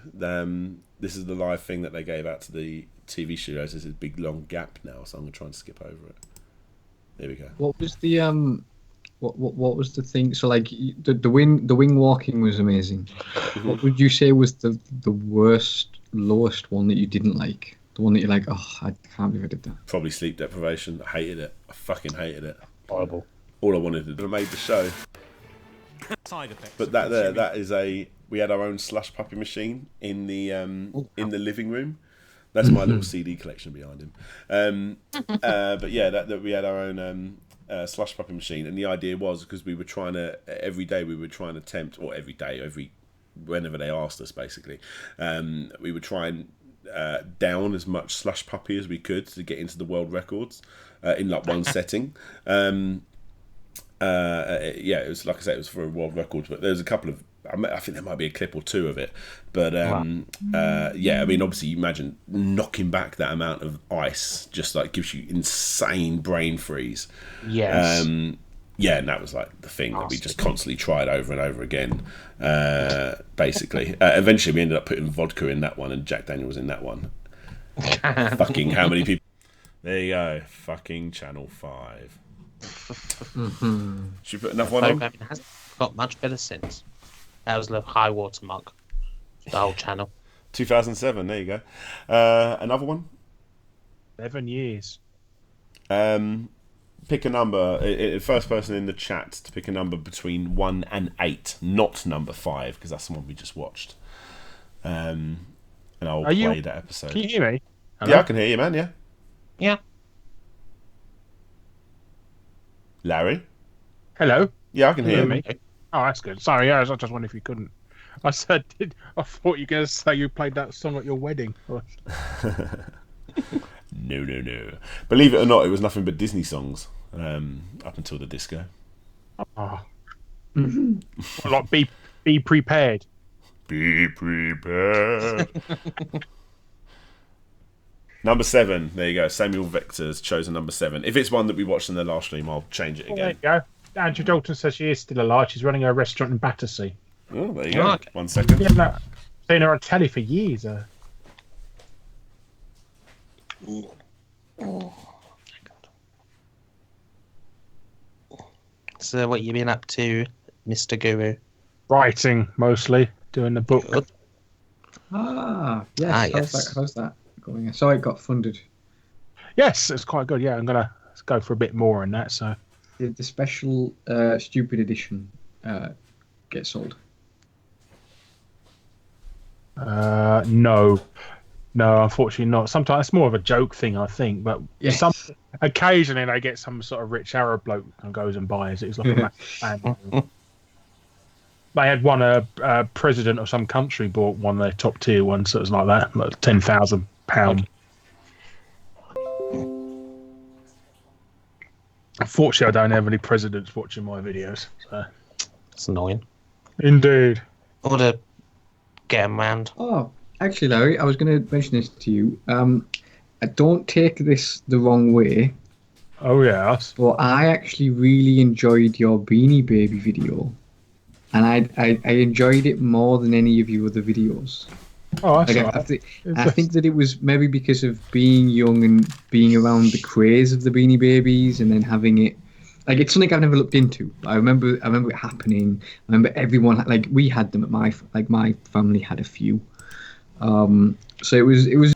This is the live thing that they gave out to the TV studios. There's a big long gap now, so I'm gonna try and skip over it. There we go. What was the What was the thing? So like the wing walking was amazing. What would you say was the lowest one that you didn't like? The one that you're like, oh, I can't believe I did that. Probably sleep deprivation. I hated it. I fucking hated it. Horrible. All I wanted to do, I made the show. Side effects. But that is we had our own slush puppy machine in the living room. That's my little CD collection behind him. But yeah, that we had our own slush puppy machine, and the idea was because we were trying to every day attempt, or whenever they asked us, basically, we would try and down as much slush puppy as we could to get into the world records in like one setting. It was, like I said, it was for a world record, but there was a couple of, I think there might be a clip or two of it, but I mean, obviously you imagine knocking back that amount of ice just like gives you insane brain freeze. Yes. And that was like the thing that we just constantly tried over and over again. Basically, eventually we ended up putting vodka in that one and Jack Daniels in that one. Fucking how many people? There you go. Fucking Channel 5. Should we put another one on? It hasn't got much better since. That was the high water mark. The whole channel. 2007. There you go. Another one. 7 years. Pick a number. First person in the chat to pick a number between 1 and 8, not number 5, because that's the one we just watched. And I'll play that episode. Can you hear me? Hello? Yeah, I can hear you, man. Yeah. Yeah. Larry. Hello. Yeah, I can hear me. Oh, that's good. Sorry, I was just wondering if you couldn't. I thought you were going to say you played that song at your wedding. No. Believe it or not, it was nothing but Disney songs up until the disco. Oh. Like, be prepared. Be prepared. Number 7. There you go. Samuel Victor's chosen number 7. If it's one that we watched in the last stream, I'll change it again. There you go. Andrew Dalton says she is still alive. She's running a restaurant in Battersea. Oh, there you go. Okay. 1 second. Yeah, no, seen her on telly for years. So what you been up to, Mr. Guru? Writing, mostly. Doing the book. Good. Yes. How's that going? I saw it got funded. Yes, it's quite good. Yeah, I'm going to go for a bit more on that. So Did the special stupid edition get sold? No, unfortunately not. Sometimes it's more of a joke thing, I think. But occasionally they get some sort of rich Arab bloke and goes and buys it. It's like a massive fan. They had one president of some country bought one of their top tier ones, so it was like that, like £10,000. Unfortunately, I don't have any presidents watching my videos. So. It's annoying. Indeed. Or to get them round. Oh, actually, Larry, I was going to mention this to you. Don't take this the wrong way. Oh, yes. But I actually really enjoyed your Beanie Baby video. And I enjoyed it more than any of your other videos. Oh, that's I think that it was maybe because of being young and being around the craze of the Beanie Babies, and then having it like it's something I've never looked into. I remember it happening. I remember everyone we had them at my family had a few. So it was. Do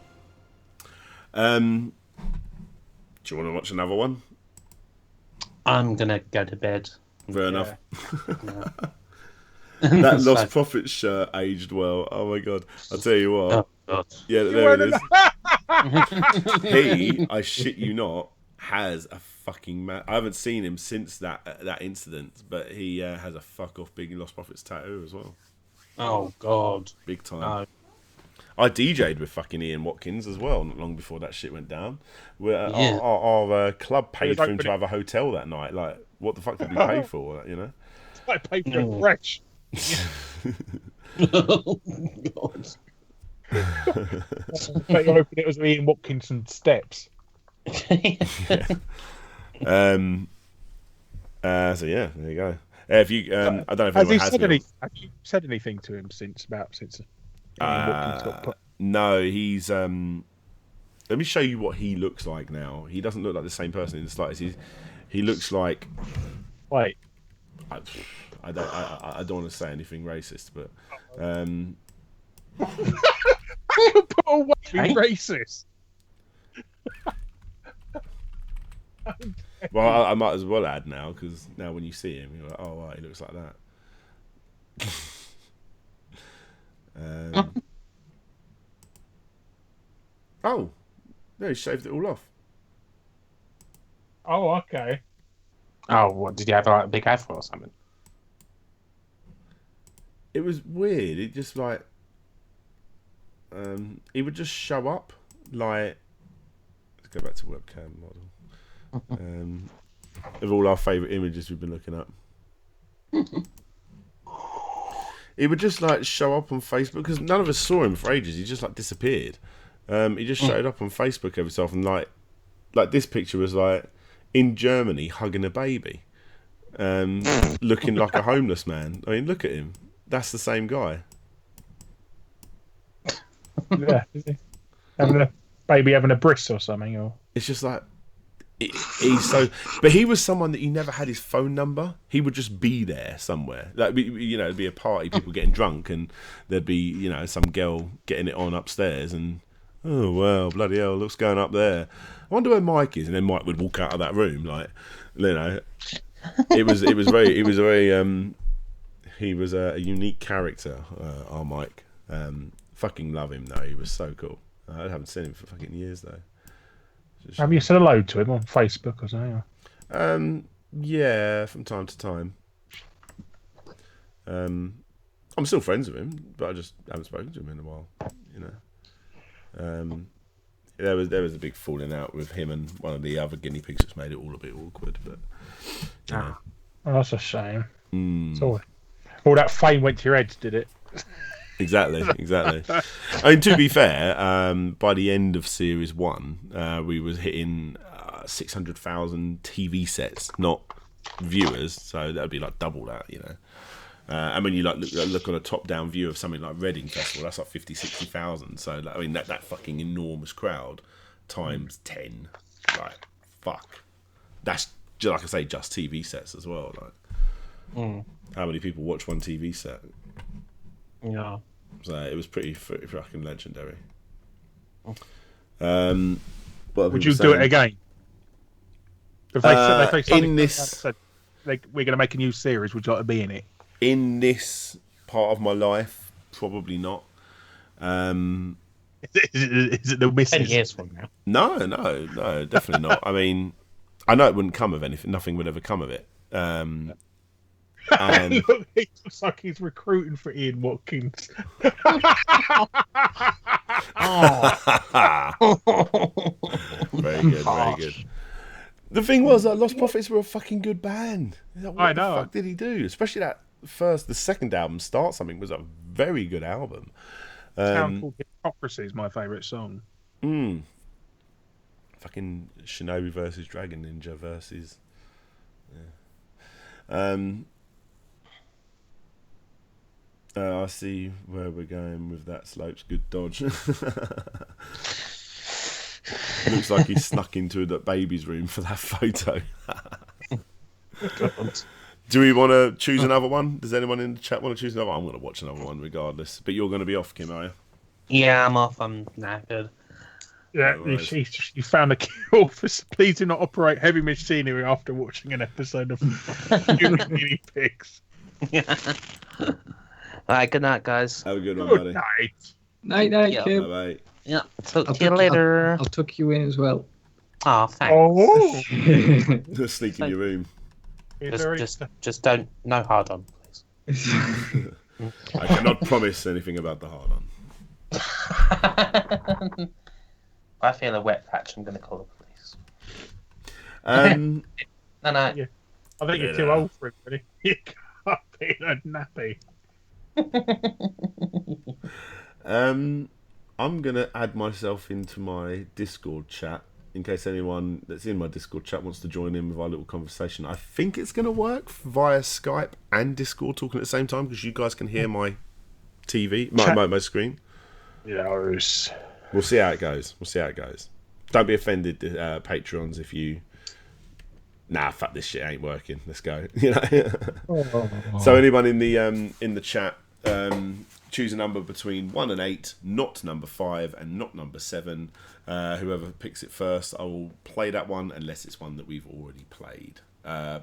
you want to watch another one? I'm gonna go to bed. Fair enough. That Lost Prophets shirt aged well. Oh my god! I'll tell you what. Oh god. Yeah, there it is. He, I shit you not, has a fucking I haven't seen him since that incident, but he has a fuck off big Lost Prophets tattoo as well. Oh god. Big time. No. I DJ'd with fucking Ian Watkins as well, not long before that shit went down. Our club paid for him to have a hotel that night. Like, what the fuck did we pay for? You know. I paid for a fresh. Oh god. But you're hoping it was Ian Watkinson steps. So yeah, there you go. If you, I don't know if anyone has been. Have you said anything to him since Ian Watkins got put? No, he's. Let me show you what he looks like now. He doesn't look like the same person in the slightest. He looks like. Wait. I don't want to say anything racist, but put away racist. Well, I might as well add now, because now when you see him, you're like, oh, right, he looks like that. Oh, no, he shaved it all off. Oh, okay. Oh, what did you have like a big afro or something? It was weird. It just like he would just show up like. Let's go back to webcam model. Of all our favourite images we've been looking at. He would just like show up on Facebook because none of us saw him for ages. He just like disappeared. He just showed up on Facebook every so often. Like this picture was like in Germany hugging a baby, looking like a homeless man. I mean, look at him. That's the same guy. Yeah, having a bris or something, or It's just like he's so. But he was someone that you never had his phone number. He would just be there somewhere. Like it'd be a party, people getting drunk, and there'd be some girl getting it on upstairs, and oh wow, bloody hell, what's going up there? I wonder where Mike is, and then Mike would walk out of that room, like He was a unique character, our Mike. Fucking love him though. He was so cool. I haven't seen him for fucking years though. Have you said hello to him on Facebook or something? Yeah, from time to time. I'm still friends with him, but I just haven't spoken to him in a while. There was a big falling out with him and one of the other guinea pigs, which made it all a bit awkward. But Oh, that's a shame. So all that fame went to your heads, did it? Exactly. I mean, to be fair, by the end of Series 1, we was hitting 600,000 TV sets, not viewers, so that would be like double that, And when you look on a top-down view of something like Reading Festival, that's like 50, 60,000. So I mean, that fucking enormous crowd times 10, like fuck. That's like I say, just TV sets as well. Like, how many people watch one TV set? Yeah. So it was pretty fucking legendary. Would you do it again? If they say in this, we're going to make a new series, would you like to be in it? In this part of my life, probably not. Is it the missing 10 years from now? No, definitely not. I mean, I know it wouldn't come of anything. Nothing would ever come of it. And look, he looks like he's recruiting for Ian Watkins. Very good. The thing was that Lost Prophets were a fucking good band. What the fuck did he do? Especially the second album, Start Something, was a very good album. Town Called Hypocrisy is my favourite song. Fucking Shinobi versus Dragon Ninja versus. Yeah. I see where we're going with that, Slopes. Good dodge. Looks like he snuck into the baby's room for that photo. Do we want to choose another one? Does anyone in the chat want to choose another one? I'm going to watch another one regardless. But you're going to be off, Kim, are you? Yeah, I'm off. I'm knackered. Yeah, No worries. you found a cure for please do not operate heavy machinery after watching an episode of Guinea Pigs. Alright, good night, guys. Have a good one, Good buddy. night. Night, Yeah. Kim. Bye-bye. Yeah, talk to you later. I'll tuck you in as well. Oh, thanks. Oh, Sneak in your room. Just don't, no hard on, please. I cannot promise anything about the hard on. If I feel a wet patch, I'm going to call the police. Um, No. Yeah. I think you're too old for it, really. You can't be in a nappy. I'm going to add myself into my Discord chat in case anyone that's in my Discord chat wants to join in with our little conversation. I think it's going to work via Skype and Discord talking at the same time because you guys can hear my TV, my screen. Yes. We'll see how it goes. Don't be offended, Patreons, if you... Nah, fuck this shit ain't working. Let's go. So anyone in the chat, choose a number between 1 and 8, not number 5 and not number 7. Whoever picks it first, I will play that one unless it's one that we've already played.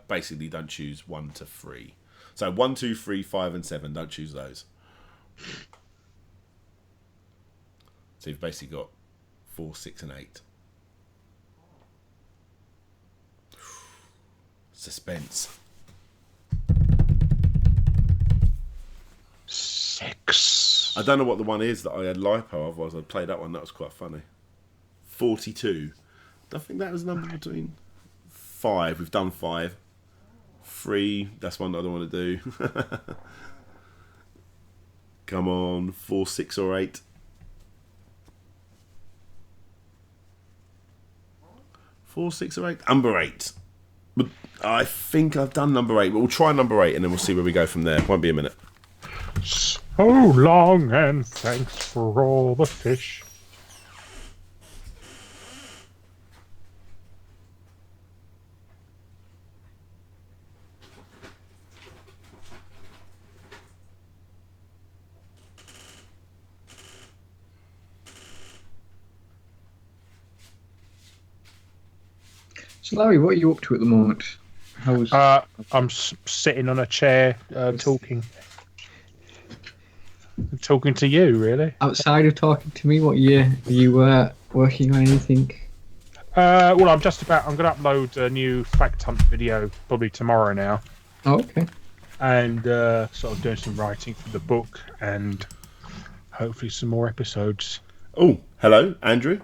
Basically, don't choose 1 to 3. So 1, 2, 3, 5, and 7. Don't choose those. So you've basically got 4, 6, and 8. Suspense. 6. I don't know what the one is that I had lipo, otherwise I'd play that one. That was quite funny. 42. I think that was a number between 5. We've done 5. 3. That's one that I don't want to do. Come on. 4, 6, or 8. 4, 6, or 8. Number 8. But I think I've done number 8. But we'll try number 8 and then we'll see where we go from there. Won't be a minute. So long and thanks for all the fish. So, Larry, what are you up to at the moment? How's... I'm sitting on a chair talking to you, really. Outside of talking to me, what are you working on anything? Well, I'm going to upload a new fact hunt video probably tomorrow now. Oh, okay. And sort of doing some writing for the book and hopefully some more episodes. Oh, hello, Andrew.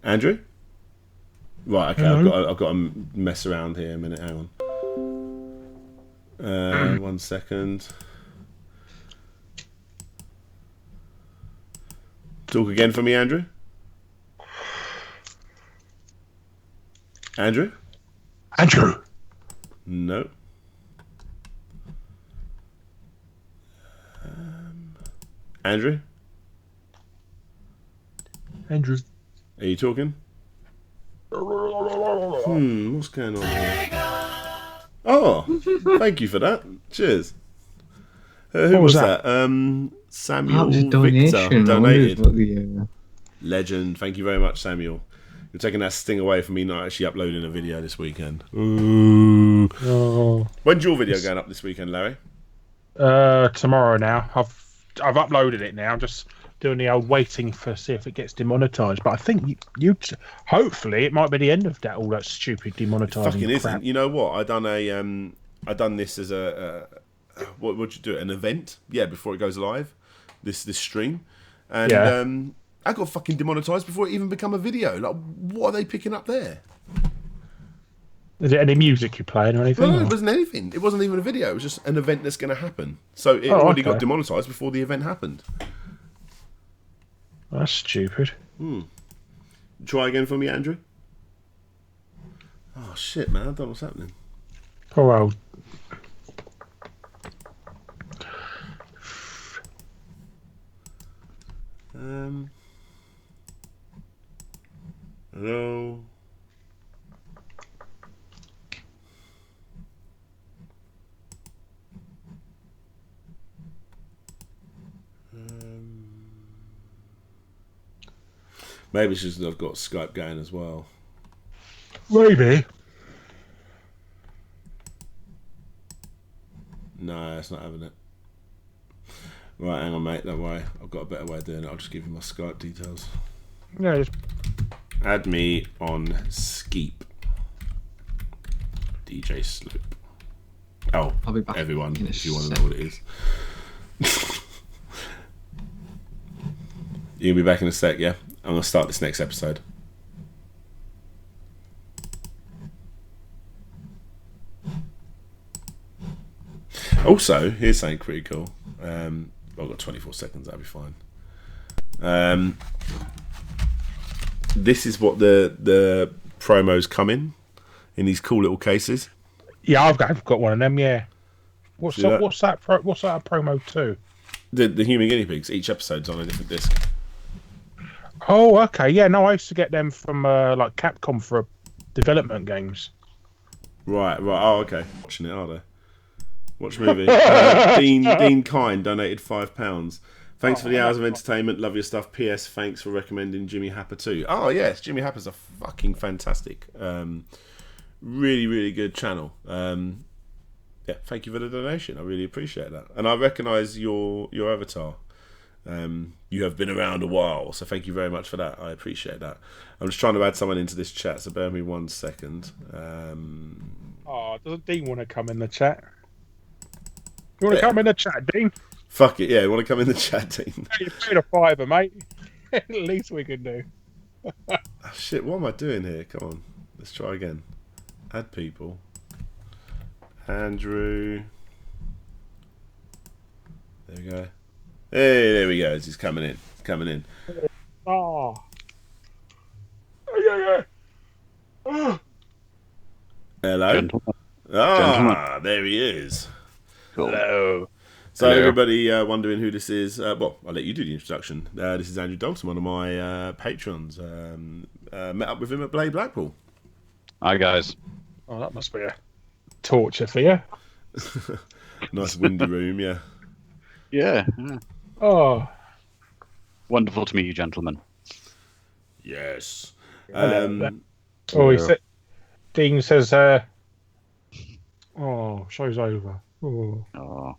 Andrew? Right, okay, I've got to mess around here a minute, hang on. 1 second. Talk again for me, Andrew. Andrew? Andrew! No. Andrew? Andrew. Are you talking? What's going on here? Oh, thank you for that. Cheers. Who was that? Samuel Victor donated. Legend. Thank you very much, Samuel. You're taking that sting away from me not actually uploading a video this weekend. Ooh. Oh. When's your video going up this weekend, Larry? Tomorrow now. I've uploaded it now. I'm just doing the old waiting for see if it gets demonetized. But I think you hopefully it might be the end of that all that stupid demonetizing. It fucking crap. isn't. You know what? I done this as a what would you do? An event? Yeah, before it goes live. This stream, and I got fucking demonetized before it even become a video. Like, what are they picking up there? Is it any music you're playing or anything? No, it wasn't anything. It wasn't even a video. It was just an event that's going to happen. So it already got demonetized before the event happened. That's stupid. Try again for me, Andrew. Oh shit, man! I don't know what's happening. Poor old. Hello. Maybe it's just I've got Skype going as well. Maybe. No, it's not having it. Right, hang on, mate. Don't worry. I've got a better way of doing it. I'll just give you my Skype details. Yeah, just add me on Skeep. DJ Sloop. Oh, I'll be back everyone, if you want to know what it is. You'll be back in a sec, yeah? I'm going to start this next episode. Also, here's something pretty cool. I've got 24 seconds, that'll be fine. This is what the promos come in these cool little cases. Yeah, I've got one of them. Yeah. What's that a promo to? The human guinea pigs. Each episode's on a different disc. Oh, okay. Yeah, no, I used to get them from like Capcom for development games. Right. Oh, okay. Watching it, are they? Watch movie. Dean Kine donated £5. Thanks for the hours of entertainment. Love your stuff. P.S. Thanks for recommending Jimmy Happer too. Oh yes, Jimmy Happer's a fucking fantastic, really really good channel. Yeah, thank you for the donation. I really appreciate that, and I recognise your avatar. You have been around a while, so thank you very much for that. I appreciate that. I'm just trying to add someone into this chat, so bear with me 1 second. Doesn't Dean want to come in the chat? You want to come in the chat, Dean? Fuck it, yeah, you want to come in the chat, Dean? You paid a fiver, mate. At least we can do. Oh, shit, what am I doing here? Come on, let's try again. Add people. Andrew. There we go. Hey, there we go. He's coming in. He's coming in. Oh. Yeah. Hello. Gentlemen. There he is. Cool. Hello. So Hello. everybody wondering who this is, well, I'll let you do the introduction. This is Andrew Dalton, one of my patrons. Met up with him at Blade Blackpool. Hi, guys. Oh, that must be a torture for you. Nice windy room, yeah. Yeah. Oh. Wonderful to meet you, gentlemen. Yes. He said. Dean says, show's over. Oh.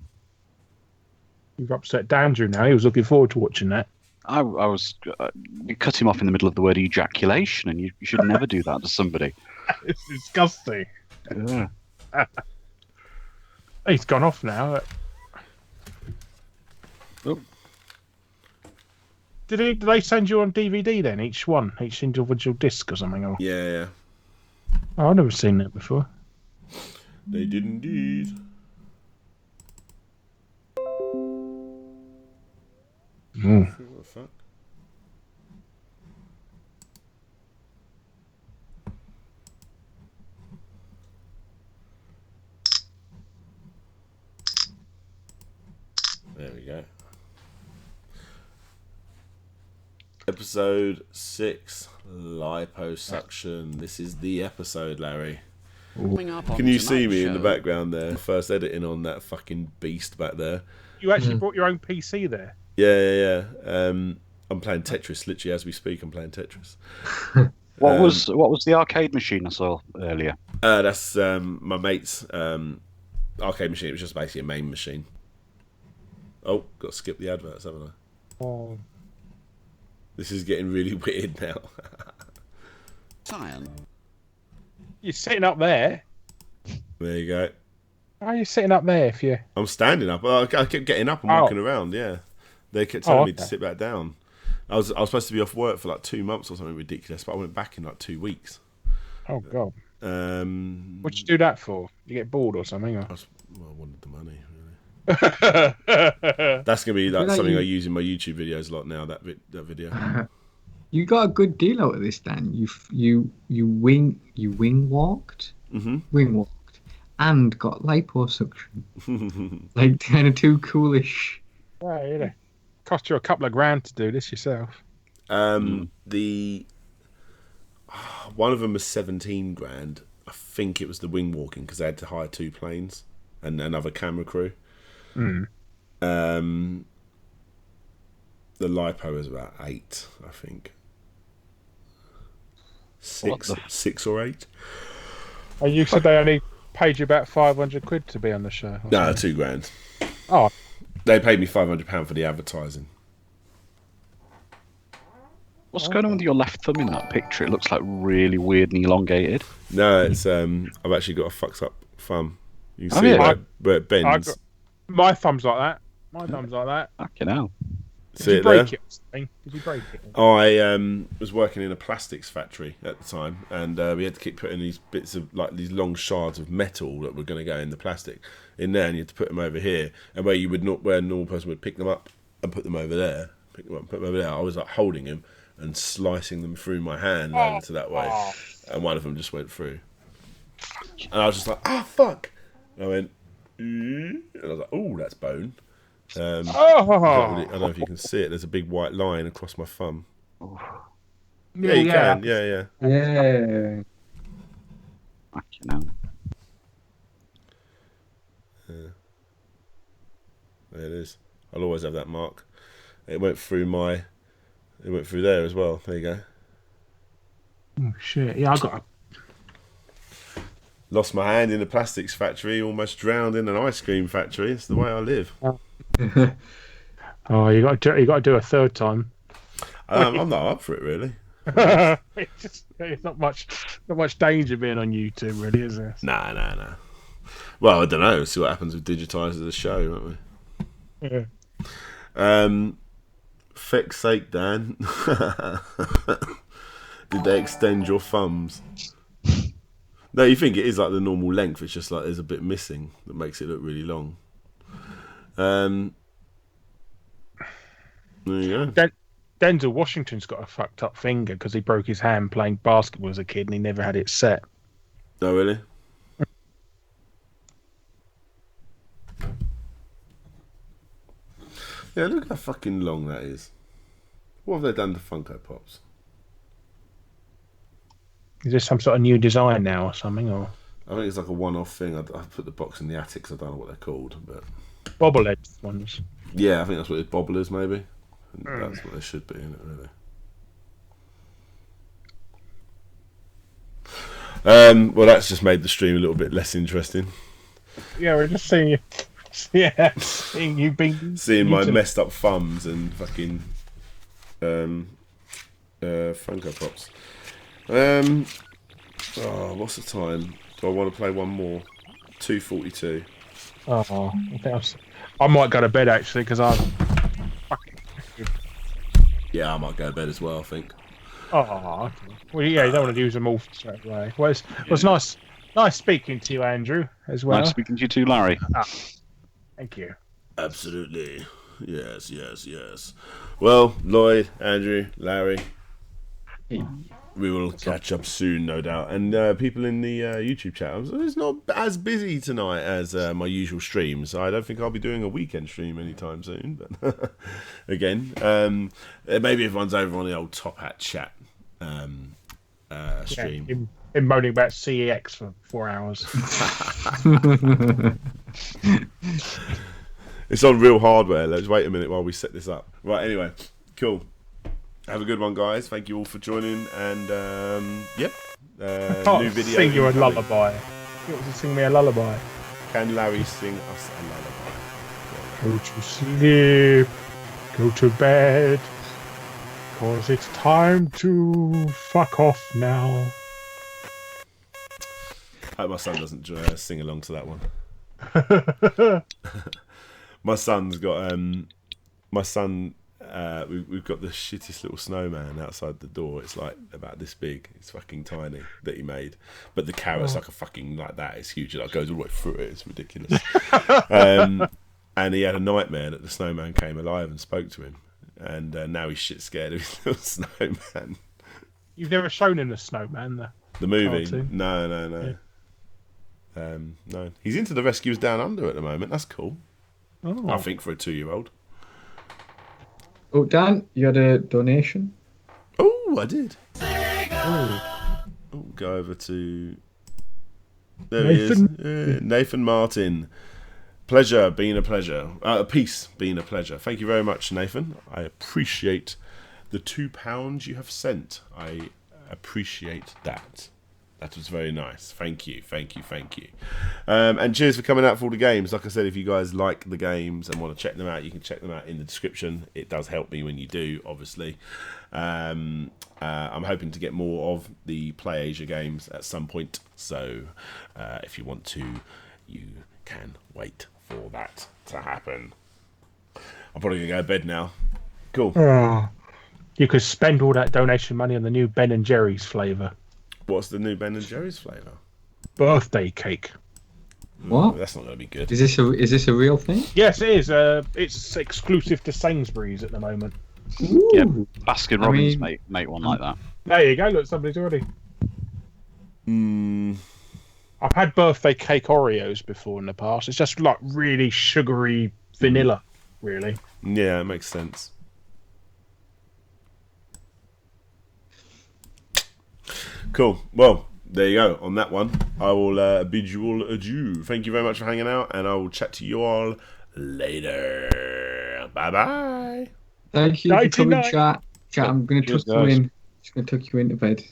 You've upset Andrew now. He was looking forward to watching that. I was... you cut him off in the middle of the word ejaculation, and you should never do that to somebody. It's disgusting. Yeah. He's gone off now. Oh. Did they send you on DVD then? Each individual disc or something? Or... Yeah. Oh, I've never seen that before. They did indeed. Mm. What the fuck? There we go. Episode 6, liposuction. This is the episode, Larry. Can you see me in the background there? First editing on that fucking beast back there. You actually brought your own PC there? Yeah. I'm playing Tetris literally as we speak. I'm playing Tetris. What was the arcade machine I saw earlier? That's my mate's arcade machine. It was just basically a main machine. Oh, got to skip the adverts, haven't I? Oh. This is getting really weird now. You're sitting up there. There you go. How are you sitting up there if you... I'm standing up. I kept getting up and walking around, yeah. They kept telling me to sit back down. I was supposed to be off work for like 2 months or something ridiculous, but I went back in like 2 weeks. Oh, God. What'd you do that for? You get bored or something? Or? I wanted the money, really. That's going to be something I use in my YouTube videos a lot now, that video. You got a good deal out of this, Dan. You wing walked? Mm-hmm. Wing walked. And got liposuction. Like kind of too coolish. Right, you know. Cost you a couple of grand to do this yourself. The one of them was 17 grand. I think it was the wing walking because they had to hire 2 planes and another camera crew. Mm. The lipo was about 8, I think. 6 or 8. Oh, you said they only paid you about 500 quid to be on the show. No, 2 grand. Oh. They paid me £500 for the advertising. What's going on with your left thumb in that picture? It looks like really weird and elongated. No, it's I've actually got a fucked up thumb. You can see where it bends. My thumb's like that. My thumb's like that. Fucking hell. Did you break it or something? Did you break it? I was working in a plastics factory at the time, and we had to keep putting these bits of like these long shards of metal that were going to go in the plastic in there, and you had to put them over here, and where a normal person would pick them up and put them over there, pick them up and put them over there. I was like holding them and slicing them through my hand over to that way, and one of them just went through, and I was just like, fuck! And I went, and I was like, oh, that's bone. I don't know if you can see it. There's a big white line across my thumb. Yeah, you can. Yeah. Yeah. Fucking hell. There it is. I'll always have that mark. It went through there as well. There you go. Oh shit! Yeah, I got. Lost my hand in a plastics factory. Almost drowned in an ice cream factory. It's the way I live. Oh, you got to do a third time. I'm not up for it really. It's not much danger being on YouTube, really, is there? Nah. Well, I don't know. See what happens with digitising the show, won't we? Yeah. Feck's sake, Dan. Did they extend your thumbs? No, you think it is like the normal length. It's just like there's a bit missing that makes it look really long. There you go. Denzel Washington's got a fucked up finger because he broke his hand playing basketball as a kid and he never had it set. Oh, really? Yeah, look how fucking long that is. What have they done to Funko Pops? Is this some sort of new design now or something? Or I think it's like a one-off thing. I put the box in the attic, so I don't know what they're called. But bobblehead ones? Yeah, I think that's what it's. Bobblers, maybe. That's what they should be, isn't it, really? Well, that's just made the stream a little bit less interesting. Yeah, we're just seeing you. Yeah, seeing you being... Seeing my messed up thumbs and fucking Funko Pops. What's the time? Do I want to play one more? 2:42. Oh, I might go to bed actually because I'm fucking... Yeah, I might go to bed as well, I think. Oh, okay. Well, yeah, you don't want to use them all straight away. Well, it was nice speaking to you, Andrew, as well. Nice speaking to you too, Larry. Thank you. Absolutely. Yes. Well, Lloyd, Andrew, Larry, we will catch up soon, no doubt. And people in the YouTube chat, it's not as busy tonight as my usual stream, so I don't think I'll be doing a weekend stream anytime soon. But again, maybe everyone's over on the old Top Hat chat stream. Yeah, him moaning about CEX for 4 hours. It's on real hardware. Let's wait a minute while we set this up. Right, anyway, cool. Have a good one, guys. Thank you all for joining. And new video. Sing you a lullaby. You want to sing me a lullaby? Can Larry sing us a lullaby? Go to sleep. Go to bed. 'Cause it's time to fuck off now. I hope my son doesn't sing along to that one. My son's got we've got the shittest little snowman outside the door. It's like about this big. It's fucking tiny that he made, but the carrot's like a fucking like that. It's huge. It like goes all the way through it. It's ridiculous. And he had a nightmare that the snowman came alive and spoke to him, and now he's shit scared of his little snowman. You've never shown him the snowman, the movie? cartoon? No. Yeah. No. He's into the Rescuers Down Under at the moment. That's cool. Oh. I think for a 2-year-old. Oh, Dan, you had a donation? Oh, I did. Oh, go over to... There Nathan. he is. Nathan Martin. Pleasure being a pleasure. Peace being a pleasure. Thank you very much, Nathan. I appreciate the £2 you have sent. I appreciate that. That was very nice. Thank you. And cheers for coming out for all the games. Like I said, if you guys like the games and want to check them out, you can check them out in the description. It does help me when you do, obviously. I'm hoping to get more of the Play Asia games at some point. So if you want to, you can wait for that to happen. I'm probably going to go to bed now. Cool. Oh, you could spend all that donation money on the new Ben & Jerry's flavour. What's the new Ben & Jerry's flavour? Birthday cake. What? That's not going to be good. Is this a real thing? Yes, it is. It's exclusive to Sainsbury's at the moment. Ooh. Yeah, Baskin Robbins make one like that. There you go. Look, somebody's already. I've had birthday cake Oreos before in the past. It's just like really sugary vanilla, really. Yeah, it makes sense. Cool. Well, there you go. On that one, I will bid you all adieu. Thank you very much for hanging out, and I will chat to you all later. Bye-bye. Thank you for coming, 99. chat. I'm going to tuck you in. Just going to tuck you into bed.